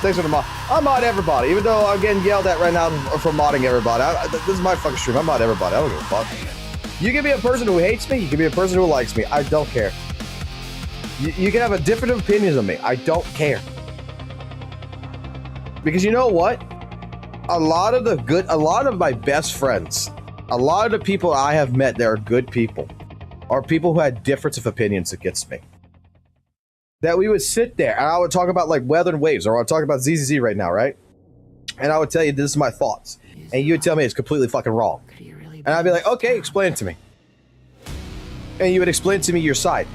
[SPEAKER 1] thanks for the mod. I mod everybody, even though I'm getting yelled at right now for modding everybody. This is my fucking stream. I mod everybody. I don't give a fuck. You can be a person who hates me. You can be a person who likes me. I don't care. You can have a different opinions of me. I don't care. Because you know what? A lot of my best friends, a lot of the people I have met that are good people, are people who had difference of opinions against me. That we would sit there and I would talk about like Wuthering Waves, or I would talk about Z.Z.Z right now, right? And I would tell you this is my thoughts, and you would tell me it's completely fucking wrong. And I'd be like, okay, explain it to me. And you would explain to me your side.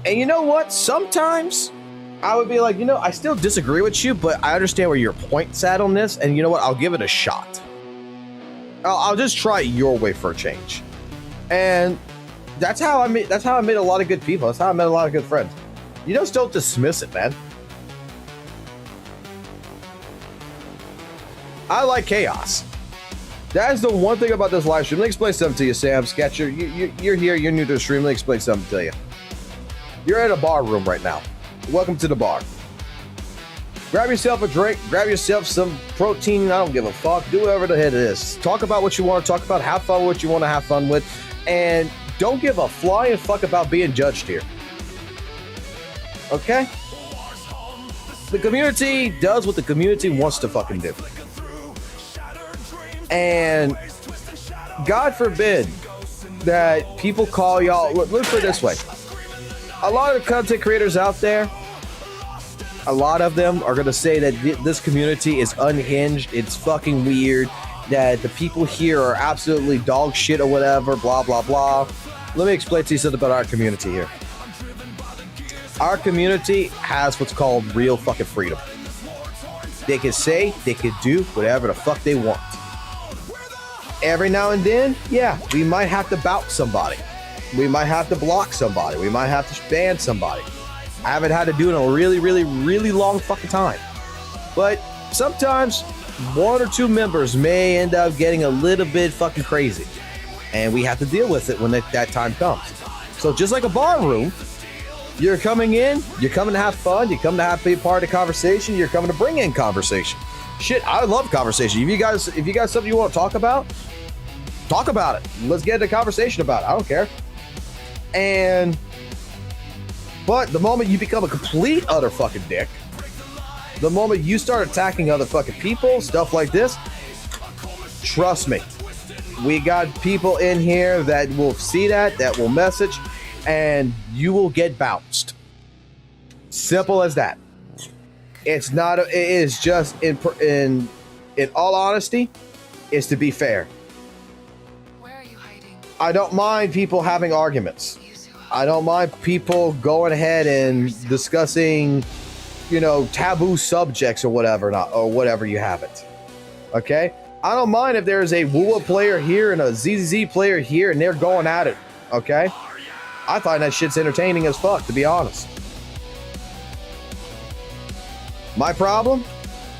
[SPEAKER 1] And you know what? Sometimes I would be like, you know, I still disagree with you, but I understand where your point's at on this, and you know what? I'll give it a shot. I'll just try it your way for a change. And that's how I met a lot of good people. That's how I met a lot of good friends. You just don't dismiss it, man. I like chaos. That is the one thing about this live stream. Let me explain something to you, Sam Sketcher. You're here, you're new to the stream. Let me explain something to you. You're in a bar room right now. Welcome to the bar. Grab yourself a drink, grab yourself some protein, I don't give a fuck. Do whatever the heck it is. Talk about what you want to talk about, have fun with what you want to have fun with, and don't give a flying fuck about being judged here. Okay? The community does what the community wants to fucking do. And God forbid that people call y'all, let's put it this way. A lot of content creators out there, a lot of them are going to say that this community is unhinged, it's fucking weird, that the people here are absolutely dog shit or whatever, blah, blah, blah. Let me explain to you something about our community here. Our community has what's called real fucking freedom. They can say, they can do whatever the fuck they want. Every now and then, yeah, we might have to bout somebody. We might have to block somebody. We might have to ban somebody. I haven't had to do it in a really, really, really long fucking time. But sometimes 1 or 2 members may end up getting a little bit fucking crazy. And we have to deal with it when that time comes. So just like a bar room, you're coming in, you're coming to have fun, you're coming to be part of the conversation, you're coming to bring in conversation. Shit, I love conversation. If you guys something you want to talk about it. Let's get into conversation about it. I don't care. But the moment you become a complete utter fucking dick, the moment you start attacking other fucking people, stuff like this, trust me, We got people in here that will see that will message, and you will get bounced. Simple as that. It's not. It is just in all honesty, is to be fair. I don't mind people having arguments. I don't mind people going ahead and discussing, you know, taboo subjects or whatever you have it. Okay? I don't mind if there's a WUWA player here and a Z.Z.Z player here and they're going at it. Okay? I find that shit's entertaining as fuck, to be honest. My problem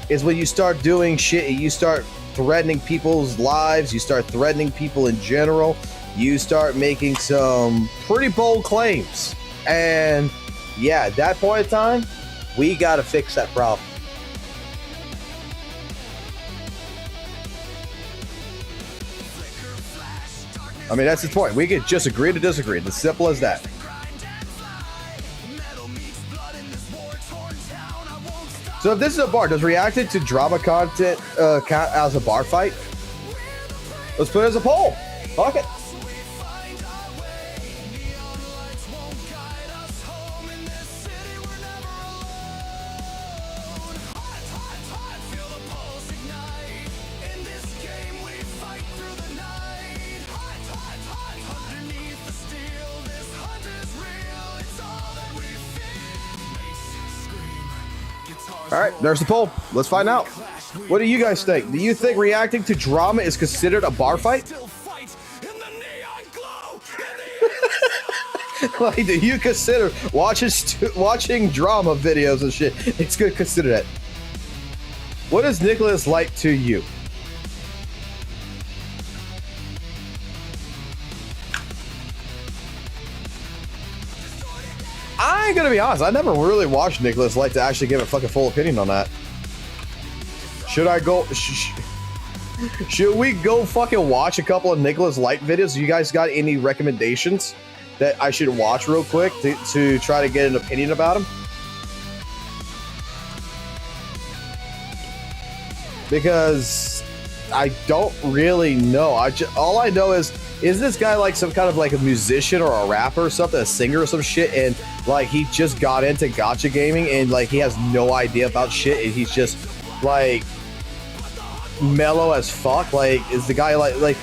[SPEAKER 1] is when you start doing shit, you start threatening people's lives, you start threatening people in general, you start making some pretty bold claims. And yeah, at that point in time, we gotta fix that problem. I mean, that's the point. We could just agree to disagree. It's as simple as that. So if this is a bar, does reacting to drama content count as a bar fight? Let's put it as a poll. Fuck it. All right, there's the poll. Let's find out. What do you guys think? Do you think reacting to drama is considered a bar fight? Like, do you consider watching drama videos and shit? It's good to consider that. What is Nicholas like to you? I ain't gonna be honest, I never really watched Nicholas Light to actually give a fucking full opinion on that. Should I go... should we go fucking watch a couple of Nicholas Light videos? You guys got any recommendations that I should watch real quick to try to get an opinion about him? Because I don't really know. All I know is this guy like some kind of like a musician or a rapper or something, a singer or some shit, and like he just got into gacha gaming and like he has no idea about shit and he's just like mellow as fuck? Like, is the guy like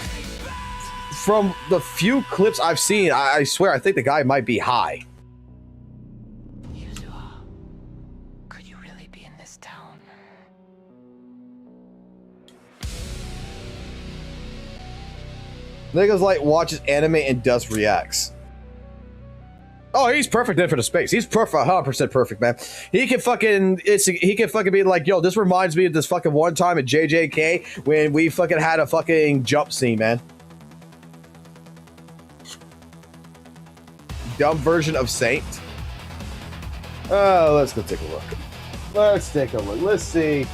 [SPEAKER 1] from the few clips I've seen, I swear I think the guy might be high.
[SPEAKER 10] Could you really be in this town?
[SPEAKER 1] Niggas like watches anime and does reacts. Oh, he's perfect then for the space. He's perfect, 100% perfect, man. He can fucking be like, yo, this reminds me of this fucking one time at JJK when we fucking had a fucking jump scene, man. Dumb version of Saint. Let's go take a look. Let's take a look. Let's see.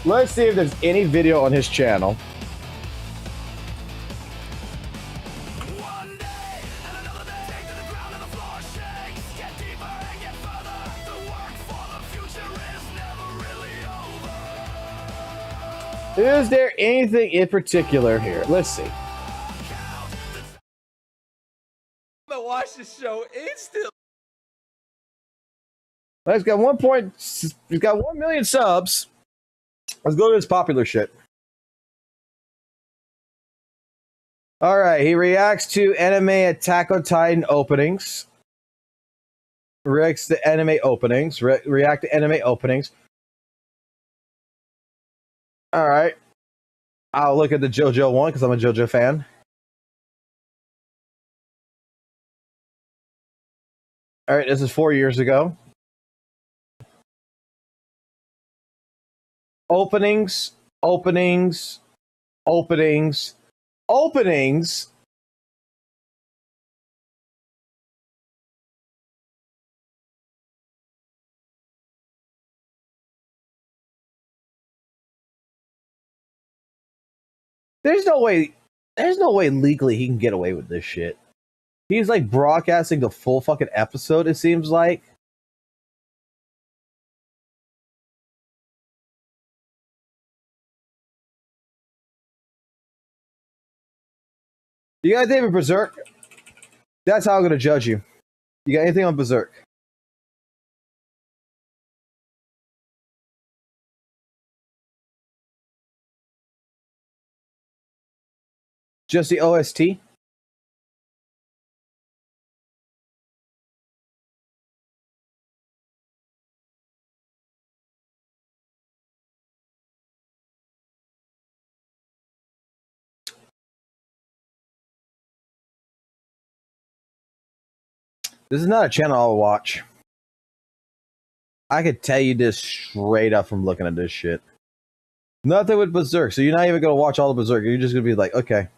[SPEAKER 1] Let's see if there's any video on his channel. Is there anything in particular here? Let's see.
[SPEAKER 17] I watch the show instantly.
[SPEAKER 1] He's got 1 million subs. Let's go to his popular shit. All right, he reacts to anime Attack on Titan openings. Reacts to anime openings. React to anime openings. All right. I'll look at the JoJo one because I'm a JoJo fan. All right, this is 4 years ago. Openings, openings, openings, openings. There's no way legally he can get away with this shit. He's like broadcasting the full fucking episode, it seems like. You got anything on Berserk? That's how I'm gonna judge you. You got anything on Berserk? Just the OST? This is not a channel I'll watch. I could tell you this straight up from looking at this shit. Nothing with Berserk, so you're not even gonna watch all the Berserk. You're just gonna be like, okay.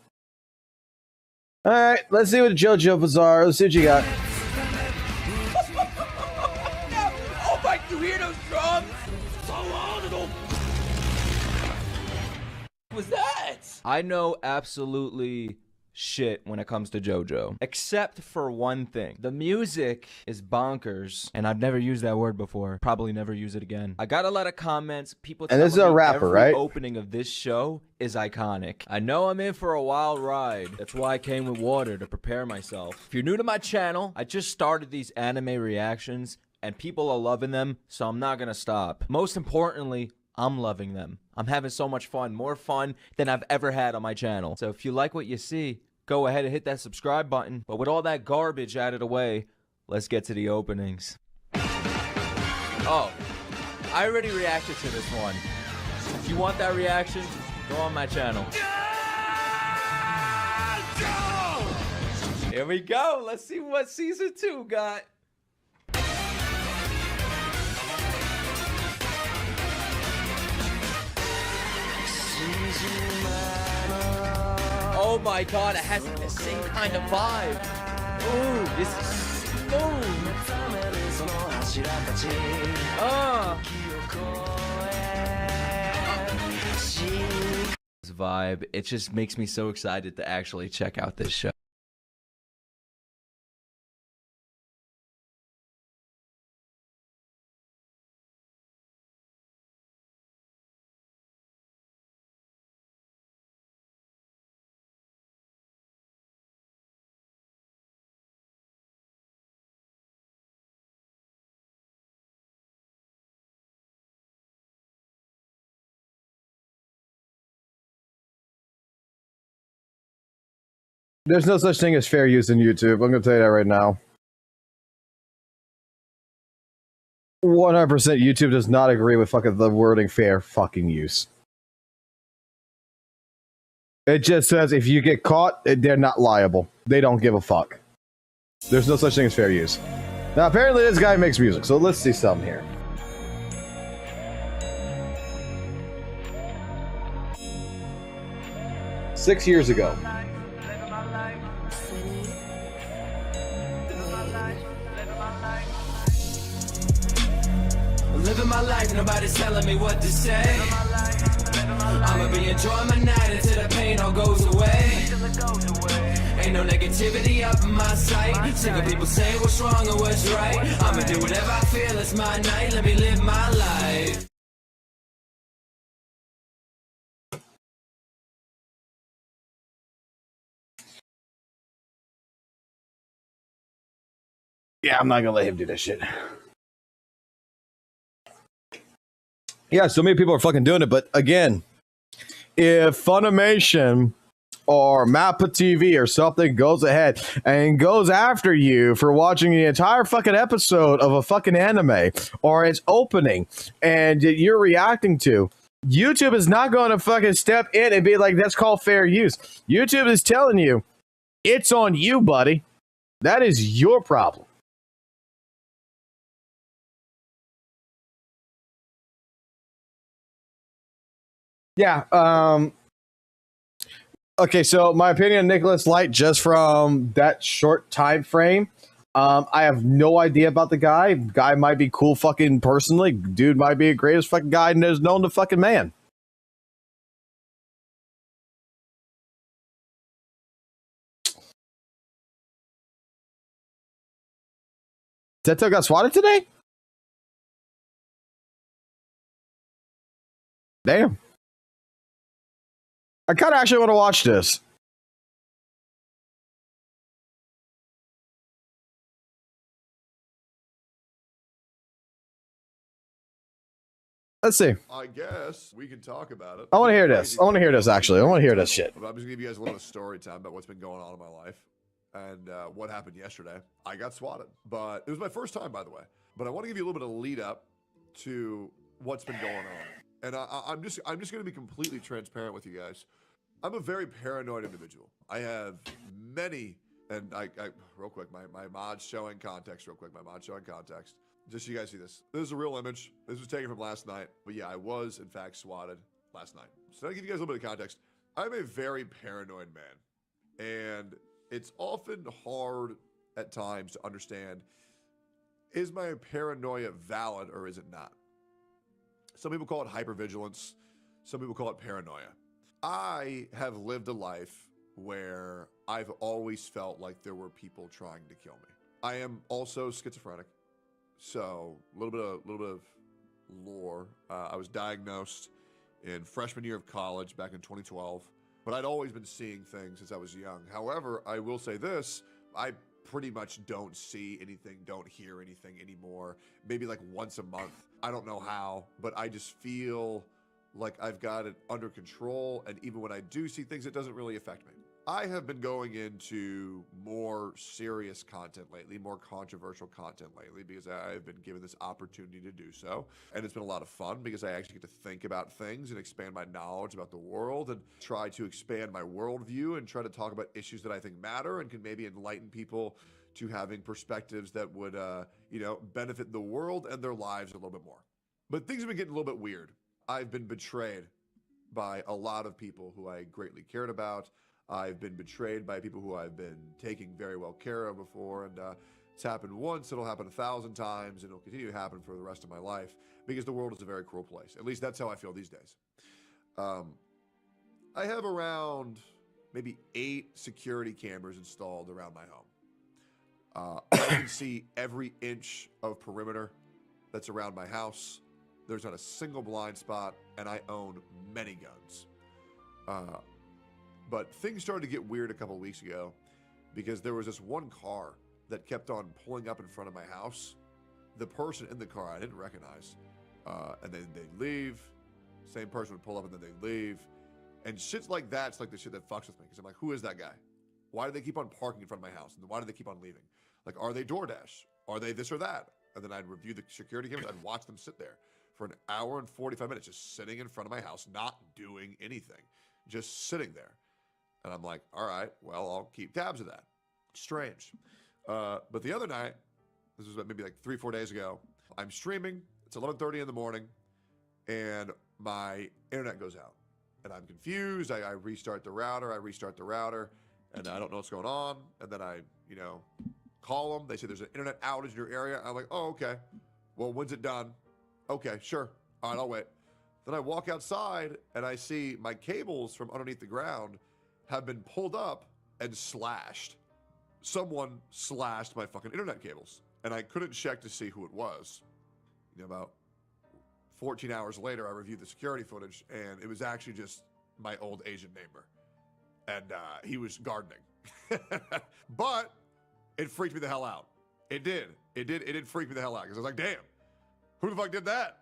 [SPEAKER 1] Alright, let's see what JoJo Bizarre. Let's see what you got.
[SPEAKER 5] Oh my, you hear those drums?
[SPEAKER 11] What was that? I know absolutely shit when it comes to JoJo, except for one thing. The music is bonkers, and I've never used that word before. Probably never use it again. I got a lot of comments, people
[SPEAKER 1] And this is
[SPEAKER 11] telling
[SPEAKER 1] a
[SPEAKER 11] me
[SPEAKER 1] rapper,
[SPEAKER 11] every
[SPEAKER 1] right?
[SPEAKER 11] opening of this show is iconic. I know I'm in for a wild ride. That's why I came with water to prepare myself. If you're new to my channel, I just started these anime reactions, and people are loving them, so I'm not gonna stop. Most importantly, I'm loving them. I'm having so much fun, more fun than I've ever had on my channel. So if you like what you see, go ahead and hit that subscribe button. But with all that garbage out of the way, let's get to the openings. Oh, I already reacted to this one. If you want that reaction, go on my channel. Here we go. Let's see what season 2 got. Oh my god, it has the same kind of vibe. Ooh, this is smooth. This vibe, it just makes me so excited to actually check out this show.
[SPEAKER 1] There's no such thing as fair use in YouTube. I'm gonna tell you that right now. 100% YouTube does not agree with fucking the wording fair fucking use. It just says if you get caught, they're not liable. They don't give a fuck. There's no such thing as fair use. Now, apparently this guy makes music, so let's see something here. Six years ago.
[SPEAKER 5] Living my life, nobody's telling me what to say. I'ma be enjoying my night until the pain all goes away. Ain't no negativity up in my sight. Sick of people saying what's wrong or what's right. I'ma do whatever I feel, it's my night. Let me live my life.
[SPEAKER 1] Yeah, I'm not gonna let him do that shit. Yeah, so many people are fucking doing it, but again, if Funimation or Mappa TV or something goes ahead and goes after you for watching the entire fucking episode of a fucking anime or its opening and you're reacting to, YouTube is not going to fucking step in and be like, that's called fair use. YouTube is telling you, it's on you, buddy. That is your problem. Yeah, okay, so my opinion on Nicholas Light, just from that short time frame, I have no idea about the guy. Guy might be cool fucking personally. Dude might be the greatest fucking guy there's known to fucking man. Zeto got swatted today? Damn. I kind of actually want to watch this. Let's see.
[SPEAKER 12] I guess we can talk about it.
[SPEAKER 1] I want to hear this. I want to hear this, actually. I want to hear this shit.
[SPEAKER 12] I'm just going to give you guys a little story time about what's been going on in my life and what happened yesterday. I got swatted, but it was my first time, by the way. But I want to give you a little bit of lead up to what's been going on. And I'm just going to be completely transparent with you guys. I'm a very paranoid individual. I have many, and I real quick, my mod's showing context real quick. My mod's showing context. Just so you guys see this. This is a real image. This was taken from last night. But yeah, I was, in fact, swatted last night. So to give you guys a little bit of context, I'm a very paranoid man. And it's often hard at times to understand, is my paranoia valid or is it not? Some people call it hypervigilance. Some people call it paranoia. I have lived a life where I've always felt like there were people trying to kill me. I am also schizophrenic. So a little bit of lore. I was diagnosed in freshman year of college back in 2012, but I'd always been seeing things since I was young. However, I will say this, I pretty much don't see anything, don't hear anything anymore. Maybe like once a month. I don't know how, but I just feel like I've got it under control. And even when I do see things, it doesn't really affect me. I have been going into more serious content lately, more controversial content lately, because I've been given this opportunity to do so. And it's been a lot of fun because I actually get to think about things and expand my knowledge about the world and try to expand my worldview and try to talk about issues that I think matter and can maybe enlighten people to having perspectives that would, benefit the world and their lives a little bit more. But things have been getting a little bit weird. I've been betrayed by a lot of people who I greatly cared about. I've been betrayed by people who I've been taking very well care of before, and it's happened once, it'll happen 1,000 times, and it'll continue to happen for the rest of my life, because the world is a very cruel place. At least that's how I feel these days. I have around maybe 8 security cameras installed around my home. I can see every inch of perimeter that's around my house. There's not a single blind spot, and I own many guns. But things started to get weird a couple of weeks ago because there was this one car that kept on pulling up in front of my house. The person in the car I didn't recognize. And then they'd leave. Same person would pull up and then they'd leave. And shit like that's like the shit that fucks with me. Because I'm like, who is that guy? Why do they keep on parking in front of my house? And why do they keep on leaving? Like, are they DoorDash? Are they this or that? And then I'd review the security cameras. I'd watch them sit there for an hour and 45 minutes just sitting in front of my house, not doing anything. Just sitting there. And I'm like, all right, well, I'll keep tabs of that. Strange. But the other night, this was maybe like 3-4 days ago, I'm streaming. It's 11:30 in the morning, and my internet goes out. And I'm confused. I restart the router. And I don't know what's going on. And then I, call them. They say there's an internet outage in your area. I'm like, oh, okay. Well, when's it done? Okay, sure. All right, I'll wait. Then I walk outside, and I see my cables from underneath the ground have been pulled up and slashed. Someone slashed my fucking internet cables. And I couldn't check to see who it was. About 14 hours later, I reviewed the security footage, and it was actually just my old Asian neighbor. And he was gardening. But it freaked me the hell out. It did freak me the hell out, because I was like, damn, who the fuck did that?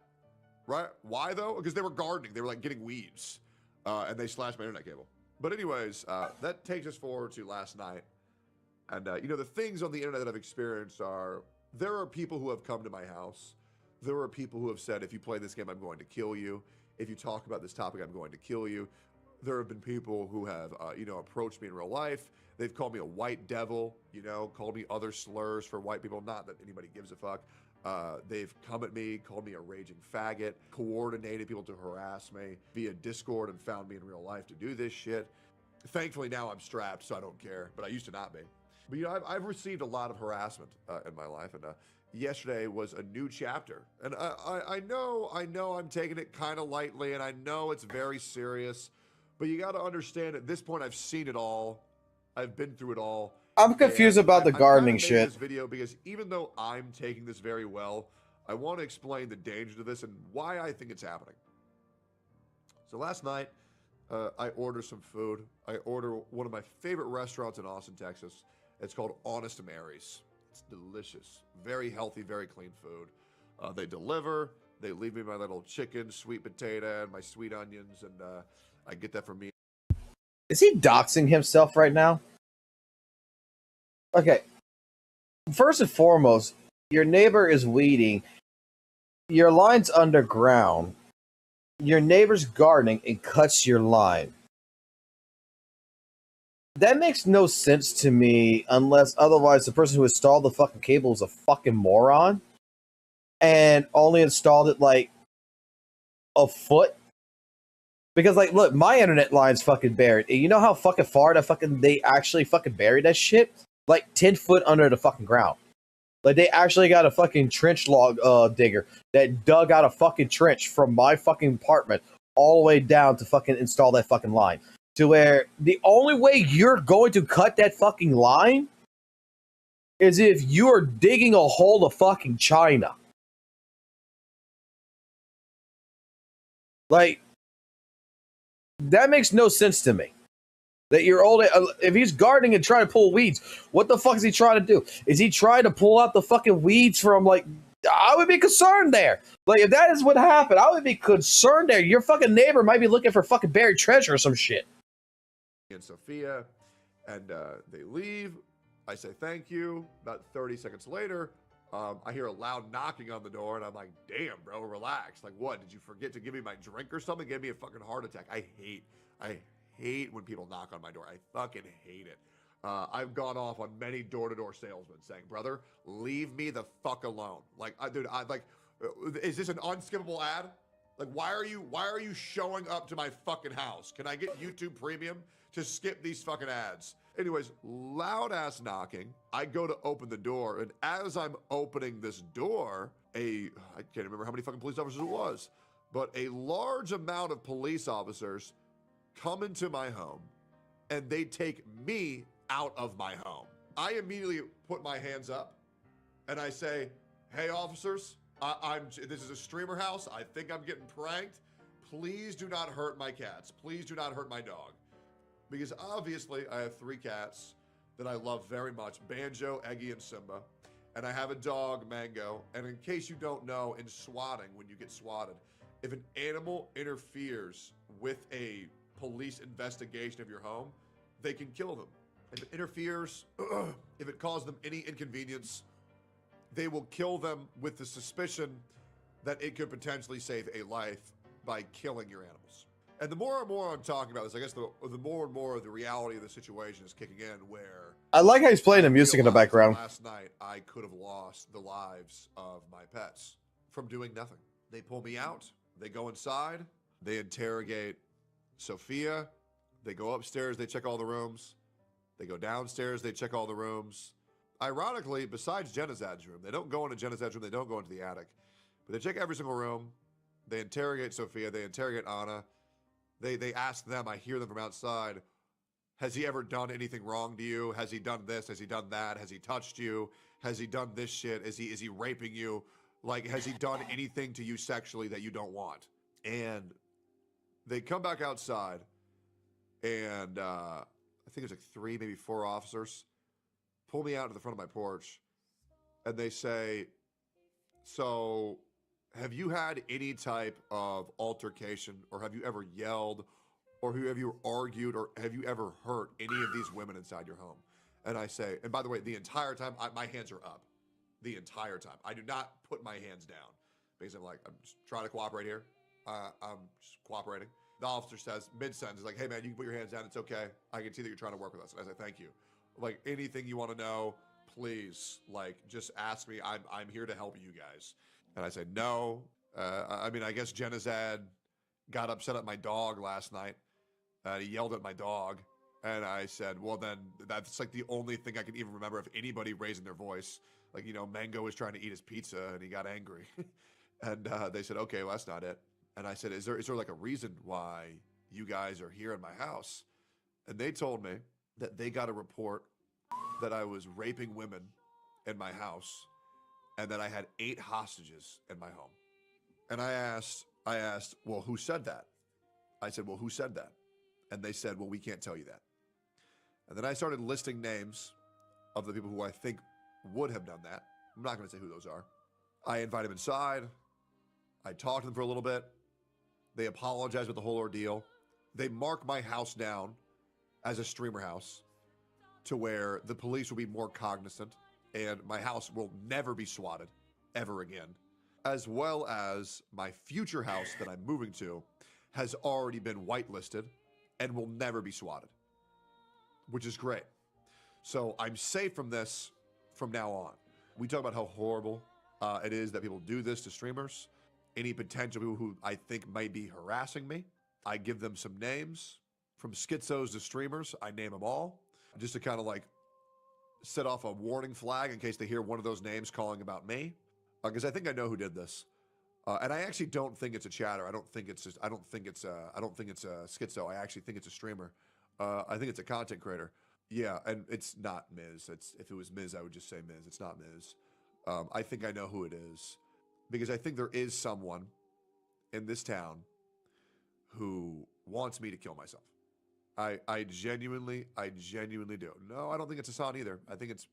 [SPEAKER 12] Right? Why, though? Because they were gardening. They were, like, getting weeds. And they slashed my internet cable. But anyways, that takes us forward to last night. And, the things on the internet that I've experienced are, there are people who have come to my house. There are people who have said, if you play this game, I'm going to kill you. If you talk about this topic, I'm going to kill you. There have been people who have, approached me in real life. They've called me a white devil, called me other slurs for white people. Not that anybody gives a fuck. They've come at me, called me a raging faggot, coordinated people to harass me via Discord and found me in real life to do this shit. Thankfully, now I'm strapped, so I don't care, but I used to not be. But, I've received a lot of harassment in my life, and yesterday was a new chapter. And I know I'm taking it kind of lightly, and I know it's very serious, but you got to understand, at this point, I've seen it all. I've been through it all.
[SPEAKER 1] I'm confused about the gardening shit.
[SPEAKER 12] This video because even though I'm taking this very well, I want to explain the danger to this and why I think it's happening. So last night, I ordered some food. I ordered one of my favorite restaurants in Austin, Texas. It's called Honest Mary's. It's delicious, very healthy, very clean food. They deliver. They leave me my little chicken, sweet potato, and my sweet onions, and I get that from me.
[SPEAKER 1] Is he doxing himself right now? Okay. First and foremost, your neighbor is weeding. Your line's underground. Your neighbor's gardening and cuts your line. That makes no sense to me unless otherwise the person who installed the fucking cable is a fucking moron and only installed it like a foot. Because like, look, my internet line's fucking buried. And you know how fucking far they actually fucking buried that shit? Like 10 foot under the fucking ground. Like they actually got a fucking trench log digger that dug out a fucking trench from my fucking apartment all the way down to fucking install that fucking line. To where the only way you're going to cut that fucking line is if you are digging a hole to fucking China. Like, that makes no sense to me. That you're old. If he's gardening and trying to pull weeds, what the fuck is he trying to do? Is he trying to pull out the fucking weeds from, like, I would be concerned there. Like, if that is what happened, I would be concerned there. Your fucking neighbor might be looking for fucking buried treasure or some shit.
[SPEAKER 12] And Sophia, and they leave. I say thank you. About 30 seconds later, I hear a loud knocking on the door, and I'm like, damn, bro, relax. Like, what? Did you forget to give me my drink or something? Give me a fucking heart attack. I hate when people knock on my door. I fucking hate it. I've gone off on many door-to-door salesmen saying, brother, leave me the fuck alone. Like, dude, is this an unskippable ad? Like, why are you showing up to my fucking house? Can I get YouTube Premium to skip these fucking ads? Anyways, loud ass knocking. I go to open the door, and as I'm opening this door, I can't remember how many fucking police officers it was, but a large amount of police officers come into my home, and they take me out of my home. I immediately put my hands up, and I say, hey officers, this is a streamer house. I think I'm getting pranked. Please do not hurt my cats. Please do not hurt my dog. Because obviously I have 3 cats that I love very much, Banjo, Eggy, and Simba. And I have a dog, Mango. And in case you don't know, in swatting, when you get swatted, if an animal interferes with a police investigation of your home, they can kill them. If it interferes, if it causes them any inconvenience, they will kill them with the suspicion that it could potentially save a life by killing your animals. And the more and more I'm talking about this, I guess the more and more the reality of the situation is kicking in, where
[SPEAKER 1] I like how he's playing the music in the background.
[SPEAKER 12] Last night, I could have lost the lives of my pets from doing nothing. They pull me out, they go inside, they interrogate Sophia, they go upstairs, they check all the rooms, they go downstairs, they check all the rooms. Ironically, besides Z.Z.Z's room, they don't go into Z.Z.Z's room, they don't go into the attic, but they check every single room, they interrogate Sophia, they interrogate Anna. They ask them, I hear them from outside, has he ever done anything wrong to you? Has he done this? Has he done that? Has he touched you? Has he done this shit? Is he raping you? Like, has he done anything to you sexually that you don't want? And they come back outside, and I think it's like 3, maybe 4 officers pull me out to the front of my porch, and they say, so have you had any type of altercation, or have you ever yelled, or have you argued, or have you ever hurt any of these women inside your home? And I say, and by the way, the entire time, my hands are up. The entire time. I do not put my hands down, because I'm just trying to cooperate here. I'm just cooperating. The officer says, mid-sentence, like, hey man, you can put your hands down, it's okay. I can see that you're trying to work with us. And I say, thank you. Like, anything you want to know, please, like, just ask me. I'm here to help you guys. And I said, no. I mean, I guess Z.Z.Z got upset at my dog last night. He yelled at my dog. And I said, well, then that's like the only thing I can even remember of anybody raising their voice. Like, Mango was trying to eat his pizza and he got angry. And they said, okay, well, that's not it. And I said, is there like a reason why you guys are here in my house? And they told me that they got a report that I was raping women in my house, and that I had 8 hostages in my home. And I asked, well, who said that? I said, well, who said that? And they said, well, we can't tell you that. And then I started listing names of the people who I think would have done that. I'm not going to say who those are. I invite them inside. I talked to them for a little bit. They apologize with the whole ordeal. They mark my house down as a streamer house to where the police will be more cognizant and my house will never be swatted ever again. As well as my future house that I'm moving to has already been whitelisted and will never be swatted, which is great. So I'm safe from this from now on. We talk about how horrible it is that people do this to streamers. Any potential people who I think might be harassing me, I give them some names. From schizos to streamers, I name them all, just to kind of like set off a warning flag in case they hear one of those names calling about me, because I think I know who did this, and I actually don't think it's a chatter. I don't think it's a schizo. I actually think it's a streamer. I think it's a content creator. Yeah, and it's not Miz. If it was Miz, I would just say Miz. It's not Miz. I think I know who it is, because I think there is someone in this town who wants me to kill myself. I genuinely do. No, I don't think it's Hassan either. I think it's,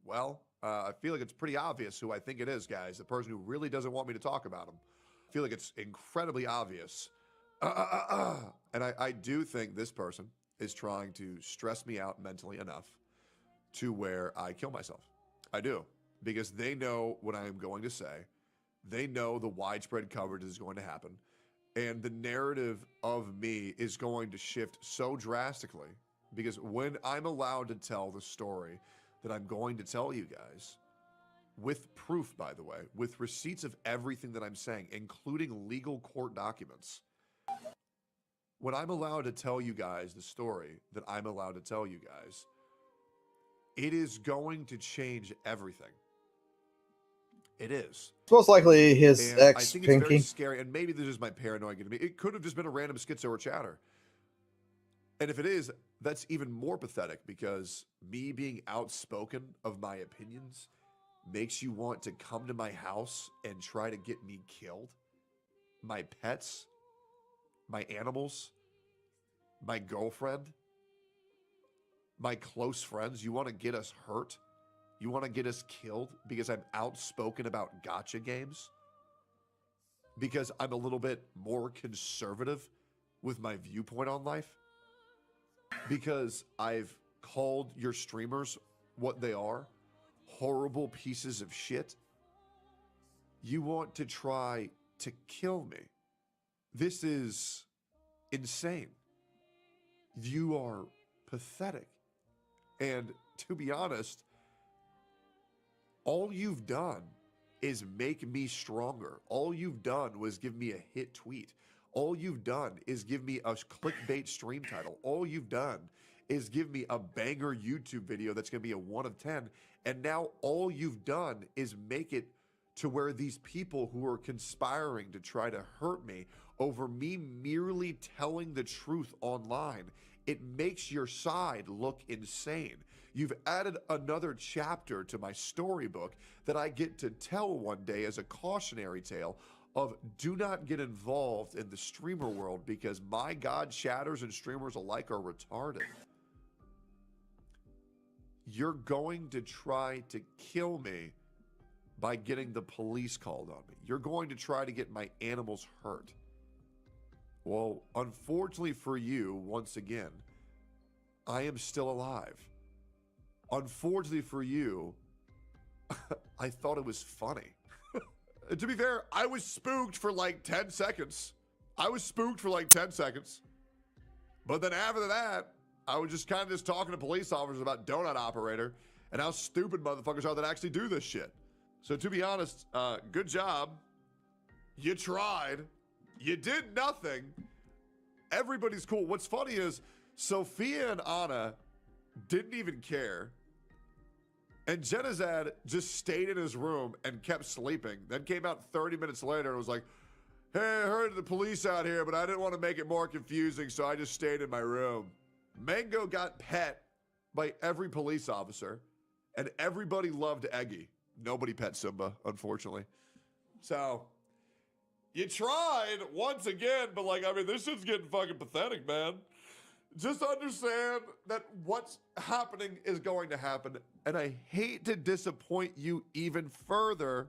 [SPEAKER 12] well, I feel like it's pretty obvious who I think it is, guys. The person who really doesn't want me to talk about him. I feel like it's incredibly obvious. And I do think this person is trying to stress me out mentally enough to where I kill myself. I do. Because they know what I am going to say. They know the widespread coverage is going to happen. And the narrative of me is going to shift so drastically, because when I'm allowed to tell the story that I'm going to tell you guys, with proof, by the way, with receipts of everything that I'm saying, including legal court documents, when I'm allowed to tell you guys the story that I'm allowed to tell you guys, it is going to change everything. It is.
[SPEAKER 1] It's most likely his
[SPEAKER 12] and
[SPEAKER 1] ex,
[SPEAKER 12] I think
[SPEAKER 1] Pinky.
[SPEAKER 12] it's very scary, and maybe this is my paranoia getting me. It could have just been a random schizo or chatter. And if it is, that's even more pathetic, because me being outspoken of my opinions makes you want to come to my house and try to get me killed. My pets, my animals, my girlfriend, my close friends. You want to get us hurt? You want to get us killed because I'm outspoken about gacha games? Because I'm a little bit more conservative with my viewpoint on life? Because I've called your streamers what they are? Horrible pieces of shit? You want to try to kill me? This is insane. You are pathetic. And to be honest, all you've done is make me stronger. All you've done was give me a hit tweet. All you've done is give me a clickbait stream title. All you've done is give me a banger YouTube video that's going to be a 1 of 10. And now all you've done is make it to where these people who are conspiring to try to hurt me over me merely telling the truth online, it makes your side look insane. You've added another chapter to my storybook that I get to tell one day as a cautionary tale of do not get involved in the streamer world, because my God, chatters and streamers alike are retarded. You're going to try to kill me by getting the police called on me. You're going to try to get my animals hurt. Well, unfortunately for you, once again, I am still alive. Unfortunately for you, I thought it was funny. To be fair, I was spooked for like 10 seconds. But then after that, I was just kind of just talking to police officers about Donut Operator and how stupid motherfuckers are that actually do this shit. So to be honest, good job. You tried. You did nothing. Everybody's cool. What's funny is Sophia and Anna didn't even care. And Z.Z.Z just stayed in his room and kept sleeping. Then came out 30 minutes later and was like, hey, I heard the police out here, but I didn't want to make it more confusing, so I just stayed in my room. Mango got pet by every police officer, and everybody loved Eggy. Nobody pet Simba, unfortunately. So, you tried once again, but like, I mean, this shit's getting fucking pathetic, man. Just understand that what's happening is going to happen. And I hate to disappoint you even further,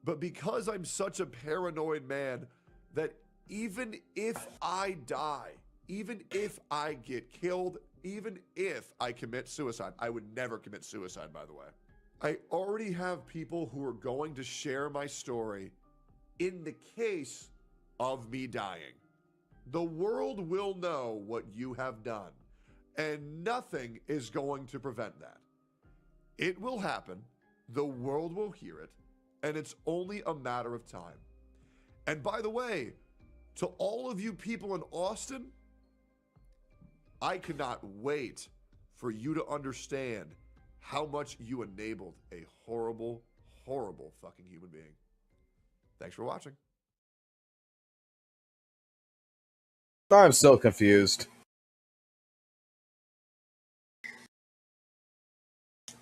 [SPEAKER 12] But because I'm such a paranoid man that even if I die, even if I get killed, even if I commit suicide, I would never commit suicide, by the way. I already have people who are going to share my story in the case of me dying. The world will know what you have done, and nothing is going to prevent that. It will happen, the world will hear it, and it's only a matter of time. And by the way, to all of you people in Austin, I cannot wait for you to understand how much you enabled a horrible, horrible fucking human being. Thanks for watching.
[SPEAKER 1] I'm so confused.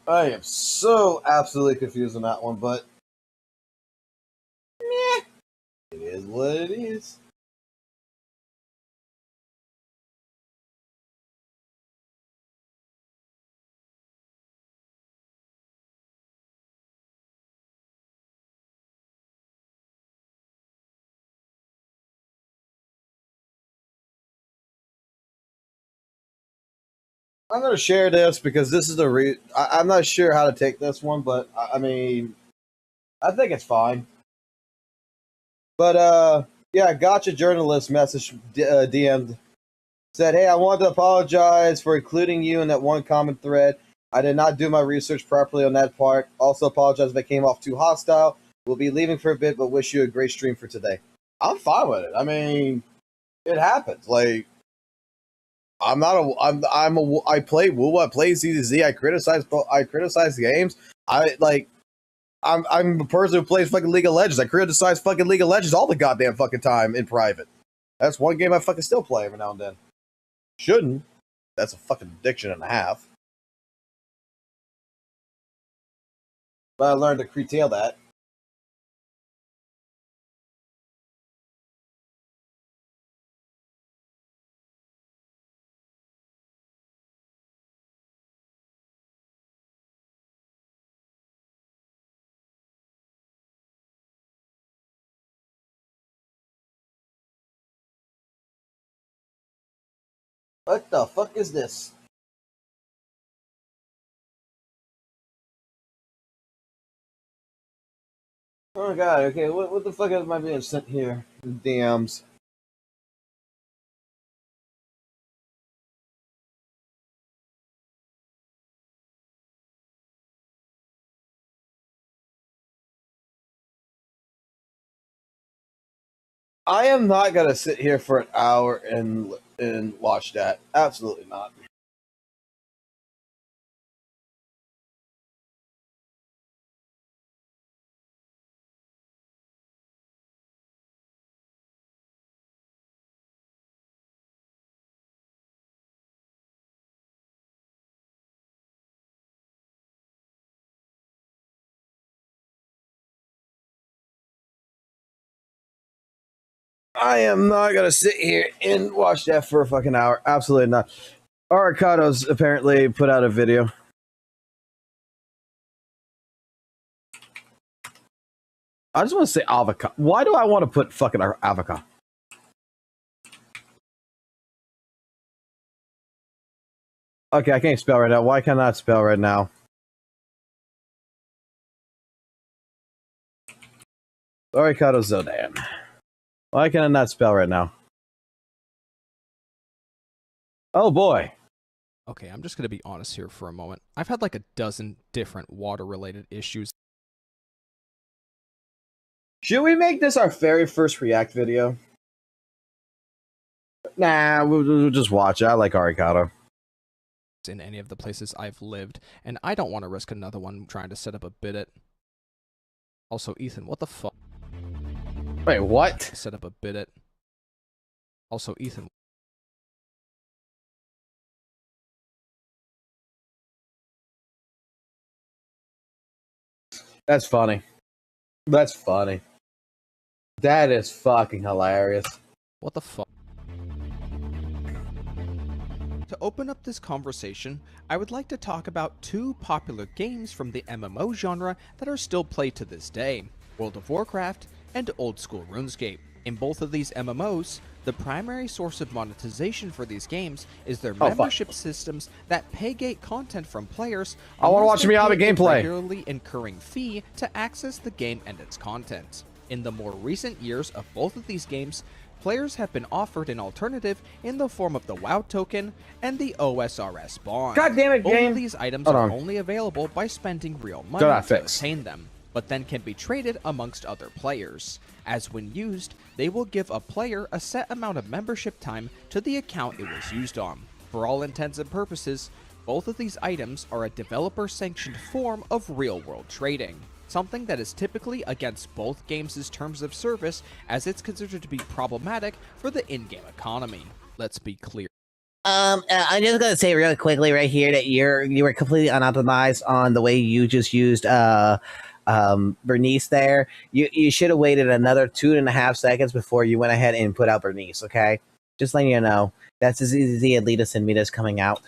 [SPEAKER 1] I am so absolutely confused on that one, but meh, it is what it is. I'm gonna share this because this is the I'm not sure how to take this one, but I mean, I think it's fine. But yeah, Gacha journalist message DM'd, said, "Hey, I wanted to apologize for including you in that one comment thread. I did not do my research properly on that part. Also apologize if I came off too hostile. We'll be leaving for a bit, but wish you a great stream for today." I'm fine with it. I mean, it happens. Like, I play WUWA, I play Z.Z.Z, I criticize games. I'm a person who plays fucking League of Legends. I criticize fucking League of Legends all the goddamn fucking time in private. That's one game I fucking still play every now and then. Shouldn't. That's a fucking addiction and a half. But I learned to curtail that. What the fuck is this? Oh god, okay, what the fuck am I being sent here? DMs. I am not gonna sit here for an hour and watch that. Absolutely not. I am not gonna sit here and watch that for a fucking hour. Absolutely not. Aricado's apparently put out a video. I just want to say avocado. Why do I want to put fucking avocado? Okay, I can't spell right now. Why can't I spell right now? Aricato Zodan. Why can I not spell right now? Oh boy.
[SPEAKER 13] Okay, I'm just going to be honest here for a moment. I've had like a dozen different water-related issues.
[SPEAKER 1] Should we make this our very first React video? Nah, we'll just watch it. I like Aricato.
[SPEAKER 13] In any of the places I've lived, and I don't want to risk another one trying to set up a bidit. Also, Ethan, what the fuck?
[SPEAKER 1] Wait, what?
[SPEAKER 13] Set up a bidit. Also, Ethan.
[SPEAKER 1] That's funny. That's funny. That is fucking hilarious.
[SPEAKER 13] What the fuck? To open up this conversation, I would like to talk about two popular games from the MMO genre that are still played to this day. World of Warcraft, and old school RuneScape. In both of these MMOs, the primary source of monetization for these games is their membership systems that paygate content from players.
[SPEAKER 1] I want to watch Miyabi gameplay.
[SPEAKER 13] Regularly incurring fee to access the game and its content. In the more recent years of both of these games, players have been offered an alternative in the form of the WoW token and the OSRS bond.
[SPEAKER 1] God damn it,
[SPEAKER 13] Both
[SPEAKER 1] game.
[SPEAKER 13] of these items are only available by spending real money to obtain them, but then can be traded amongst other players. As when used, they will give a player a set amount of membership time to the account it was used on. For all intents and purposes, both of these items are a developer-sanctioned form of real-world trading, something that is typically against both games' terms of service, as it's considered to be problematic for the in-game economy. Let's be clear.
[SPEAKER 14] I'm just gonna say really quickly right here that you were completely unoptimized on the way you just used Bernice there. You should have waited another 2.5 seconds before you went ahead and put out Bernice, okay? Just letting you know. That's the Z.Z.Z and Letus and Mitas coming out.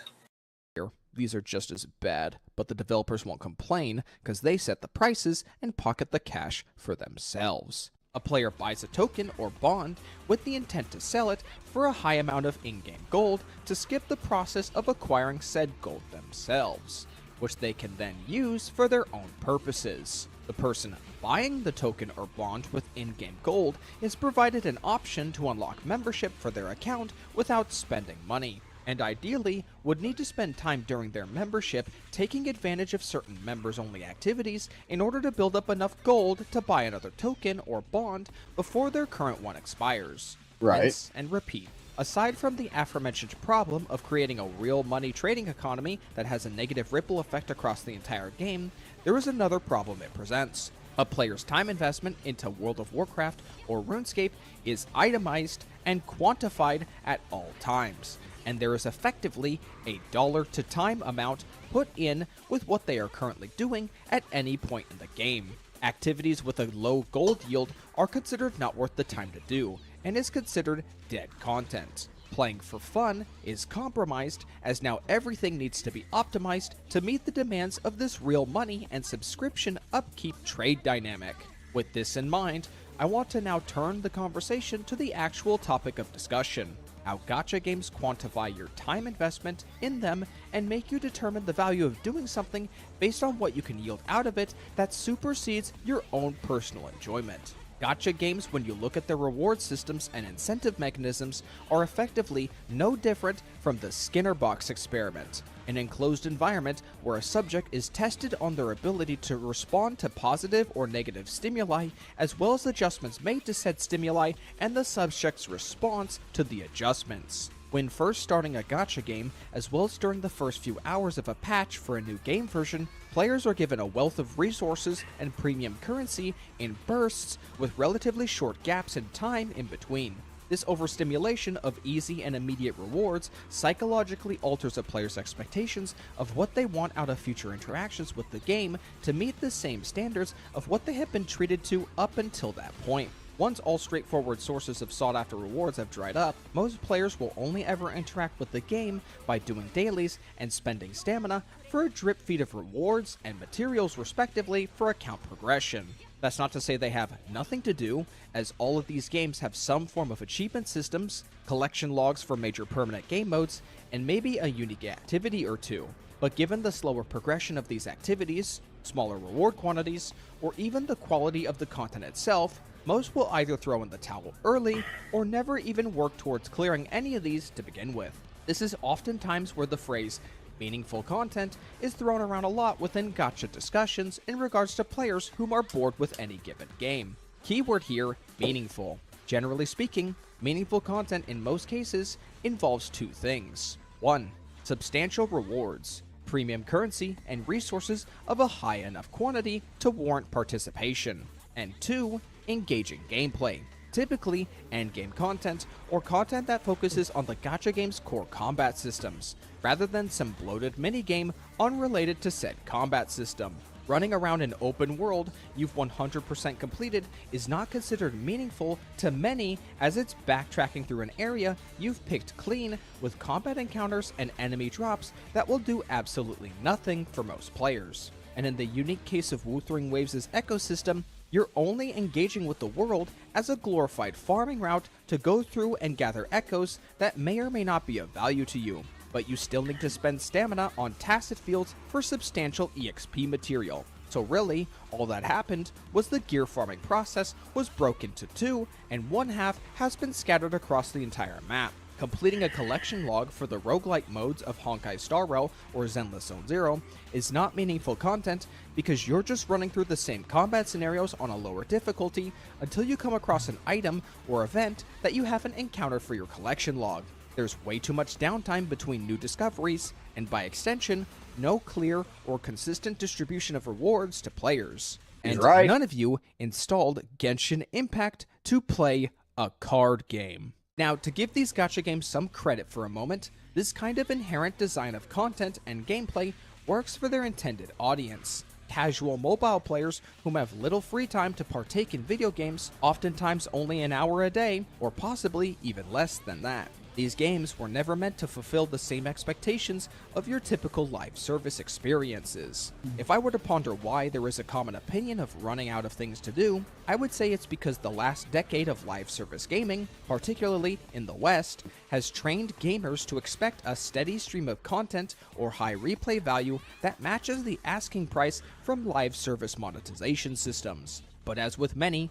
[SPEAKER 13] These are just as bad, but the developers won't complain because they set the prices and pocket the cash for themselves. A player buys a token or bond with the intent to sell it for a high amount of in-game gold to skip the process of acquiring said gold themselves, which they can then use for their own purposes. The person buying the token or bond with in-game gold is provided an option to unlock membership for their account without spending money, and ideally would need to spend time during their membership taking advantage of certain members-only activities in order to build up enough gold to buy another token or bond before their current one expires.
[SPEAKER 1] Right.
[SPEAKER 13] Rinse and repeat. Aside from the aforementioned problem of creating a real money trading economy that has a negative ripple effect across the entire game, there is another problem it presents. A player's time investment into World of Warcraft or RuneScape is itemized and quantified at all times, and there is effectively a dollar to time amount put in with what they are currently doing at any point in the game. Activities with a low gold yield are considered not worth the time to do, and is considered dead content. Playing for fun is compromised, as now everything needs to be optimized to meet the demands of this real money and subscription upkeep trade dynamic. With this in mind, I want to now turn the conversation to the actual topic of discussion: how gacha games quantify your time investment in them and make you determine the value of doing something based on what you can yield out of it that supersedes your own personal enjoyment. Gacha games, when you look at their reward systems and incentive mechanisms, are effectively no different from the Skinner box experiment, an enclosed environment where a subject is tested on their ability to respond to positive or negative stimuli, as well as adjustments made to said stimuli and the subject's response to the adjustments. When first starting a gacha game, as well as during the first few hours of a patch for a new game version, players are given a wealth of resources and premium currency in bursts with relatively short gaps in time in between. This overstimulation of easy and immediate rewards psychologically alters a player's expectations of what they want out of future interactions with the game to meet the same standards of what they have been treated to up until that point. Once all straightforward sources of sought-after rewards have dried up, most players will only ever interact with the game by doing dailies and spending stamina for a drip feed of rewards and materials respectively for account progression. That's not to say they have nothing to do, as all of these games have some form of achievement systems, collection logs for major permanent game modes, and maybe a unique activity or two. But given the slower progression of these activities, smaller reward quantities, or even the quality of the content itself, most will either throw in the towel early or never even work towards clearing any of these to begin with. This is oftentimes where the phrase meaningful content is thrown around a lot within gacha discussions in regards to players whom are bored with any given game. Keyword here, meaningful. Generally speaking, meaningful content in most cases involves two things. 1. Substantial rewards, premium currency, and resources of a high enough quantity to warrant participation. And 2. Engaging gameplay, typically endgame content or content that focuses on the gacha game's core combat systems, rather than some bloated minigame unrelated to said combat system. Running around an open world you've 100% completed is not considered meaningful to many, as it's backtracking through an area you've picked clean with combat encounters and enemy drops that will do absolutely nothing for most players. And in the unique case of Wuthering Waves' ecosystem, You're only engaging with the world as a glorified farming route to go through and gather echoes that may or may not be of value to you, but you still need to spend stamina on tacit fields for substantial EXP material. So really, all that happened was the gear farming process was broken into two, and one half has been scattered across the entire map. Completing a collection log for the roguelike modes of Honkai Star Rail or Zenless Zone Zero is not meaningful content because you're just running through the same combat scenarios on a lower difficulty until you come across an item or event that you haven't encountered for your collection log. There's way too much downtime between new discoveries, and by extension, no clear or consistent distribution of rewards to players. And none of you installed Genshin Impact to play a card game. Now, to give these gacha games some credit for a moment, this kind of inherent design of content and gameplay works for their intended audience. Casual mobile players whom have little free time to partake in video games, oftentimes only an hour a day, or possibly even less than that. These games were never meant to fulfill the same expectations of your typical live service experiences. If I were to ponder why there is a common opinion of running out of things to do, I would say it's because the last decade of live service gaming, particularly in the West, has trained gamers to expect a steady stream of content or high replay value that matches the asking price from live service monetization systems. But as with many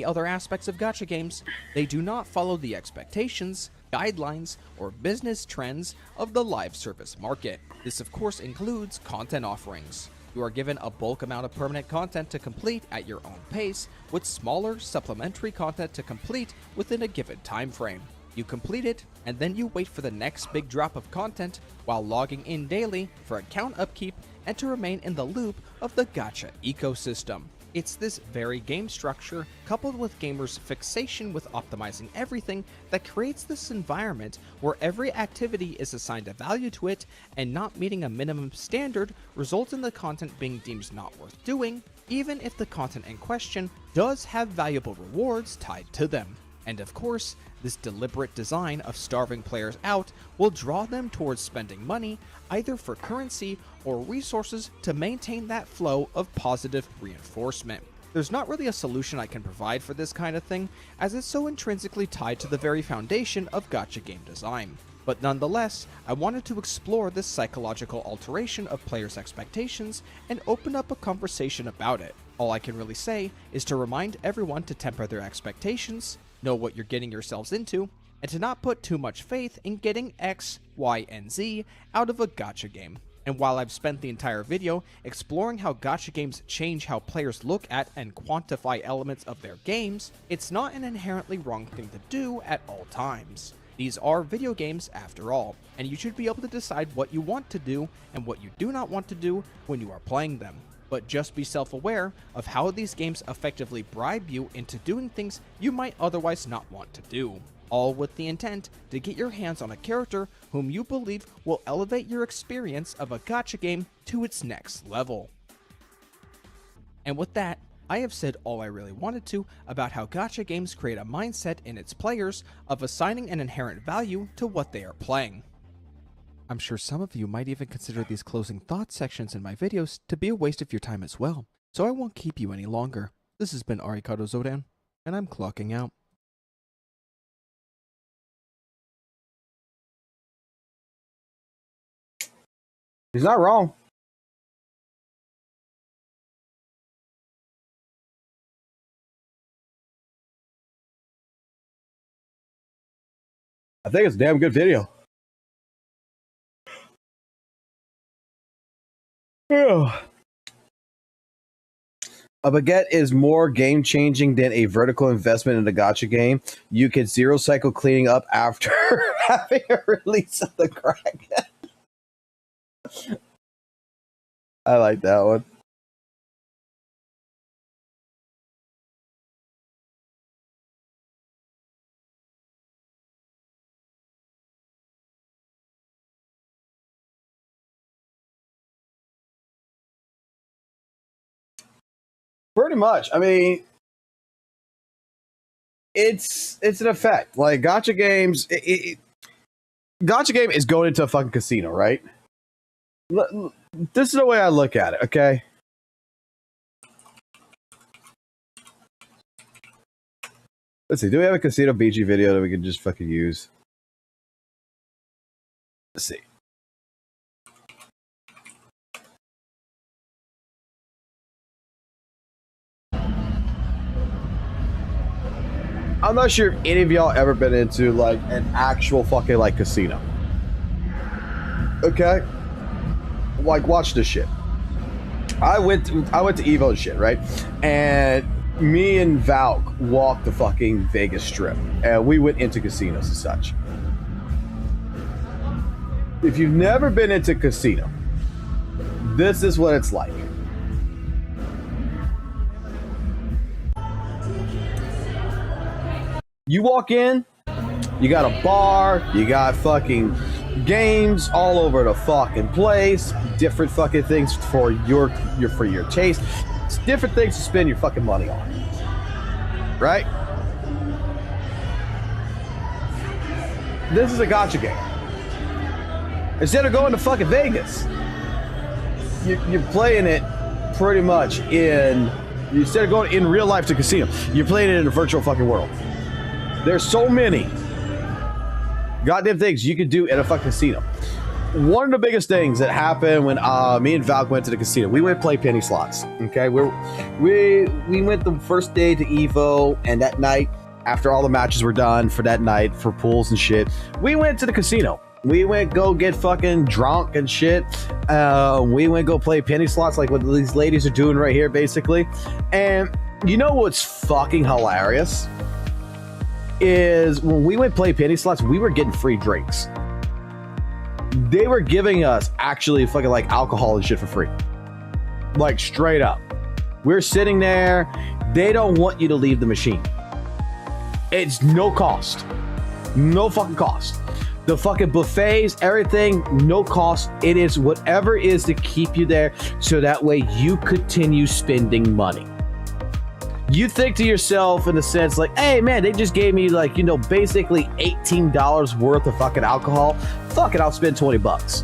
[SPEAKER 13] other aspects of gacha games, they do not follow the expectations, guidelines, or business trends of the live service market. This of course includes content offerings. You are given a bulk amount of permanent content to complete at your own pace, with smaller supplementary content to complete within a given time frame. You complete it, and then you wait for the next big drop of content while logging in daily for account upkeep and to remain in the loop of the gacha ecosystem. It's this very game structure, coupled with gamers' fixation with optimizing everything, that creates this environment where every activity is assigned a value to it, and not meeting a minimum standard results in the content being deemed not worth doing, even if the content in question does have valuable rewards tied to them. And of course, this deliberate design of starving players out will draw them towards spending money either for currency or resources to maintain that flow of positive reinforcement. There's not really a solution I can provide for this kind of thing, as it's so intrinsically tied to the very foundation of gacha game design. But nonetheless, I wanted to explore this psychological alteration of players' expectations and open up a conversation about it. All I can really say is to remind everyone to temper their expectations, know what you're getting yourselves into, and to not put too much faith in getting X, Y, and Z out of a gacha game. And while I've spent the entire video exploring how gacha games change how players look at and quantify elements of their games, it's not an inherently wrong thing to do at all times. These are video games after all, and you should be able to decide what you want to do and what you do not want to do when you are playing them. But just be self-aware of how these games effectively bribe you into doing things you might otherwise not want to do. All with the intent to get your hands on a character whom you believe will elevate your experience of a gacha game to its next level. And with that, I have said all I really wanted to about how gacha games create a mindset in its players of assigning an inherent value to what they are playing. I'm sure some of you might even consider these closing thoughts sections in my videos to be a waste of your time as well, so I won't keep you any longer. This has been Arikado Zodan, and I'm clocking out.
[SPEAKER 1] He's not wrong. I think it's a damn good video. Yeah. A baguette is more game-changing than a vertical investment in a gacha game. You can zero cycle cleaning up after having a release of the crack. I like that one. Pretty much. I mean, it's an effect. Like gacha games, gacha game is going into a fucking casino, right? This is the way I look at it. Okay. Let's see. Do we have a Casino BG video that we can just fucking use? Let's see. I'm not sure if any of y'all ever been into like an actual fucking like casino. Okay? Like watch this shit. I went to Evo and shit, right? And me and Valk walked the fucking Vegas Strip, and we went into casinos and such. If you've never been into casino, this is what it's like. You walk in, you got a bar, you got fucking games all over the fucking place, different fucking things for your taste. It's different things to spend your fucking money on. Right? This is a gacha game. Instead of going to fucking Vegas, you're playing it pretty much instead of going in real life to casino, you're playing it in a virtual fucking world. There's so many goddamn things you could do at a fucking casino. One of the biggest things that happened when me and Valk went to the casino, we went to play penny slots. Okay, we went the first day to Evo, and that night, after all the matches were done for that night for pools and shit, we went to the casino. We went go get fucking drunk and shit. We went go play penny slots like what these ladies are doing right here, basically. And you know what's fucking hilarious? Is when we went play penny slots, we were getting free drinks. They were giving us actually fucking like alcohol and shit for free. Like straight up. We're sitting there. They don't want you to leave the machine. It's no cost. No fucking cost. The fucking buffets, everything, no cost. It is whatever it is to keep you there so that way you continue spending money. You think to yourself in a sense like, hey man, they just gave me like, you know, basically $18 worth of fucking alcohol. Fuck it, I'll spend 20 bucks.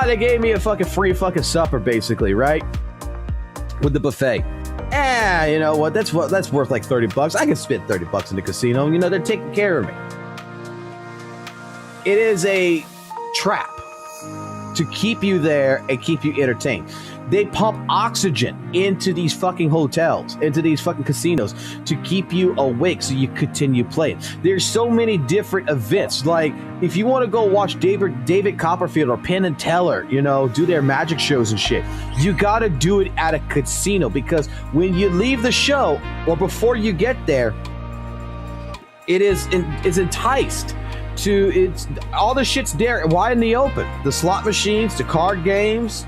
[SPEAKER 1] They gave me a fucking free fucking supper basically, right? With the buffet. You know what? That's worth like 30 bucks. I can spend 30 bucks in the casino. You know, they're taking care of me. It is a trap to keep you there and keep you entertained. They pump oxygen into these fucking hotels, into these fucking casinos to keep you awake so you continue playing. There's so many different events. Like, if you want to go watch David Copperfield or Penn and Teller, you know, do their magic shows and shit, you got to do it at a casino because when you leave the show or before you get there, it's enticed. It's all the shit's there wide in the open. The slot machines, the card games,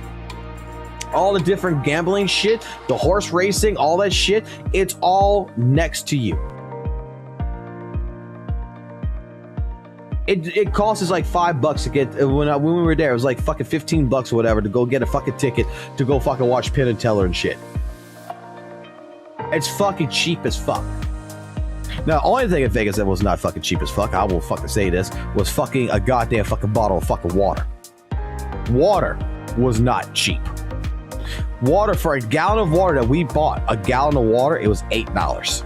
[SPEAKER 1] all the different gambling shit, the horse racing, all that shit, it's all next to you. It costs us like $5 to get when we were there. It was like fucking $15 or whatever to go get a fucking ticket to go fucking watch Penn and Teller and shit. It's fucking cheap as fuck. Now, the only thing in Vegas that was not fucking cheap as fuck, I will fucking say this, was fucking a goddamn fucking bottle of fucking water. Water was not cheap. Water, for a gallon of water that we bought, a gallon of water, it was $8.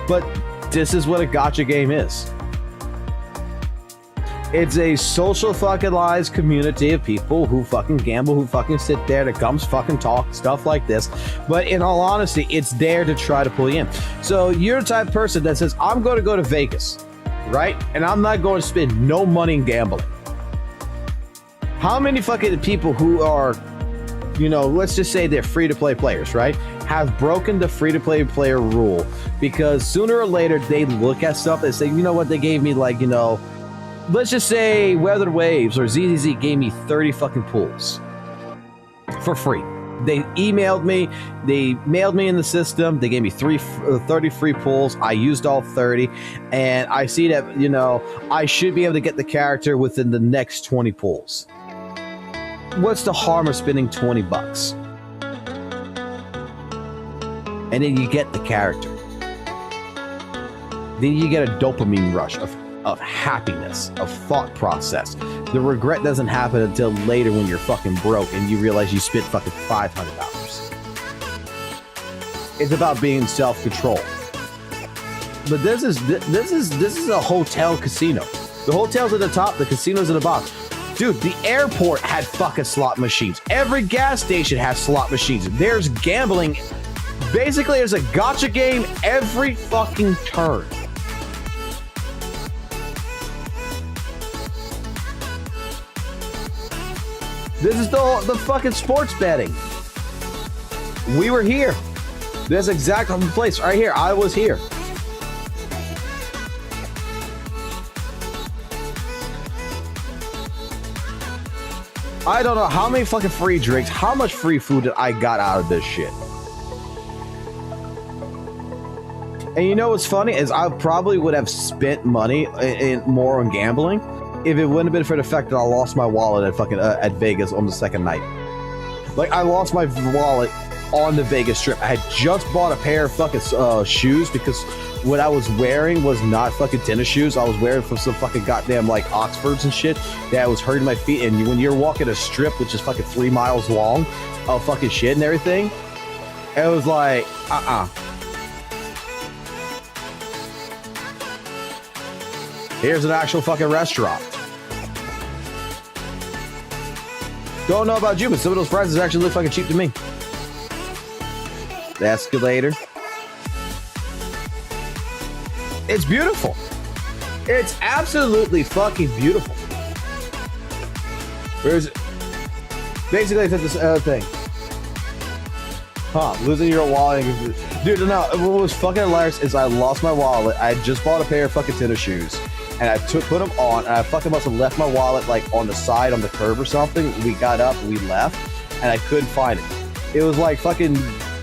[SPEAKER 1] But this is what a gacha game is. It's a social fucking lies community of people who fucking gamble, who fucking sit there, that comes fucking talk, stuff like this. But in all honesty, it's there to try to pull you in. So you're the type of person that says, I'm going to go to Vegas, right? And I'm not going to spend no money in gambling. How many fucking people who are, you know, let's just say they're free-to-play players, right? Have broken the free-to-play player rule because sooner or later they look at stuff and say, you know what, they gave me like, you know, let's just say Wuthering Waves or Z.Z.Z gave me 30 fucking pools for free. They emailed me, they mailed me in the system, they gave me 30 free pools. I used all 30, and I see that, you know, I should be able to get the character within the next 20 pools. What's the harm of spending 20 bucks? And then you get the character. Then you get a dopamine rush of of happiness, of thought process. The regret doesn't happen until later when you're fucking broke and you realize you spent fucking $500. It's about being self-control. But this is a hotel casino. The hotel's at the top, the casino's at the bottom. Dude, the airport had fucking slot machines. Every gas station has slot machines. There's gambling. Basically, there's a gacha game every fucking turn. This is the fucking sports betting. We were here. This exact place right here. I was here. I don't know how many fucking free drinks, how much free food that I got out of this shit. And you know what's funny is I probably would have spent money more on gambling if it wouldn't have been for the fact that I lost my wallet at fucking at Vegas on the second night. Like, I lost my wallet on the Vegas Strip. I had just bought a pair of fucking shoes because what I was wearing was not fucking tennis shoes. I was wearing from some fucking goddamn like Oxfords and shit that was hurting my feet. And when you're walking a strip which is fucking 3 miles long of fucking shit and everything, it was like Here's an actual fucking restaurant. Don't know about you, but some of those prices actually look fucking cheap to me. The escalator. It's beautiful. It's absolutely fucking beautiful. Where's it? Basically, it's this other thing. Losing your wallet. Dude, no, what was fucking hilarious is I lost my wallet. I had just bought a pair of fucking tennis shoes. And I put them on, and I fucking must have left my wallet like on the side on the curb or something. We got up, we left, and I couldn't find it. It was like fucking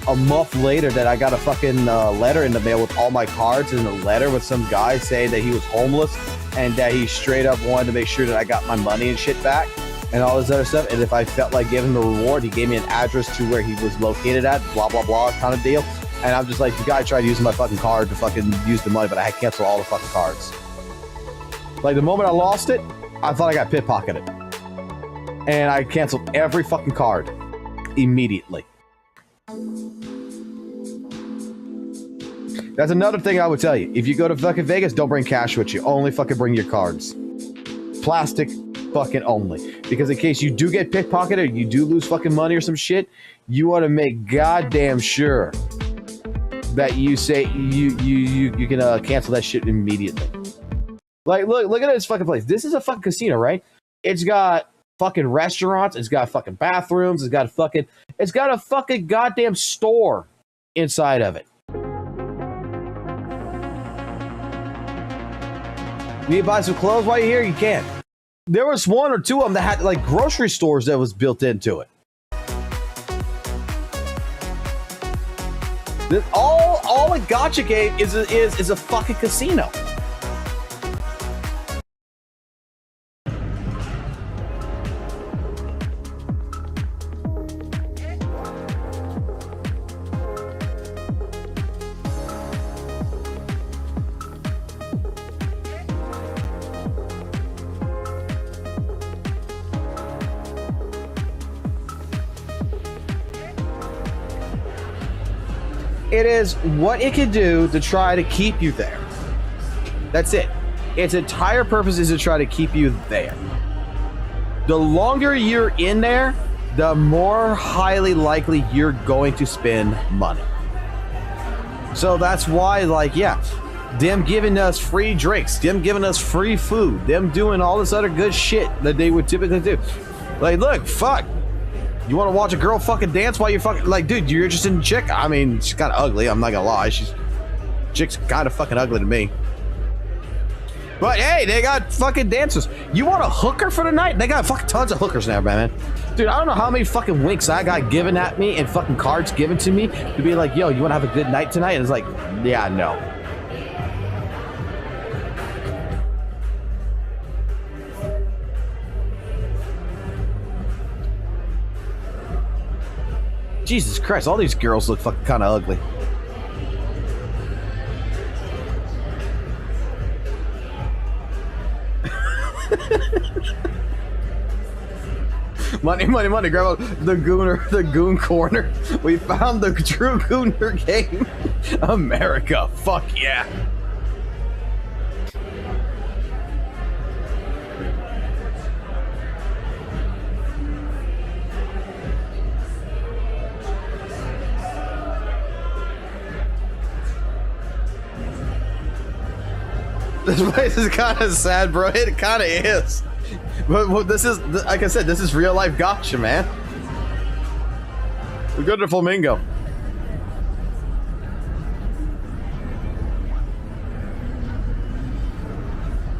[SPEAKER 1] a month later that I got a fucking letter in the mail with all my cards and a letter with some guy saying that he was homeless and that he straight up wanted to make sure that I got my money and shit back and all this other stuff. And if I felt like giving him a reward, he gave me an address to where he was located at, blah, blah, blah kind of deal. And I'm just like, the guy tried using my fucking card to fucking use the money, but I had canceled all the fucking cards. Like, the moment I lost it, I thought I got pickpocketed. And I canceled every fucking card immediately. That's another thing I would tell you. If you go to fucking Vegas, don't bring cash with you. Only fucking bring your cards. Plastic fucking only. Because in case you do get pickpocketed or you do lose fucking money or some shit, you want to make goddamn sure that you say you can cancel that shit immediately. Like, look at this fucking place. This is a fucking casino, right? It's got fucking restaurants. It's got fucking bathrooms. It's got a fucking goddamn store inside of it. You need to buy some clothes while you're here? You can. There was one or two of them that had like grocery stores that was built into it. All a gacha game is a fucking casino. It is what it can do to try to keep you there. That's it. Its entire purpose is to try to keep you there. The longer you're in there, the more highly likely you're going to spend money. So that's why, like, yeah, them giving us free drinks, them giving us free food, them doing all this other good shit that they would typically do. Like, look, fuck. You want to watch a girl fucking dance while you're fucking, like, dude, you're interested in a chick? I mean, she's kind of ugly. I'm not gonna lie. Chick's kind of fucking ugly to me. But hey, they got fucking dancers. You want a hooker for the night? They got fucking tons of hookers now, man. Dude, I don't know how many fucking winks I got given at me and fucking cards given to me to be like, yo, you want to have a good night tonight? And it's like, yeah, no. Jesus Christ, all these girls look fucking kind of ugly. Money, money, money. Grab the goon corner. We found the true gooner game. America. Fuck yeah. This place is kind of sad, bro. It kind of is. But this is, like I said, this is real life Gacha, man. We go to Flamingo.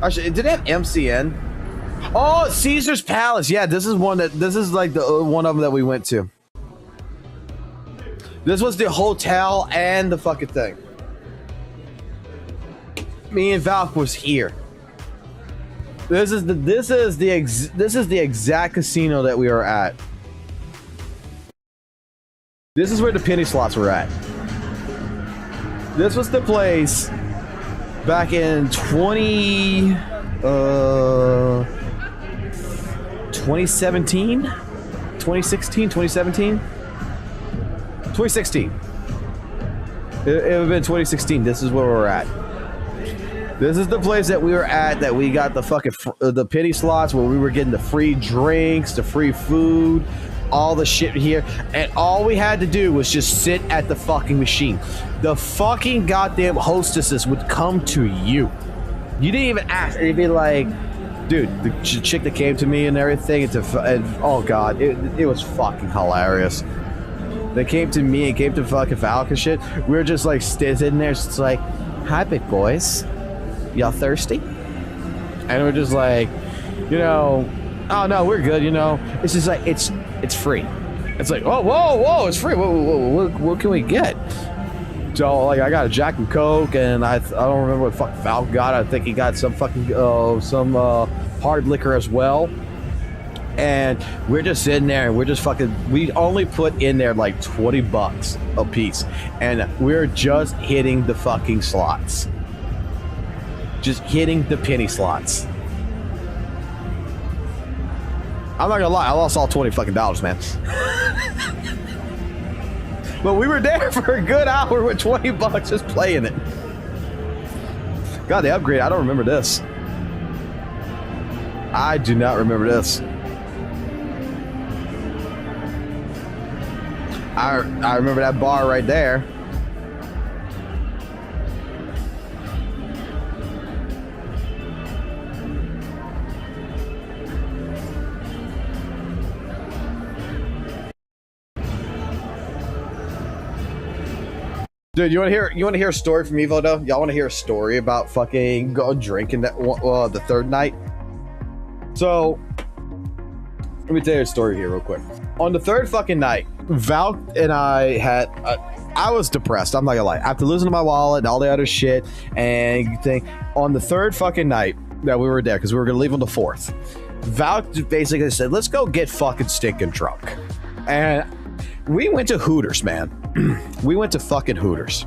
[SPEAKER 1] Actually, did it have MCN? Oh, Caesar's Palace. Yeah, this is one that, this is like the one of them that we went to. This was the hotel and the fucking thing. Me and Valk was here. This is the exact casino that we were at. This is where the penny slots were at. This was the place back in 2017? 2016, 2017? 2016. It would have been 2016. This is where we're at. This is the place that we were at, that we got the fucking the penny slots, where we were getting the free drinks, the free food, all the shit here, and all we had to do was just sit at the fucking machine. The fucking goddamn hostesses would come to you. You didn't even ask. They'd be like, dude, the chick that came to me and everything, and oh god, it was fucking hilarious. They came to me and came to fucking Falcon and shit. We were just like sitting there, just like, hi big boys. Y'all thirsty? And we're just like, you know, oh no, we're good, you know. It's just like, it's free. It's like, oh, whoa, it's free. What can we get? So, like, I got a Jack and Coke, and I don't remember what fucking Val got. I think he got some fucking, some hard liquor as well. And we're just sitting there, and we're just fucking, we only put in there like $20 a piece. And we're just hitting the fucking slots. Just hitting the penny slots. I'm not gonna lie, I lost all $20 fucking dollars, man. But we were there for a good hour with $20 just playing it. God, the upgrade, I don't remember this. I do not remember this. I remember that bar right there. Dude, you want to hear a story from Evo though? Y'all want to hear a story about fucking going drinking that the third night? So, let me tell you a story here real quick. On the third fucking night, Val and I had I was depressed. I'm not gonna lie. After losing my wallet and all the other shit and thing, on the third fucking night that we were there, because we were gonna leave on the fourth, Val basically said, "Let's go get fucking stinking drunk," and we went to Hooters, man. We went to fucking Hooters.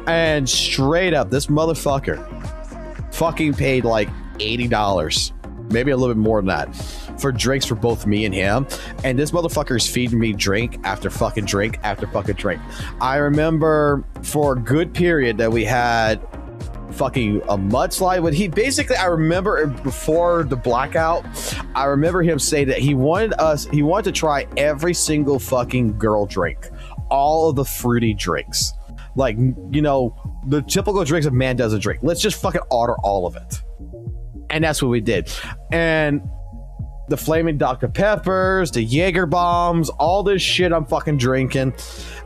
[SPEAKER 1] And straight up, this motherfucker fucking paid like $80, maybe a little bit more than that, for drinks for both me and him. And this motherfucker is feeding me drink after fucking drink after fucking drink. I remember for a good period that we had fucking a mudslide. When he basically, I remember before the blackout, I remember him saying that he wanted to try every single fucking girl drink, all of the fruity drinks, like, you know, the typical drinks a man doesn't drink. Let's just fucking order all of it. And that's what we did. And the flaming Dr. Peppers, the Jaeger bombs, all this shit I'm fucking drinking.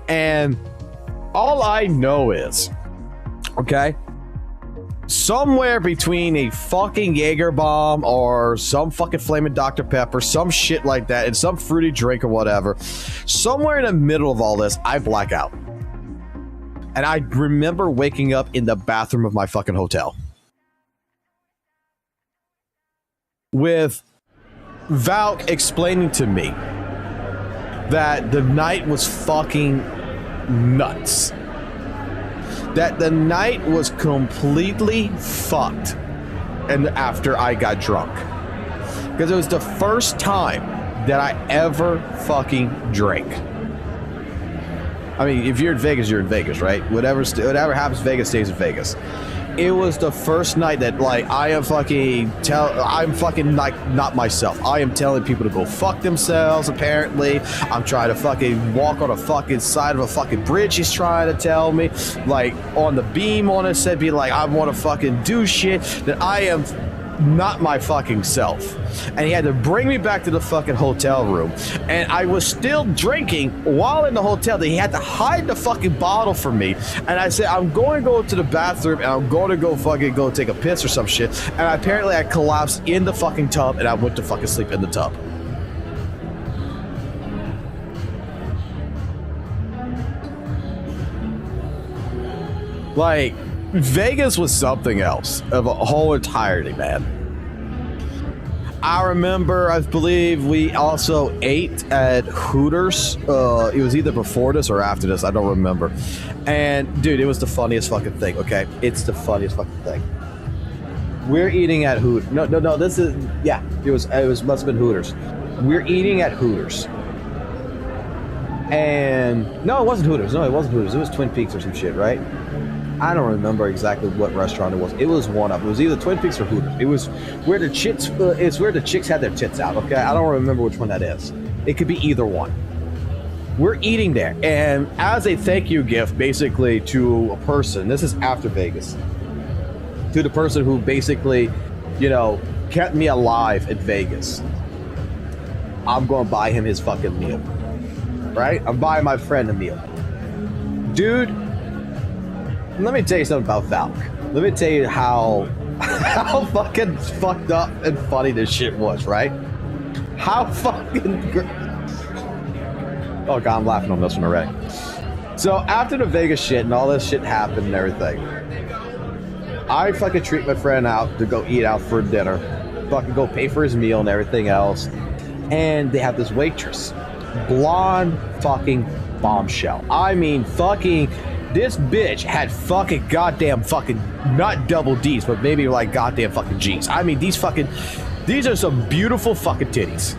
[SPEAKER 1] And all I know is, okay, somewhere between a fucking Jaeger bomb or some fucking flaming Dr. Pepper, some shit like that, and some fruity drink or whatever, somewhere in the middle of all this, I black out. And I remember waking up in the bathroom of my fucking hotel with Valk explaining to me that the night was fucking nuts. That the night was completely fucked. And after I got drunk. because it was the first time that I ever fucking drank. I mean, if you're in Vegas, you're in Vegas, right? Whatever happens in Vegas stays in Vegas. It was the first night that, like, I'm fucking like not myself. I am telling people to go fuck themselves, apparently. I'm trying to fucking walk on a fucking side of a fucking bridge, he's trying to tell me. Like, on the beam on it said, be like, I want to fucking do shit, that I am not my fucking self. And he had to bring me back to the fucking hotel room, and I was still drinking while in the hotel. He had to hide the fucking bottle from me, and I said, I'm going to go to the bathroom and I'm going to go fucking go take a piss or some shit. And apparently I collapsed in the fucking tub and I went to fucking sleep in the tub. Like, Vegas was something else of a whole entirety, man. I remember, I believe we also ate at Hooters. It was either before this or after this. I don't remember. And dude, it was the funniest fucking thing. Okay, it's the funniest fucking thing. We're eating at Hooters. No. This is It was must have been Hooters. We're eating at Hooters. And no, it wasn't Hooters. No, it wasn't Hooters. It was Twin Peaks or some shit, right? I don't remember exactly what restaurant it was. It was one of them. It was either Twin Peaks or Hooters. It was where the chicks. It's where the chicks had their tits out. Okay, I don't remember which one that is. It could be either one. We're eating there, and as a thank you gift, basically to a person. This is after Vegas. To the person who basically, kept me alive at Vegas. I'm going to buy him his fucking meal. Right? I'm buying my friend a meal. Dude. Let me tell you something about Valk. Let me tell you how fucking fucked up and funny this shit was, right? How fucking oh god, I'm laughing on this one already. So after the Vegas shit and all this shit happened and everything, I fucking treat my friend out to go eat out for dinner, fucking go pay for his meal and everything else, and they have this waitress, blonde fucking bombshell. I mean, fucking. This bitch had fucking goddamn fucking, not double D's, but maybe like goddamn fucking G's. I mean, these are some beautiful fucking titties.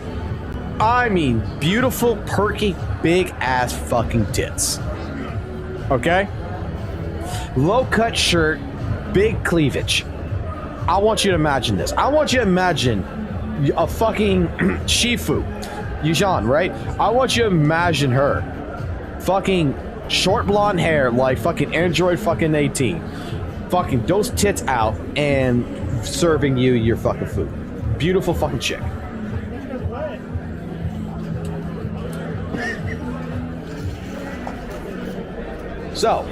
[SPEAKER 1] I mean, beautiful, perky, big ass fucking tits. Okay? Low cut shirt, big cleavage. I want you to imagine this. I want you to imagine a fucking Shifu, Yujan, right? I want you to imagine her fucking short blonde hair like fucking Android fucking 18. Fucking those tits out and serving you your fucking food. Beautiful fucking chick. So,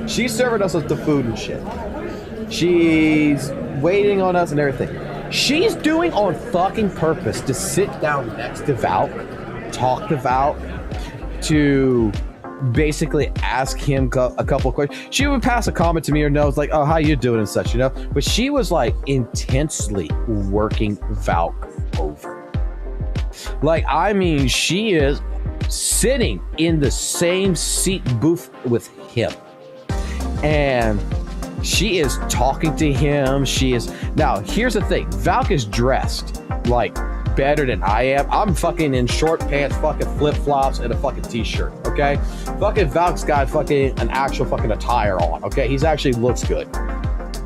[SPEAKER 1] she's serving us with the food and shit. She's waiting on us and everything. She's doing on fucking purpose to sit down next to Valk, talk to Valk, to basically ask him a couple of questions. She would pass a comment to me or knows like, oh, how you doing and such, but she was like intensely working Valk over. Like, I mean, she is sitting in the same seat booth with him, and she is talking to him. Now here's the thing, Valk is dressed like better than I am. I'm fucking in short pants, fucking flip-flops, and a fucking t-shirt, okay? Fucking Valk's got fucking an actual fucking attire on, okay? He's actually looks good.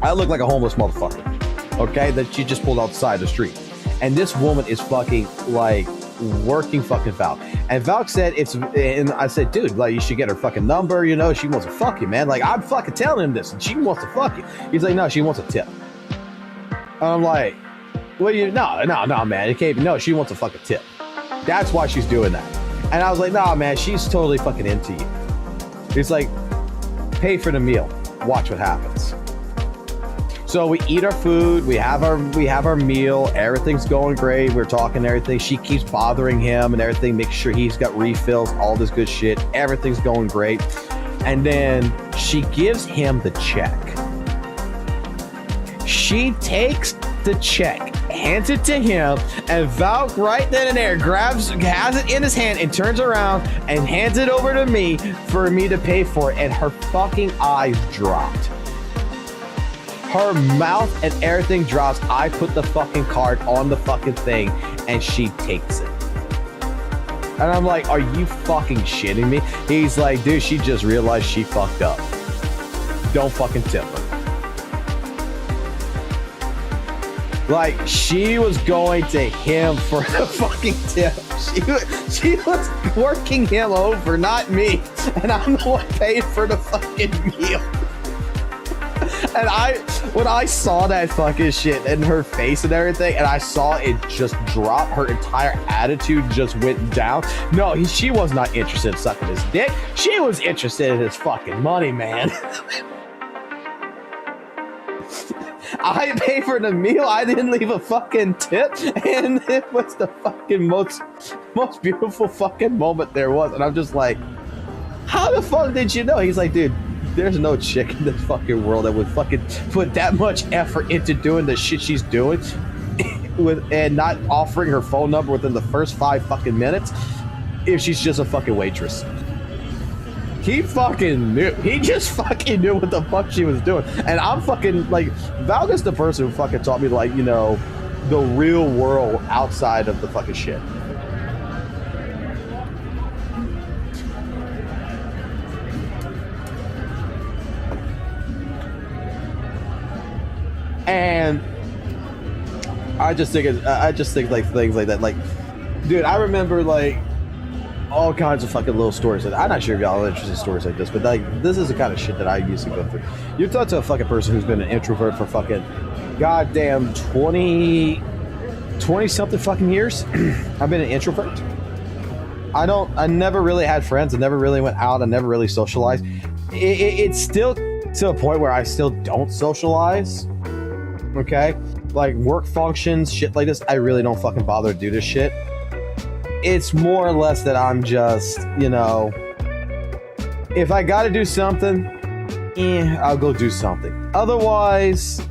[SPEAKER 1] I look like a homeless motherfucker, okay? That she just pulled outside the street. And this woman is fucking, like, working fucking Valk. And Valk said and I said, dude, like, you should get her fucking number, she wants to fuck you, man. Like, I'm fucking telling him this, and she wants to fuck you. He's like, no, she wants a tip. And I'm like, well, no, man, it can't be. No, she wants a fucking tip. That's why she's doing that. And I was like, nah, man, she's totally fucking into you. He's like, pay for the meal. Watch what happens. So we eat our food. We have our meal. Everything's going great. We're talking everything. She keeps bothering him and everything, making sure he's got refills, all this good shit. Everything's going great. And then she gives him the check. She takes the check, hands it to him, and Valk right then and there has it in his hand and turns around and hands it over to me for me to pay for it, and her fucking eyes dropped. Her mouth and everything drops. I put the fucking card on the fucking thing and she takes it. And I'm like, are you fucking shitting me? He's like, dude, she just realized she fucked up. Don't fucking tip her. Like, she was going to him for the fucking tip. She was working him over, not me. And I'm the one paid for the fucking meal. And when I saw that fucking shit in her face and everything, and I saw it just drop, her entire attitude just went down. No, she was not interested in sucking his dick. She was interested in his fucking money, man. I paid for the meal. I didn't leave a fucking tip, and it was the fucking most beautiful fucking moment there was. And I'm just like, how the fuck did you know? He's like, dude, there's no chick in this fucking world that would fucking put that much effort into doing the shit she's doing and not offering her phone number within the first 5 fucking minutes if she's just a fucking waitress. He fucking knew. He just fucking knew what the fuck she was doing. And I'm fucking, like, Valga's the person who fucking taught me, like, you know, the real world outside of the fucking shit. And I just think like things like that. Like, dude, I remember like all kinds of fucking little stories. I'm not sure if y'all are interested in stories like this, but like this is the kind of shit that I used to go through. You talk to a fucking person who's been an introvert for fucking goddamn 20 something fucking years. I've been an introvert. I never really had friends. I never really went out. I never really socialized. It's still to a point where I still don't socialize. Okay? Like work functions, shit like this, I really don't fucking bother to do this shit. It's more or less that I'm just, you know, if I gotta do something, I'll go do something. Otherwise,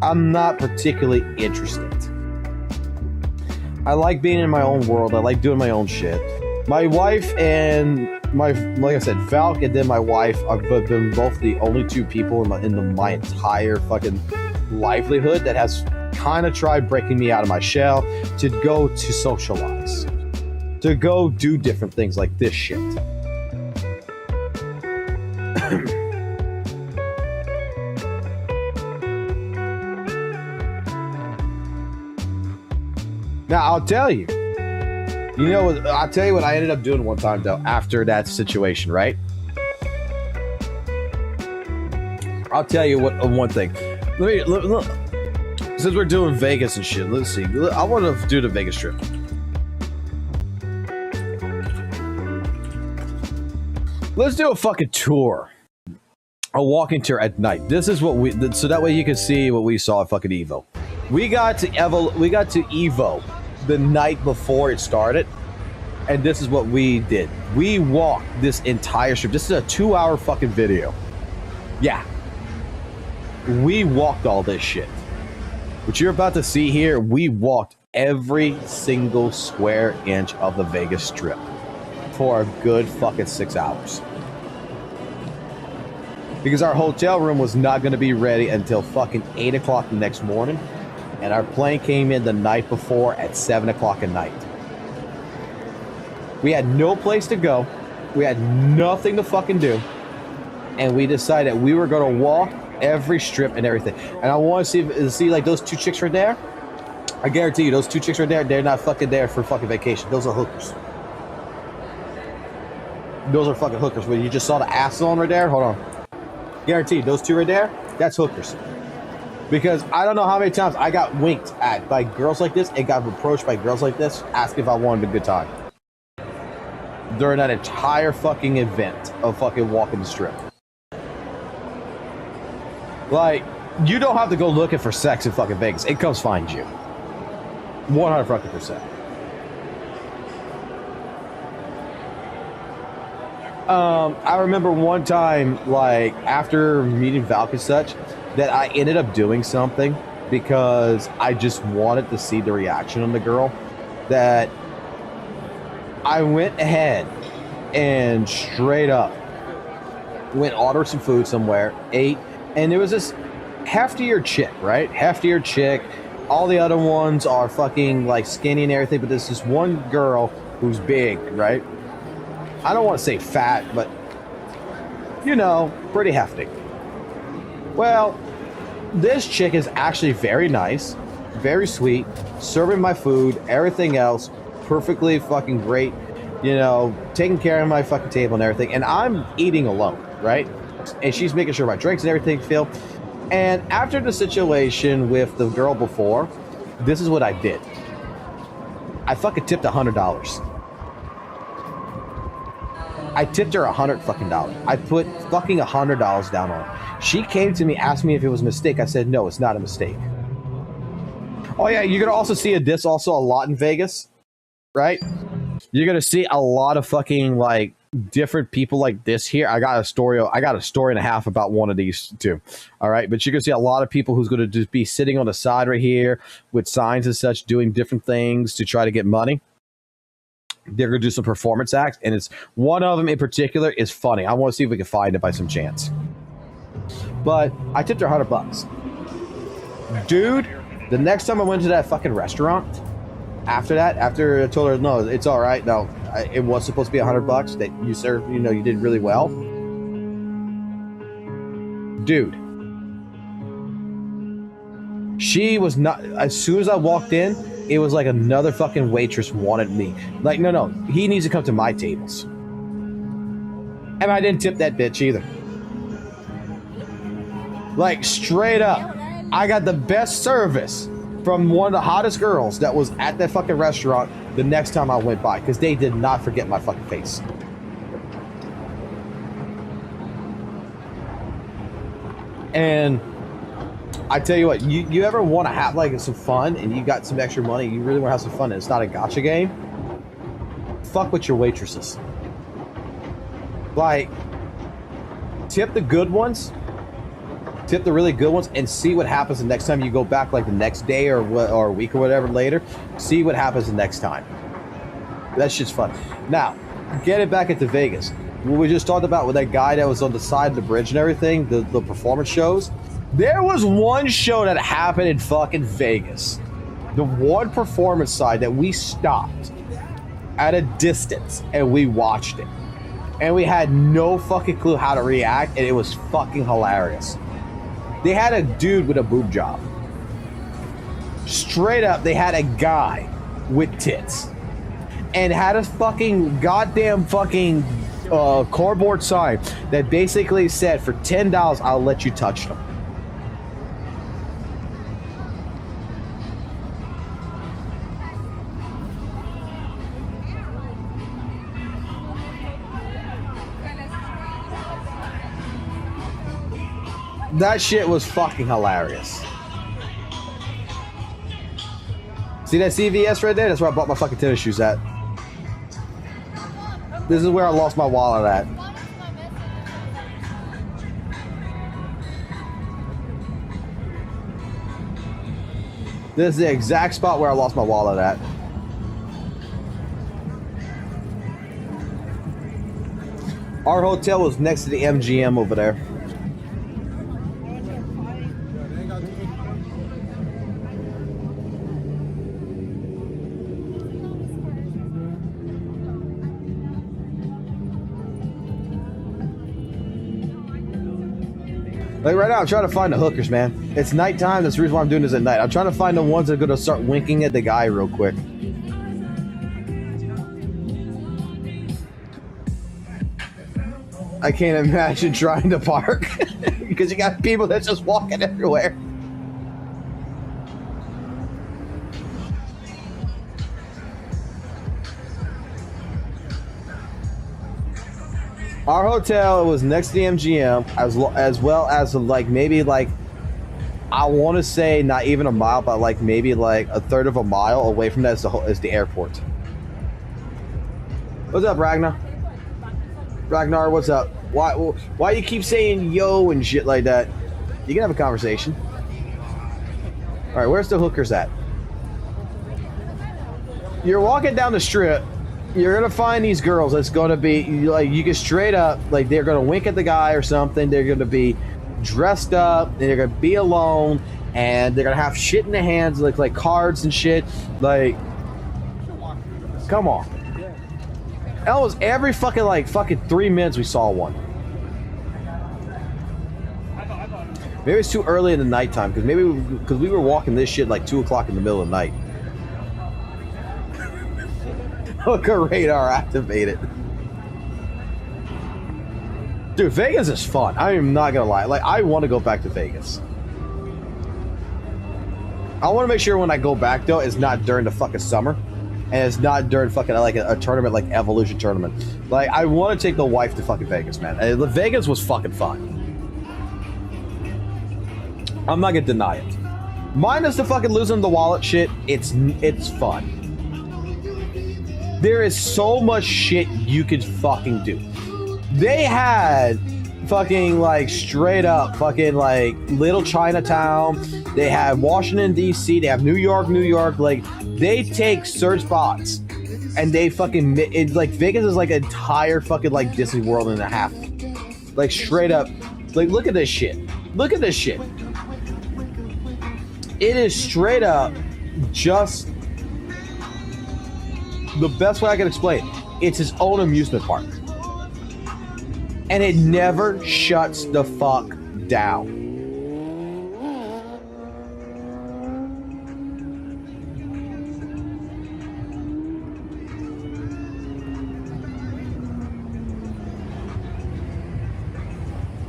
[SPEAKER 1] I'm not particularly interested. I like being in my own world. I like doing my own shit. My wife and like I said, Valk and then my wife have been both the only 2 people in my entire fucking livelihood that has kind of tried breaking me out of my shell to go to socialize, to go do different things like this shit. Now I'll tell you, I'll tell you what I ended up doing one time though after that situation, right? I'll tell you one thing. Look, since we're doing Vegas and shit, let's see. I want to do the Vegas trip. Let's do a fucking tour. A walking tour at night. This is what so that way you can see what we saw at fucking Evo. We got to Evo the night before it started. And this is what we did. We walked this entire strip. This is a 2-hour fucking video. Yeah. We walked all this shit. What you're about to see here, we walked every single square inch of the Vegas Strip for a good fucking 6 hours. Because our hotel room was not going to be ready until fucking 8 o'clock the next morning. And our plane came in the night before at 7 o'clock at night. We had no place to go. We had nothing to fucking do. And we decided we were going to walk every strip and everything. And I want to see like those 2 chicks right there. I guarantee you, those 2 chicks right there, they're not fucking there for fucking vacation. Those are hookers. Those are fucking hookers. When you just saw the ass on right there, hold on. Guaranteed, those 2 right there, that's hookers. Because I don't know how many times I got winked at by girls like this and got approached by girls like this asking if I wanted a good time. During that entire fucking event of fucking walking the strip. Like, you don't have to go looking for sex in fucking Vegas. It comes find you. 100%. I remember one time, like, after meeting Valk and such, that I ended up doing something because I just wanted to see the reaction on the girl, that I went ahead and straight up went order some food somewhere, ate, and there was this heftier chick, right? Heftier chick. All the other ones are fucking like skinny and everything, but there's this one girl who's big, right? I don't want to say fat, but you know, pretty hefty. Well, this chick is actually very nice, very sweet, serving my food, everything else, perfectly fucking great, you know, taking care of my fucking table and everything, and I'm eating alone, right? And she's making sure my drinks and everything fill. And after the situation with the girl before, this is what I did. I fucking tipped $100. I tipped her $100 fucking dollars. I put fucking $100 down on her. She came to me, asked me if it was a mistake. I said, no, it's not a mistake. Oh yeah, you're gonna also see this also a lot in Vegas, right? You're gonna see a lot of fucking like different people like this here. I got a story and a half about one of these too. All right, but you're gonna see a lot of people who's gonna just be sitting on the side right here with signs and such, doing different things to try to get money. They're gonna do some performance acts, and it's one of them in particular is funny. I want to see if we can find it by some chance. But I tipped her $100. Dude, the next time I went to that fucking restaurant, after I told her, no, it's all right. No, it was supposed to be $100 that you served, you know, you did really well. Dude, she was not, as soon as I walked in, it was like another fucking waitress wanted me. Like, no, he needs to come to my tables. And I didn't tip that bitch either. Like, straight up, I got the best service from one of the hottest girls that was at that fucking restaurant the next time I went by, because they did not forget my fucking face. And I tell you what, you ever want to have like some fun and you got some extra money, you really want to have some fun and it's not a gacha game, fuck with your waitresses. Like, tip the good ones, tip the really good ones, and see what happens the next time you go back, like the next day or a week or whatever later. See what happens the next time. That shit's fun. Now, get it back into Vegas. What we just talked about with that guy that was on the side of the bridge and everything, the performance shows. There was one show that happened in fucking Vegas. The one performance side that we stopped at a distance and we watched it. And we had no fucking clue how to react, and it was fucking hilarious. They had a dude with a boob job. Straight up, they had a guy with tits. And had a fucking goddamn fucking cardboard sign that basically said, for $10, I'll let you touch them. That shit was fucking hilarious. See that CVS right there? That's where I bought my fucking tennis shoes at. This is where I lost my wallet at. This is the exact spot where I lost my wallet at. Our hotel was next to the MGM over there. Like right now, I'm trying to find the hookers, man. It's nighttime. That's the reason why I'm doing this at night. I'm trying to find the ones that are going to start winking at the guy real quick. I can't imagine trying to park because you got people that's just walking everywhere. Our hotel was next to the MGM, as well as like maybe like, I want to say not even a mile, but like maybe like a third of a mile away from that is the airport. What's up, Ragnar? Ragnar, what's up? Why you keep saying yo and shit like that? You can have a conversation. All right, where's the hookers at? You're walking down the strip. You're gonna find these girls that's gonna be like, you get straight up, like they're gonna wink at the guy or something. They're gonna be dressed up, and they're gonna be alone, and they're gonna have shit in their hands, like cards and shit. Like, come on. That was every fucking 3 minutes we saw one. Maybe it's too early in the nighttime, because we were walking this shit like 2 o'clock in the middle of the night. Hooker radar activated. Dude, Vegas is fun. I am not gonna lie. Like, I want to go back to Vegas. I want to make sure when I go back, though, it's not during the fucking summer. And it's not during fucking, like, a tournament, like Evolution tournament. Like, I want to take the wife to fucking Vegas, man. Vegas was fucking fun. I'm not gonna deny it. Minus the fucking losing the wallet shit, it's fun. There is so much shit you could fucking do. They had fucking, like, straight up fucking, like, Little Chinatown. They have Washington, D.C. They have New York. Like, they take certain spots and they fucking, like, Vegas is like an entire fucking, like, Disney World and a half. Like, straight up. Like, look at this shit. Look at this shit. It is straight up just the best way I can explain it. It's his own amusement park. And it never shuts the fuck down.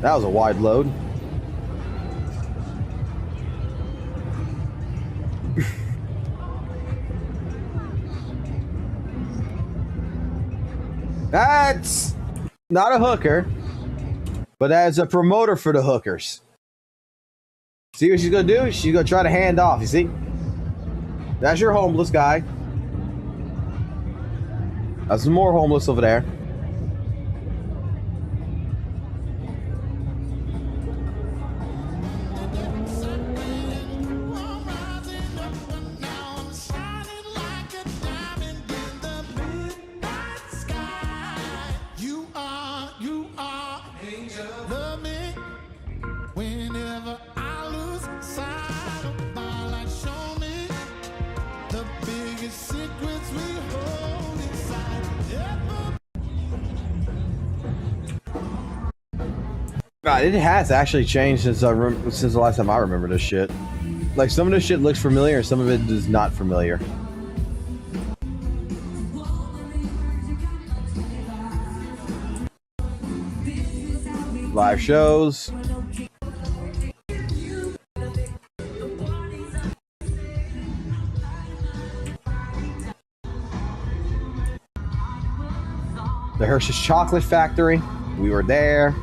[SPEAKER 1] That was a wide load. That's not a hooker, but as a promoter for the hookers. See what she's gonna do? She's gonna try to hand off, you see? That's your homeless guy. That's some more homeless over there. God, it has actually changed since the last time I remember this shit. Like, some of this shit looks familiar, some of it is not familiar. Live shows. The Hershey's Chocolate Factory. We were there.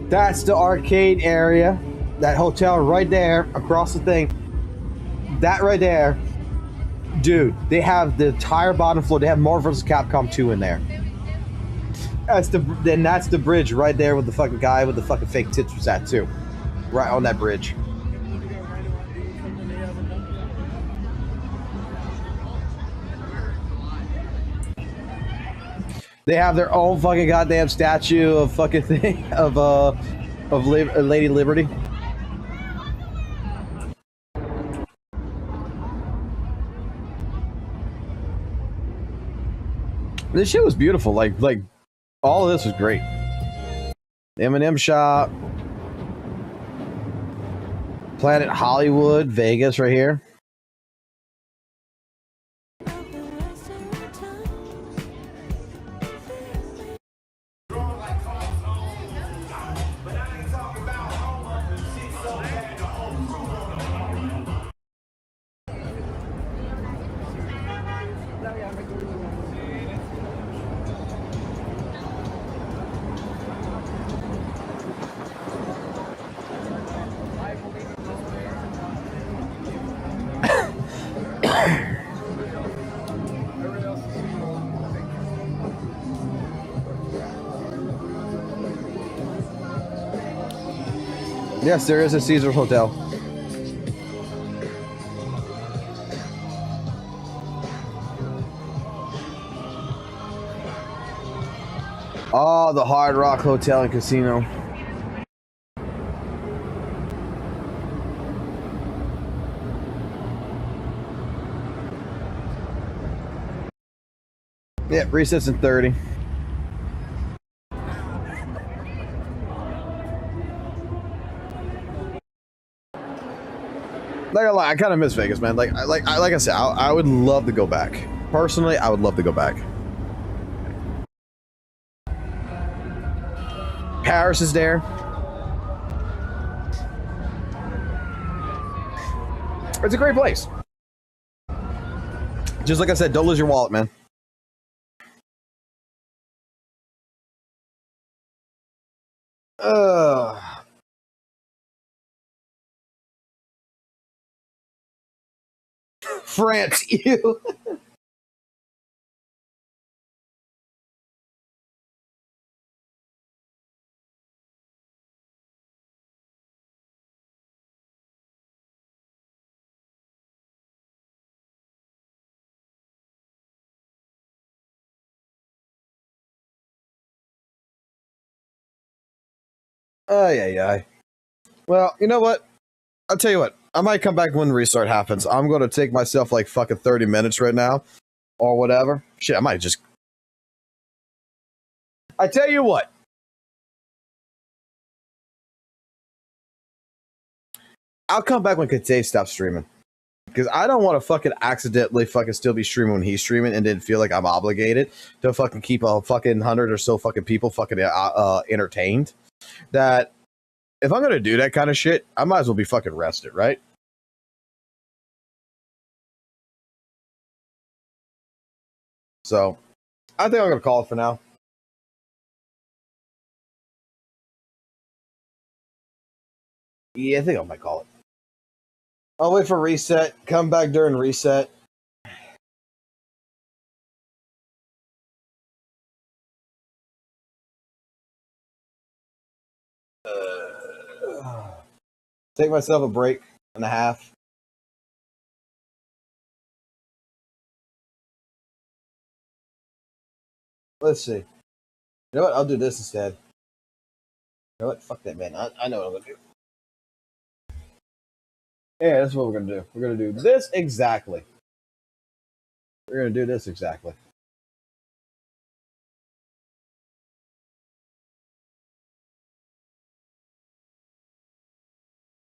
[SPEAKER 1] That's the arcade area. That hotel right there, across the thing. That right there. Dude, they have the entire bottom floor. They have Marvel vs. Capcom 2 in there. That's the bridge right there with the fucking guy with the fucking fake tits was at too. Right on that bridge. They have their own fucking goddamn statue of fucking thing of Lady Liberty. This shit was beautiful. Like all of this was great. The M&M shop, Planet Hollywood, Vegas, right here. Yes, there is a Caesar Hotel. Oh, the Hard Rock Hotel and Casino. Yep, resets in 30. I kind of miss Vegas, man. Like I said, I would love to go back. Personally, I would love to go back. Paris is there. It's a great place. Just like I said, don't lose your wallet, man. France, you. Yeah. Well, you know what? I'll tell you what. I might come back when the restart happens. I'm going to take myself like fucking 30 minutes right now or whatever. Shit, I might just... I tell you what. I'll come back when Kate stops streaming. Because I don't want to fucking accidentally fucking still be streaming when he's streaming and then feel like I'm obligated to fucking keep a fucking 100 or so fucking people fucking entertained. That if I'm going to do that kind of shit, I might as well be fucking rested, right? So, I think I'm going to call it for now. Yeah, I think I might call it. I'll wait for reset. Come back during reset. Take myself a break and a half. Let's see. You know what? I'll do this instead. You know what? Fuck that, man. I know what I'm going to do. Yeah, that's what we're going to do. We're going to do this exactly. We're going to do this exactly.